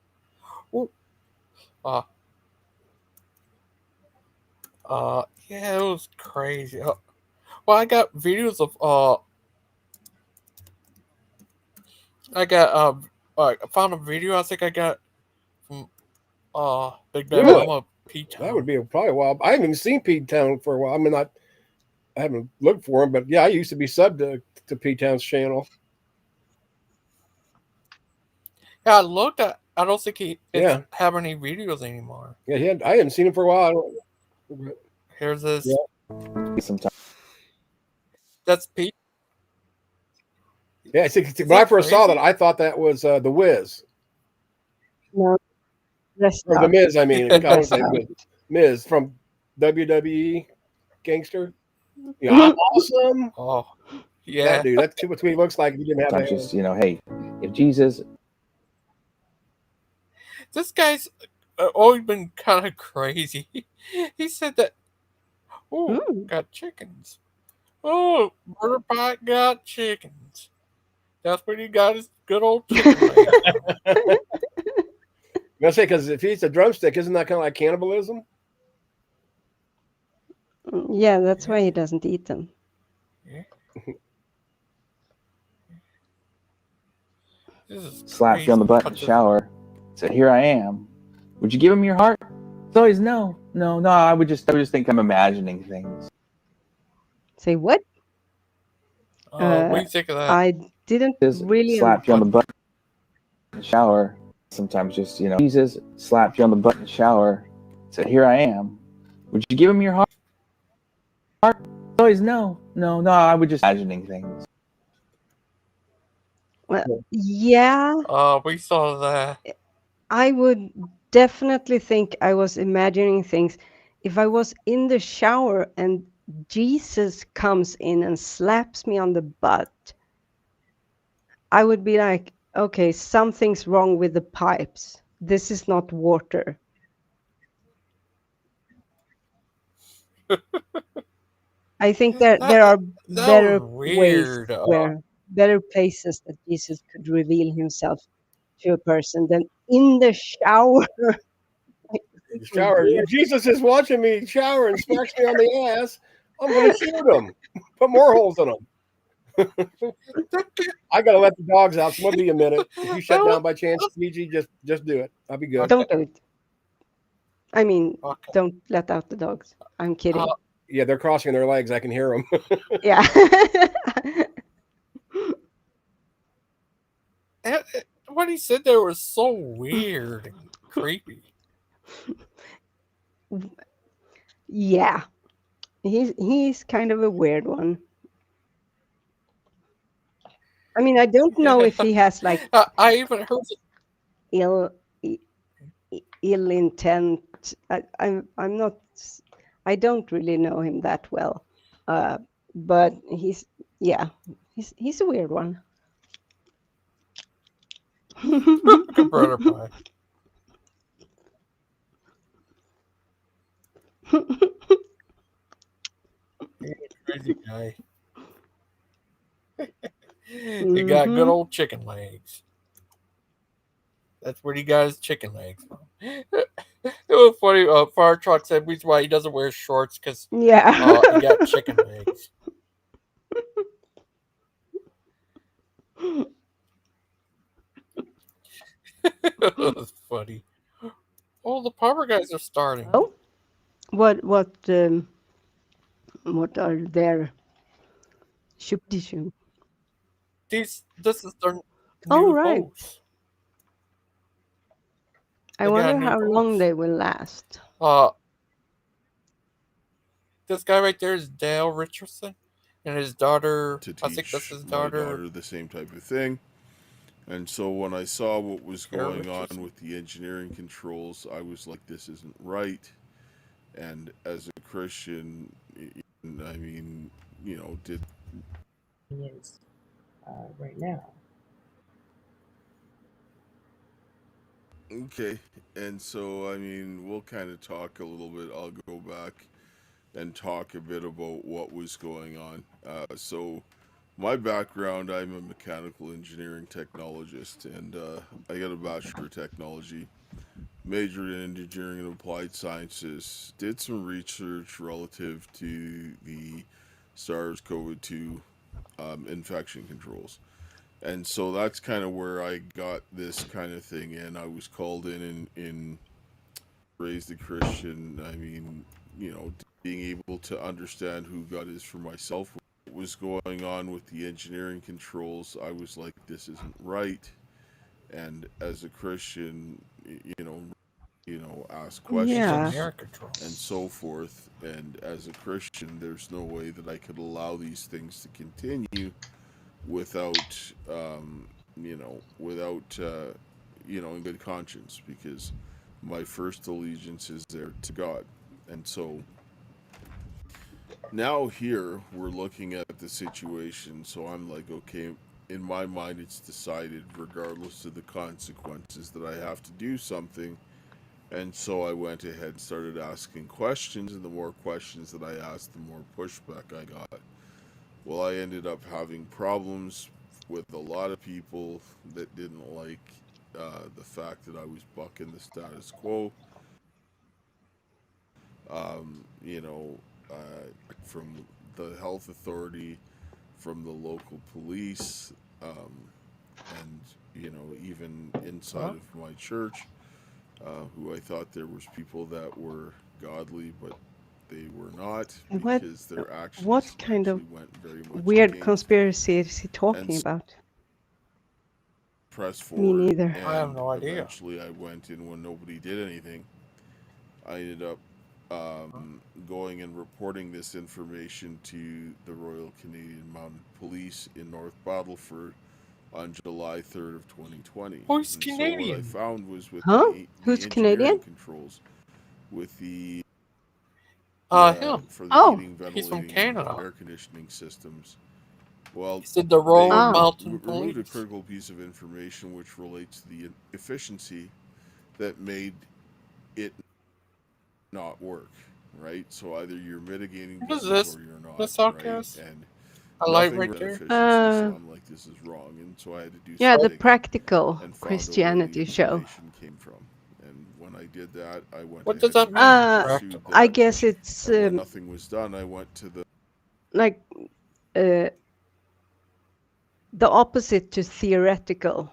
[SPEAKER 1] Yeah, it was crazy. Well, I got videos of I found a video I think I got from Big Bad Mama Pete Town.
[SPEAKER 2] That would be probably a while. I haven't even seen Pete Town for a while. I mean, I haven't looked for him, but yeah, I used to be subbed to Pete Town's channel.
[SPEAKER 1] Yeah, I looked at. I don't think he have any videos anymore.
[SPEAKER 2] Yeah, I hadn't seen him for a while.
[SPEAKER 1] Here's this.
[SPEAKER 2] Yeah.
[SPEAKER 1] That's Pete.
[SPEAKER 2] Yeah, see, when I first saw that, I thought that was the Wiz.
[SPEAKER 25] No, that's
[SPEAKER 2] Or the
[SPEAKER 25] not.
[SPEAKER 2] Miz, I mean. I don't
[SPEAKER 25] That's
[SPEAKER 2] say
[SPEAKER 25] not.
[SPEAKER 2] Wiz. Miz from WWE Gangster. Yeah, I'm awesome.
[SPEAKER 1] Oh, yeah.
[SPEAKER 2] That dude. That's what he looks like if he didn't have
[SPEAKER 17] Sometimes
[SPEAKER 2] that.
[SPEAKER 17] just, hey, if Jesus.
[SPEAKER 1] This guy's always been kind of crazy. He said that, oh, got chickens. Oh, Murder Pie got chickens. That's when he got his good old chicken leg.
[SPEAKER 2] I'm gonna say, because if he eats a drumstick, isn't that kind of like cannibalism?
[SPEAKER 25] Yeah, that's why he doesn't eat them.
[SPEAKER 1] Yeah.
[SPEAKER 17] Slapped you on the butt in the shower. Said, "Here I am. Would you give him your heart?" It's always no. I would just think I'm imagining things.
[SPEAKER 25] Say what?
[SPEAKER 1] What do you think of that?
[SPEAKER 25] I didn't really
[SPEAKER 17] Slapped you on the butt in the shower. Sometimes just, Jesus slapped you on the butt in the shower. Said, "Here I am. Would you give him your heart?" It's always no. I would just imagining things.
[SPEAKER 25] Well, yeah.
[SPEAKER 1] We saw that.
[SPEAKER 25] I would definitely think I was imagining things if I was in the shower and Jesus comes in and slaps me on the butt. I would be like, okay, something's wrong with the pipes. This is not water. I think there are better ways
[SPEAKER 1] weird.
[SPEAKER 25] better places that Jesus could reveal himself to a person than in the shower.
[SPEAKER 2] Shower. Jesus is watching me shower and smacks me on the ass. I'm going to shoot him. Put more holes in him. I got to let the dogs out. So it'll be a minute. If you shut down by chance, PG, just do it. I'll be good.
[SPEAKER 25] Don't do it. I mean, don't let out the dogs. I'm kidding.
[SPEAKER 2] Yeah, they're crossing their legs. I can hear them.
[SPEAKER 25] Yeah.
[SPEAKER 1] What he said there was so weird and creepy.
[SPEAKER 25] Yeah. He's kind of a weird one. I mean, I don't know if he has like
[SPEAKER 1] I even heard
[SPEAKER 25] ill intent. I'm not. I don't really know him that well, but he's a weird one.
[SPEAKER 1] Good brother pie. Crazy guy. He got good old chicken legs. That's where he got his chicken legs from. It was funny. Fire Truck said reason why he doesn't wear shorts because he got chicken legs. That's funny. Oh, the power guys are starting.
[SPEAKER 25] Oh, what are their shoop-de-shoop?
[SPEAKER 1] This is their new
[SPEAKER 25] right.
[SPEAKER 1] host.
[SPEAKER 25] I wonder how long they will last.
[SPEAKER 1] This guy right there is Dale Richardson, and his daughter. I think that's his daughter.
[SPEAKER 19] My daughter the same type of thing. And so when I saw what was going on with the engineering controls, I was like, this isn't right. And as a Christian, I mean, did
[SPEAKER 20] is right now.
[SPEAKER 19] Okay, and so I mean, we'll kind of talk a little bit. I'll go back and talk a bit about what was going on. So my background, I'm a mechanical engineering technologist, and I got a bachelor of technology, majored in engineering and applied sciences, did some research relative to the SARS-CoV-2 infection controls. And so that's kind of where I got this kind of thing in. I was called in raised a Christian. I mean, being able to understand who God is for myself, what was going on with the engineering controls, I was like, this isn't right. And as a Christian, ask questions and so forth. And as a Christian, there's no way that I could allow these things to continue without without in good conscience, because my first allegiance is there to God. And so now here we're looking at the situation, so I'm like, okay, in my mind it's decided, regardless of the consequences, that I have to do something. And so I went ahead and started asking questions, and the more questions that I asked, the more pushback I got. Well, I ended up having problems with a lot of people that didn't like the fact that I was bucking the status quo. You know, from the health authority, from the local police, and even inside of my church, who I thought there was people that were godly, but they were not,
[SPEAKER 25] What
[SPEAKER 19] because their
[SPEAKER 25] what
[SPEAKER 19] actions
[SPEAKER 25] kind of
[SPEAKER 19] actually went very much
[SPEAKER 25] weird
[SPEAKER 19] against me.
[SPEAKER 25] conspiracy is he
[SPEAKER 19] And
[SPEAKER 25] talking
[SPEAKER 19] so
[SPEAKER 25] about?
[SPEAKER 19] press
[SPEAKER 25] Me
[SPEAKER 19] forward,
[SPEAKER 25] neither.
[SPEAKER 1] I have
[SPEAKER 19] and
[SPEAKER 1] no idea.
[SPEAKER 19] eventually I went in when nobody did anything. I ended up going and reporting this information to the Royal Canadian Mounted Police in North Battleford on July 3rd of 2020.
[SPEAKER 1] Oh, he's
[SPEAKER 19] And so what I
[SPEAKER 1] Canadian.
[SPEAKER 19] found was with
[SPEAKER 25] Huh?
[SPEAKER 19] the
[SPEAKER 25] Who's
[SPEAKER 19] engineering
[SPEAKER 25] Canadian?
[SPEAKER 19] controls, with the
[SPEAKER 1] Him.
[SPEAKER 19] for the
[SPEAKER 25] Oh.
[SPEAKER 19] heating,
[SPEAKER 1] He's from
[SPEAKER 19] ventilating, and
[SPEAKER 1] Canada.
[SPEAKER 19] air conditioning systems. Well,
[SPEAKER 1] He's in the
[SPEAKER 19] they
[SPEAKER 1] Royal
[SPEAKER 25] Ah.
[SPEAKER 1] Mountain
[SPEAKER 19] removed a
[SPEAKER 1] Police.
[SPEAKER 19] critical piece of information which relates to the efficiency that made it not work, right? So either you're mitigating
[SPEAKER 1] What is
[SPEAKER 19] disease
[SPEAKER 1] this?
[SPEAKER 19] or you're not,
[SPEAKER 1] This
[SPEAKER 19] right?
[SPEAKER 1] outcast?
[SPEAKER 19] And
[SPEAKER 1] A light
[SPEAKER 19] nothing
[SPEAKER 1] right
[SPEAKER 19] with
[SPEAKER 1] there?
[SPEAKER 19] efficiency. So I'm like, this is wrong. And so I had to do
[SPEAKER 25] Yeah,
[SPEAKER 19] some
[SPEAKER 25] the
[SPEAKER 19] digging
[SPEAKER 25] practical
[SPEAKER 19] and found out where the
[SPEAKER 25] Christianity show.
[SPEAKER 19] information came from. And when I did that, I went
[SPEAKER 1] What does
[SPEAKER 19] ahead
[SPEAKER 1] that
[SPEAKER 19] and
[SPEAKER 1] mean,
[SPEAKER 19] pursued
[SPEAKER 1] practical?
[SPEAKER 25] I
[SPEAKER 19] that.
[SPEAKER 25] guess it's
[SPEAKER 19] And when nothing was done, I went to the
[SPEAKER 25] like uh, the opposite to theoretical.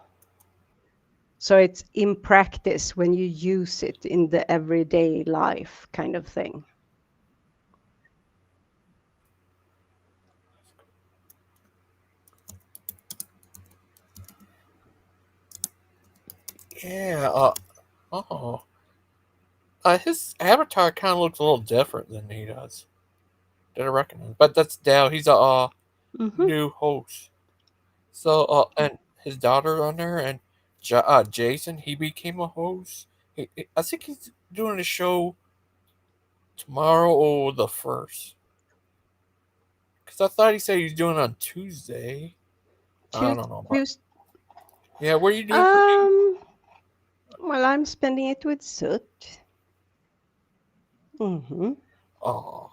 [SPEAKER 25] So it's in practice when you use it in the everyday life kind of thing.
[SPEAKER 1] Yeah, oh. His avatar kind of looks a little different than he does. Did I recognize? But that's Dale. He's a
[SPEAKER 25] Mm-hmm.
[SPEAKER 1] new host. So, and his daughter on there, and Jason, he became a host. I think he's doing a show tomorrow or the 1st. Because I thought he said he was doing it on Tuesday. I don't know. But yeah, what are you doing for you?
[SPEAKER 25] Well, I'm spending it with Soot. Mm-hmm.
[SPEAKER 1] Oh.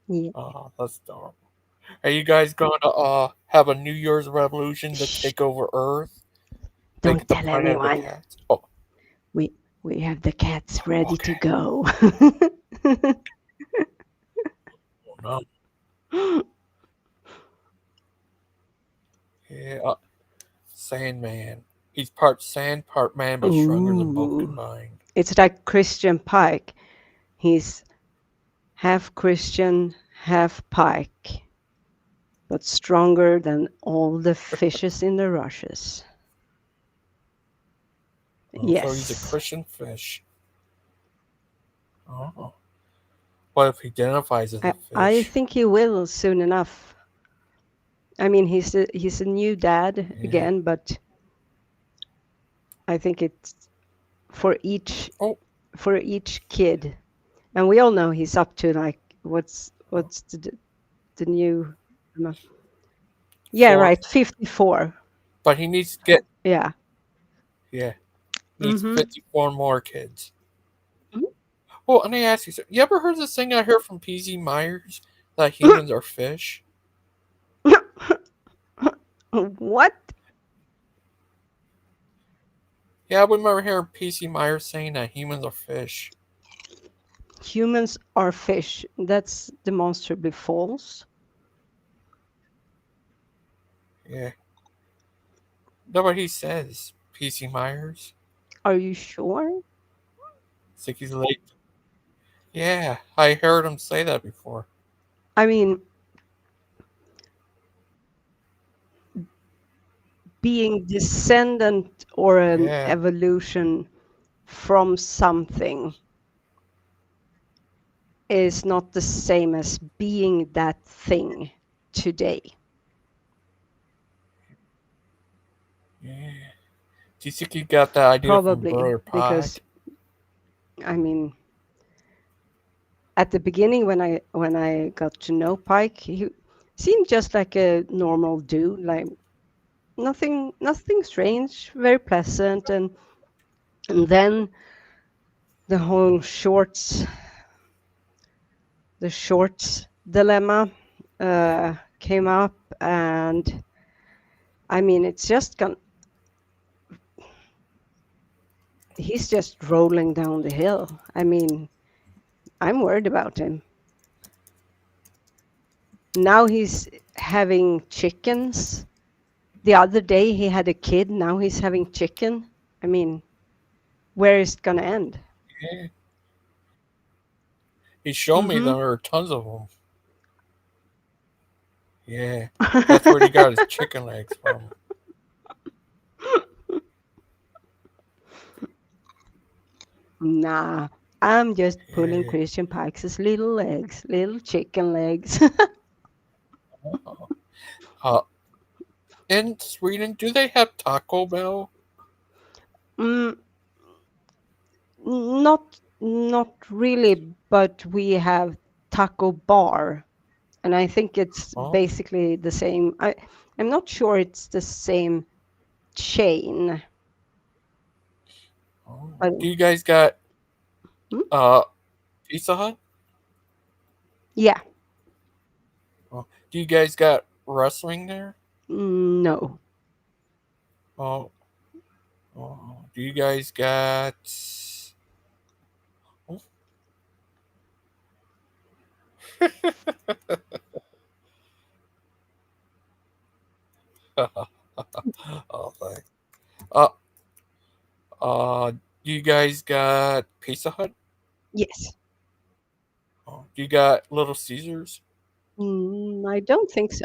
[SPEAKER 25] Yeah.
[SPEAKER 1] Oh, that's dark. Are you guys going to have a New Year's revolution to take over Earth?
[SPEAKER 25] Don't
[SPEAKER 1] Make the
[SPEAKER 25] tell
[SPEAKER 1] planet of the
[SPEAKER 25] anyone.
[SPEAKER 1] cats? Oh,
[SPEAKER 25] We have the cats ready to
[SPEAKER 1] okay.
[SPEAKER 25] go.
[SPEAKER 1] Oh, no. Yeah, Sandman. He's part sand, part man, but stronger than both
[SPEAKER 25] Ooh.
[SPEAKER 1] combined.
[SPEAKER 25] It's like Christian Pike. He's half Christian, half Pike, but stronger than all the fishes in the rushes.
[SPEAKER 1] Oh, so he's a
[SPEAKER 25] Yes.
[SPEAKER 1] Christian fish. Oh. What if he identifies as a
[SPEAKER 25] I
[SPEAKER 1] fish?
[SPEAKER 25] think he will soon enough. I mean, he's a new dad
[SPEAKER 1] Yeah.
[SPEAKER 25] again, but I think it's for each kid, and we all know he's up to like what's the new. Yeah,
[SPEAKER 1] 4.
[SPEAKER 25] right, 54.
[SPEAKER 1] But he needs to get.
[SPEAKER 25] Yeah.
[SPEAKER 1] Yeah. Needs
[SPEAKER 25] Mm-hmm.
[SPEAKER 1] 54 more kids. Well, let me ask you something. You ever heard this thing I heard from P.Z. Myers that humans are fish?
[SPEAKER 25] What?
[SPEAKER 1] Yeah, I remember hearing P.C. Myers saying that humans are fish.
[SPEAKER 25] Humans are fish. That's demonstrably false.
[SPEAKER 1] Yeah. No, but he says, P.C. Myers.
[SPEAKER 25] Are you sure?
[SPEAKER 1] I think he's late. Yeah, I heard him say that before.
[SPEAKER 25] I mean, being descendant or an
[SPEAKER 1] Yeah.
[SPEAKER 25] evolution from something is not the same as being that thing today.
[SPEAKER 1] Do you think you got that idea from
[SPEAKER 25] Probably
[SPEAKER 1] Brother
[SPEAKER 25] because,
[SPEAKER 1] Pike?
[SPEAKER 25] I mean, at the beginning when I got to know Pike, he seemed just like a normal dude, like nothing strange, very pleasant, and then the whole the shorts dilemma came up, and I mean, he's just rolling down the hill. I mean, I'm worried about him. Now he's having chickens. The other day he had a kid, now he's having chicken. I mean, where is it gonna end?
[SPEAKER 1] Yeah. He showed me
[SPEAKER 25] Mm-hmm.
[SPEAKER 1] there are tons of them. Yeah, that's where he got his chicken legs from.
[SPEAKER 25] Nah, I'm just pulling
[SPEAKER 1] Yeah.
[SPEAKER 25] Christian Pike's little legs, little chicken legs.
[SPEAKER 1] Uh, in Sweden, do they have Taco Bell?
[SPEAKER 25] mm, not really, but we have taco bar, and I think it's
[SPEAKER 1] Oh,
[SPEAKER 25] basically the same. I'm not sure it's the same chain.
[SPEAKER 1] oh.
[SPEAKER 25] But
[SPEAKER 1] Do you guys got
[SPEAKER 25] hmm?
[SPEAKER 1] uh Pizza Hut?
[SPEAKER 25] Yeah,
[SPEAKER 1] Oh. Do you guys got wrestling there?
[SPEAKER 25] no.
[SPEAKER 1] Oh, oh. Do you guys got? Oh, thanks. Uh, do you guys got Pizza Hut?
[SPEAKER 25] Yes.
[SPEAKER 1] Oh, do you got Little Caesars?
[SPEAKER 25] I don't think so.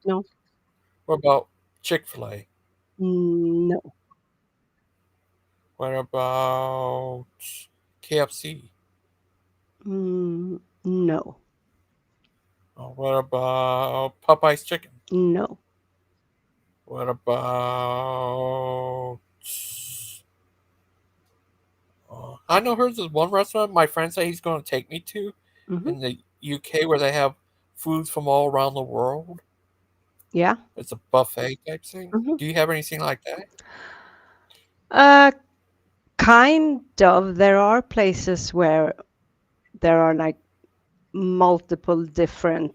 [SPEAKER 25] No.
[SPEAKER 1] What about Chick-fil-A?
[SPEAKER 25] No.
[SPEAKER 1] What about KFC?
[SPEAKER 25] No.
[SPEAKER 1] What about Popeye's Chicken?
[SPEAKER 25] No.
[SPEAKER 1] What about? I know hers is one restaurant my friend said he's going to take me to
[SPEAKER 25] Hmm.
[SPEAKER 1] in the UK where they have foods from all around the world.
[SPEAKER 25] Yeah.
[SPEAKER 1] It's a buffet type thing.
[SPEAKER 25] Hmm.
[SPEAKER 1] Do you have anything like that?
[SPEAKER 25] Uh, kind of. There are places where there are like multiple different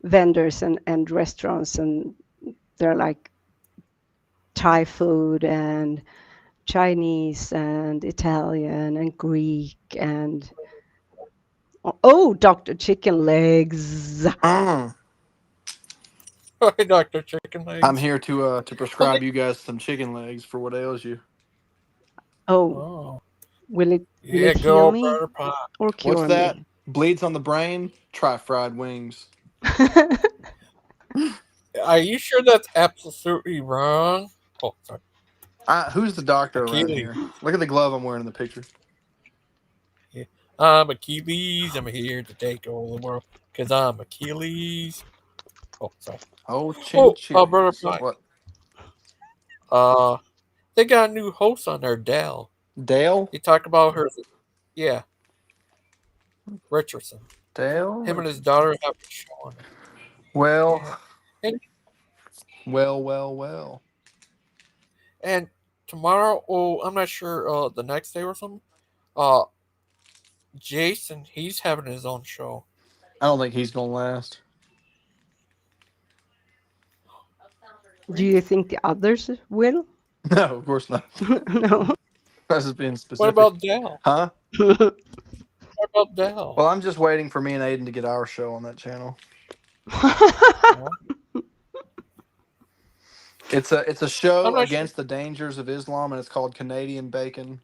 [SPEAKER 25] vendors and restaurants, and they're like Thai food and Chinese and Italian and Greek and oh, Dr. Chicken Legs.
[SPEAKER 1] Dr. Chicken
[SPEAKER 15] I'm
[SPEAKER 1] Legs.
[SPEAKER 15] here to
[SPEAKER 1] Oh,
[SPEAKER 15] prescribe you guys some chicken legs for what ails you.
[SPEAKER 25] Oh,
[SPEAKER 1] oh,
[SPEAKER 25] will
[SPEAKER 1] yeah,
[SPEAKER 25] it
[SPEAKER 1] good
[SPEAKER 25] heal
[SPEAKER 1] old
[SPEAKER 25] me
[SPEAKER 1] Brother Pie.
[SPEAKER 25] or
[SPEAKER 15] What's
[SPEAKER 25] cure
[SPEAKER 15] that?
[SPEAKER 25] me?
[SPEAKER 15] Bleeds on the brain? Try fried wings.
[SPEAKER 1] Are you sure that's absolutely wrong? Oh, sorry.
[SPEAKER 15] Who's the doctor around
[SPEAKER 1] Achilles.
[SPEAKER 15] here? Look at the glove I'm wearing in the picture.
[SPEAKER 1] Yeah. I'm Achilles. I'm here to take over the world because I'm Achilles. Oh, sorry.
[SPEAKER 15] Oh,
[SPEAKER 1] Oh,
[SPEAKER 15] chinchillies.
[SPEAKER 1] Brother Pie.
[SPEAKER 15] What?
[SPEAKER 1] Uh, they got a new host on there, Dell.
[SPEAKER 15] Dale?
[SPEAKER 1] He talked about her. Yeah, Richardson.
[SPEAKER 15] Dale?
[SPEAKER 1] Him and his daughter have a show on it.
[SPEAKER 15] Well,
[SPEAKER 1] Yeah. And,
[SPEAKER 15] well.
[SPEAKER 1] and tomorrow, oh, I'm not sure, the next day or something, uh, Jason, he's having his own show.
[SPEAKER 15] I don't think he's gonna last.
[SPEAKER 25] Do you think the others will?
[SPEAKER 15] No, of course not.
[SPEAKER 25] No.
[SPEAKER 15] I was just being
[SPEAKER 1] What
[SPEAKER 15] specific.
[SPEAKER 1] about Dell?
[SPEAKER 15] Huh?
[SPEAKER 1] What about Dell?
[SPEAKER 15] Well, I'm just waiting for me and Aiden to get our show on that channel.
[SPEAKER 1] Oh,
[SPEAKER 15] It's a
[SPEAKER 1] I'm
[SPEAKER 15] show
[SPEAKER 1] not sure.
[SPEAKER 15] against the dangers of Islam, and it's called Canadian Bacon.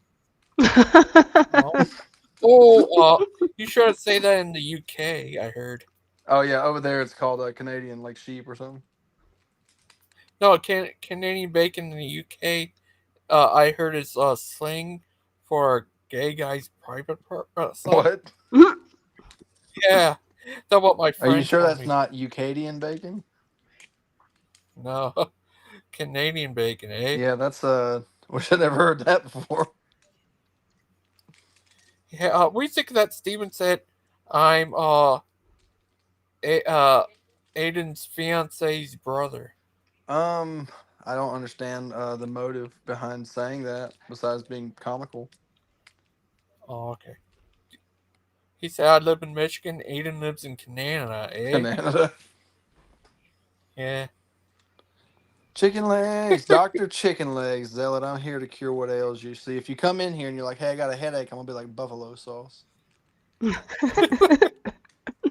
[SPEAKER 1] Oh, oh, you should say that in the UK. I heard.
[SPEAKER 15] Oh yeah, over there it's called Canadian like sheep or something.
[SPEAKER 1] No, Canadian bacon in the UK. I heard is slang for a gay guy's private side.
[SPEAKER 15] What?
[SPEAKER 1] Yeah, that's what my
[SPEAKER 15] Are you
[SPEAKER 1] friend
[SPEAKER 15] sure
[SPEAKER 1] told
[SPEAKER 15] that's
[SPEAKER 1] me.
[SPEAKER 15] not Eucadian bacon?
[SPEAKER 1] No, Canadian bacon, eh?
[SPEAKER 15] Yeah, that's wish I'd never heard that before.
[SPEAKER 1] Yeah, we think that Steven said, "I'm Aiden's fiance's brother."
[SPEAKER 15] I don't understand the motive behind saying that besides being comical.
[SPEAKER 1] Oh, okay. He said, "I live in Michigan. Aiden lives in Canada, eh?"
[SPEAKER 15] Canada.
[SPEAKER 1] Yeah.
[SPEAKER 15] Chicken legs, Dr. Chicken Legs, Zealot. I'm here to cure what ails you. See, if you come in here and you're like, hey, I got a headache, I'm gonna be like buffalo sauce. 50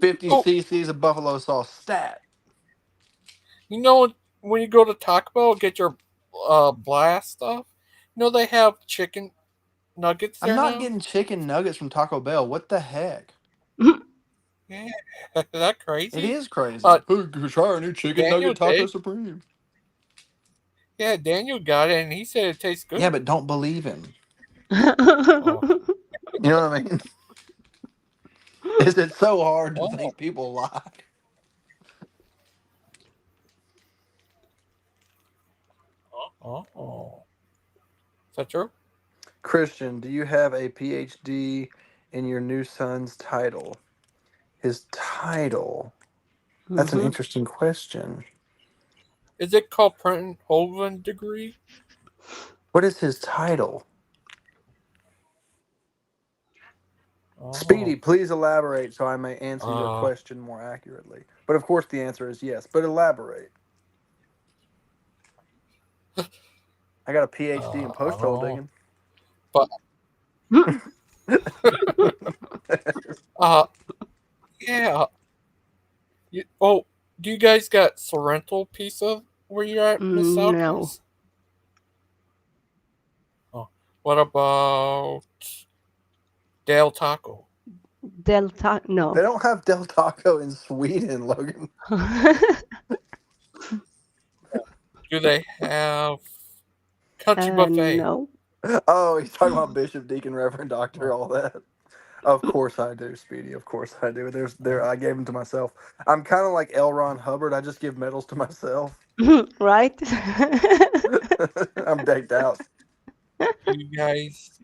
[SPEAKER 15] cc's of buffalo sauce, stat.
[SPEAKER 1] You know, when you go to Taco Bell get your blast stuff, they have chicken nuggets
[SPEAKER 15] I'm
[SPEAKER 1] there
[SPEAKER 15] not
[SPEAKER 1] now.
[SPEAKER 15] getting chicken nuggets from Taco Bell. What the heck?
[SPEAKER 1] Yeah, is that
[SPEAKER 15] It
[SPEAKER 1] crazy?
[SPEAKER 15] is crazy.
[SPEAKER 1] Uh,
[SPEAKER 15] Who could try our new chicken
[SPEAKER 1] Daniel
[SPEAKER 15] nugget taco
[SPEAKER 1] did.
[SPEAKER 15] supreme?
[SPEAKER 1] Yeah, Daniel got it, and he said it tastes
[SPEAKER 15] Yeah,
[SPEAKER 1] good.
[SPEAKER 15] but don't believe him.
[SPEAKER 1] Oh,
[SPEAKER 15] You know what I mean? Is it so hard to
[SPEAKER 1] oh,
[SPEAKER 15] think people lie?
[SPEAKER 1] oh. Is that true?
[SPEAKER 15] Christian, do you have a PhD in your new son's title? His title? That's an
[SPEAKER 25] Mm-hmm.
[SPEAKER 15] interesting question.
[SPEAKER 1] Is it called Prince Hovind degree?
[SPEAKER 15] What is his title?
[SPEAKER 1] Oh,
[SPEAKER 15] Speedy, please elaborate so I may answer your
[SPEAKER 1] uh,
[SPEAKER 15] question more accurately. But of course, the answer is yes. But elaborate. I got a PhD in post hole
[SPEAKER 1] oh,
[SPEAKER 15] digging.
[SPEAKER 1] but uh, yeah. Oh, do you guys got Sorrento pizza where you're at, Miss
[SPEAKER 25] No.
[SPEAKER 1] Salkins? Oh, what about Del Taco?
[SPEAKER 25] Delta,
[SPEAKER 15] They
[SPEAKER 25] no.
[SPEAKER 15] don't have Del Taco in Sweden, Logan.
[SPEAKER 1] Do they have Country Buffet?
[SPEAKER 25] No.
[SPEAKER 15] Oh, he's talking about Bishop, Deacon, Reverend, Doctor,
[SPEAKER 1] Oh,
[SPEAKER 15] all that. Of course I do, Speedy. Of course I do. There's there.
[SPEAKER 1] oh.
[SPEAKER 15] I gave them to myself. I'm kind of like L. Ron Hubbard. I just give medals to myself.
[SPEAKER 25] Right?
[SPEAKER 15] I'm decked out.
[SPEAKER 1] Do you guys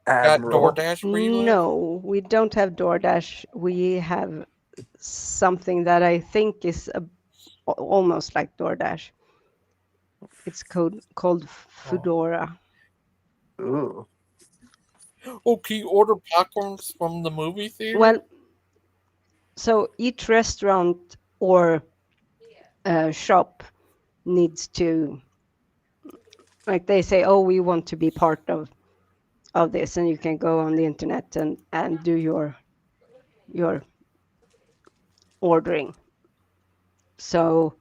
[SPEAKER 1] got
[SPEAKER 15] Admiral.
[SPEAKER 1] DoorDash where you live?
[SPEAKER 25] No, we don't have DoorDash. We have something that I think is almost like DoorDash. It's called
[SPEAKER 1] Oh.
[SPEAKER 25] Foodora.
[SPEAKER 15] Ooh.
[SPEAKER 1] Oh, can you order popcorns from the movie theater?
[SPEAKER 25] Well, so each restaurant or shop needs to, like they say, oh, we want to be part of this, and you can go on the internet and do your ordering. So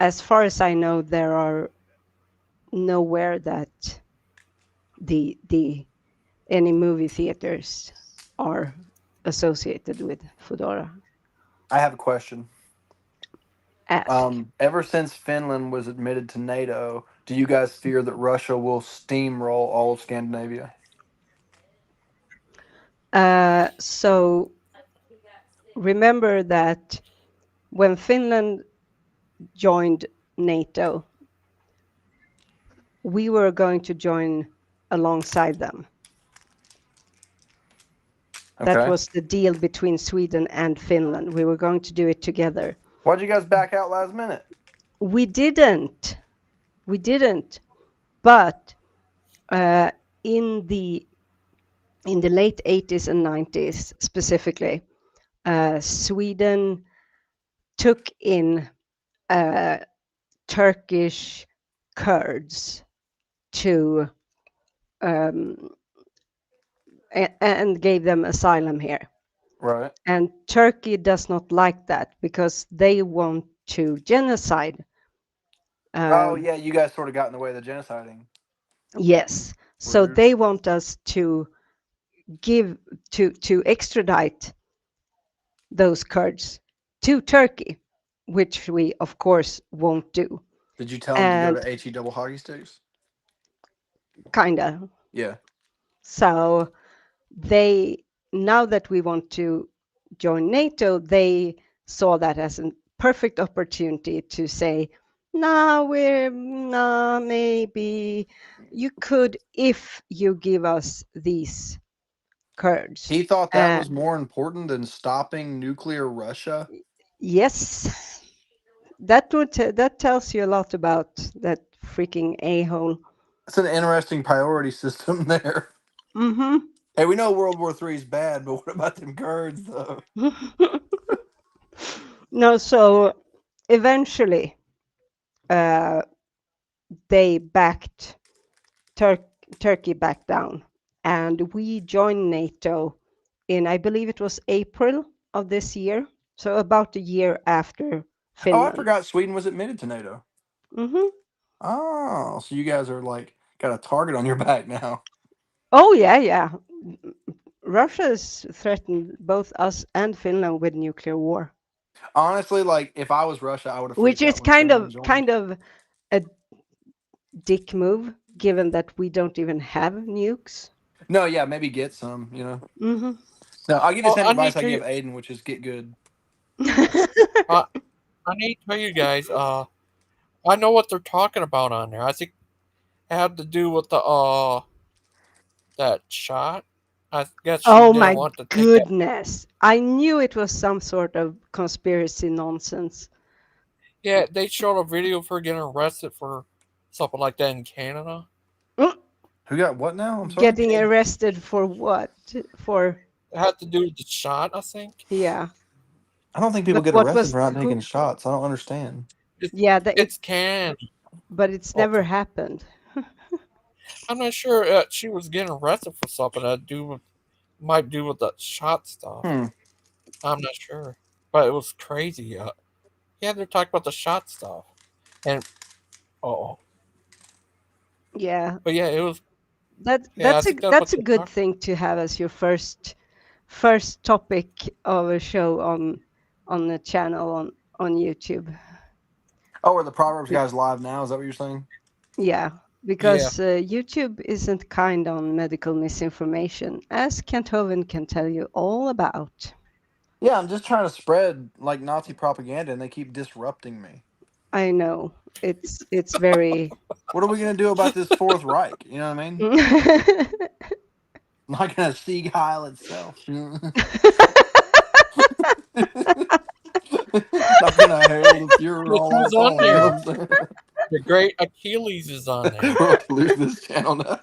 [SPEAKER 25] as far as I know, there are nowhere that the any movie theaters are associated with Foodora.
[SPEAKER 15] I have a question.
[SPEAKER 25] Ask.
[SPEAKER 15] Ever since Finland was admitted to NATO, do you guys fear that Russia will steamroll all of Scandinavia?
[SPEAKER 25] So remember that when Finland joined NATO, we were going to join alongside them. That
[SPEAKER 15] Okay.
[SPEAKER 25] was the deal between Sweden and Finland. We were going to do it together.
[SPEAKER 15] Why'd you guys back out last minute?
[SPEAKER 25] We didn't. But in the late 80s and 90s specifically, Sweden took in Turkish Kurds to and gave them asylum here.
[SPEAKER 15] Right.
[SPEAKER 25] And Turkey does not like that because they want to genocide.
[SPEAKER 15] Oh yeah, you guys sort of got in the way of the genociding.
[SPEAKER 25] Yes. So
[SPEAKER 15] Rude.
[SPEAKER 25] they want us to give to extradite those Kurds to Turkey, which we of course won't do.
[SPEAKER 15] Did you tell them to go
[SPEAKER 25] And
[SPEAKER 15] to HE double hockey sticks?
[SPEAKER 25] kinda.
[SPEAKER 15] Yeah.
[SPEAKER 25] So they, now that we want to join NATO, they saw that as a perfect opportunity to say, Maybe you could if you give us these Kurds.
[SPEAKER 15] He thought that was more important than stopping nuclear Russia.
[SPEAKER 25] Yes, that tells you a lot about that freaking a-hole.
[SPEAKER 15] That's an interesting priority system there.
[SPEAKER 25] Mm-hmm.
[SPEAKER 15] Hey, we know World War III is bad, but what about them Kurds though?
[SPEAKER 25] No, so eventually, they backed Turkey back down, and we joined NATO in, I believe it was April of this year, so about a year after
[SPEAKER 15] Oh, I
[SPEAKER 25] Finland.
[SPEAKER 15] forgot Sweden was admitted to NATO.
[SPEAKER 25] Mm-hmm.
[SPEAKER 15] Oh, so you guys are like got a target on your back now.
[SPEAKER 25] Oh yeah. Russia's threatened both us and Finland with nuclear war,
[SPEAKER 15] Honestly, like if I was Russia, I would have
[SPEAKER 25] which
[SPEAKER 15] freaked out
[SPEAKER 25] is
[SPEAKER 15] when Finland joined.
[SPEAKER 25] kind of a dick move, given that we don't even have nukes.
[SPEAKER 15] No, yeah, maybe get some, you know.
[SPEAKER 25] Mm-hmm.
[SPEAKER 15] No, I'll give you the same
[SPEAKER 1] I
[SPEAKER 15] advice
[SPEAKER 1] need
[SPEAKER 15] I
[SPEAKER 1] to
[SPEAKER 15] give Aiden, which is get good.
[SPEAKER 1] I need to tell you guys. I know what they're talking about on there. I think it had to do with the that shot. I guess she
[SPEAKER 25] Oh
[SPEAKER 1] didn't
[SPEAKER 25] my
[SPEAKER 1] want to take it.
[SPEAKER 25] goodness. I knew it was some sort of conspiracy nonsense.
[SPEAKER 1] Yeah, they showed a video of her getting arrested for something like that in Canada.
[SPEAKER 15] Who got what now? I'm sorry.
[SPEAKER 25] Getting arrested for what? For
[SPEAKER 1] It had to do with the shot, I think.
[SPEAKER 25] yeah.
[SPEAKER 15] I don't think people
[SPEAKER 25] But
[SPEAKER 15] get
[SPEAKER 25] what
[SPEAKER 15] arrested
[SPEAKER 25] was
[SPEAKER 15] for not taking
[SPEAKER 25] who?
[SPEAKER 15] shots. I don't understand.
[SPEAKER 25] Yeah,
[SPEAKER 1] It's can.
[SPEAKER 25] but it's never happened.
[SPEAKER 1] I'm not sure she was getting arrested for something that might do with the shot stuff. I'm not sure, but it was crazy. Yeah, they're talking about the shot stuff, and
[SPEAKER 25] Yeah.
[SPEAKER 1] but yeah, it was.
[SPEAKER 25] That
[SPEAKER 1] Yeah, I think that's what
[SPEAKER 25] that's a
[SPEAKER 1] they're
[SPEAKER 25] good
[SPEAKER 1] talking.
[SPEAKER 25] thing to have as your first topic of a show on the channel on YouTube.
[SPEAKER 15] Oh, are the Proverbs guys live now? Is that what you're saying?
[SPEAKER 25] Yeah, because YouTube isn't kind on medical misinformation, as Kent Hovind can tell you all about.
[SPEAKER 15] Yeah, I'm just trying to spread like Nazi propaganda, and they keep disrupting me.
[SPEAKER 25] I know it's very.
[SPEAKER 15] What are we gonna do about this Fourth Reich? You know what I mean? Not gonna Sieg Heil itself. Not gonna hail the Fuhrer
[SPEAKER 1] Look
[SPEAKER 15] all
[SPEAKER 1] who's
[SPEAKER 15] its
[SPEAKER 1] on
[SPEAKER 15] own. You know
[SPEAKER 1] there.
[SPEAKER 15] what I'm saying?
[SPEAKER 1] The great Achilles is on there.
[SPEAKER 15] We're about to lose this channel now.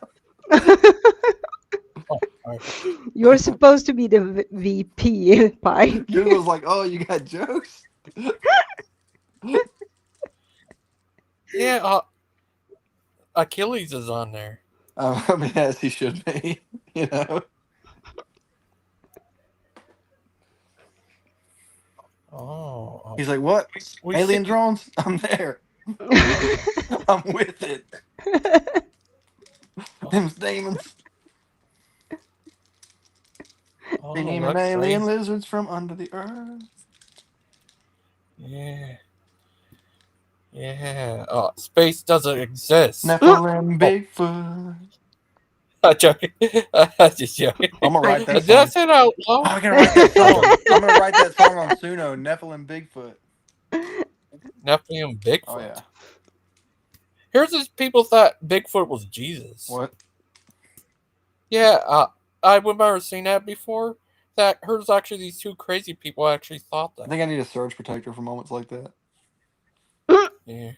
[SPEAKER 25] You're supposed to be the VP, Pike.
[SPEAKER 15] Google's like, oh, you got jokes?
[SPEAKER 1] Yeah, Achilles is on there.
[SPEAKER 15] I mean, as he should be, you know.
[SPEAKER 1] Oh,
[SPEAKER 15] He's like, what? Alien drones? I'm there. I'm with it. Them demons. Bringing in alien lizards from under the earth.
[SPEAKER 1] Yeah. Yeah. Space doesn't exist.
[SPEAKER 15] Nephilim, Bigfoot.
[SPEAKER 1] I'm joking. I'm just joking.
[SPEAKER 15] I'm gonna write that
[SPEAKER 1] Did I
[SPEAKER 15] song.
[SPEAKER 1] say that out loud?
[SPEAKER 15] I'm gonna write that song. I'm gonna write that song on Suno. Nephilim, Bigfoot.
[SPEAKER 1] Nephilim Bigfoot.
[SPEAKER 15] Oh yeah.
[SPEAKER 1] Here's these people thought Bigfoot was Jesus.
[SPEAKER 15] What?
[SPEAKER 1] Yeah, I remember seeing that before. That here's actually these two crazy people actually thought that.
[SPEAKER 15] I think I need a surge protector for moments like that.
[SPEAKER 1] Yeah.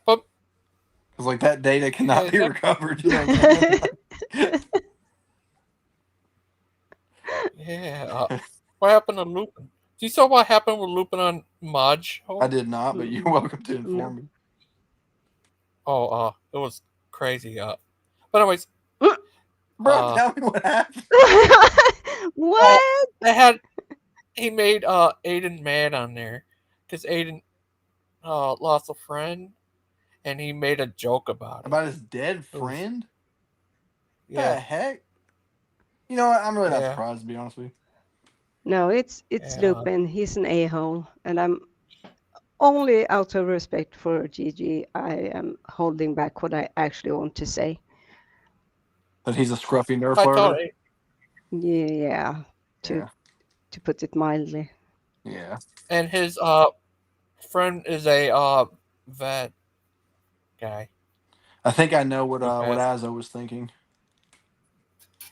[SPEAKER 1] But
[SPEAKER 15] because like that data cannot be recovered. You know what I'm saying?
[SPEAKER 1] Yeah. What happened to Lupin? Do you saw what happened with Lupin on Maj?
[SPEAKER 15] I did not, but you're welcome to inform me.
[SPEAKER 1] Oh, it was crazy. But anyways,
[SPEAKER 15] bro, tell me what happened.
[SPEAKER 25] What?
[SPEAKER 1] He made Aiden mad on there because Aiden lost a friend, and he made a joke about it.
[SPEAKER 15] About his dead friend?
[SPEAKER 1] Yeah.
[SPEAKER 15] The heck? You know what? I'm really not surprised, to be honest with you.
[SPEAKER 25] No, it's Lupin. He's an a-hole, and I'm only out of respect for Gigi. I am holding back what I actually want to say.
[SPEAKER 15] That he's a scruffy nerf flirter?
[SPEAKER 25] Yeah, to put it mildly.
[SPEAKER 15] Yeah.
[SPEAKER 1] And his friend is a that guy.
[SPEAKER 15] I think I know what
[SPEAKER 1] Who
[SPEAKER 15] what
[SPEAKER 1] passed?
[SPEAKER 15] Azo was thinking.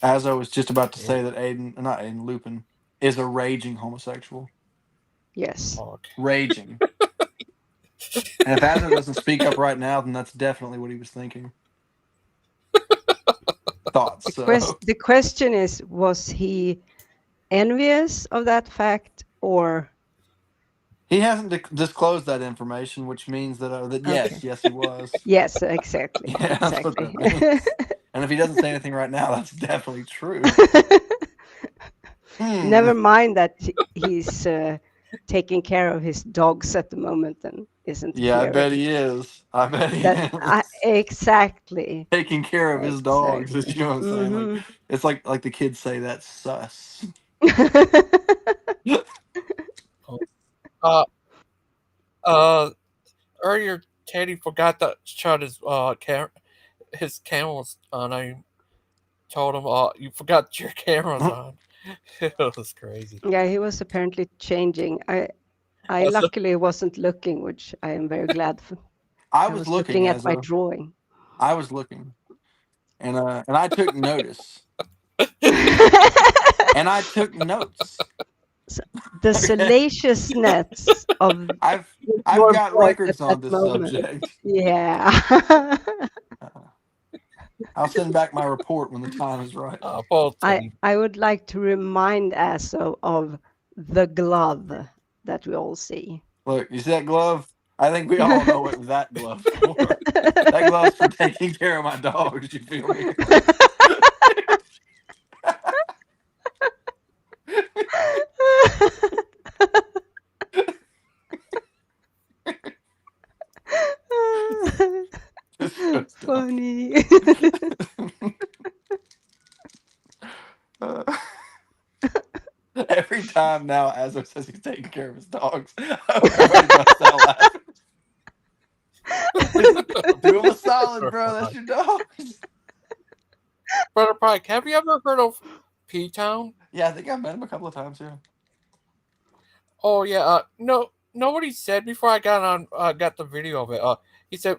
[SPEAKER 15] Azo was just about to
[SPEAKER 1] Yeah.
[SPEAKER 15] say that not Aiden, Lupin is a raging homosexual.
[SPEAKER 25] Yes.
[SPEAKER 1] Okay.
[SPEAKER 15] Raging. And if Azo doesn't speak up right now, then that's definitely what he was thinking. Thoughts. So
[SPEAKER 25] The question is, was he envious of that fact, or
[SPEAKER 15] he hasn't disclosed that information, which means that
[SPEAKER 25] okay?
[SPEAKER 15] yes, he was.
[SPEAKER 25] Yes, exactly,
[SPEAKER 15] Yeah, that's what
[SPEAKER 25] exactly.
[SPEAKER 15] that means. And if he doesn't say anything right now, that's definitely true.
[SPEAKER 25] Never mind that he's taking care of his dogs at the moment and isn't
[SPEAKER 15] Yeah, I
[SPEAKER 25] here.
[SPEAKER 15] bet he is. I bet he
[SPEAKER 25] That
[SPEAKER 15] is.
[SPEAKER 25] exactly.
[SPEAKER 15] Taking care of his dogs, is,
[SPEAKER 25] Exactly.
[SPEAKER 15] you know what I'm saying? Like
[SPEAKER 25] Hmm.
[SPEAKER 15] it's like the kids say, that's sus.
[SPEAKER 1] Oh. Uh, uh, earlier Teddy forgot to shut his cameras on. I told him, you forgot your cameras on. It was crazy.
[SPEAKER 25] Yeah, he was apparently changing. I
[SPEAKER 1] Also,
[SPEAKER 25] luckily wasn't looking, which I am very glad for.
[SPEAKER 15] I
[SPEAKER 25] I
[SPEAKER 15] was
[SPEAKER 25] was
[SPEAKER 15] looking
[SPEAKER 25] looking at
[SPEAKER 15] as
[SPEAKER 25] my
[SPEAKER 15] a
[SPEAKER 25] drawing.
[SPEAKER 15] I was looking. And I took notice. And I took notes.
[SPEAKER 25] The
[SPEAKER 15] Okay.
[SPEAKER 25] salaciousness of
[SPEAKER 15] I've
[SPEAKER 25] your
[SPEAKER 15] got
[SPEAKER 25] voice at
[SPEAKER 15] records
[SPEAKER 25] that
[SPEAKER 15] on this
[SPEAKER 25] moment.
[SPEAKER 15] subject.
[SPEAKER 25] Yeah.
[SPEAKER 15] I'll send back my report when the time is right.
[SPEAKER 1] Paul
[SPEAKER 25] I would like to remind Aso of the glove that we all see.
[SPEAKER 15] Look, you see that glove? I think we all know what that glove's for. That glove's for taking care of my dogs, you feel me?
[SPEAKER 25] Funny.
[SPEAKER 15] Every time now, Azo says he's taking care of his dogs, everybody busts out laughing. Do him a solid, bro. That's your dogs.
[SPEAKER 1] Brother Pike, have you ever heard of P-Town?
[SPEAKER 15] Yeah, I think I've met him a couple of times, yeah.
[SPEAKER 1] Oh yeah. No. Know what he said before I got the video of it. He said,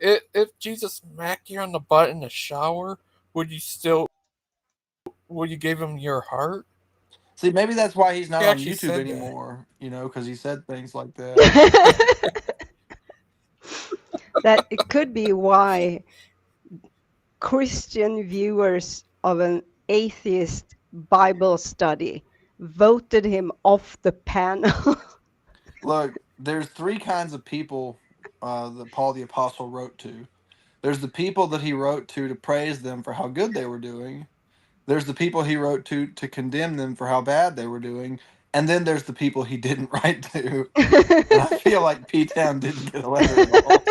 [SPEAKER 1] if Jesus smacked you on the butt in the shower, would you give him your heart?
[SPEAKER 15] See, maybe that's why he's not
[SPEAKER 1] He
[SPEAKER 15] on
[SPEAKER 1] actually
[SPEAKER 15] YouTube
[SPEAKER 1] said that.
[SPEAKER 15] anymore, because he said things like that.
[SPEAKER 25] That it could be why Christian viewers of an atheist Bible study voted him off the panel.
[SPEAKER 15] Look, there's three kinds of people that Paul the Apostle wrote to. There's the people that he wrote to praise them for how good they were doing. There's the people he wrote to condemn them for how bad they were doing. And then there's the people he didn't write to. And I feel like P-Town didn't get a letter at all.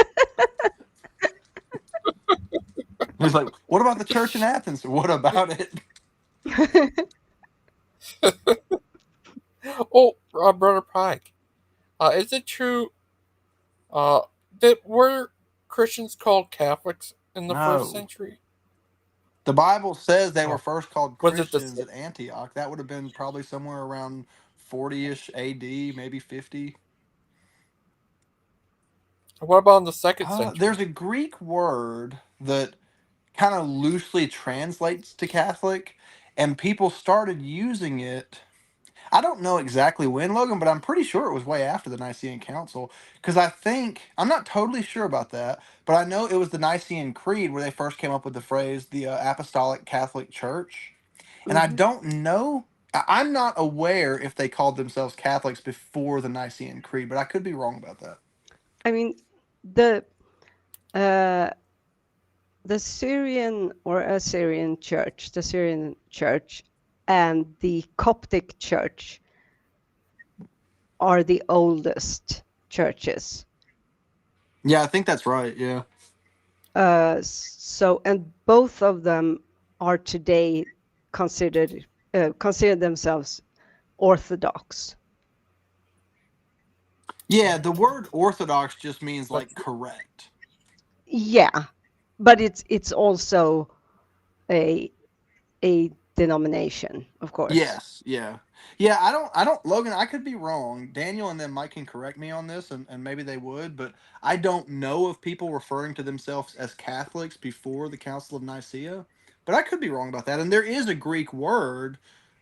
[SPEAKER 15] He's like, what about the church in Athens? What about it?
[SPEAKER 1] Oh, Brother Pike, is it true that were Christians called Catholics in the first
[SPEAKER 15] No.
[SPEAKER 1] century?
[SPEAKER 15] The Bible says they were
[SPEAKER 1] Oh.
[SPEAKER 15] first called
[SPEAKER 1] Was it
[SPEAKER 15] Christians at Antioch. That would have been probably somewhere around 40-ish AD, maybe 50.
[SPEAKER 1] What about in the second century?
[SPEAKER 15] There's a Greek word that kind of loosely translates to Catholic, and people started using it. I don't know exactly when, Logan, but I'm pretty sure it was way after the Nicene Council. Because I'm not totally sure about that, but I know it was the Nicene Creed where they first came up with the phrase the Apostolic Catholic Church. And I don't know, I'm not aware if they called themselves Catholics before the Nicene Creed, but I could be wrong about that.
[SPEAKER 25] I mean, the Syrian or Assyrian church, the Syrian church, and the Coptic church are the oldest churches.
[SPEAKER 15] Yeah, I think that's right. Yeah.
[SPEAKER 25] And both of them are today consider themselves Orthodox.
[SPEAKER 15] Yeah, the word Orthodox just means like correct.
[SPEAKER 25] Yeah, but it's also a denomination, of course.
[SPEAKER 15] Yes, yeah. Yeah, I don't Logan, I could be wrong. Daniel and then Mike can correct me on this and maybe they would, but I don't know of people referring to themselves as Catholics before the Council of Nicaea. But I could be wrong about that. And there is a Greek word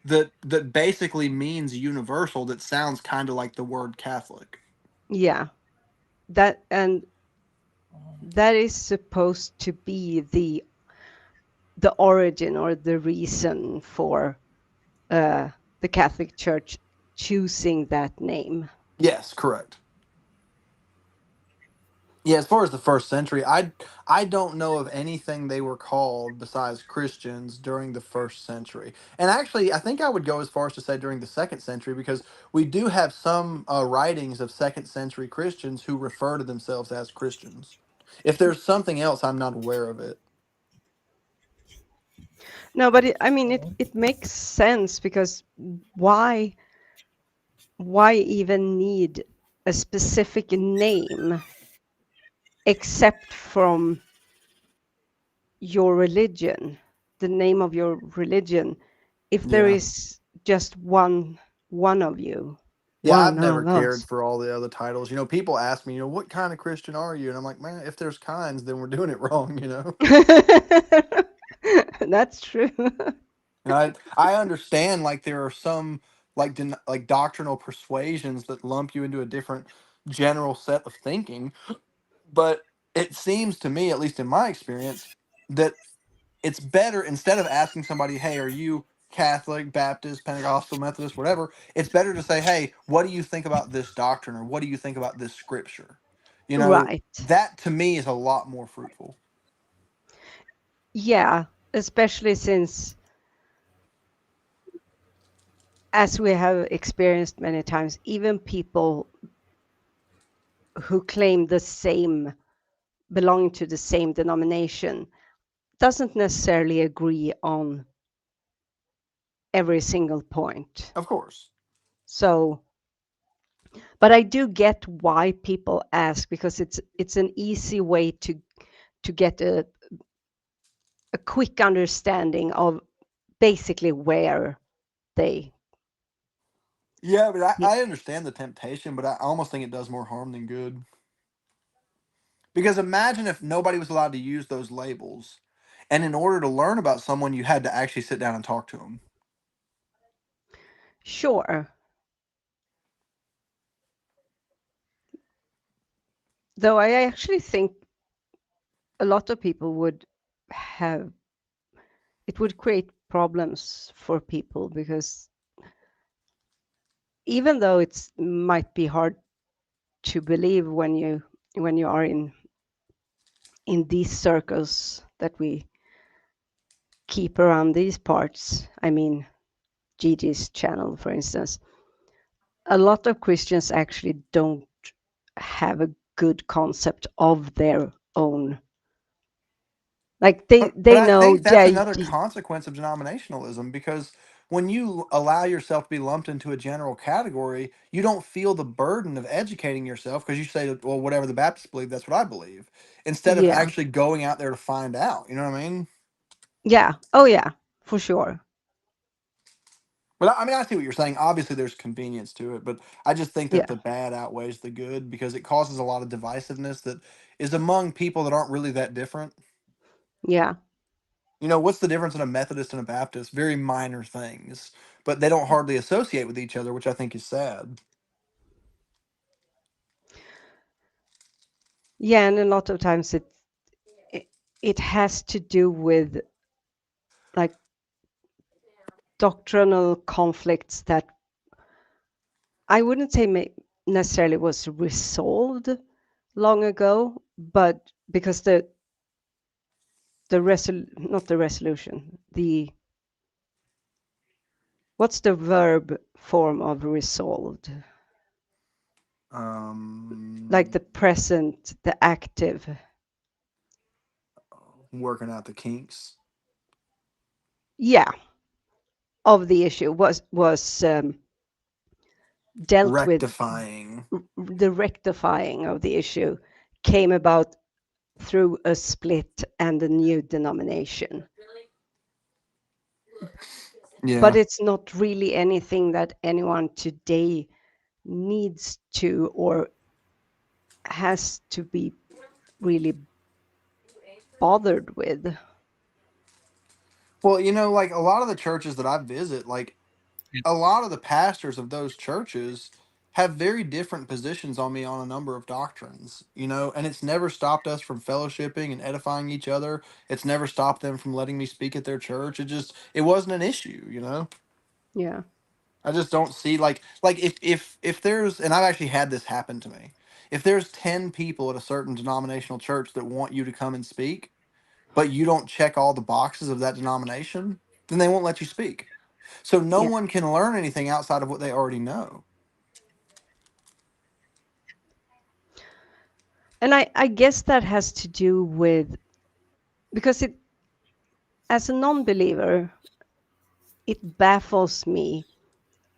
[SPEAKER 15] that basically means universal that sounds kind of like the word Catholic.
[SPEAKER 25] Yeah. And that is supposed to be the origin or the reason for the Catholic Church choosing that name.
[SPEAKER 15] Yes, correct. Yeah, as far as the first century, I don't know of anything they were called besides Christians during the first century. And actually, I think I would go as far as to say during the second century because we do have some writings of second century Christians who refer to themselves as Christians. If there's something else, I'm not aware of it.
[SPEAKER 25] No, but I mean, it makes sense because why even need a specific name except from your religion, the name of your religion, if there
[SPEAKER 15] Yeah.
[SPEAKER 25] is just one of you,
[SPEAKER 15] Yeah, I've
[SPEAKER 25] one
[SPEAKER 15] never
[SPEAKER 25] of
[SPEAKER 15] cared
[SPEAKER 25] us.
[SPEAKER 15] for all the other titles. People ask me, what kind of Christian are you? And I'm like, man, if there's kinds, then we're doing it wrong.
[SPEAKER 25] That's true.
[SPEAKER 15] And I understand like there are some like doctrinal persuasions that lump you into a different general set of thinking, but it seems to me, at least in my experience, that it's better instead of asking somebody, "Hey, are you Catholic, Baptist, Pentecostal, Methodist, whatever?" It's better to say, "Hey, what do you think about this doctrine or what do you think about this scripture?"
[SPEAKER 25] Right.
[SPEAKER 15] That to me is a lot more fruitful.
[SPEAKER 25] Yeah, especially since, as we have experienced many times, even people who claim the same, belonging to the same denomination, doesn't necessarily agree on every single point.
[SPEAKER 15] Of course.
[SPEAKER 25] So, but I do get why people ask because it's an easy way to get a quick understanding of basically where they.
[SPEAKER 15] Yeah, but I understand the temptation, but I almost think it does more harm than good. Because imagine if nobody was allowed to use those labels, and in order to learn about someone, you had to actually sit down and talk to them.
[SPEAKER 25] Sure. Though I actually think a lot of people would have, it would create problems for people because even though it's might be hard to believe when you are in these circles that we keep around these parts, I mean Gigi's channel for instance, a lot of Christians actually don't have a good concept of their own, like
[SPEAKER 15] But
[SPEAKER 25] they
[SPEAKER 15] I
[SPEAKER 25] know,
[SPEAKER 15] think that's another consequence of denominationalism because when you allow yourself to be lumped into a general category, you don't feel the burden of educating yourself because you say, well, whatever the Baptists believe, that's what I believe, instead of
[SPEAKER 25] yeah,
[SPEAKER 15] actually going out there to find out. You know what I mean?
[SPEAKER 25] yeah, oh yeah, for sure.
[SPEAKER 15] But I mean, I see what you're saying. Obviously, there's convenience to it, but I just think that
[SPEAKER 25] Yeah,
[SPEAKER 15] the bad outweighs the good because it causes a lot of divisiveness that is among people that aren't really that different.
[SPEAKER 25] yeah,
[SPEAKER 15] What's the difference in a Methodist and a Baptist? Very minor things, but they don't hardly associate with each other, which I think is sad.
[SPEAKER 25] yeah, and a lot of times it, it has to do with like doctrinal conflicts that I wouldn't say necessarily was resolved long ago, but because not the resolution, the what's the verb form of resolved? Like the present, the active.
[SPEAKER 15] Working out the kinks.
[SPEAKER 25] Yeah, of the issue was dealt with.
[SPEAKER 15] Rectifying.
[SPEAKER 25] The rectifying of the issue came about through a split and a new denomination. But it's not really anything that anyone today needs to or has to be really bothered with.
[SPEAKER 15] Well, like a lot of the churches that I visit, like a lot of the pastors of those churches have very different positions on me on a number of doctrines, and it's never stopped us from fellowshipping and edifying each other. It's never stopped them from letting me speak at their church. It wasn't an issue.
[SPEAKER 25] Yeah.
[SPEAKER 15] I just don't see like if there's, and I've actually had this happen to me. If there's 10 people at a certain denominational church that want you to come and speak, but you don't check all the boxes of that denomination, then they won't let you speak. So no
[SPEAKER 25] Yeah.
[SPEAKER 15] one can learn anything outside of what they already know.
[SPEAKER 25] And I guess that has to do with, because as a non-believer, it baffles me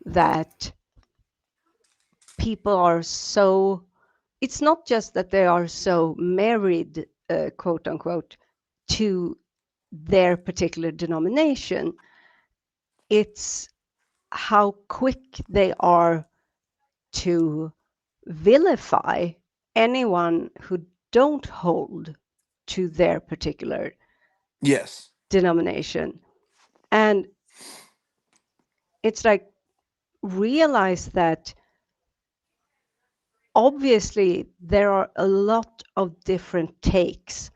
[SPEAKER 25] that people are so, it's not just that they are so married, quote unquote, to their particular denomination. It's how quick they are to vilify anyone who don't hold to their particular denomination. And it's like, realize that obviously there are a lot of different takes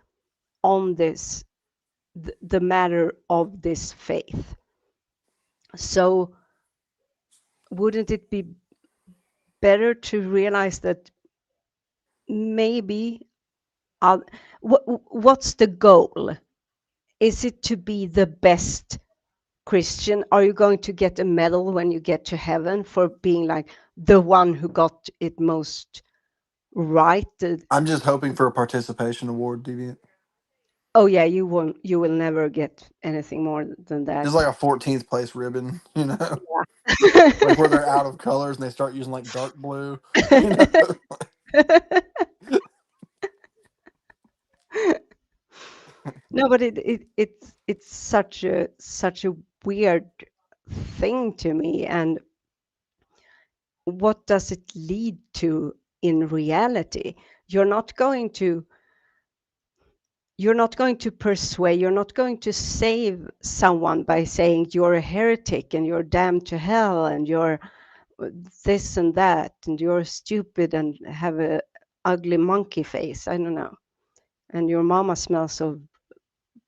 [SPEAKER 25] on this, the matter of this faith. So wouldn't it be better to realize that maybe what's the goal? Is it to be the best Christian? Are you going to get a medal when you get to heaven for being like the one who got it most right?
[SPEAKER 15] I'm just hoping for a participation award, Deviant.
[SPEAKER 25] Oh yeah, you won't. You will never get anything more than
[SPEAKER 15] Just
[SPEAKER 25] that.
[SPEAKER 15] like a 14th place ribbon,
[SPEAKER 25] Yeah.
[SPEAKER 15] like where they're out of colors and they start using like dark blue, you know.
[SPEAKER 25] No, but it's such a weird thing to me. And what does it lead to in reality? You're not going to persuade, you're not going to save someone by saying you're a heretic and you're damned to hell and you're this and that and you're stupid and have a ugly monkey face. I don't know. And your mama smells of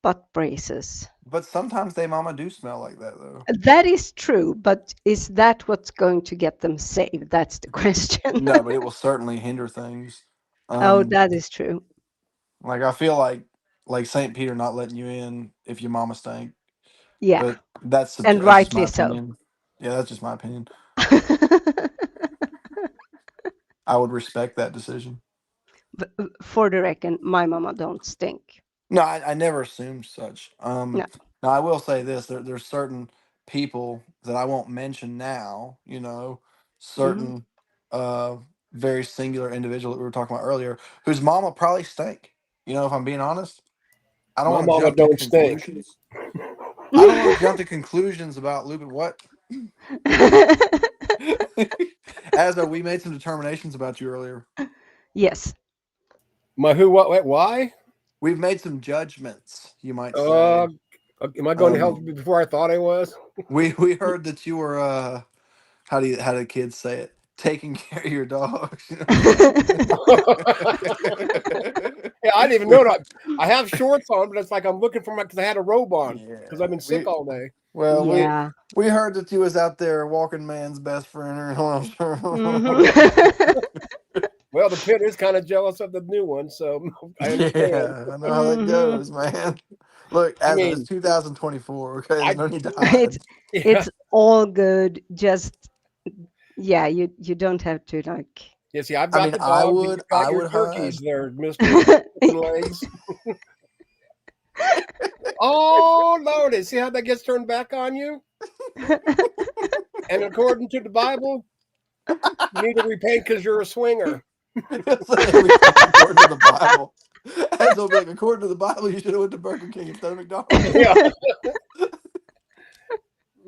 [SPEAKER 25] butt braces.
[SPEAKER 15] But sometimes they mama do smell like that though.
[SPEAKER 25] That is true, but is that what's going to get them saved? That's the question.
[SPEAKER 15] No, but it will certainly hinder things.
[SPEAKER 25] Oh, that is true.
[SPEAKER 15] Like I feel like St. Peter not letting you in if your mama stank.
[SPEAKER 25] Yeah.
[SPEAKER 15] But that's
[SPEAKER 25] And
[SPEAKER 15] that's just my
[SPEAKER 25] rightly so.
[SPEAKER 15] opinion. Yeah, that's just my opinion. I would respect that decision.
[SPEAKER 25] For the record, my mama don't stink.
[SPEAKER 15] No, I never assumed such.
[SPEAKER 25] No.
[SPEAKER 15] Now I will say this: there's certain people that I won't mention now. Certain very singular individual that we were talking about earlier, whose mama probably stank. If I'm being honest, I don't
[SPEAKER 2] My
[SPEAKER 15] want to
[SPEAKER 2] mama
[SPEAKER 15] jump to
[SPEAKER 2] don't stink.
[SPEAKER 15] conclusions. I don't want to jump to conclusions about Lupin. What? As we made some determinations about you earlier.
[SPEAKER 25] Yes.
[SPEAKER 2] My who? What? Why?
[SPEAKER 15] We've made some judgments, you might say.
[SPEAKER 2] Am I going to hell before I thought I was?
[SPEAKER 15] We heard that you were how do kids say it? Taking care of your dogs.
[SPEAKER 2] Yeah, I didn't even know that. I have shorts on, but it's like I'm looking for because I had a robe on because I've been sick all day.
[SPEAKER 15] Well,
[SPEAKER 25] yeah.
[SPEAKER 15] we heard that you was out there walking man's best friend.
[SPEAKER 2] Well, the pit is kind of jealous of the new one, so I understand.
[SPEAKER 15] Yeah, I know how that goes, man. Look, it's 2024. Okay, there's no need to hide.
[SPEAKER 25] It's all good. Just you don't have to like.
[SPEAKER 2] Yeah, see, I've got the dog.
[SPEAKER 15] I
[SPEAKER 2] your
[SPEAKER 15] would
[SPEAKER 2] turkeys
[SPEAKER 15] hide.
[SPEAKER 2] there, Mr. Legs. Oh, Lordy, see how that gets turned back on you? And according to the Bible, you need to repent because you're a swinger.
[SPEAKER 15] According to the Bible. And so, like, according to the Bible, you should have went to Burger King instead of McDonald's.
[SPEAKER 2] Yeah.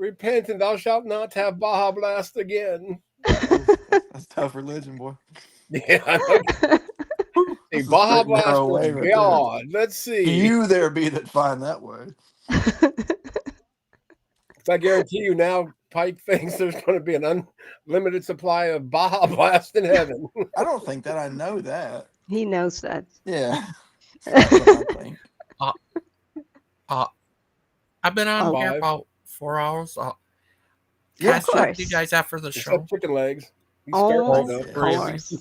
[SPEAKER 2] repent and thou shalt not have Baja Blast again.
[SPEAKER 15] That's tough religion, boy.
[SPEAKER 2] Yeah, I know. See,
[SPEAKER 15] That's a
[SPEAKER 2] Baja
[SPEAKER 15] straight
[SPEAKER 2] Blast
[SPEAKER 15] narrow
[SPEAKER 2] was
[SPEAKER 15] way right there.
[SPEAKER 2] God. Let's see.
[SPEAKER 15] You there be that find that way.
[SPEAKER 2] I guarantee you now, Pike thinks there's going to be an unlimited supply of Baja Blast in heaven.
[SPEAKER 15] I don't think that. I know that.
[SPEAKER 25] He knows that.
[SPEAKER 15] Yeah. That's what I think.
[SPEAKER 1] I've been on here
[SPEAKER 2] Five.
[SPEAKER 1] about 4 hours.
[SPEAKER 15] Yeah,
[SPEAKER 1] Catch up with you guys after the show.
[SPEAKER 2] Except chicken legs. He's
[SPEAKER 25] Oh,
[SPEAKER 2] starving
[SPEAKER 25] of
[SPEAKER 2] enough.
[SPEAKER 25] course.